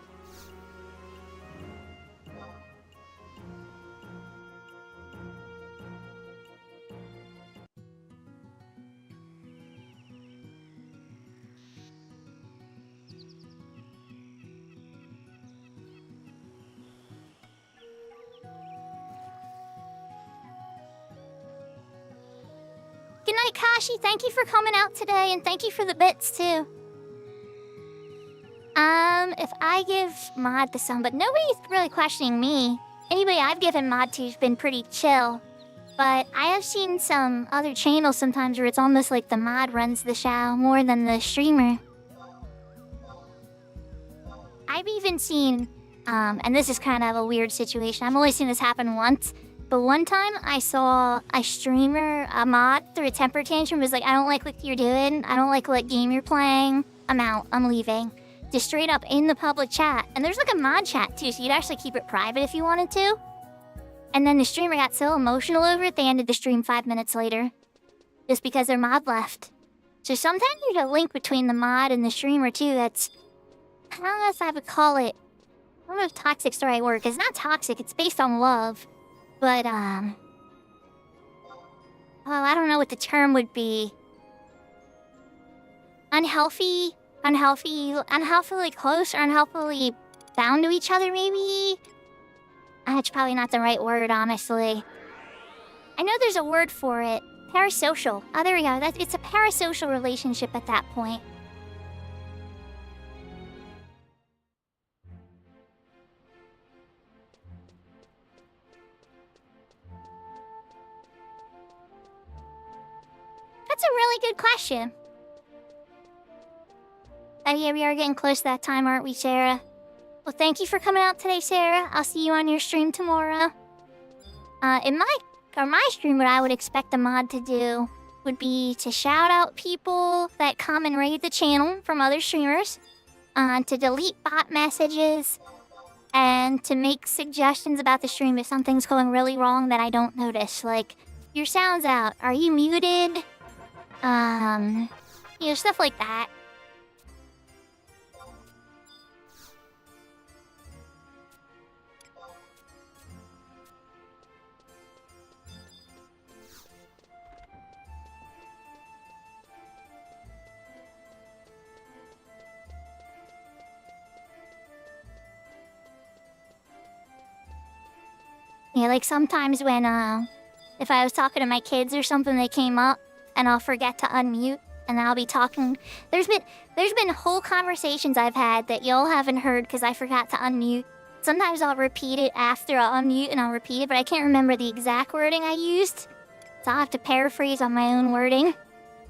Good night, Kashi. Thank you for coming out today, and thank you for the bits, too. If I give mod to some, but nobody's really questioning me. Anybody I've given mod to's been pretty chill. But I have seen some other channels sometimes where it's almost like the mod runs the show more than the streamer. I've even seen, and this is kind of a weird situation. I've only seen this happen once. But one time I saw a streamer, a mod, through a temper tantrum, was like, I don't like what you're doing. I don't like what game you're playing. I'm out. I'm leaving. Just straight up in the public chat. And there's like a mod chat too, so you'd actually keep it private if you wanted to. And then the streamer got so emotional over it, they ended the stream 5 minutes later. Just because their mod left. So sometimes there's a link between the mod and the streamer too that's... I don't know if I would call it... I don't know if toxic's the right word, 'cause it's not toxic, it's based on love. But, well, I don't know what the term would be. Unhealthily close or unhealthily bound to each other, maybe? That's probably not the right word, honestly. I know there's a word for it. Parasocial. Oh, there we go. It's a parasocial relationship at that point. That's a really good question. But yeah, we are getting close to that time, aren't we, Sarah? Well, thank you for coming out today, Sarah. I'll see you on your stream tomorrow. In my stream, what I would expect a mod to do would be to shout out people that come and raid the channel from other streamers, to delete bot messages, and to make suggestions about the stream if something's going really wrong that I don't notice. Like, your sound's out. Are you muted? Stuff like that. Yeah, like sometimes when, if I was talking to my kids or something, they came up, and I'll forget to unmute, and I'll be talking. There's been whole conversations I've had that y'all haven't heard because I forgot to unmute. Sometimes I'll repeat it after I'll unmute, and I'll repeat it, but I can't remember the exact wording I used. So I'll have to paraphrase on my own wording.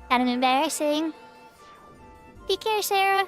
Kind of embarrassing. Take care, Sarah.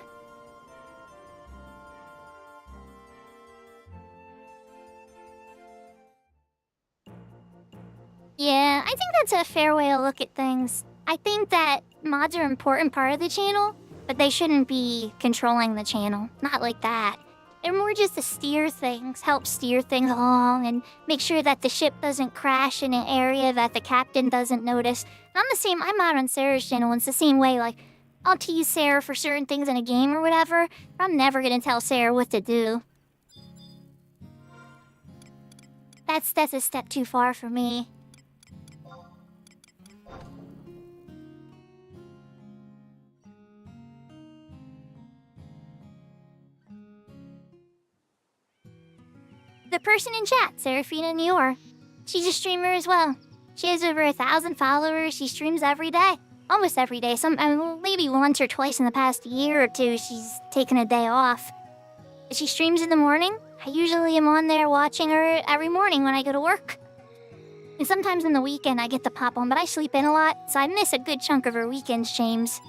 Yeah, I think that's a fair way to look at things. I think that mods are an important part of the channel, but they shouldn't be controlling the channel. Not like that. They're more just to steer things, help steer things along, and make sure that the ship doesn't crash in an area that the captain doesn't notice. And I'm mod on Sarah's channel, and it's the same way, like, I'll tease Sarah for certain things in a game or whatever, but I'm never gonna tell Sarah what to do. That's a step too far for me. The person in chat, Serafina Nior. She's a streamer as well. She has over 1,000 followers. She streams every day. Almost every day. Maybe once or twice in the past year or two, she's taken a day off. She streams in the morning. I usually am on there watching her every morning when I go to work. And sometimes in the weekend I get to pop on, but I sleep in a lot, so I miss a good chunk of her weekend streams.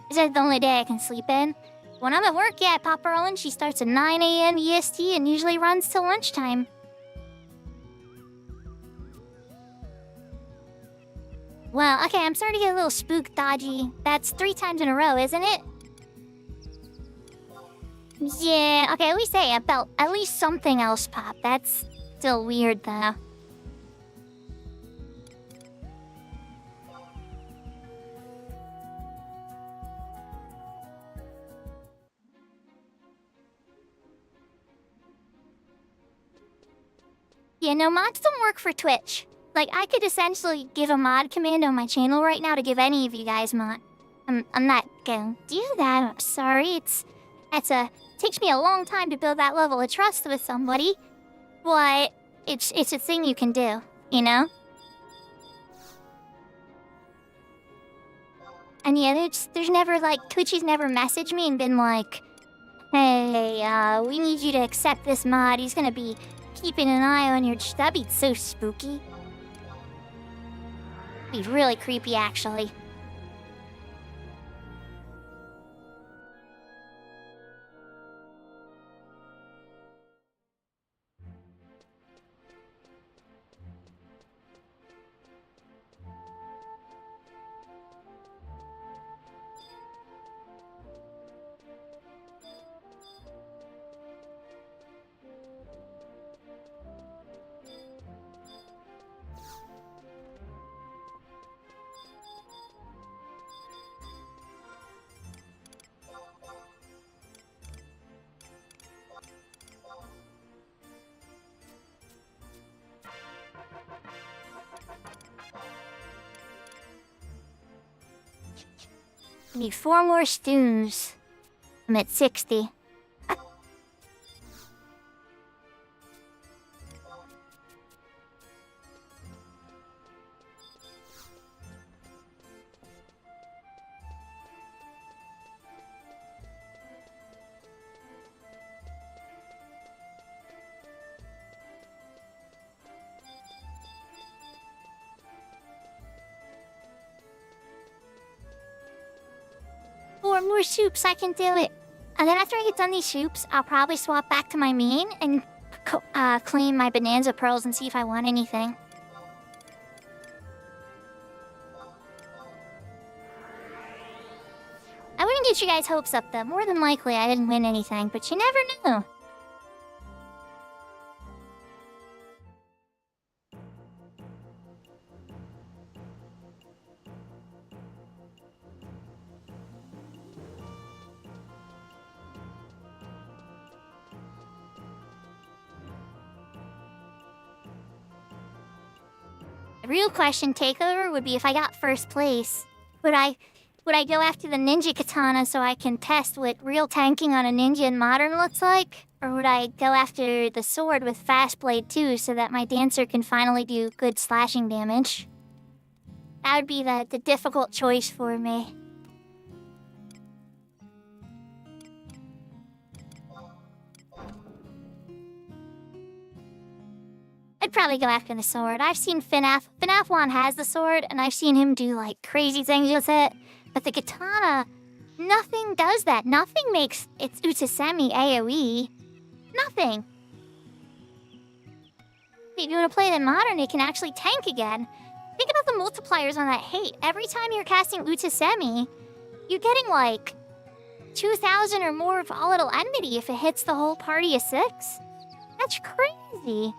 This is the only day I can sleep in. When I'm at work, yeah, I pop her on. She starts at 9 a.m. EST and usually runs till lunchtime. Well, okay, I'm starting to get a little spook dodgy. That's 3 times in a row, isn't it? Yeah, okay, at least hey, I felt at least something else pop. That's still weird though. Yeah, no, mods don't work for Twitch. Like, I could essentially give a mod command on my channel right now to give any of you guys mod. I'm not gonna do that, I'm sorry. Takes me a long time to build that level of trust with somebody. But it's a thing you can do, you know? And yeah, there's never, like, Twitchy's never messaged me and been like, hey, we need you to accept this mod. He's gonna be keeping an eye on your... That'd be so spooky. It'd be really creepy, actually. Need 4 more stews. I'm at 60. More soups, I can do it. And then after I get done these soups, I'll probably swap back to my main and claim my bonanza pearls and see if I want anything. I wouldn't get you guys' hopes up though. More than likely I didn't win anything, but you never know. The real question takeover would be if I got first place. Would I go after the ninja katana so I can test what real tanking on a ninja in modern looks like? Or would I go after the sword with fast blade too so that my dancer can finally do good slashing damage? That would be the difficult choice for me. I'd probably go after the sword. I've seen FNAF1 has the sword, and I've seen him do, like, crazy things with it. But the katana, nothing does that. Nothing makes its Utasemi AoE. Nothing. If you want to play it in modern, it can actually tank again. Think about the multipliers on that hate. Every time you're casting Utasemi, you're getting, like, 2,000 or more volatile enmity if it hits the whole party of 6. That's crazy.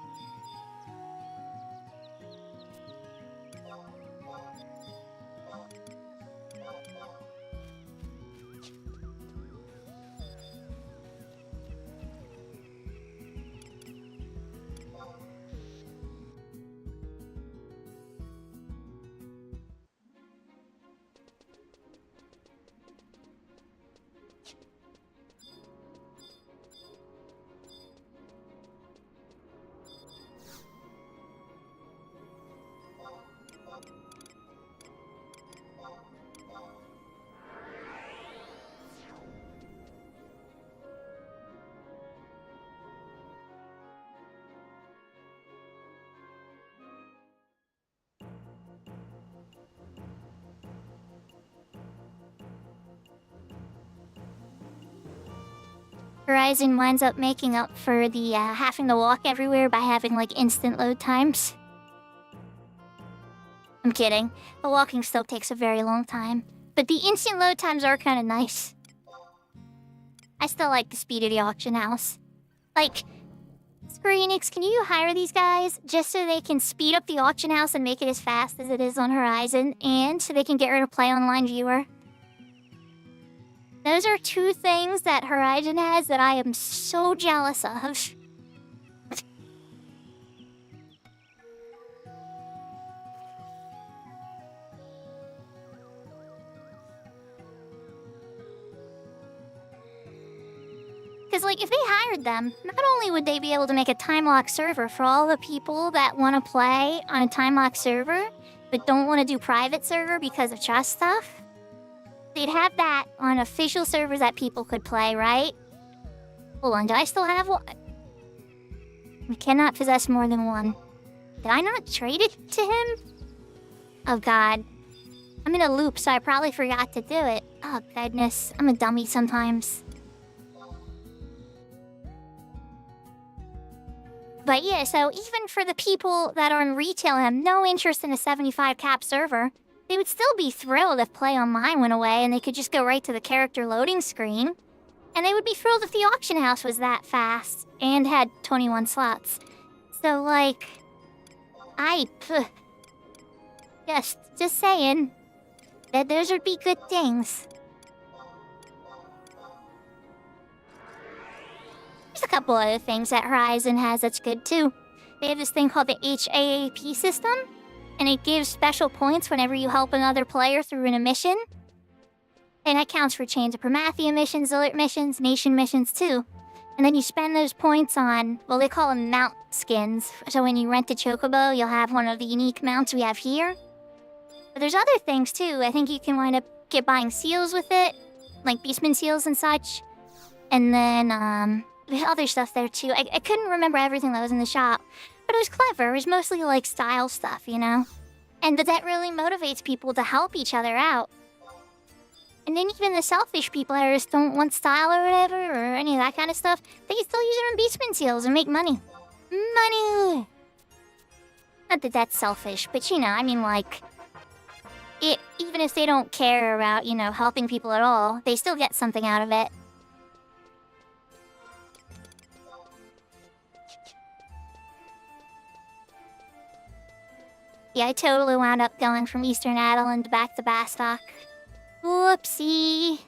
Horizon winds up making up for the having to walk everywhere by having like instant load times. I'm kidding. The walking still takes a very long time. But the instant load times are kind of nice. I still like the speed of the auction house. Like, Square Enix, can you hire these guys just so they can speed up the auction house and make it as fast as it is on Horizon, and so they can get rid of Play Online Viewer? Those are two things that Horizon has that I am so jealous of. Because, like, if they hired them, not only would they be able to make a time-lock server for all the people that want to play on a time-lock server, but don't want to do private server because of trust stuff, they'd have that on official servers that people could play, right? Hold on, do I still have one? We cannot possess more than one. Did I not trade it to him? Oh, God. I'm in a loop, so I probably forgot to do it. Oh, goodness. I'm a dummy sometimes. But yeah, so even for the people that are in retail and have no interest in a 75 cap server, they would still be thrilled if Play Online went away and they could just go right to the character loading screen. And they would be thrilled if the auction house was that fast and had 21 slots. So, like, just saying that those would be good things. There's a couple other things that Horizon has that's good too. They have this thing called the HAAP system, and it gives special points whenever you help another player through an mission. And that counts for Chains of Promathia missions, Alert missions, Nation missions too. And then you spend those points on, well, they call them mount skins. So when you rent a Chocobo, you'll have one of the unique mounts we have here. But there's other things too. I think you can wind up buying seals with it, like Beastman seals and such. And then, there's other stuff there too. I couldn't remember everything that was in the shop, but it was clever. It was mostly like style stuff, you know? But that really motivates people to help each other out. And then even the selfish people that just don't want style or whatever, or any of that kind of stuff, they can still use it on Beastman seals and make money. Money! Not that that's selfish, but you know, I mean like, even if they don't care about, you know, helping people at all, they still get something out of it. Yeah, I totally wound up going from Eastern Adeland back to Bastock. Whoopsie.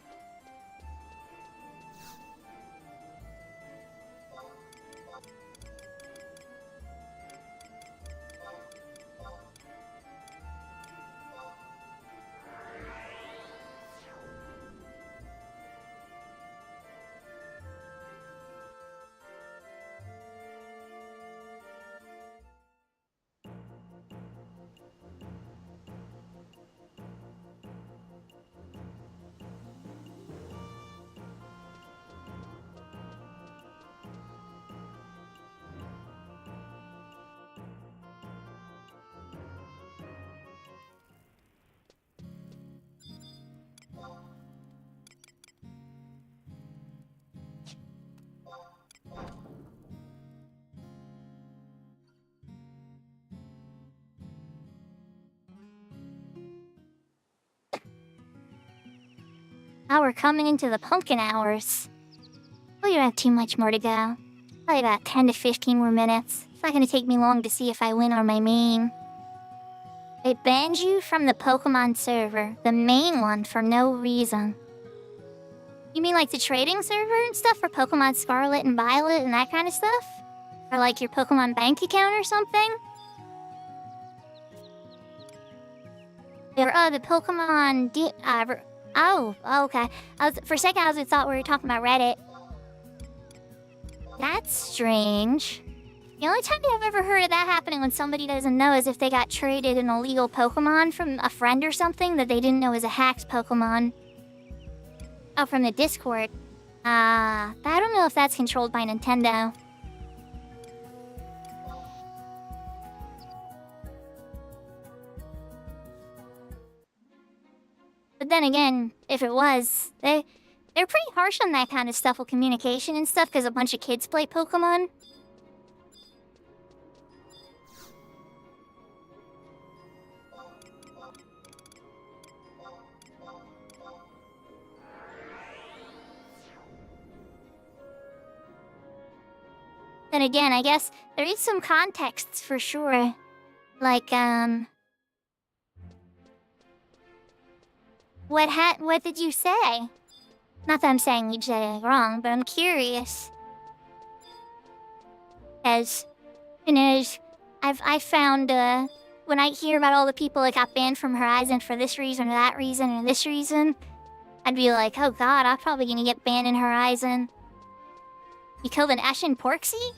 Now we're coming into the pumpkin hours. We don't have too much more to go. Probably about 10 to 15 more minutes. It's not gonna take me long to see if I win on my main. They banned you from the Pokemon server, the main one, for no reason. You mean like the trading server and stuff for Pokemon Scarlet and Violet and that kind of stuff? Or like your Pokemon bank account or something? Or the Pokemon oh, okay. For a second I thought we were talking about Reddit. That's strange. The only time I've ever heard of that happening when somebody doesn't know is if they got traded an illegal Pokemon from a friend or something that they didn't know was a hacked Pokemon. Oh, from the Discord. I don't know if that's controlled by Nintendo. But then again, if it was, they They're pretty harsh on that kind of stuff with communication and stuff because a bunch of kids play Pokemon. Then again, I guess there is some contexts for sure. Like, what did you say? Not that I'm saying you said it wrong, but I'm curious. As, I've found, when I hear about all the people that got banned from Horizon for this reason or that reason or this reason, I'd be like, oh god, I'm probably gonna get banned in Horizon. You killed an Eshin Porksy?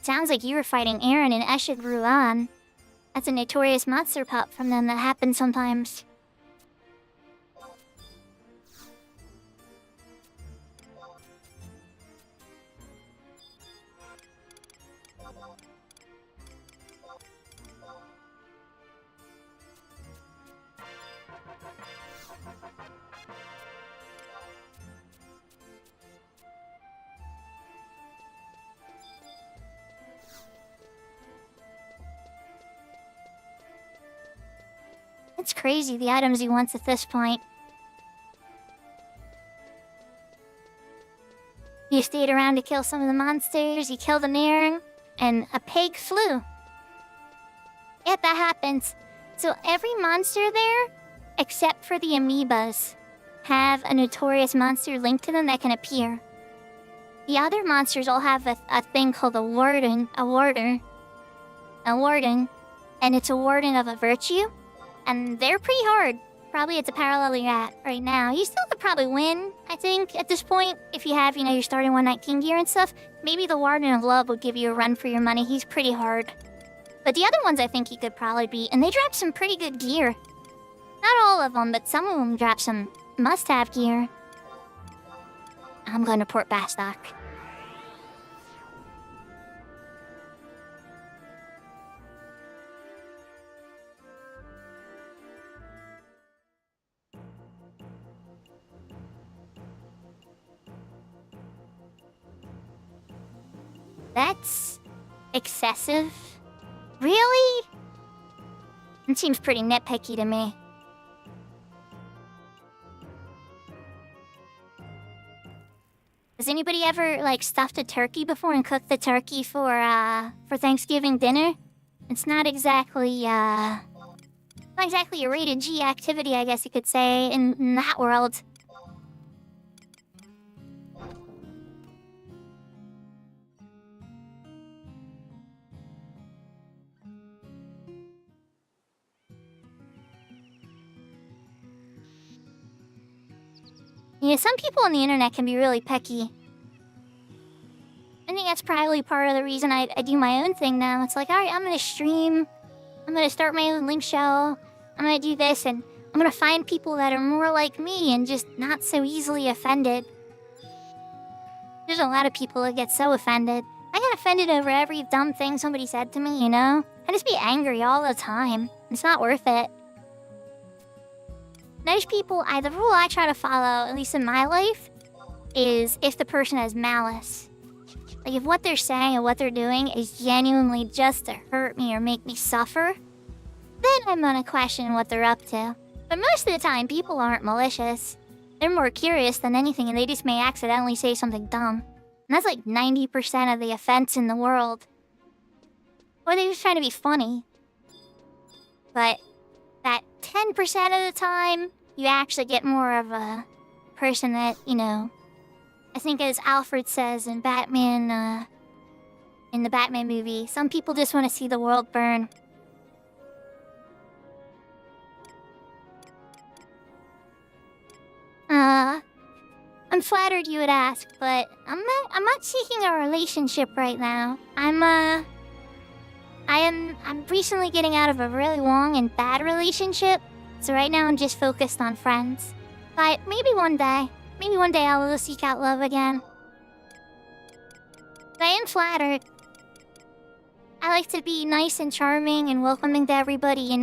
Sounds like you were fighting Aaron and Eshin grew on. That's a notorious monster pup from them that happens sometimes. It's crazy, the items he wants at this point. You stayed around to kill some of the monsters, you killed an Aaron, and a pig flew. Yep, that happens. So every monster there, except for the amoebas, have a notorious monster linked to them that can appear. The other monsters all have a thing called a warden, and it's a warden of a virtue. And they're pretty hard. Probably at the parallel you're at right now. You still could probably win, I think, at this point. If you have, your starting 119 gear and stuff. Maybe the Warden of Love will give you a run for your money. He's pretty hard. But the other ones I think you could probably beat. And they drop some pretty good gear. Not all of them, but some of them drop some must-have gear. I'm going to Port Bastock. That's excessive. Really? It seems pretty nitpicky to me. Has anybody ever, stuffed a turkey before and cooked the turkey for Thanksgiving dinner? It's not exactly a rated G activity, I guess you could say, in that world. Some people on the internet can be really picky. I think that's probably part of the reason I do my own thing now. It's like, alright, I'm gonna stream. I'm gonna start my own link show. I'm gonna do this, and I'm gonna find people that are more like me and just not so easily offended. There's a lot of people that get so offended. I get offended over every dumb thing somebody said to me, I just be angry all the time. It's not worth it. Most people, the rule I try to follow, at least in my life, is if the person has malice. Like, if what they're saying and what they're doing is genuinely just to hurt me or make me suffer, then I'm gonna question what they're up to. But most of the time, people aren't malicious. They're more curious than anything, and they just may accidentally say something dumb. And that's like 90% of the offense in the world. Or they're just trying to be funny. But that 10% of the time, you actually get more of a person that, I think as Alfred says in Batman, in the Batman movie, some people just want to see the world burn. I'm flattered you would ask, but I'm not seeking a relationship right now. I'm recently getting out of a really long and bad relationship, so right now I'm just focused on friends. But maybe one day I will seek out love again. But I am flattered. I like to be nice and charming and welcoming to everybody,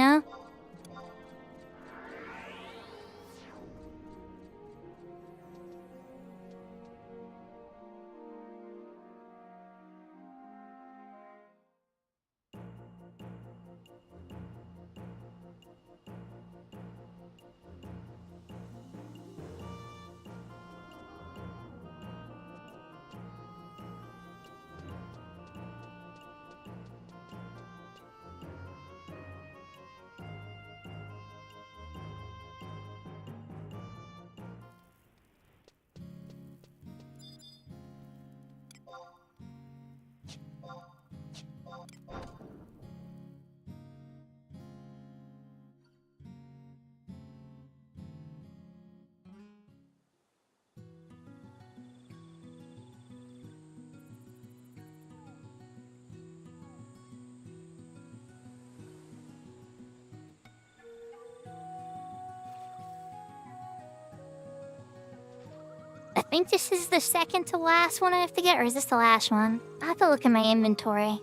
think this is the second to last one I have to get, or is this the last one? I have to look at my inventory.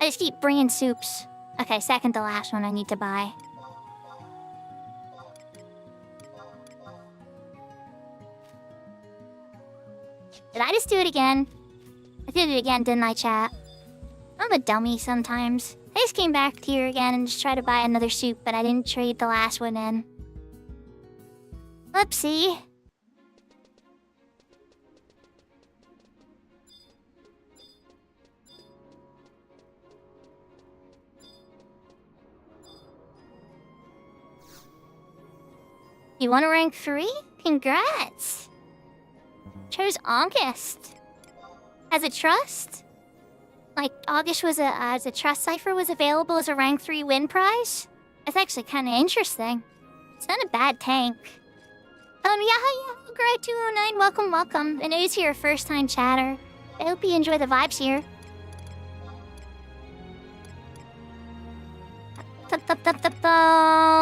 I just keep bringing soups. Okay, second to last one I need to buy. Did I just do it again? I did it again, didn't I, chat? I'm a dummy sometimes. I just came back here again and just tried to buy another soup, but I didn't trade the last one in. Whoopsie. You want to rank 3? Congrats! Chose August. As a trust? Like, August was as a trust cipher was available as a rank 3 win prize? That's actually kind of interesting. It's not a bad tank. Yeah, Greg 209, welcome, welcome. I know it's your first time chatter. I hope you enjoy the vibes here.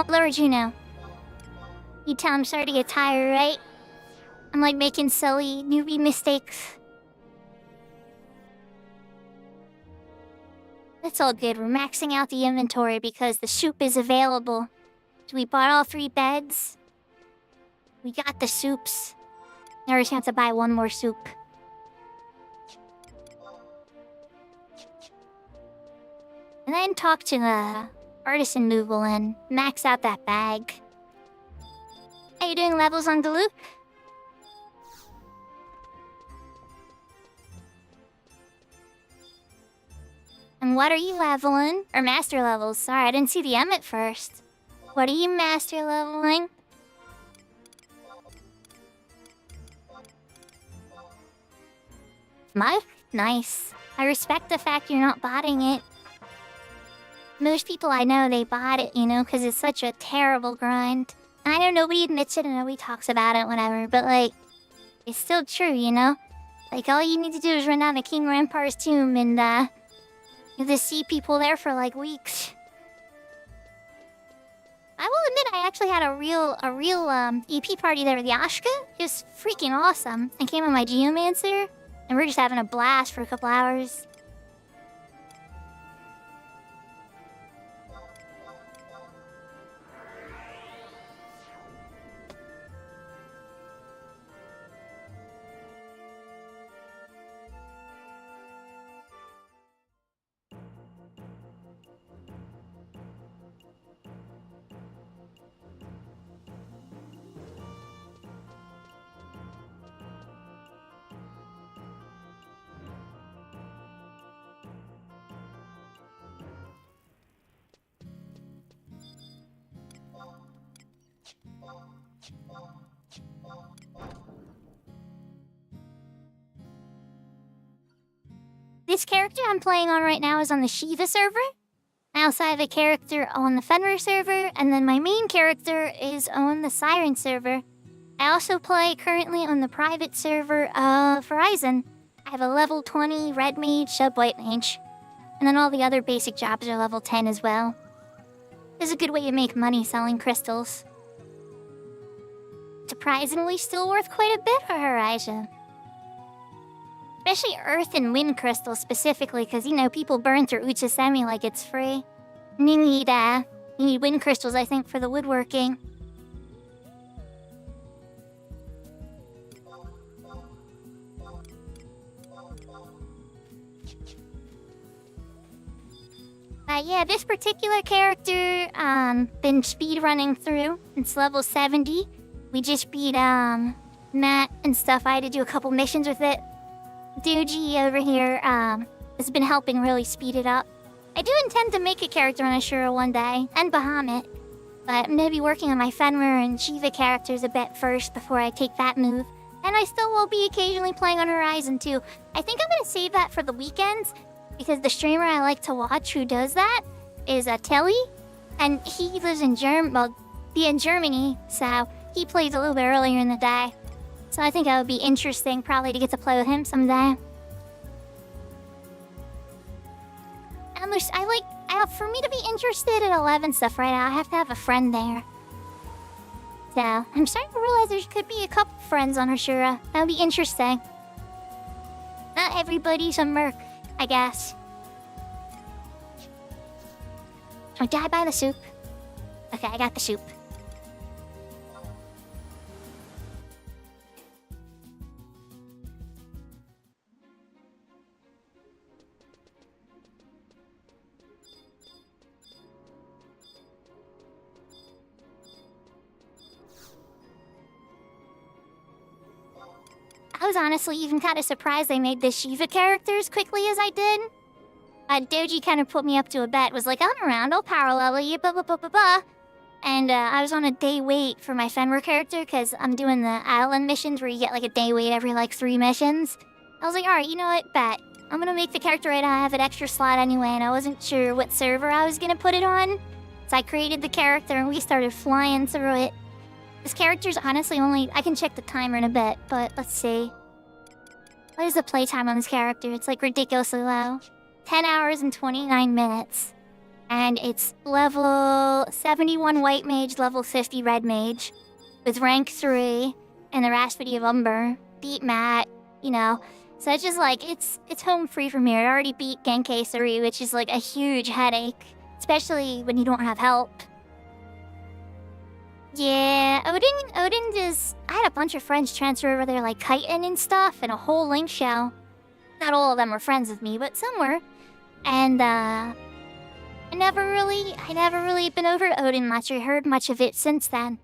Lower Juno. You tell him sorry to get tired, right? I'm like making silly newbie mistakes. That's all good. We're maxing out the inventory because the soup is available. So we bought all 3 beds. We got the soups. Now we just have to buy one more soup. And then talk to Artisan Noodle and max out that bag. How you doing, levels on Galoo? And what are you leveling? Or master levels? Sorry, I didn't see the M at first. What are you master leveling? Mike? Nice. I respect the fact you're not botting it. Most people I know, they bot it, you know, because it's such a terrible grind. And I know nobody admits it and nobody talks about it, whatever, but like, it's still true, you know? Like, all you need to do is run down to King Rampar's tomb and, you just see people there for like weeks. I will admit I actually had a real EP party there with Yashka. It was freaking awesome. I came on my Geomancer, and we're just having a blast for a couple hours. This character I'm playing on right now is on the Shiva server. I also have a character on the Fenrir server, and then my main character is on the Siren server. I also play currently on the private server of Horizon. I have a level 20 red mage, sub white mage. And then all the other basic jobs are level 10 as well. It's a good way to make money selling crystals. Surprisingly still worth quite a bit for Horizon. Especially earth and wind crystals specifically, because, you know, people burn through Uchisemi like it's free. And you need wind crystals, I think, for the woodworking. Yeah, this particular character, been speedrunning through. It's level 70. We just beat, Matt and stuff. I had to do a couple missions with it. Doogie over here, has been helping really speed it up. I do intend to make a character on Ashura one day, and Bahamut. But I'm gonna be working on my Fenrir and Shiva characters a bit first before I take that move. And I still will be occasionally playing on Horizon too. I think I'm gonna save that for the weekends, because the streamer I like to watch who does that is Telly. And he lives in Germany, so he plays a little bit earlier in the day. So I think that would be interesting, probably, to get to play with him someday. And for me to be interested in 11 stuff right now, I have to have a friend there. So, I'm starting to realize there could be a couple friends on Ashura. That would be interesting. Not everybody's a merc, I guess. Oh, did I buy the soup? Okay, I got the soup. I was honestly even kind of surprised they made the Shiva character as quickly as I did. Doji kind of put me up to a bet, was like, I'm around, I'll parallel you, blah blah blah blah blah. And I was on a day wait for my Fenrir character because I'm doing the island missions where you get like a day wait every like 3 missions. I was like, alright, you know what, bet. I'm gonna make the character right now, I have an extra slot anyway, and I wasn't sure what server I was gonna put it on. So I created the character and we started flying through it. This character's honestly only... I can check the timer in a bit, but let's see. What is the playtime on this character? It's like ridiculously low. 10 hours and 29 minutes. And it's level 71 white mage, level 50 red mage. With rank 3 and the Rhapsody of Umber. Beat Matt, you know. So it's just like, it's home free from here. I already beat Genkai 3, which is like a huge headache. Especially when you don't have help. Yeah, Odin just... I had a bunch of friends transfer over there like kiting and stuff, and a whole link show. Not all of them were friends with me, but some were. And, I never really been over Odin much or heard much of it since then.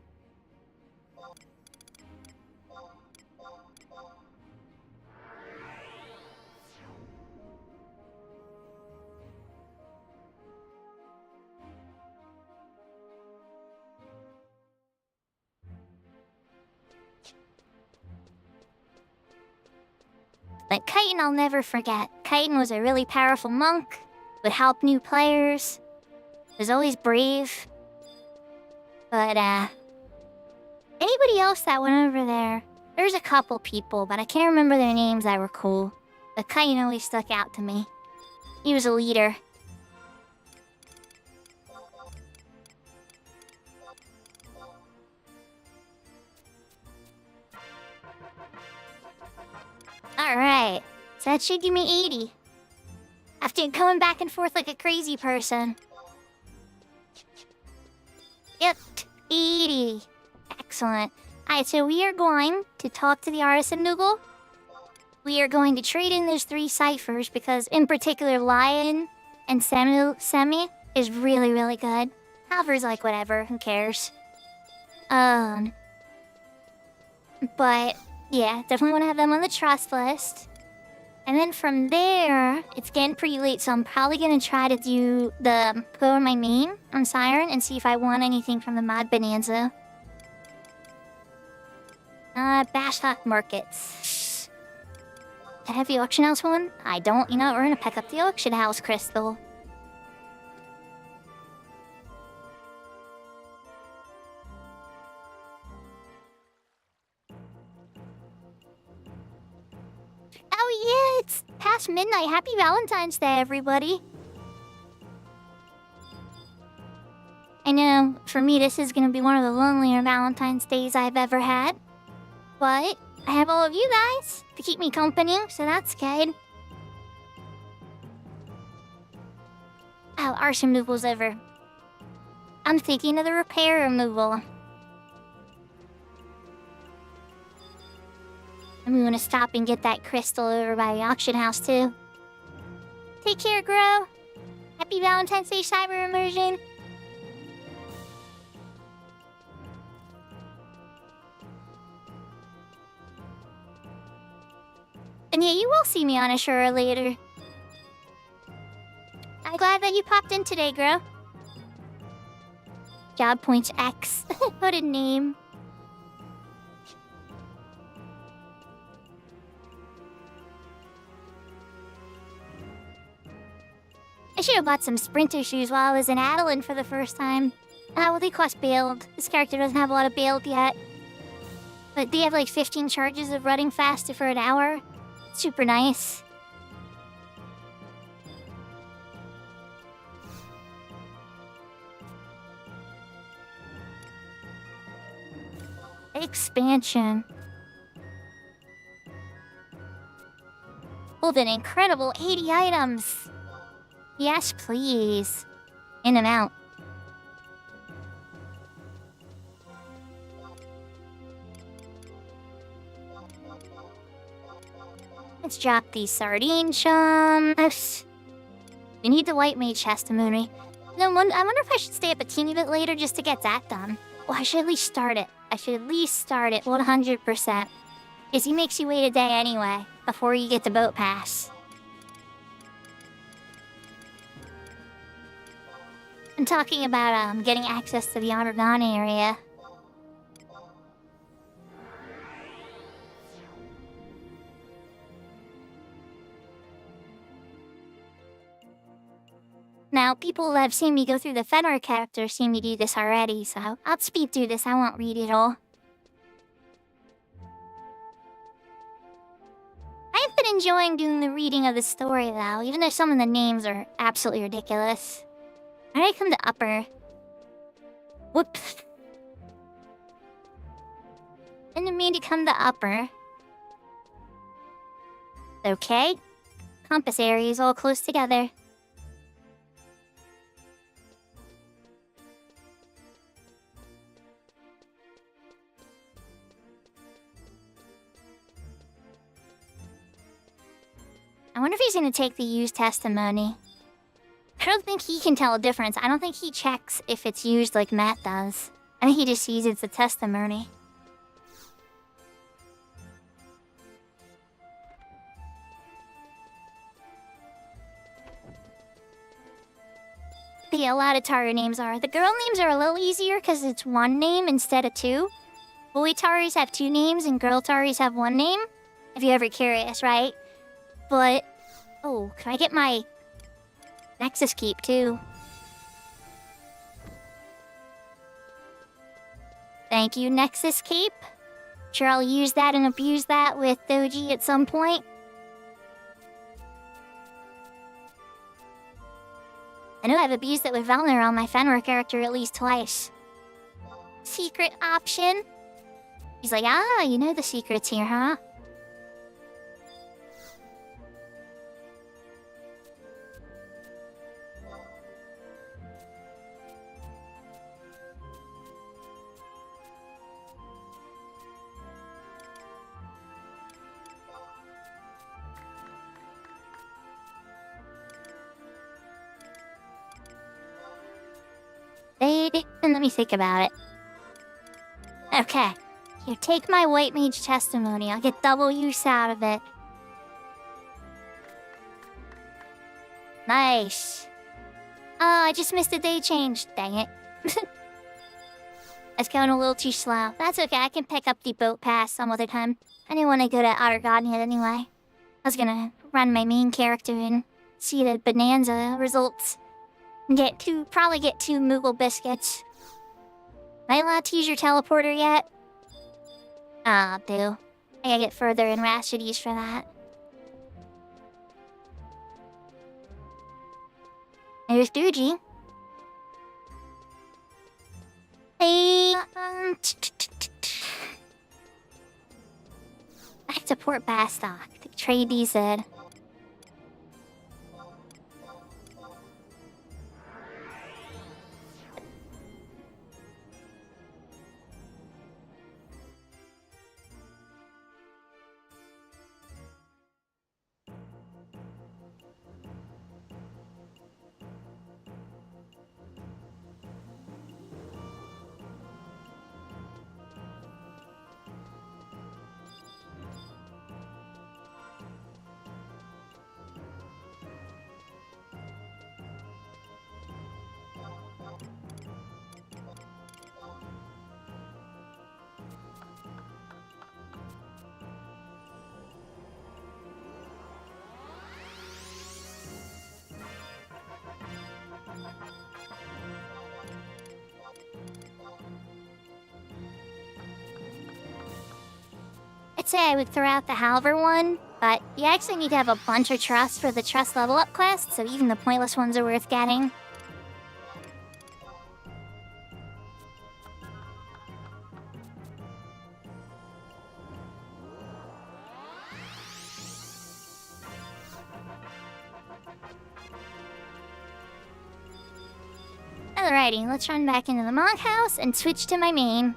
But Chitin I'll never forget. Chitin was a really powerful monk, would help new players, was always brave. But, anybody else that went over there? There's a couple people, but I can't remember their names that were cool. But Chitin always stuck out to me. He was a leader. Alright, so that should give me 80. After going back and forth like a crazy person. Yep, 80. Excellent. Alright, so we are going to talk to the artisan Noogle. We are going to trade in those 3 ciphers because, in particular, Lion and Semi is really, really good. Halver's like, whatever, who cares? But... yeah, definitely want to have them on the trust list. And then from there, it's getting pretty late, so I'm probably going to try to do go on my main on Siren and see if I want anything from the Mod Bonanza. Bashhawk Markets. Do I have the auction house one? I don't. You know what, we're going to pick up the auction house crystal. Oh yeah, it's past midnight. Happy Valentine's Day, everybody. I know, for me, this is gonna be one of the lonelier Valentine's Days I've ever had. But I have all of you guys to keep me company, so that's good. Oh, arson removal's over. I'm thinking of the repair removal. And we want to stop and get that crystal over by the auction house, too. Take care, Grow. Happy Valentine's Day, Cyber Immersion. And yeah, you will see me on Ashura later. I'm glad that you popped in today, Grow. Job points X. What a name. I should have bought some sprinter shoes while I was in Adeline for the first time. Well, they cost bailed. This character doesn't have a lot of bailed yet. But they have like 15 charges of running faster for an hour. Super nice. expansion. Hold an incredible 80 items. Yes, please. In and out. Let's drop these sardine chums. We need the white mage testimony. No, I wonder if I should stay up a teeny bit later just to get that done. Well, I should at least start it. 100%. Because he makes you wait a day anyway, before you get the boat pass. I'm talking about getting access to the Undergone area. Now, people that have seen me go through the Fenrir character seem to do this already, so I'll speed through this, I won't read it all. I've been enjoying doing the reading of the story, though, even though some of the names are absolutely ridiculous. I come to upper. Whoops. Didn't mean to come to upper. Okay. Compass areas all close together. I wonder if he's gonna take the used testimony. I don't think he can tell a difference. I don't think he checks if it's used like Matt does. I think he just sees it's a testimony. But yeah, a lot of Taru names are. The girl names are a little easier because it's one name instead of two. Boy Tarus have two names and girl Tarus have one name. If you're ever curious, right? But, oh, can I get my Nexus Keep too? Thank you, Nexus Keep. Sure, I'll use that and abuse that with Doji at some point. I know I've abused it with Velner on my Fenrir character at least twice. Secret option? He's like, ah, you know the secrets here, huh? Let me think about it. Okay. Here, take my white mage testimony. I'll get double use out of it. Nice. Oh, I just missed a day change. Dang it. I was going a little too slow. That's okay, I can pick up the boat pass some other time. I didn't want to go to Outer God yet anyway. I was gonna run my main character and see the Bonanza results. And probably get two Moogle biscuits. Am I allowed to use your teleporter yet? Ah, boo. I gotta get further in Rashides for that. There's Doji. Hey, back to Port Bastock to trade these in. I'd say I would throw out the Halver one, but you actually need to have a bunch of trust for the trust level up quest, so even the pointless ones are worth getting. Alrighty, let's run back into the monk house and switch to my main.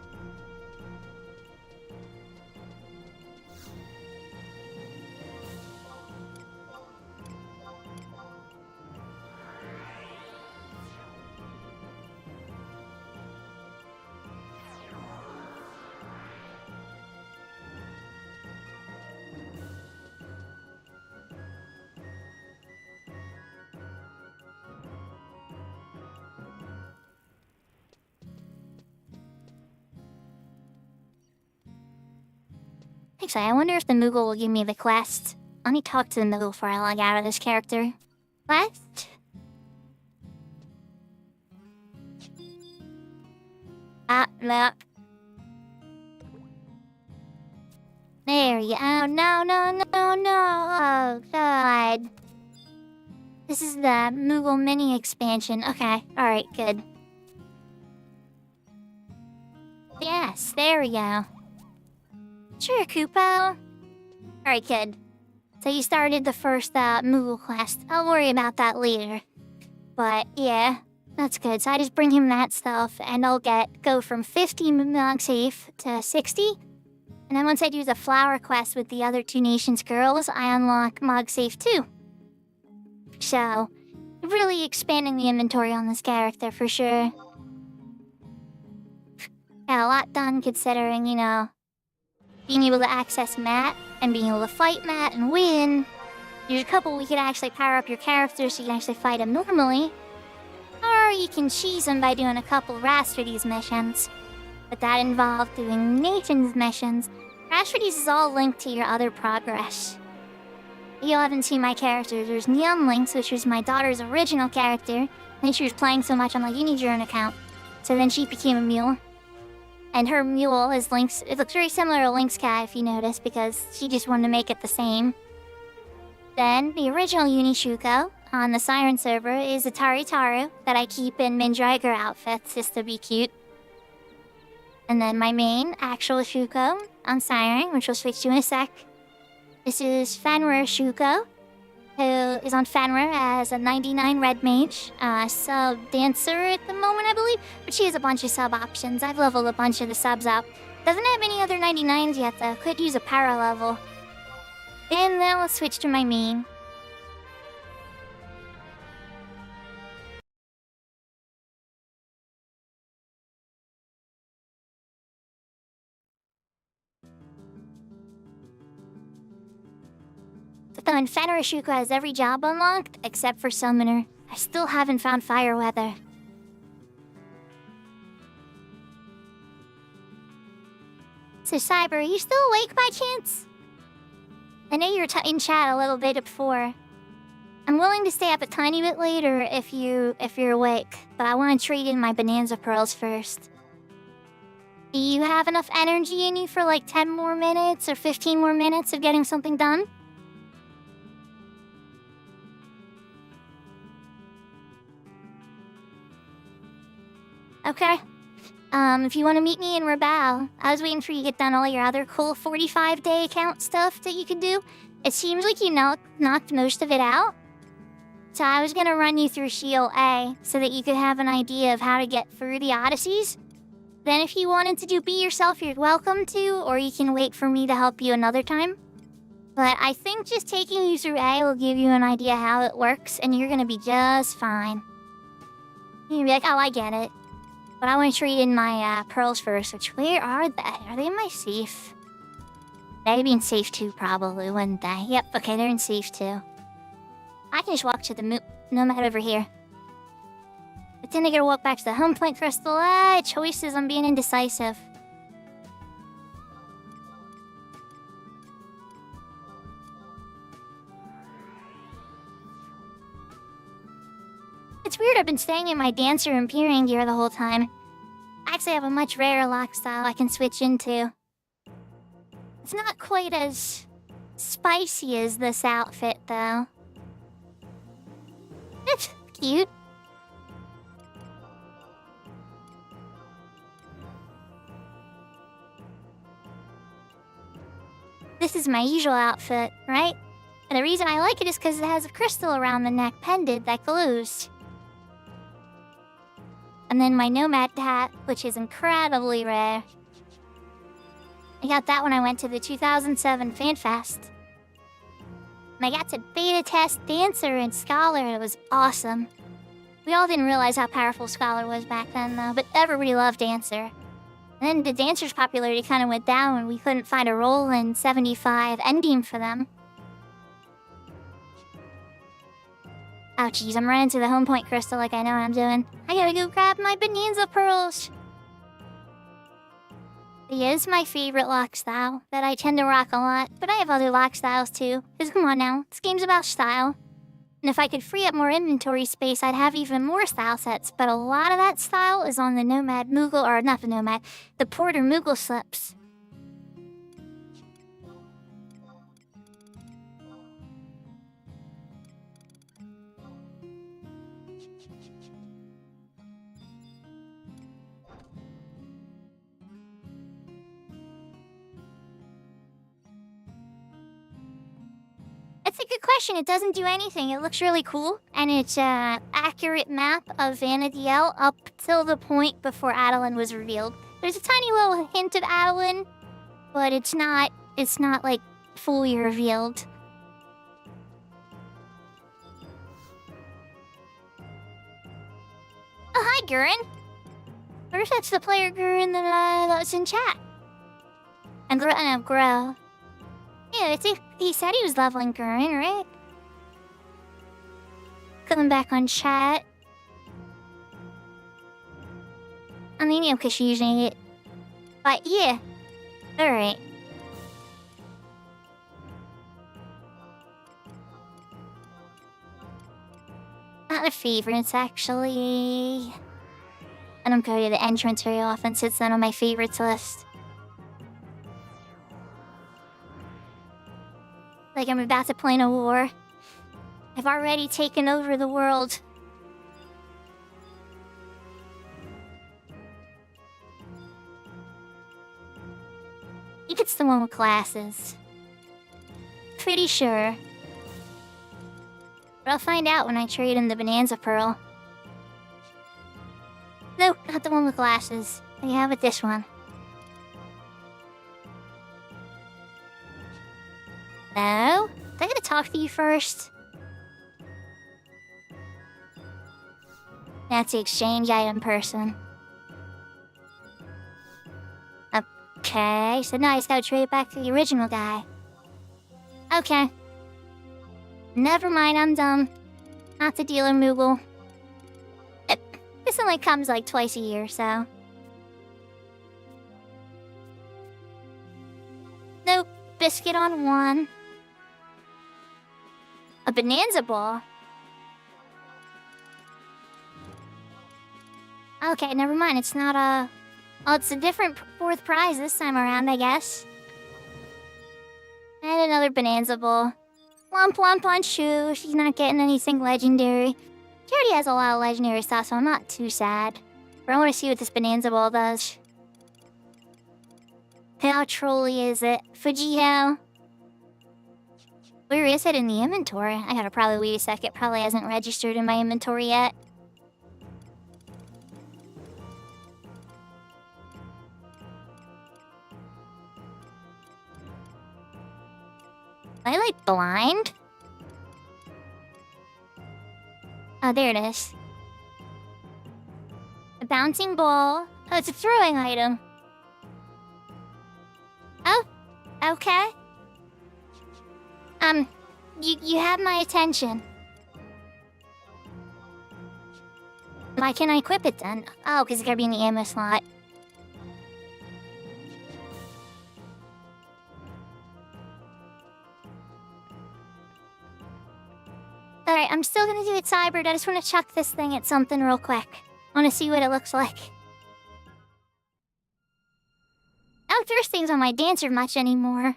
Actually, I wonder if the Moogle will give me the quest. Let me talk to the Moogle before I log out of this character. Quest? Look. There you go. No. Oh, God. This is the Moogle mini expansion. Okay, alright, good. Yes, there we go. Sure, Kupo. Alright, kid. So you started the first Moogle quest. I'll worry about that later. But yeah, that's good. So I just bring him that stuff and I'll go from 50 Mog Safe to 60. And then once I do the flower quest with the other two nations girls, I unlock Mog Safe 2. So, really expanding the inventory on this character for sure. Got a lot done considering, you know, being able to access Matt and being able to fight Matt and win. There's a couple we could actually power up your character so you can actually fight him normally. Or you can cheese him by doing a couple Rastrides missions. But that involved doing Nations missions. Rastrides is all linked to your other progress. If you haven't seen my characters, there's Neon Lynx, which was my daughter's original character. And she was playing so much on my Unijourn account. So then she became a mule. And her mule is Lynx. It looks very similar to Lynx Cat if you notice, because she just wanted to make it the same. Then, the original Unishuko on the Siren server is a Taritaru that I keep in Mindraiger outfits just to be cute. And then my main, actual Shuko on Siren, which we'll switch to in a sec. This is Fenrir Shuko, who is on Fenrir as a 99 red mage, sub-dancer at the moment, I believe. But she has a bunch of sub-options. I've leveled a bunch of the subs up. Doesn't have any other 99s yet, though. Could use a para level. And then we'll switch to my main. Though in Fenrir Shuko has every job unlocked, except for Summoner. I still haven't found Fire Weather. So Cyber, are you still awake by chance? I know you were in chat a little bit before. I'm willing to stay up a tiny bit later if you're awake, but I want to trade in my Bonanza Pearls first. Do you have enough energy in you for like 10 more minutes or 15 more minutes of getting something done? Okay. If you want to meet me in Rabao, I was waiting for you to get done all your other cool 45-day account stuff that you could do. It seems like you knocked most of it out. So I was gonna run you through Shield A so that you could have an idea of how to get through the Odysseys. Then if you wanted to do Be Yourself, you're welcome to, or you can wait for me to help you another time. But I think just taking you through A will give you an idea how it works, and you're gonna be just fine. You'll be like, oh, I get it. But I want to trade in my pearls first, which, where are they? Are they in my safe? They'd be in safe 2, probably, wouldn't they? Yep, okay, they're in safe 2. I can just walk to the nomad over here. But then I gotta walk back to the home point crystal. Choices, I'm being indecisive. It's weird, I've been staying in my Dancer and Peering gear the whole time. I actually have a much rarer lock style I can switch into. It's not quite as spicy as this outfit, though. It's cute. This is my usual outfit, right? And the reason I like it is because it has a crystal around the neck pendant that glows. And then my Nomad hat, which is incredibly rare. I got that when I went to the 2007 FanFest. And I got to beta test Dancer and Scholar, and it was awesome. We all didn't realize how powerful Scholar was back then, though, but everybody loved Dancer. And then the Dancer's popularity kind of went down when we couldn't find a role in 75 ending for them. Oh, jeez, I'm running to the home point crystal like I know what I'm doing. I gotta go grab my Bonanza pearls. He is my favorite lock style that I tend to rock a lot, but I have other lock styles too. Because come on now, this game's about style. And if I could free up more inventory space, I'd have even more style sets, but a lot of that style is on the Nomad Moogle, or not the Nomad, the Porter Moogle slips. That's a good question. It doesn't do anything. It looks really cool. And it's an accurate map of Vanadiel up till the point before Adeline was revealed. There's a tiny little hint of Adeline, but it's not like fully revealed. Oh, hi, Gurren. I wonder if that's the player Gurren that was in chat. And Grow. Yeah, he said he was leveling Gurren, right? Coming back on chat. I mean, yeah, because she's using it. But yeah. Alright. Not the favorites, actually. I don't go to the entrance very often, so it's not on my favorites list. Like I'm about to plan a war. I've already taken over the world. I think it's the one with glasses. Pretty sure. But I'll find out when I trade in the Bonanza Pearl. Nope, not the one with glasses. I have it this one. No? I gotta talk to you first. That's the exchange item person. Okay, so now I just gotta trade it back to the original guy. Okay. Never mind, I'm dumb. Not the dealer Moogle. This only comes like twice a year, so. Nope, biscuit on one. A Bonanza ball? Okay, never mind. It's not a... Oh, it's a different fourth prize this time around, I guess. And another Bonanza ball. Womp womp on Shu. She's not getting anything legendary. She already has a lot of legendary stuff, so I'm not too sad. But I want to see what this Bonanza ball does. How trolly is it? Fujihao? Where is it in the inventory? I gotta probably wait a sec. It probably hasn't registered in my inventory yet. Am I like blind? Oh, there it is. A bouncing ball. Oh, it's a throwing item. Oh, okay. You have my attention. Why can't I equip it then? Oh, because it's gotta be in the ammo slot. Alright, I'm still gonna do it cybered. I just want to chuck this thing at something real quick. I want to see what it looks like. I don't throw things on my dancer much anymore.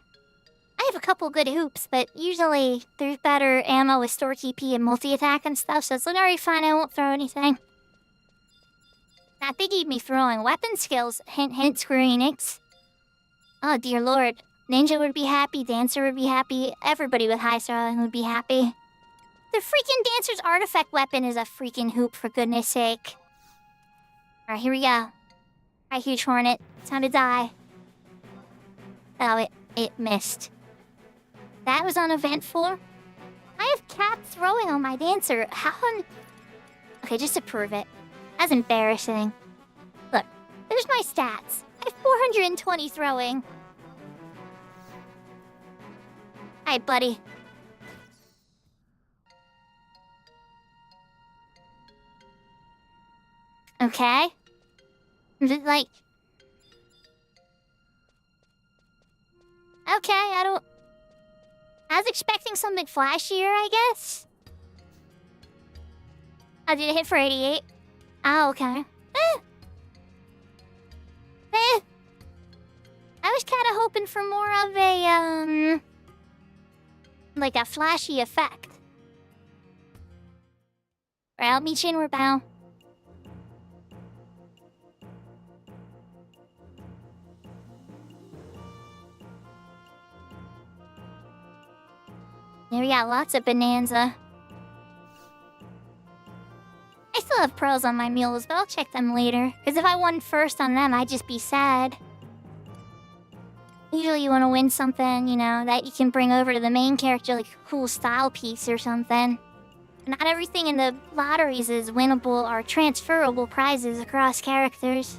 I have a couple good hoops, but usually there's better ammo with store TP and multi-attack and stuff, so it's like, alright, fine, I won't throw anything. Not they gave me throwing weapon skills. Hint, hint, Square Enix. Oh, dear lord. Ninja would be happy, Dancer would be happy, everybody with high throwing would be happy. The freaking Dancer's artifact weapon is a freaking hoop, for goodness sake. Alright, here we go. Alright, huge hornet. Time to die. Oh, it missed. That was uneventful. I have cat throwing on my dancer. Okay, just to prove it. That's embarrassing. Look, there's my stats. I have 420 throwing. Alright, buddy. Okay. Is it like... Okay, I was expecting something flashier, I guess. Oh, did it hit for 88? Oh, okay. I was kind of hoping for more of a, like a flashy effect. Right, I'll meet you in Rebel. There we got lots of bonanza. I still have pearls on my mules, but I'll check them later. Because if I won first on them, I'd just be sad. Usually you want to win something, you know, that you can bring over to the main character, like a cool style piece or something. Not everything in the lotteries is winnable or transferable prizes across characters.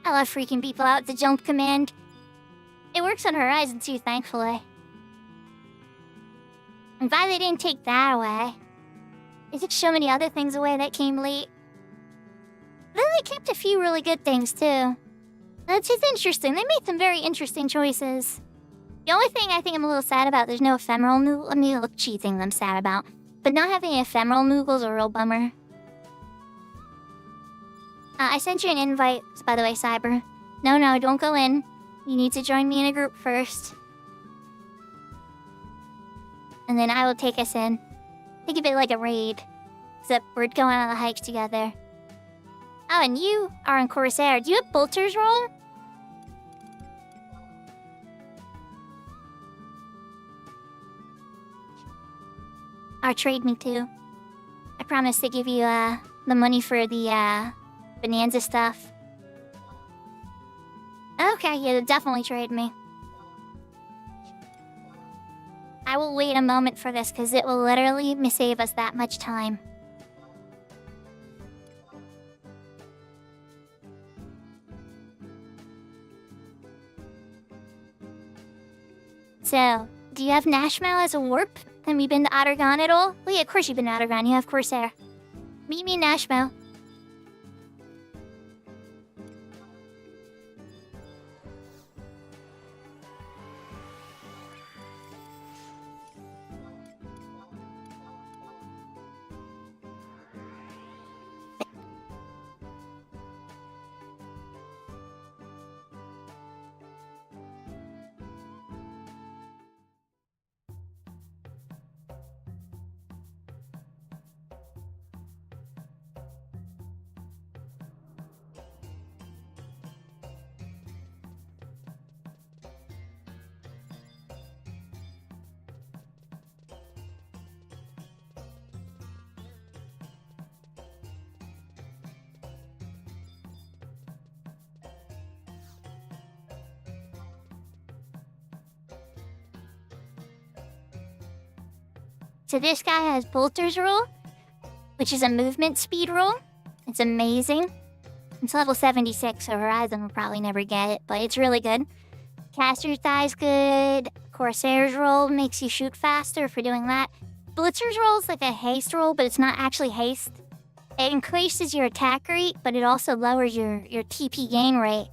I love freaking people out with the jump command. It works on Horizon too, thankfully. I'm glad they didn't take that away. They took so many other things away that came late. Then they kept a few really good things too. That's just interesting. They made some very interesting choices. The only thing I think I'm a little sad about, there's no ephemeral Moogle. Let me look cheat things I'm sad about. But not having ephemeral Moogle's a real bummer. I sent you an invite, by the way, Cyber. No, don't go in. You need to join me in a group first. And then I will take us in. Think of it like a raid. Except we're going on a hike together. Oh, and you are on Corsair. Do you have Bolter's roll? Or trade me too. I promise to give you the money for the Bonanza stuff. Okay, yeah, definitely trade me. I will wait a moment for this because it will literally save us that much time. So, do you have Nashmal as a warp? Have you been to Ottergon at all? Well, yeah, of course you've been to Ottergon. You have Corsair. Meet me in Nashmal. So this guy has Bolter's Rule, which is a movement speed rule. It's amazing. It's level 76, so Horizon will probably never get it, but it's really good. Caster's Die's good. Corsair's Roll makes you shoot faster for doing that. Blitzer's Roll is like a haste roll, but it's not actually haste. It increases your attack rate, but it also lowers your TP gain rate.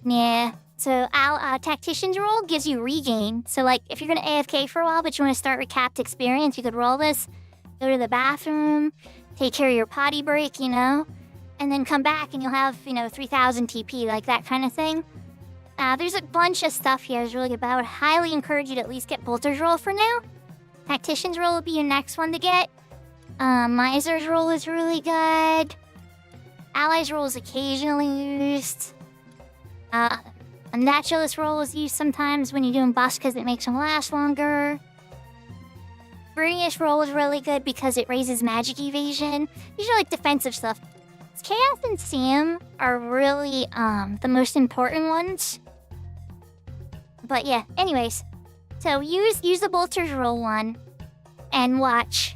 Yeah. So our Tactician's roll gives you regain. So like if you're gonna AFK for a while but you want to start recapped experience, you could roll this, go to the bathroom, take care of your potty break, and then come back and you'll have, 3,000 TP, like that kind of thing. There's a bunch of stuff here that's really good, but I would highly encourage you to at least get Bolter's roll for now. Tactician's roll will be your next one to get. Miser's roll is really good. Ally's roll is occasionally used. A Naturalist roll is used sometimes when you're doing buffs because it makes them last longer. Brunious roll is really good because it raises magic evasion. Usually like defensive stuff. Chaos and Sam are really the most important ones. But yeah, anyways. So use the Bolter's roll one and watch.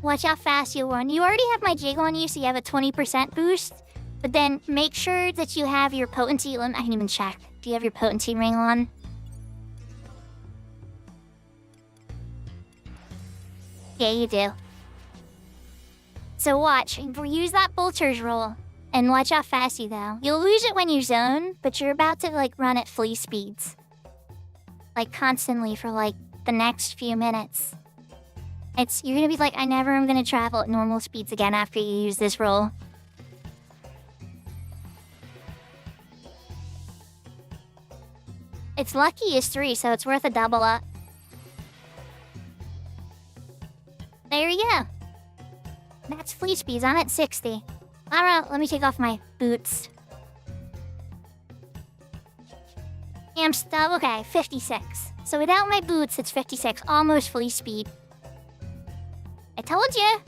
Watch how fast you'll run. You already have my jig on you, so you have a 20% boost. But then make sure that you have your potency. I can even check. Do you have your potency ring on? Yeah, you do. So watch. Use that Bolter's roll. And watch how fast you go. You'll lose it when you zone, but you're about to run at flea speeds. Constantly for the next few minutes. You're gonna be like, I never am gonna travel at normal speeds again after you use this roll. It's lucky is 3, so it's worth a double up. There you go. That's flea speeds. I'm at 60. Alright, let me take off my boots. Yeah, I'm stuck. Okay, 56. So without my boots, it's 56. Almost flea speed. I told you.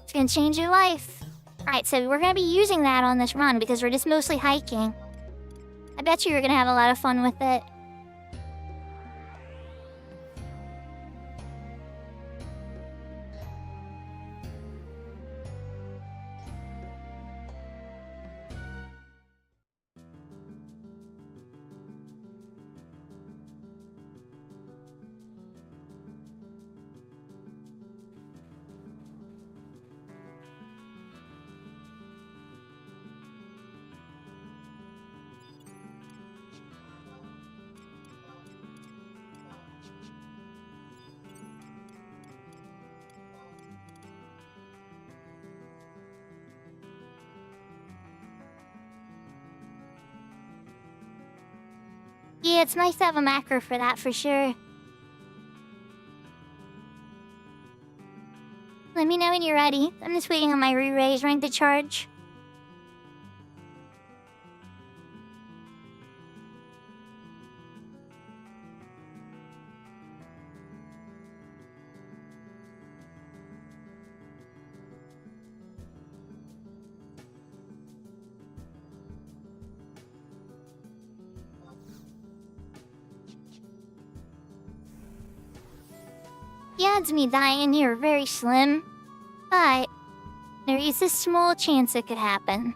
It's gonna change your life. Alright, so we're gonna be using that on this run because we're just mostly hiking. I bet you're gonna have a lot of fun with it. Yeah, it's nice to have a macro for that, for sure. Let me know when you're ready. I'm just waiting on my re-raise rank to charge. The odds of me dying here are very slim, but there is a small chance it could happen.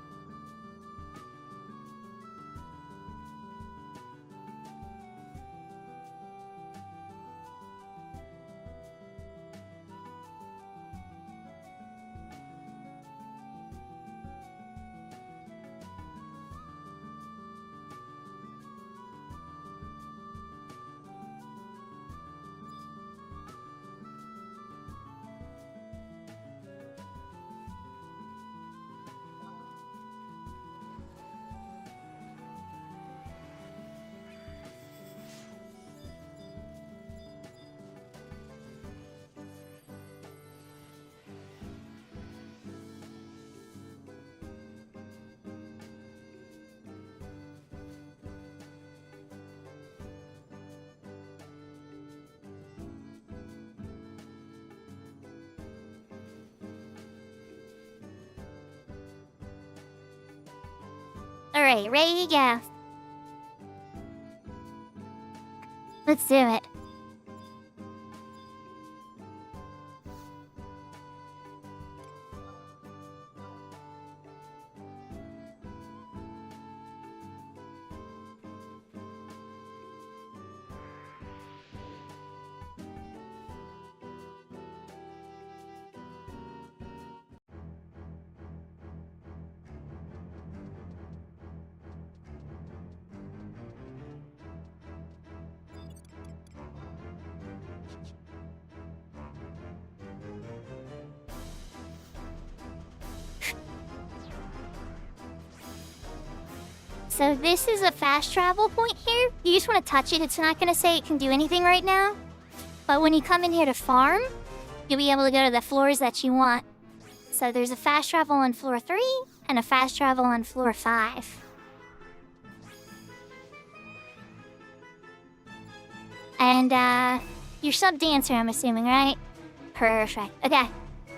Alright, ready to go. Let's do it. So this is a fast travel point here. You just want to touch it. It's not going to say it can do anything right now. But when you come in here to farm, you'll be able to go to the floors that you want. So there's a fast travel on floor 3 and a fast travel on floor 5. And you're sub dancer, I'm assuming, right? Perfect. Okay.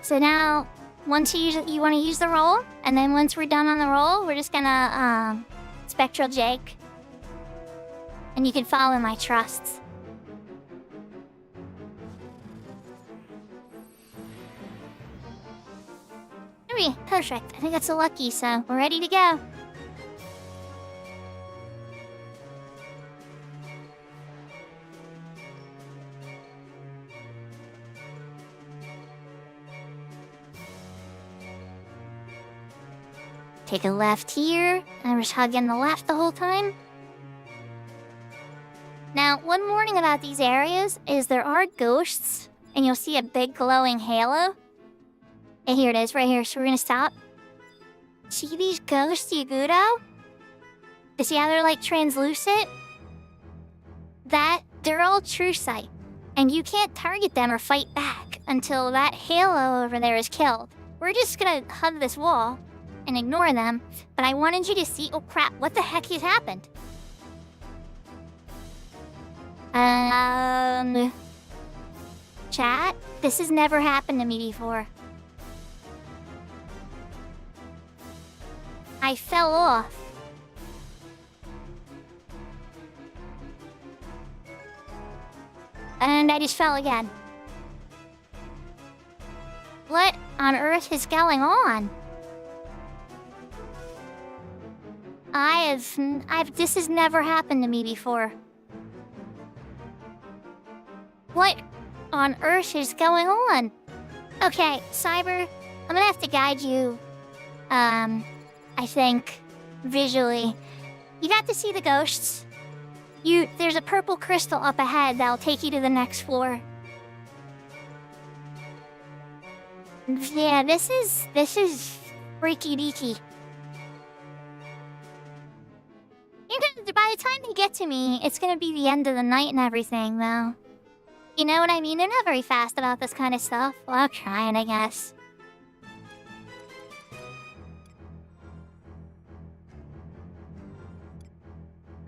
So now, once you want to use the roll, and then once we're done on the roll, we're just gonna spectral Jake, and you can follow my trusts. Okay, perfect. I think that's a lucky, so we're ready to go. Take a left here, and we're just hugging the left the whole time. Now, one warning about these areas is there are ghosts, and you'll see a big glowing halo. And here it is, right here, so we're gonna stop. See these ghosts, Yagudo? You see how they're like translucent? They're all true sight, and you can't target them or fight back until that halo over there is killed. We're just gonna hug this wall and ignore them, but I wanted you to see— oh crap, what the heck has happened? Chat, this has never happened to me before. I fell off. And I just fell again. What on earth is going on? This has never happened to me before. What on earth is going on? Okay, Cyber, I'm gonna have to guide you, I think, visually. You got to see the ghosts. There's a purple crystal up ahead that'll take you to the next floor. Yeah, this is freaky deaky. By the time they get to me, it's gonna be the end of the night and everything, though. You know what I mean? They're not very fast about this kind of stuff. Well, I'm trying, I guess.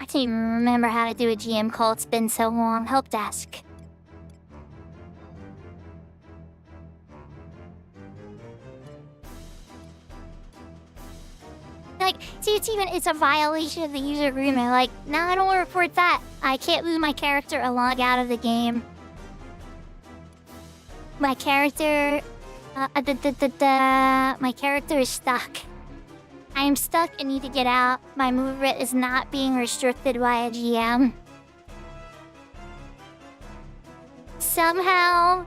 I can't even remember how to do a GM call. It's been so long. Help desk. Like, see, it's a violation of the user agreement. Like, no, I don't want to report that. I can't move my character or log out of the game. My character, my character is stuck. I am stuck and need to get out. My movement is not being restricted by a GM. Somehow,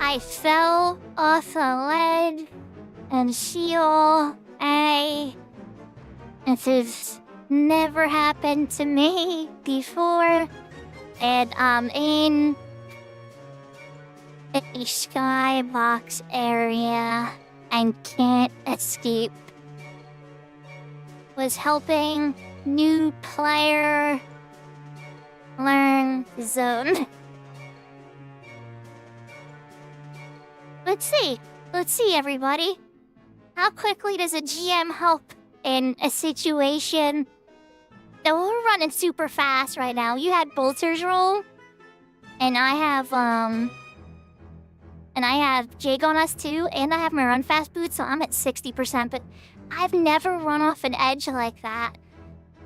I fell off a ledge and seal. This has never happened to me before. And I'm in a skybox area and can't escape. Was helping new player learn the zone. Let's see everybody. How quickly does a GM help in a situation? So we're running super fast right now. You had Bolter's roll, and I have Jake on us too, and I have my run fast boots, so I'm at 60%, but I've never run off an edge like that.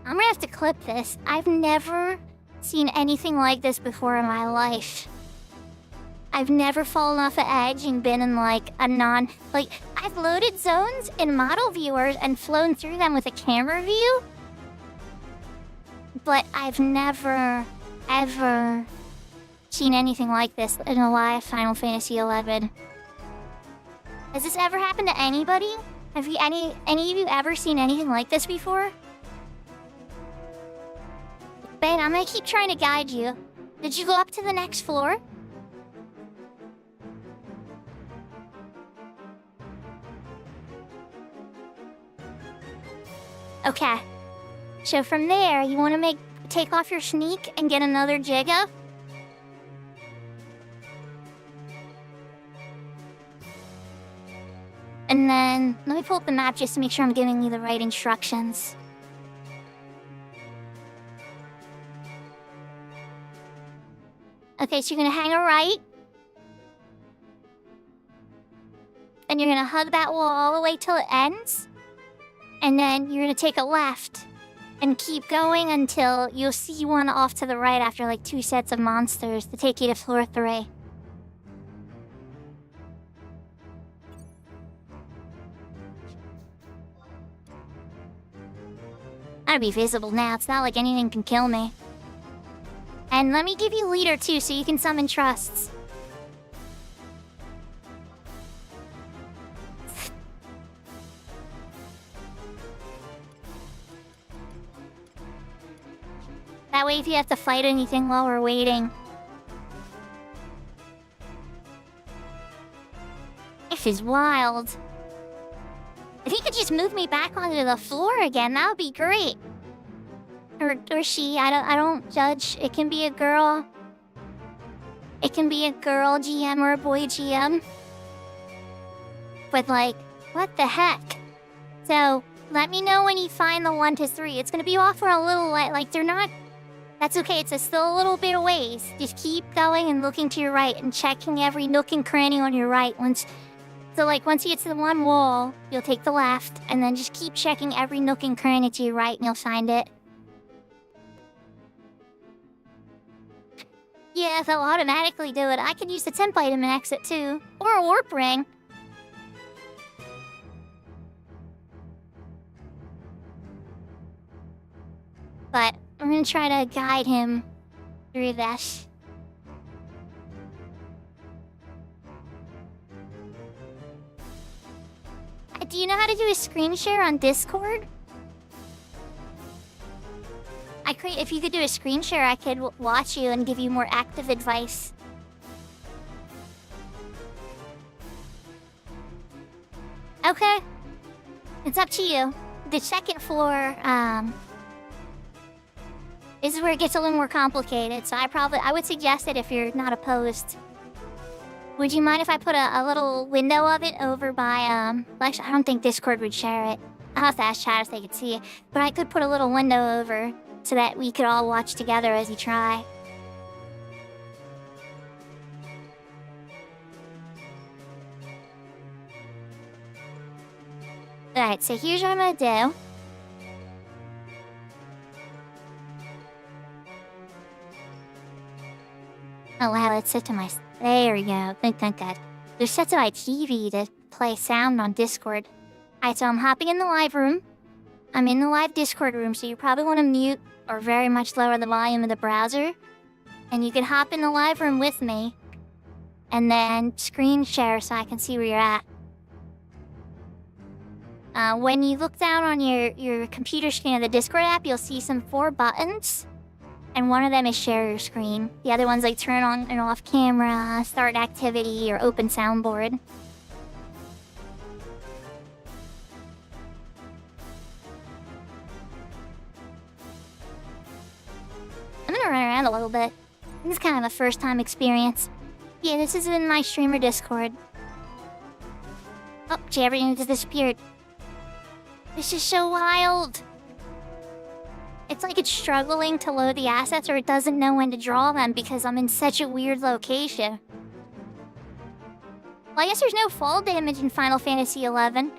I'm gonna have to clip this. I've never seen anything like this before in my life. I've never fallen off an edge and been in like a I've loaded zones in model viewers and flown through them with a camera view, but I've never, ever seen anything like this in a live Final Fantasy XI. Has this ever happened to anybody? Have you any of you ever seen anything like this before? Ben, I'm gonna keep trying to guide you. Did you go up to the next floor? Okay. So from there, you want to take off your sneak and get another Jigga. And then, let me pull up the map just to make sure I'm giving you the right instructions. Okay, so you're gonna hang a right. And you're gonna hug that wall all the way till it ends. And then you're gonna take a left. And keep going until you'll see one off to the right after like 2 sets of monsters to take you to floor 3. I'll be visible now. It's not like anything can kill me. And let me give you leader too, so you can summon trusts. That way if you have to fight anything while we're waiting. This is wild. If he could just move me back onto the floor again, that would be great. Or she, I don't judge. It can be a girl. It can be a girl GM or a boy GM. But like, what the heck? So, let me know when you find the 1 to 3. It's gonna be off for a little like they're not... That's okay, it's still a little bit of ways. Just keep going and looking to your right and checking every nook and cranny on your right. Once you get to the one wall, you'll take the left, and then just keep checking every nook and cranny to your right and you'll find it. Yeah, they'll automatically do it. I can use the temp item and exit too. Or a warp ring. But I'm gonna try to guide him through this. Do you know how to do a screen share on Discord? If you could do a screen share, I could watch you and give you more active advice. Okay. It's up to you. The second floor, this is where it gets a little more complicated, so I would suggest it if you're not opposed. Would you mind if I put a little window of it over by, actually, I don't think Discord would share it. I'll have to ask chat if they could see it. But I could put a little window over so that we could all watch together as you try. Alright, so here's what I'm gonna do. Oh wow, let's set to my... There we go. Thank God. There's set to my TV to play sound on Discord. Alright, so I'm hopping in the live room. I'm in the live Discord room, so you probably want to mute or very much lower the volume of the browser. And you can hop in the live room with me. And then screen share so I can see where you're at. When you look down on your computer screen of the Discord app, you'll see some 4 buttons. And one of them is share your screen. The other one's like turn on and off camera, start activity, or open soundboard. I'm gonna run around a little bit. This is kind of a first time experience. Yeah, this is in my streamer Discord. Oh, gee, everything just disappeared. This is so wild. It's like it's struggling to load the assets or it doesn't know when to draw them because I'm in such a weird location. Well, I guess there's no fall damage in Final Fantasy XI. Oh,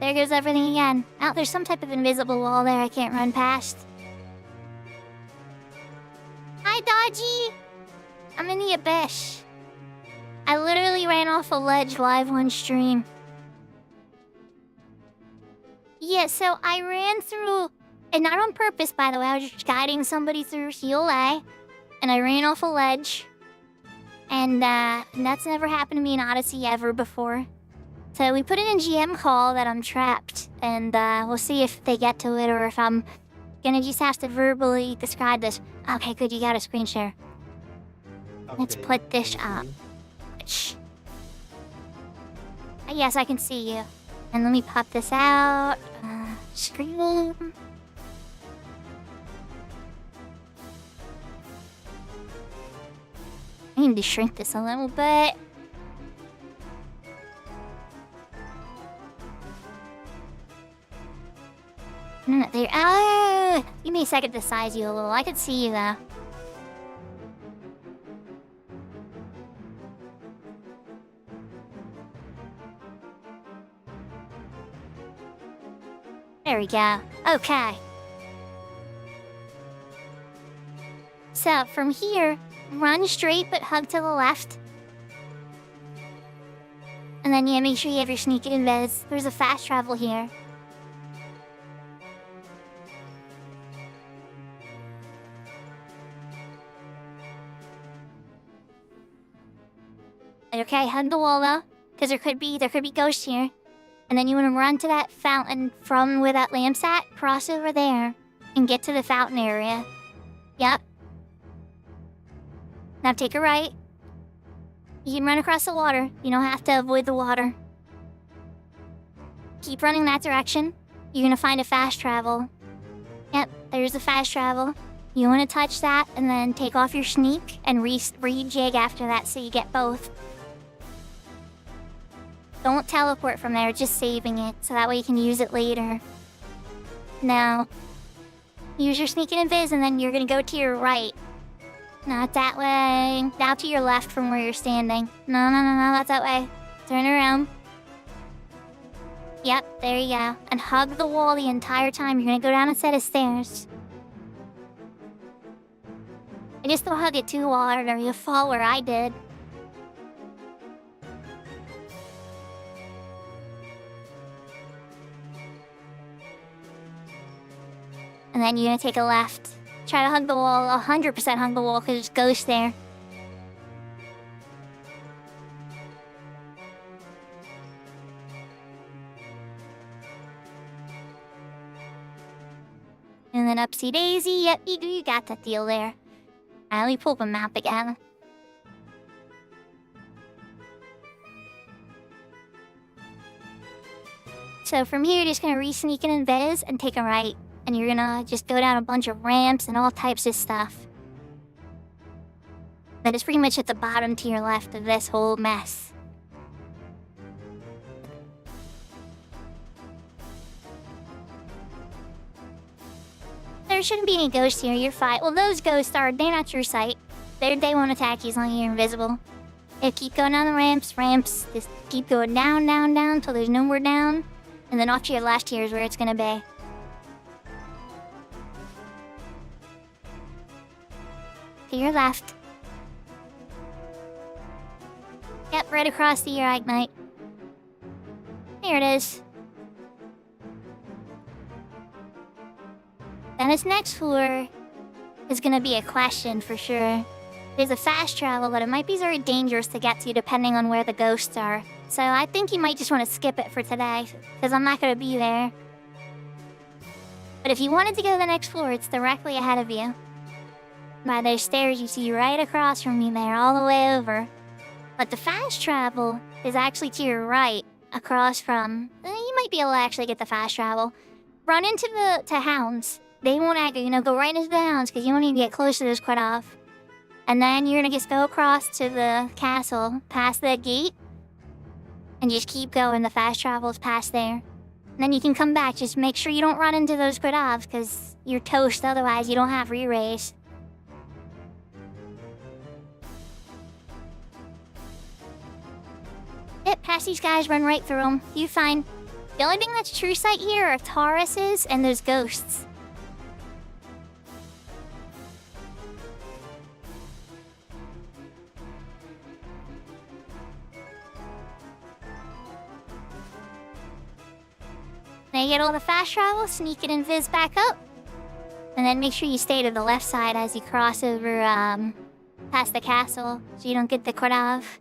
there goes everything again. Oh, there's some type of invisible wall there I can't run past. Hi, Dodgy! I'm in the abyss. I literally ran off a ledge live on stream. Yeah, so I ran through... And not on purpose, by the way. I was just guiding somebody through Heal A. And I ran off a ledge. And that's never happened to me in Odyssey ever before. So we put in a GM call that I'm trapped. And we'll see if they get to it or if I'm gonna just have to verbally describe this. Okay, good, you got a screen share. Okay. Let's put this up. much. Yes, I can see you. And let me pop this out. Screen. I need to shrink this a little bit. There. Oh! Give me a second to size you a little. I can see you though. There we go. Okay. So, from here, run straight but hug to the left. And then, yeah, make sure you have your sneaking invis. There's a fast travel here. Okay, hug the wall though, because there could be ghosts here. And then you want to run to that fountain from where that lamp's at, cross over there, and get to the fountain area. Yep. Now take a right. You can run across the water. You don't have to avoid the water. Keep running that direction. You're going to find a fast travel. Yep, there's the fast travel. You want to touch that, and then take off your sneak, and re-jig after that so you get both. Don't teleport from there, just saving it, so that way you can use it later. Now, use your sneak and invis, and then you're gonna go to your right. Not that way. Now to your left from where you're standing. No, that's that way. Turn around. Yep, there you go. And hug the wall the entire time. You're gonna go down a set of stairs. I just don't hug it too hard, or you'll fall where I did. And then you're gonna take a left. Try to hug the wall, 100% hug the wall, because there's ghosts there. And then upsy daisy, yep, you got that deal there. Let me pull up a map again. So from here, you're just gonna re-sneak in invis and take a right. And you're gonna just go down a bunch of ramps and all types of stuff. That is pretty much at the bottom to your left of this whole mess. There shouldn't be any ghosts here, you're fine. Well, those ghosts they're not your sight. They won't attack you as long as you're invisible. Yeah, keep going down the ramps, just keep going down, till there's no more down. And then off to your left here is where it's gonna be. To your left. Yep, right across the Ignite. There it is. Then this next floor is gonna be a question for sure. There's a fast travel, but it might be very dangerous to get to depending on where the ghosts are. So I think you might just want to skip it for today, because I'm not gonna be there. But if you wanted to go to the next floor, it's directly ahead of you. By those stairs you see right across from me there, all the way over. But the fast travel is actually to your right, across from... You might be able to actually get the fast travel. Run into the hounds. They won't go right into the hounds, because you don't need to get close to this quite off. And then you're gonna just go across to the castle, past the gate, and just keep going. The fast travel's past there. And then you can come back. Just make sure you don't run into those quid-offs, because you're toast otherwise. You don't have re-raise. Yep, past these guys, run right through them. You're fine. The only thing that's true sight here are Tauruses and those ghosts. Now you get all the fast travel, sneak it and viz back up. And then make sure you stay to the left side as you cross over past the castle, so you don't get the quid-off.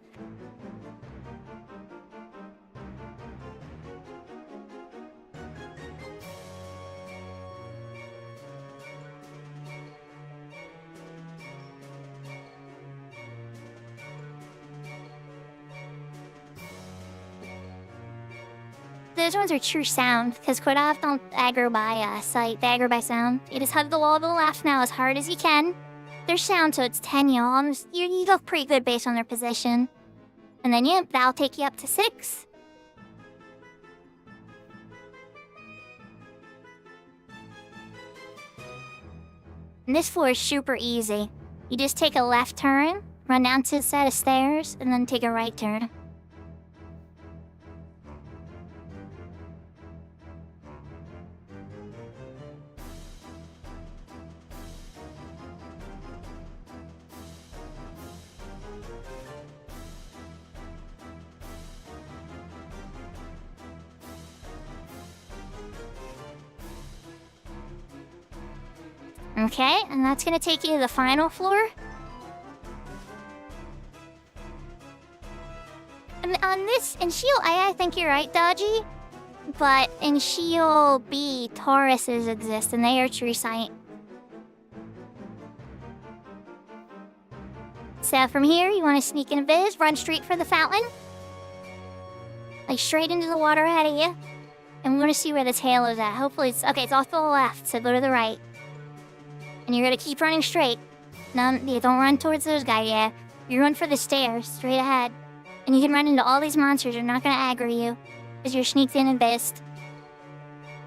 those ones are true sound, because Kodav don't aggro by sight, they aggro by sound. You just hug the wall to the left now as hard as you can. They're sound, so it's 10, y'all. You look pretty good based on their position. And then, yeah, that'll take you up to 6. And this floor is super easy. You just take a left turn, run down to a set of stairs, and then take a right turn. Okay, and that's gonna take you to the final floor. And on this, in Shield A, I think you're right, Dodgy. But in Shield B, Tauruses exist, and they are true sight. So from here, you want to sneak in a biz, run straight for the fountain. Like straight into the water ahead of you. And we want to see where the tail is at. Hopefully it's... Okay, it's off to the left, so go to the right. And you're gonna keep running straight. No, yeah, don't run towards those guys, yeah. You run for the stairs, straight ahead. And you can run into all these monsters, they're not gonna aggro you. Because you're sneaked in and bist.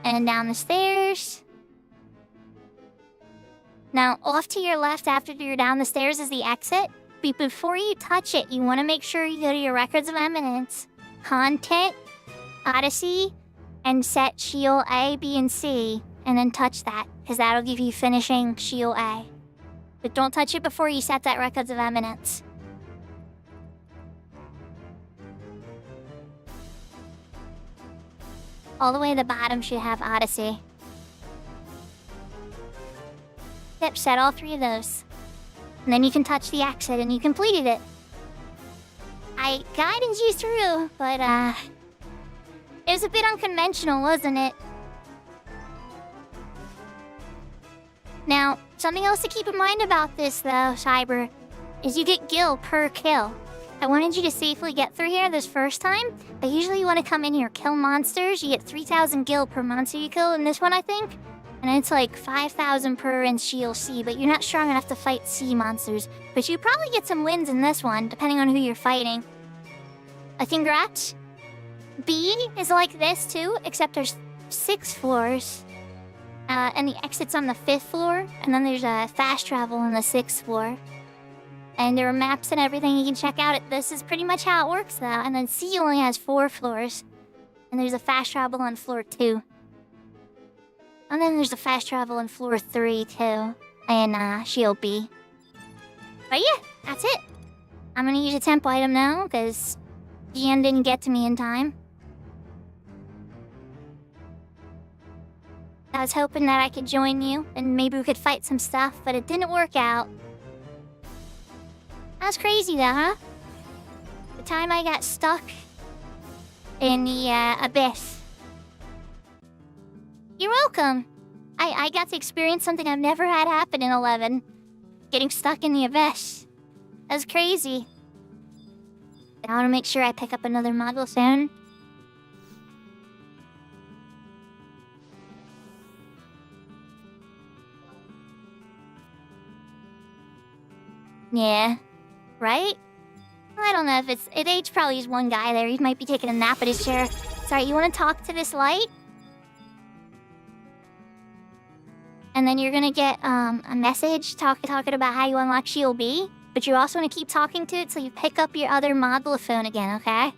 And down the stairs. Now, off to your left after you're down the stairs is the exit. But before you touch it, you want to make sure you go to your Records of Eminence, Content, Odyssey, and set Shield A, B, and C. And then touch that, because that'll give you finishing Shield A. But don't touch it before you set that Records of Eminence. All the way to the bottom should have Odyssey. Yep, set all 3 of those. And then you can touch the exit and you completed it. I guided you through, but it was a bit unconventional, wasn't it? Now, something else to keep in mind about this, though, Cyber, is you get gil per kill. I wanted you to safely get through here this first time, but usually you want to come in here, kill monsters. You get 3,000 gil per monster you kill in this one, I think. And it's like 5,000 per in Shield C, but you're not strong enough to fight sea monsters. But you probably get some wins in this one, depending on who you're fighting. Congrats. B is like this, too, except there's 6 floors. And the exit's on the 5th floor, and then there's a fast travel on the 6th floor. And there are maps and everything you can check out. This is pretty much how it works, though. And then C only has 4 floors. And there's a fast travel on floor 2. And then there's a fast travel on floor 3, too. And Shield B. But yeah, that's it. I'm gonna use a temp item now, because GM didn't get to me in time. I was hoping that I could join you, and maybe we could fight some stuff, but it didn't work out. That was crazy, though, huh? The time I got stuck in the abyss. You're welcome. I got to experience something I've never had happen in 11. Getting stuck in the abyss. That was crazy. I want to make sure I pick up another model soon. Yeah. Right? I don't know if it's... It's probably just one guy there. He might be taking a nap at his chair. Sorry, you want to talk to this light? And then you're gonna get a message talking about how you unlock Shield B. But you also want to keep talking to it so you pick up your other model phone again, okay?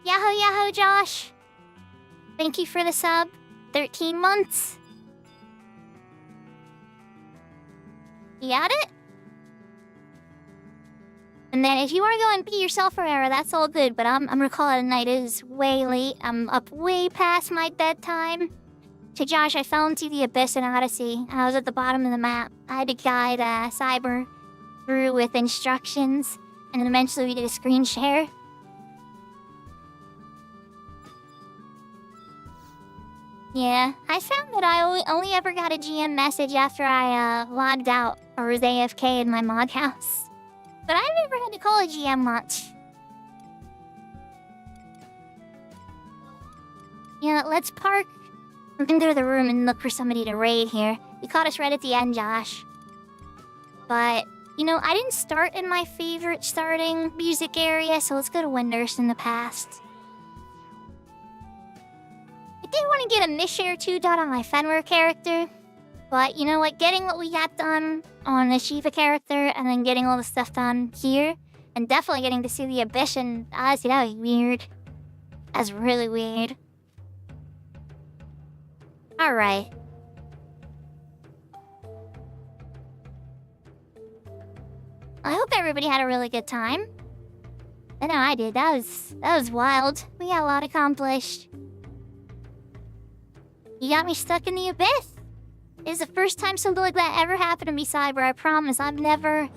Yahoo, yahoo, Josh! Thank you for the sub. 13 months. You got it? And then if you want to go and pee yourself forever, that's all good. But I'm gonna call it a night. It is way late. I'm up way past my bedtime. So Josh, I fell into the abyss in Odyssey. I was at the bottom of the map. I had to guide Cyber through with instructions. And then eventually we did a screen share. Yeah, I found that I only ever got a GM message after I logged out or was AFK in my mod house. But I never had to call a GM much. Yeah, let's park. We can go to the room and look for somebody to raid here. You caught us right at the end, Josh. But, I didn't start in my favorite starting music area, so let's go to Windurst in the past. I did want to get a mission or two done on my Fenrir character. But, you know what? Getting what we got done on the Shiva character and then getting all the stuff done here, and definitely getting to see the Abyss, and honestly, that was weird. That's really weird. Alright. I hope everybody had a really good time. I know I did. That was wild. We got a lot accomplished. You got me stuck in the Abyss. It's the first time something like that ever happened to me, Cyber. I promise. I've never...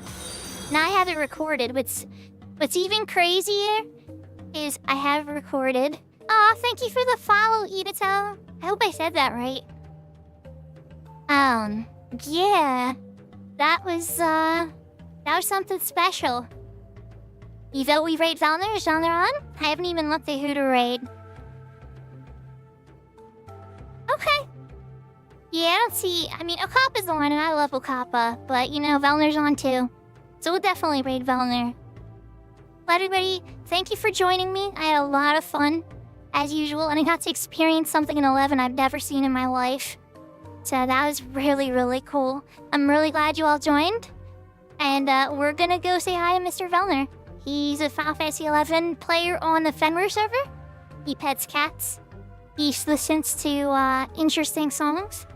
Now I have it recorded. What's even crazier is I have recorded... Aw, thank you for the follow, Edito. I hope I said that right. Yeah. That was something special. You vote we raid Valner? Is Valner on? I haven't even looked at who to raid. Okay. Yeah, I don't see... I mean, Okapa's on, and I love Okapa. But, Valner's on too. So we'll definitely raid Valner. But everybody, thank you for joining me. I had a lot of fun, as usual. And I got to experience something in 11 I've never seen in my life. So that was really, really cool. I'm really glad you all joined. And we're gonna go say hi to Mr. Velner. He's a Final Fantasy 11 player on the Fenrir server. He pets cats. He listens to interesting songs.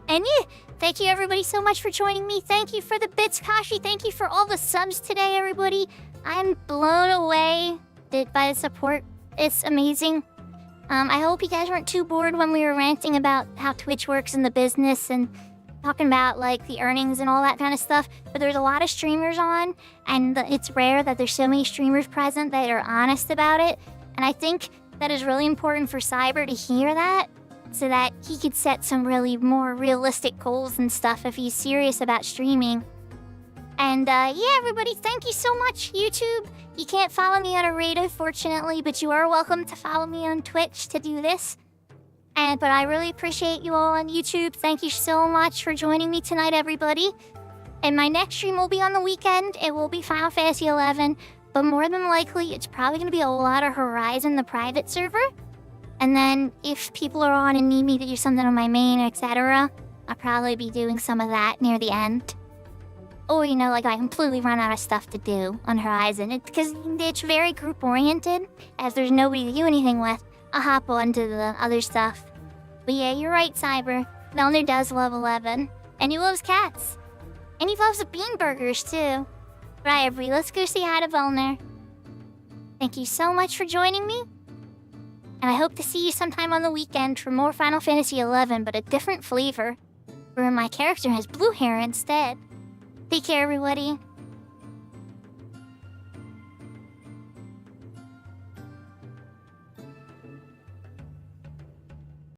And yeah, thank you everybody so much for joining me. Thank you for the bits, Kashi. Thank you for all the subs today, everybody. I'm blown away by the support. It's amazing. I hope you guys weren't too bored when we were ranting about how Twitch works in the business and talking about, the earnings and all that kind of stuff. But there's a lot of streamers on, and it's rare that there's so many streamers present that are honest about it. And I think that is really important for Cyber to hear that, so that he could set some really more realistic goals and stuff if he's serious about streaming. And, yeah, everybody, thank you so much, YouTube. You can't follow me on a raid, unfortunately, but you are welcome to follow me on Twitch to do this. But I really appreciate you all on YouTube. Thank you so much for joining me tonight, everybody. And my next stream will be on the weekend. It will be Final Fantasy 11, but more than likely, it's probably going to be a lot of Horizon, the private server. And then, if people are on and need me to do something on my main, etc., I'll probably be doing some of that near the end. Or, I completely run out of stuff to do on Horizon. Because it's very group-oriented. As there's nobody to do anything with, I'll hop on to the other stuff. But yeah, you're right, Cyber. Velner does love 11. And he loves cats. And he loves the bean burgers, too. Right, everybody, let's go say hi to Velner. Thank you so much for joining me. And I hope to see you sometime on the weekend for more Final Fantasy 11, but a different flavor. Where my character has blue hair instead. Take care, everybody.